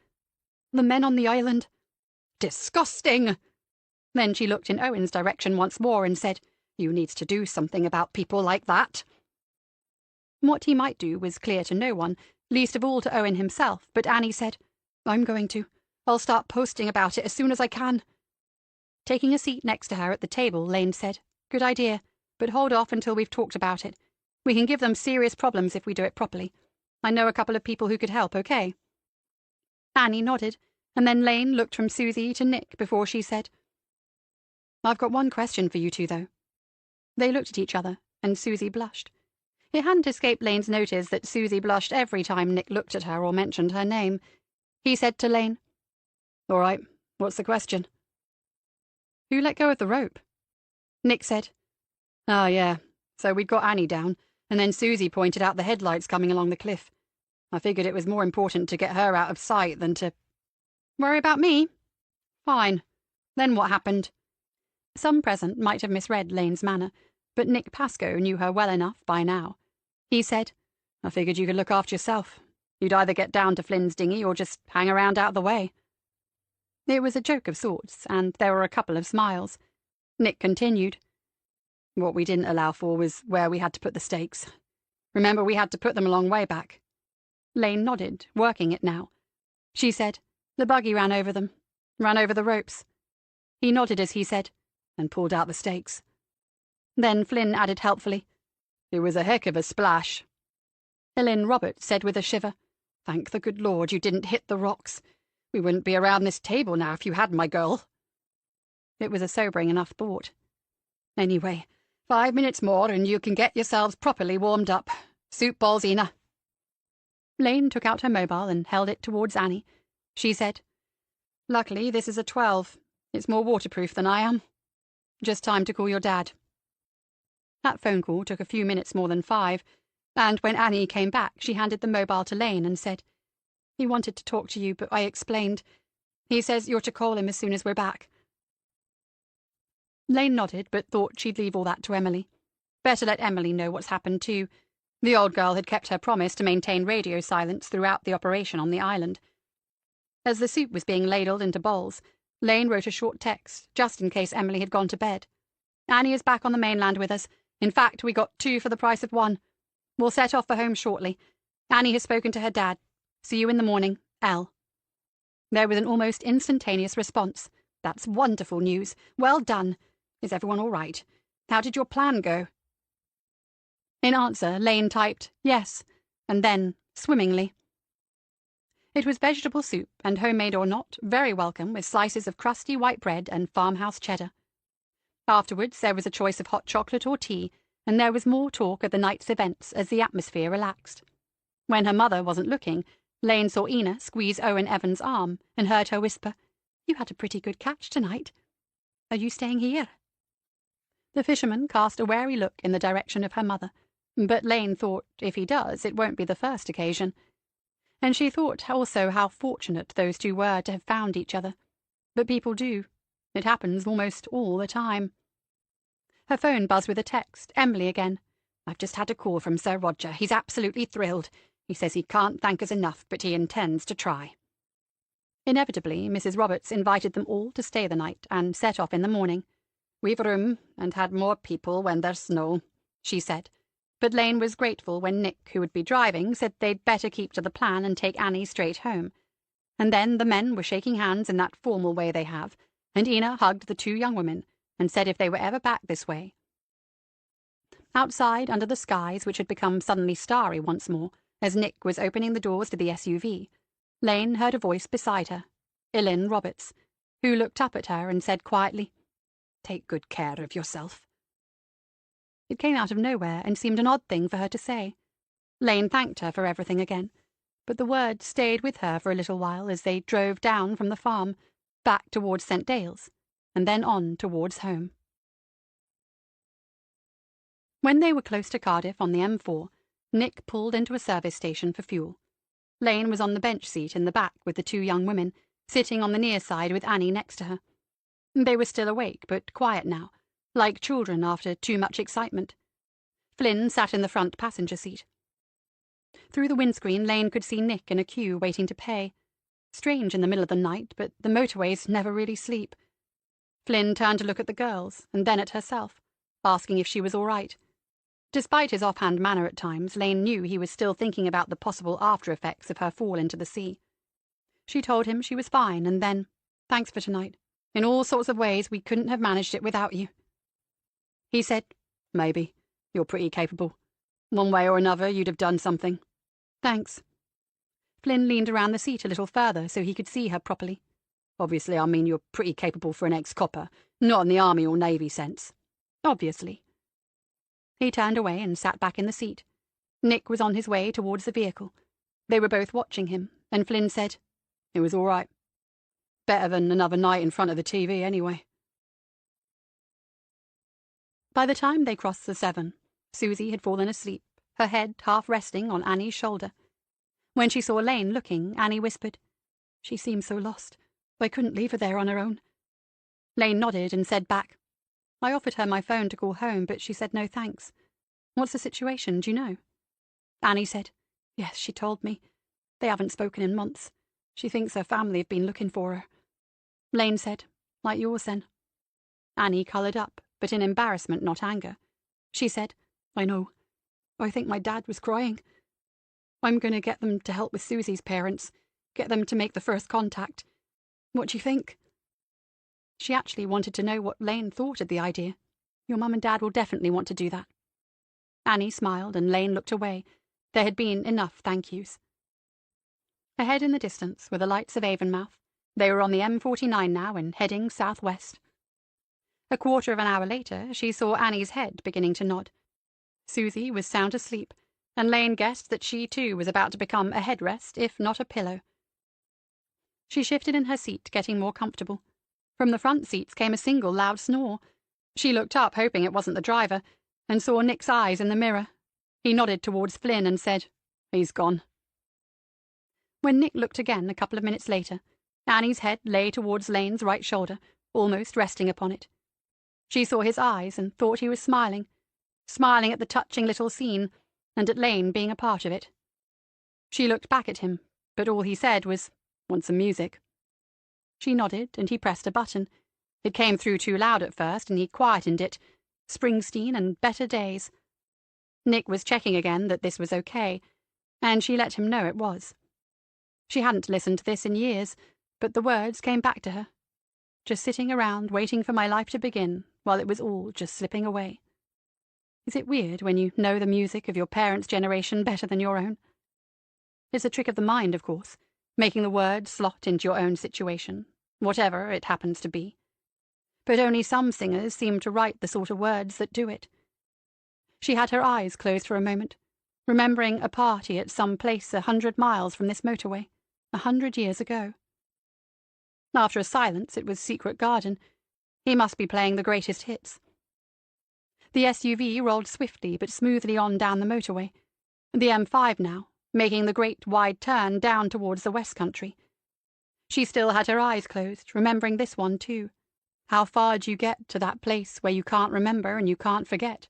"The men on the island." "Disgusting!" Then she looked in Owen's direction once more and said, "You needs to do something about people like that." What he might do was clear to no one, least of all to Owen himself, but Annie said, "I'm going to. I'll start posting about it as soon as I can." Taking a seat next to her at the table, Lane said, "Good idea, but hold off until we've talked about it. We can give them serious problems if we do it properly. I know a couple of people who could help, okay?" Annie nodded, and then Lane looked from Susie to Nick before she said, "I've got one question for you two, though." They looked at each other, and Susie blushed. It hadn't escaped Lane's notice that Susie blushed every time Nick looked at her or mentioned her name. He said to Lane, "All right, what's the question?" "Who let go of the rope?" Nick said, "Oh, yeah, so we'd got Annie down, and then Susie pointed out the headlights coming along the cliff. I figured it was more important to get her out of sight than to..." "Worry about me? Fine. Then what happened?" Some present might have misread Lane's manner, but Nick Pascoe knew her well enough by now. He said, "I figured you could look after yourself. You'd either get down to Flynn's dinghy or just hang around out of the way." It was a joke of sorts, and there were a couple of smiles. Nick continued, "What we didn't allow for was where we had to put the stakes. Remember, we had to put them a long way back." Lane nodded, working it now. She said, "The buggy ran over them. Ran over the ropes." He nodded as he said, "and pulled out the stakes." Then Flynn added helpfully, "It was a heck of a splash." Lynn Roberts said with a shiver, "Thank the good Lord you didn't hit the rocks. We wouldn't be around this table now if you had, my girl." It was a sobering enough thought. "Anyway, 5 minutes more and you can get yourselves properly warmed up. Soup balls, Ina." Lane took out her mobile and held it towards Annie. She said, "Luckily this is a 12. It's more waterproof than I am. Just time to call your dad." That phone call took a few minutes more than 5, and when Annie came back she handed the mobile to Lane and said, "He wanted to talk to you, but I explained. He says you're to call him as soon as we're back. Lane nodded, but thought she'd leave all that to Emily. Better let Emily know what's happened, too. The old girl had kept her promise to maintain radio silence throughout the operation on the island. As the soup was being ladled into bowls, Lane wrote a short text, just in case Emily had gone to bed. Annie is back on the mainland with us. In fact, we got 2 for the price of 1. We'll set off for home shortly. Annie has spoken to her dad. See you in the morning, L. There was an almost instantaneous response. That's wonderful news. Well done. Is everyone all right? How did your plan go? In answer, Lane typed, yes, and then, swimmingly. It was vegetable soup, and homemade or not, very welcome, with slices of crusty white bread and farmhouse cheddar. Afterwards there was a choice of hot chocolate or tea, and there was more talk of the night's events as the atmosphere relaxed. When her mother wasn't looking, Lane saw Ina squeeze Owen Evans' arm and heard her whisper, "You had a pretty good catch tonight. Are you staying here?" The fisherman cast a wary look in the direction of her mother, but Lane thought, if he does, it won't be the first occasion. And she thought also how fortunate those two were to have found each other. But people do. It happens almost all the time. Her phone buzzed with a text. Emily again. "I've just had a call from Sir Roger. He's absolutely thrilled. He says he can't thank us enough, but he intends to try." Inevitably, Mrs. Roberts invited them all to stay the night and set off in the morning. "We've room, and had more people when there's snow," she said. But Lane was grateful when Nick, who would be driving, said they'd better keep to the plan and take Annie straight home. And then the men were shaking hands in that formal way they have, and Ina hugged the 2 young women and said if they were ever back this way. Outside, under the skies, which had become suddenly starry once more, as Nick was opening the doors to the SUV, Lane heard a voice beside her, Ellen Roberts, who looked up at her and said quietly, "Take good care of yourself." It came out of nowhere and seemed an odd thing for her to say. Lane thanked her for everything again, but the words stayed with her for a little while as they drove down from the farm, back towards St. Dale's, and then on towards home. When they were close to Cardiff on the M4, Nick pulled into a service station for fuel. Lane was on the bench seat in the back with the 2 young women, sitting on the near side with Annie next to her. They were still awake, but quiet now, like children after too much excitement. Flynn sat in the front passenger seat. Through the windscreen, Lane could see Nick in a queue waiting to pay. Strange in the middle of the night, but the motorways never really sleep. Flynn turned to look at the girls, and then at herself, asking if she was all right. Despite his offhand manner at times, Lane knew he was still thinking about the possible after-effects of her fall into the sea. She told him she was fine, and then, "Thanks for tonight. In all sorts of ways, we couldn't have managed it without you." He said, "Maybe. You're pretty capable. One way or another, you'd have done something." "Thanks." Flynn leaned around the seat a little further so he could see her properly. "Obviously, I mean you're pretty capable for an ex-copper, not in the Army or Navy sense. Obviously." He turned away and sat back in the seat. Nick was on his way towards the vehicle. They were both watching him, and Flynn said, "It was all right. Better than another night in front of the TV, anyway." By the time they crossed the Severn, Susie had fallen asleep, her head half resting on Annie's shoulder. When she saw Lane looking, Annie whispered, "She seems so lost. I couldn't leave her there on her own." Lane nodded and said back, "I offered her my phone to call home, but she said no thanks. What's the situation, do you know?" Annie said, "Yes, she told me. They haven't spoken in months. She thinks her family have been looking for her." Lane said, "Like yours, then." Annie coloured up, but in embarrassment, not anger. She said, "I know. I think my dad was crying. I'm going to get them to help with Susie's parents, get them to make the first contact. What do you think?" She actually wanted to know what Lane thought of the idea. "Your mum and dad will definitely want to do that." Annie smiled, and Lane looked away. There had been enough thank yous. Ahead in the distance were the lights of Avonmouth. They were on the M49 now and heading southwest. A quarter of an hour later, she saw Annie's head beginning to nod. Susie was sound asleep, and Lane guessed that she too was about to become a headrest, if not a pillow. She shifted in her seat, getting more comfortable. From the front seats came a single loud snore. She looked up, hoping it wasn't the driver, and saw Nick's eyes in the mirror. He nodded towards Flynn and said, "He's gone." When Nick looked again a couple of minutes later, Annie's head lay towards Lane's right shoulder, almost resting upon it. She saw his eyes and thought he was smiling at the touching little scene, and at Lane being a part of it. She looked back at him, but all he said was, "Want some music?" She nodded, and he pressed a button. It came through too loud at first, and he quietened it. Springsteen and Better Days. Nick was checking again that this was okay, and she let him know it was. She hadn't listened to this in years, but the words came back to her. Just sitting around waiting for my life to begin, while it was all just slipping away. Is it weird when you know the music of your parents' generation better than your own? It's a trick of the mind, of course, making the words slot into your own situation, whatever it happens to be. But only some singers seem to write the sort of words that do it. She had her eyes closed for a moment, remembering a party at some place 100 miles from this motorway, 100 years ago. After a silence, it was Secret Garden. He must be playing the greatest hits. The SUV rolled swiftly but smoothly on down the motorway, the M5 now, making the great wide turn down towards the West Country. She still had her eyes closed, remembering this one too. How far do you get to that place where you can't remember and you can't forget?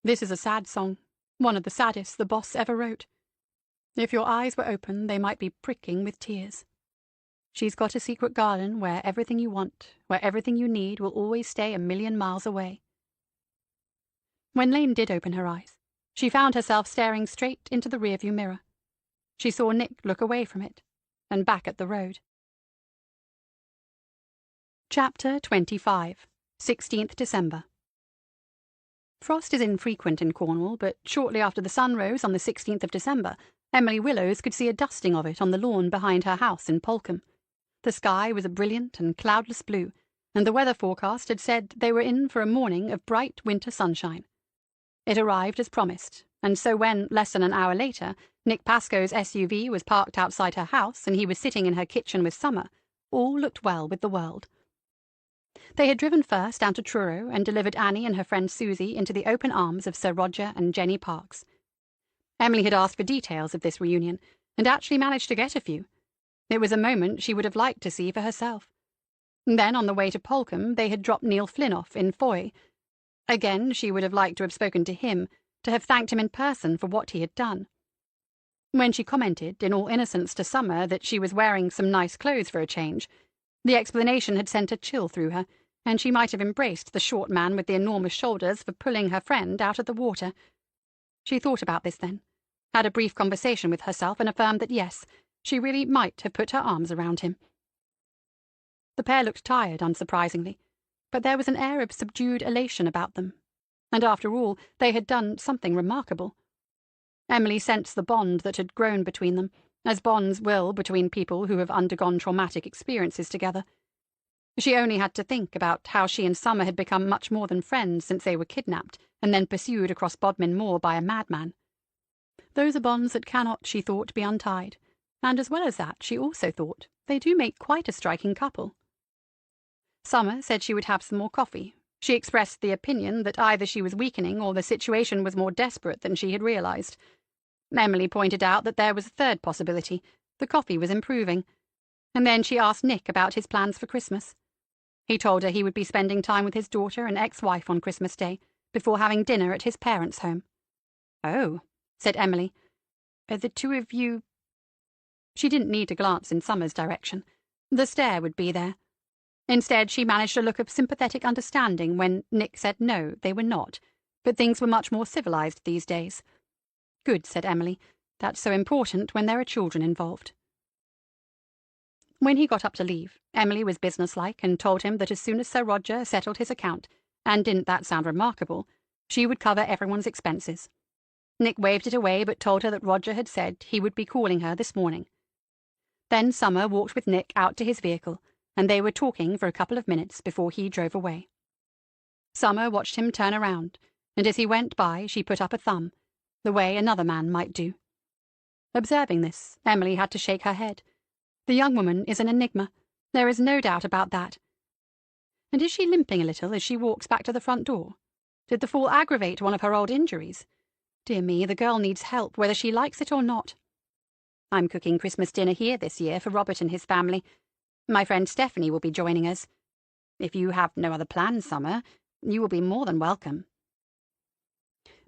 This is a sad song, one of the saddest the boss ever wrote. If your eyes were open, they might be pricking with tears. She's got a secret garden where everything you want, where everything you need will always stay 1,000,000 miles away. When Lane did open her eyes, she found herself staring straight into the rearview mirror. She saw Nick look away from it, and back at the road. Chapter 25, 16th December. Frost is infrequent in Cornwall, but shortly after the sun rose on the 16th of December, Emily Willows could see a dusting of it on the lawn behind her house in Polcombe. The sky was a brilliant and cloudless blue, and the weather forecast had said they were in for a morning of bright winter sunshine. It arrived as promised, and so when, less than an hour later, Nick Pascoe's SUV was parked outside her house and he was sitting in her kitchen with Summer, all looked well with the world. They had driven first down to Truro and delivered Annie and her friend Susie into the open arms of Sir Roger and Jenny Parkes. Emily had asked for details of this reunion, and actually managed to get a few. It was a moment she would have liked to see for herself. Then, on the way to Polcombe, they had dropped Neil Flynn off in Foy. Again, she would have liked to have spoken to him, to have thanked him in person for what he had done. When she commented, in all innocence to Summer, that she was wearing some nice clothes for a change, the explanation had sent a chill through her, and she might have embraced the short man with the enormous shoulders for pulling her friend out of the water. She thought about this then, had a brief conversation with herself, and affirmed that yes, she really might have put her arms around him. The pair looked tired, unsurprisingly, but there was an air of subdued elation about them, and after all, they had done something remarkable. Emily sensed the bond that had grown between them, as bonds will between people who have undergone traumatic experiences together. She only had to think about how she and Summer had become much more than friends since they were kidnapped and then pursued across Bodmin Moor by a madman. Those are bonds that cannot, she thought, be untied, and as well as that, she also thought, they do make quite a striking couple. Summer said she would have some more coffee. She expressed the opinion that either she was weakening or the situation was more desperate than she had realized. Emily pointed out that there was a third possibility. The coffee was improving. And then she asked Nick about his plans for Christmas. He told her he would be spending time with his daughter and ex-wife on Christmas Day, before having dinner at his parents' home. "Oh," said Emily. "Are the two of you—" She didn't need to glance in Summer's direction. The stare would be there. Instead, she managed a look of sympathetic understanding when Nick said no, they were not, but things were much more civilized these days. "Good," said Emily. "That's so important when there are children involved." When he got up to leave, Emily was businesslike and told him that as soon as Sir Roger settled his account, and didn't that sound remarkable, she would cover everyone's expenses. Nick waved it away, but told her that Roger had said he would be calling her this morning. Then Summer walked with Nick out to his vehicle, and they were talking for a couple of minutes before he drove away. Summer watched him turn around, and as he went by she put up a thumb, the way another man might do. Observing this, Emily had to shake her head. The young woman is an enigma. There is no doubt about that. And is she limping a little as she walks back to the front door? Did the fall aggravate one of her old injuries? Dear me, the girl needs help, whether she likes it or not. I'm cooking Christmas dinner here this year for Robert and his family. My friend Stephanie will be joining us. If you have no other plans, Summer, you will be more than welcome."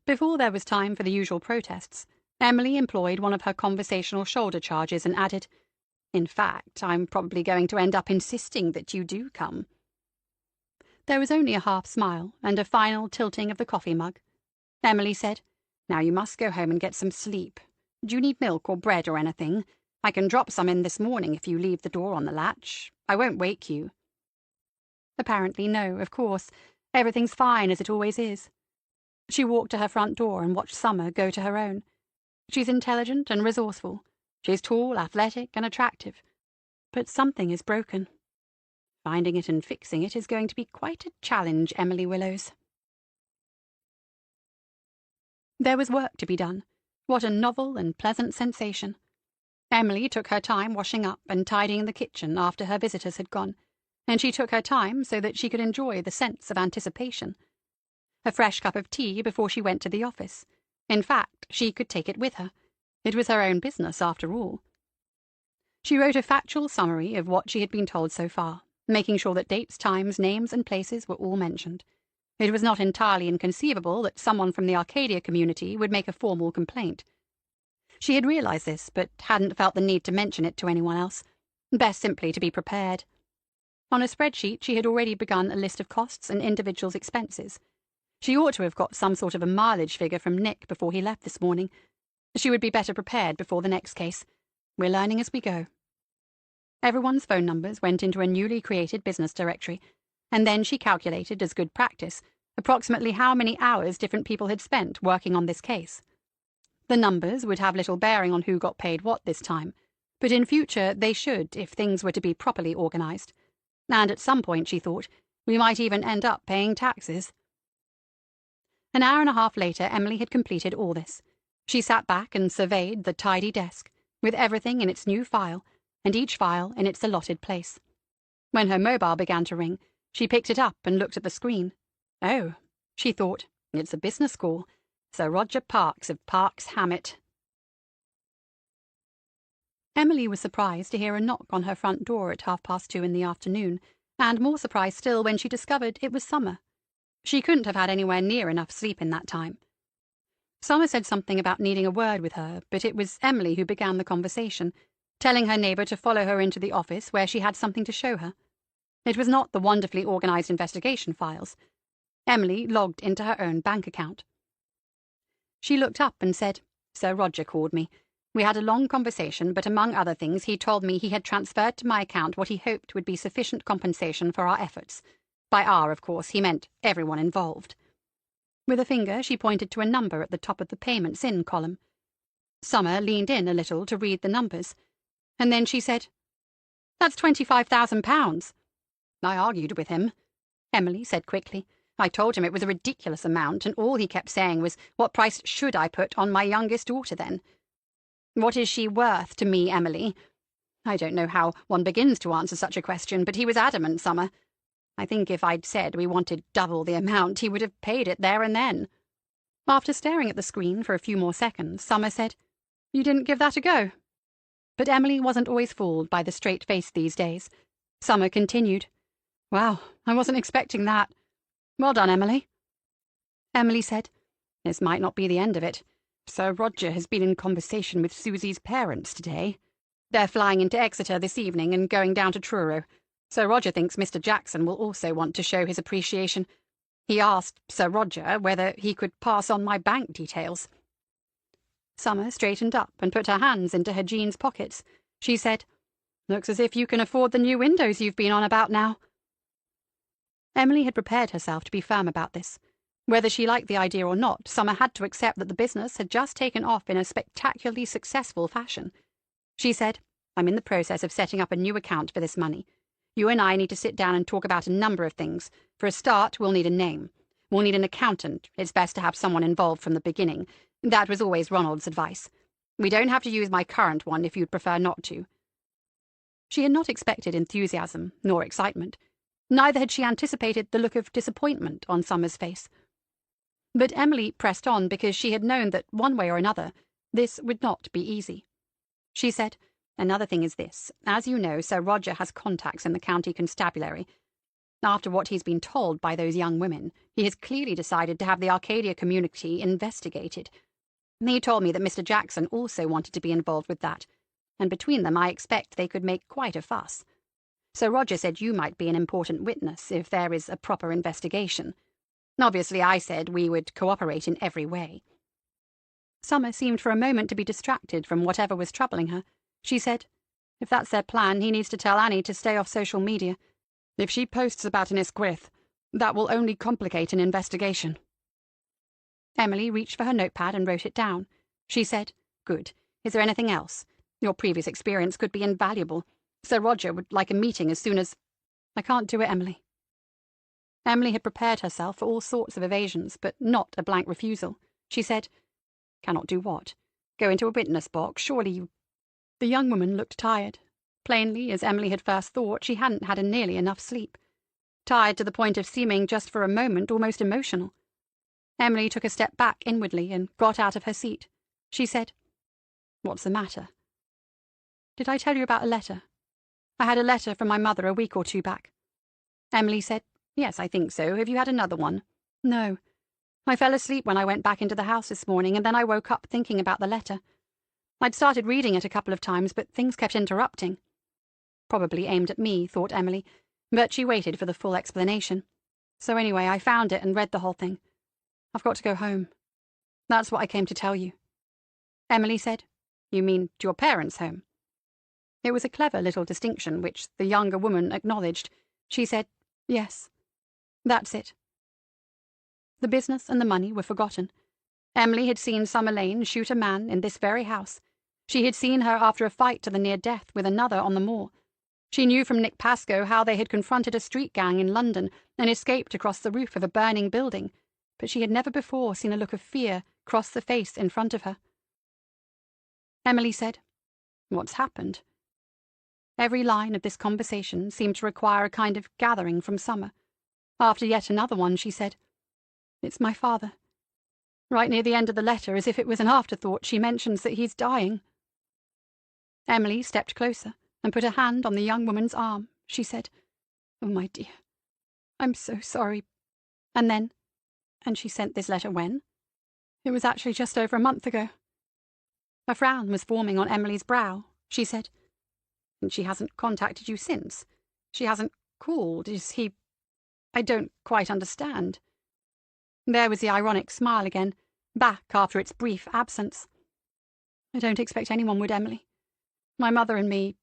Before there was time for the usual protests, Emily employed one of her conversational shoulder charges and added, "In fact, I'm probably going to end up insisting that you do come." There was only a half smile and a final tilting of the coffee mug. Emily said, "Now you must go home and get some sleep. Do you need milk or bread or anything? I can drop some in this morning if you leave the door on the latch. I won't wake you." Apparently no, of course. Everything's fine as it always is. She walked to her front door and watched Summer go to her own. She's intelligent and resourceful. She's tall, athletic, and attractive. But something is broken. Finding it and fixing it is going to be quite a challenge, Emily Willows. There was work to be done. What a novel and pleasant sensation. Emily took her time washing up and tidying the kitchen after her visitors had gone, and she took her time so that she could enjoy the sense of anticipation. A fresh cup of tea before she went to the office. In fact, she could take it with her. It was her own business, after all. She wrote a factual summary of what she had been told so far, making sure that dates, times, names, and places were all mentioned. It was not entirely inconceivable that someone from the Arcadia community would make a formal complaint. She had realized this, but hadn't felt the need to mention it to anyone else. Best simply to be prepared. On a spreadsheet, she had already begun a list of costs and individuals' expenses. She ought to have got some sort of a mileage figure from Nick before he left this morning. She would be better prepared before the next case. We're learning as we go. Everyone's phone numbers went into a newly created business directory, and then she calculated, as good practice, approximately how many hours different people had spent working on this case. The numbers would have little bearing on who got paid what this time, but in future they should if things were to be properly organized. And at some point, she thought, we might even end up paying taxes. An hour and a half later, Emily had completed all this. She sat back and surveyed the tidy desk, with everything in its new file, and each file in its allotted place. When her mobile began to ring, she picked it up and looked at the screen. Oh, she thought, it's a business call. Sir Roger Parkes of Parkes Hammett. Emily was surprised to hear a knock on her front door at 2:30 in the afternoon, and more surprised still when she discovered it was Summer. She couldn't have had anywhere near enough sleep in that time. Summer said something about needing a word with her, but it was Emily who began the conversation, telling her neighbour to follow her into the office where she had something to show her. It was not the wonderfully organised investigation files. Emily logged into her own bank account. She looked up and said, "Sir Roger called me. We had a long conversation, but among other things he told me he had transferred to my account what he hoped would be sufficient compensation for our efforts. By our, of course, he meant everyone involved." With a finger, she pointed to a number at the top of the Payments In column. Summer leaned in a little to read the numbers, and then she said, "That's £25,000. I argued with him," Emily said quickly. "I told him it was a ridiculous amount, and all he kept saying was, what price should I put on my youngest daughter then? What is she worth to me, Emily? I don't know how one begins to answer such a question, but he was adamant, Summer. I think if I'd said we wanted double the amount, he would have paid it there and then." After staring at the screen for a few more seconds, Summer said, "You didn't give that a go?" But Emily wasn't always fooled by the straight face these days. Summer continued, "Wow, I wasn't expecting that. Well done, Emily." Emily said, "This might not be the end of it. Sir Roger has been in conversation with Susie's parents today. They're flying into Exeter this evening and going down to Truro. Sir Roger thinks Mr. Jackson will also want to show his appreciation. He asked Sir Roger whether he could pass on my bank details." Summer straightened up and put her hands into her jeans pockets. She said, "Looks as if you can afford the new windows you've been on about now." Emily had prepared herself to be firm about this. Whether she liked the idea or not, Summer had to accept that the business had just taken off in a spectacularly successful fashion. She said, "I'm in the process of setting up a new account for this money. You and I need to sit down and talk about a number of things. For a start, we'll need a name. We'll need an accountant. It's best to have someone involved from the beginning. That was always Ronald's advice. We don't have to use my current one if you'd prefer not to." She had not expected enthusiasm nor excitement. Neither had she anticipated the look of disappointment on Summer's face. But Emily pressed on because she had known that, one way or another, this would not be easy. She said, "Another thing is this. As you know, Sir Roger has contacts in the county constabulary. After what he's been told by those young women, he has clearly decided to have the Arcadia community investigated. He told me that Mr. Jackson also wanted to be involved with that, and between them I expect they could make quite a fuss. Sir Roger said you might be an important witness if there is a proper investigation. Obviously, I said we would cooperate in every way. Summer seemed for a moment to be distracted from whatever was troubling her. She said, "If that's their plan, he needs to tell Annie to stay off social media. If she posts about an Esquith, that will only complicate an investigation." Emily reached for her notepad and wrote it down. She said, "Good. Is there anything else? Your previous experience could be invaluable. Sir Roger would like a meeting as soon as—" "I can't do it, Emily." Emily had prepared herself for all sorts of evasions, but not a blank refusal. She said, "Cannot do what? Go into a witness box? Surely you—" The young woman looked tired. Plainly, as Emily had first thought, she hadn't had nearly enough sleep. Tired to the point of seeming, just for a moment, almost emotional. Emily took a step back inwardly and got out of her seat. She said, "What's the matter?" "Did I tell you about a letter? I had a letter from my mother a week or two back." Emily said, "Yes, I think so. Have you had another one?" "No. I fell asleep when I went back into the house this morning, and then I woke up thinking about the letter. I'd started reading it a couple of times, but things kept interrupting." Probably aimed at me, thought Emily, but she waited for the full explanation. "So anyway, I found it and read the whole thing. I've got to go home. That's what I came to tell you." Emily said, "You mean to your parents' home?" It was a clever little distinction, which the younger woman acknowledged. She said, "Yes. That's it." The business and the money were forgotten. Emily had seen Summer Lane shoot a man in this very house. She had seen her after a fight to the near death with another on the moor. She knew from Nick Pascoe how they had confronted a street gang in London and escaped across the roof of a burning building, but she had never before seen a look of fear cross the face in front of her. Emily said, "What's happened?" Every line of this conversation seemed to require a kind of gathering from Summer. After yet another one, she said, "It's my father. Right near the end of the letter, as if it was an afterthought, she mentions that he's dying." Emily stepped closer and put a hand on the young woman's arm. She said, "Oh, my dear, I'm so sorry." And then, "And she sent this letter when?" "It was actually just over a month ago." A frown was forming on Emily's brow. She said, "And she hasn't contacted you since? She hasn't called? Is he— I don't quite understand." There was the ironic smile again, back after its brief absence. "I don't expect anyone would, Emily. My mother and me—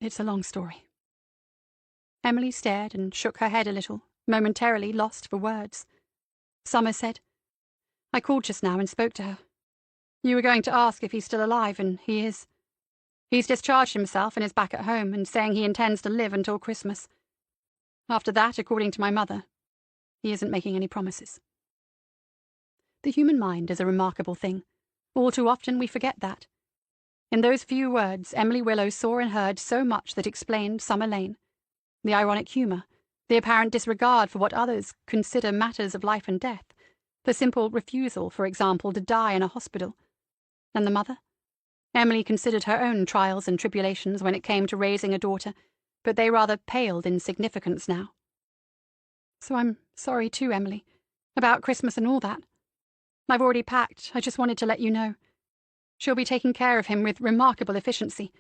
it's a long story." Emily stared and shook her head a little, momentarily lost for words. Summer said, "I called just now and spoke to her. You were going to ask if he's still alive, and he is. He's discharged himself and is back at home, and saying he intends to live until Christmas. After that, according to my mother, he isn't making any promises." The human mind is a remarkable thing. All too often we forget that. In those few words, Emily Willow saw and heard so much that explained Summer Lane. The ironic humour, the apparent disregard for what others consider matters of life and death, the simple refusal, for example, to die in a hospital. And the mother? Emily considered her own trials and tribulations when it came to raising a daughter, but they rather paled in significance now. "So I'm sorry too, Emily, about Christmas and all that. I've already packed. I just wanted to let you know. She'll be taking care of him with remarkable efficiency.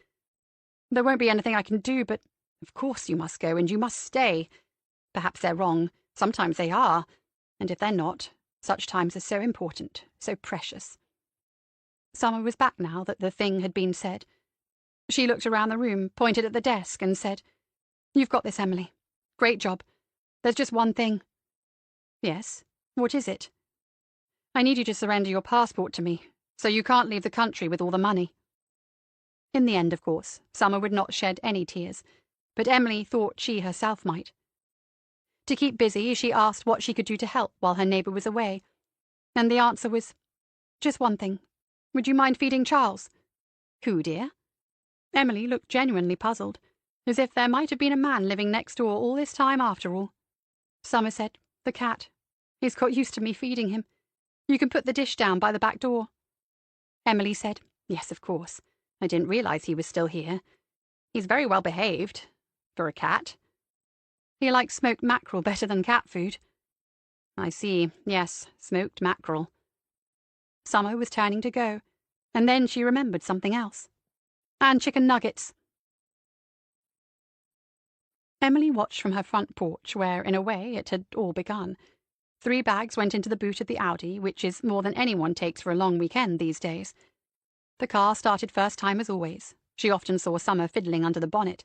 There won't be anything I can do, but of course you must go, and you must stay. Perhaps they're wrong. Sometimes they are. And if they're not, such times are so important, so precious." Summer was back now that the thing had been said. She looked around the room, pointed at the desk, and said, "You've got this, Emily. Great job. There's just one thing." "Yes? What is it?" "I need you to surrender your passport to me, so you can't leave the country with all the money." In the end, of course, Summer would not shed any tears, but Emily thought she herself might. To keep busy, she asked what she could do to help while her neighbour was away, and the answer was, "Just one thing. Would you mind feeding Charles?" "Who, dear?" Emily looked genuinely puzzled, as if there might have been a man living next door all this time after all. Summer said, "The cat. He's got used to me feeding him. You can put the dish down by the back door." Emily said, "Yes, of course. I didn't realize he was still here. He's very well behaved. For a cat." He likes smoked mackerel better than cat food. I see, yes, smoked mackerel. Summer was turning to go, and then she remembered something else. And chicken nuggets. Emily watched from her front porch, where, in a way, it had all begun. 3 bags went into the boot of the Audi, which is more than anyone takes for a long weekend these days. The car started first time as always. She often saw Summer fiddling under the bonnet.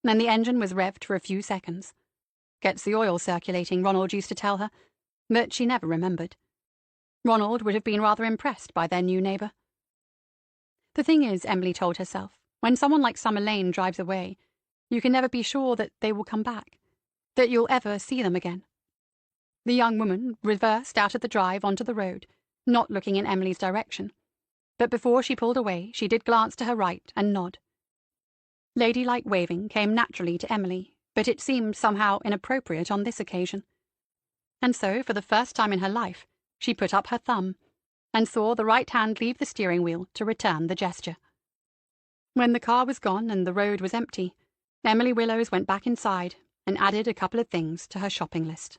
Then the engine was revved for a few seconds. Gets the oil circulating, Ronald used to tell her, but she never remembered. Ronald would have been rather impressed by their new neighbour. The thing is, Emily told herself, when someone like Summer Lane drives away, you can never be sure that they will come back, that you'll ever see them again. The young woman reversed out of the drive onto the road, not looking in Emily's direction. But before she pulled away, she did glance to her right and nod. Ladylike waving came naturally to Emily, but it seemed somehow inappropriate on this occasion. And so, for the first time in her life, she put up her thumb, and saw the right hand leave the steering wheel to return the gesture. When the car was gone and the road was empty, Emily Willows went back inside and added a couple of things to her shopping list.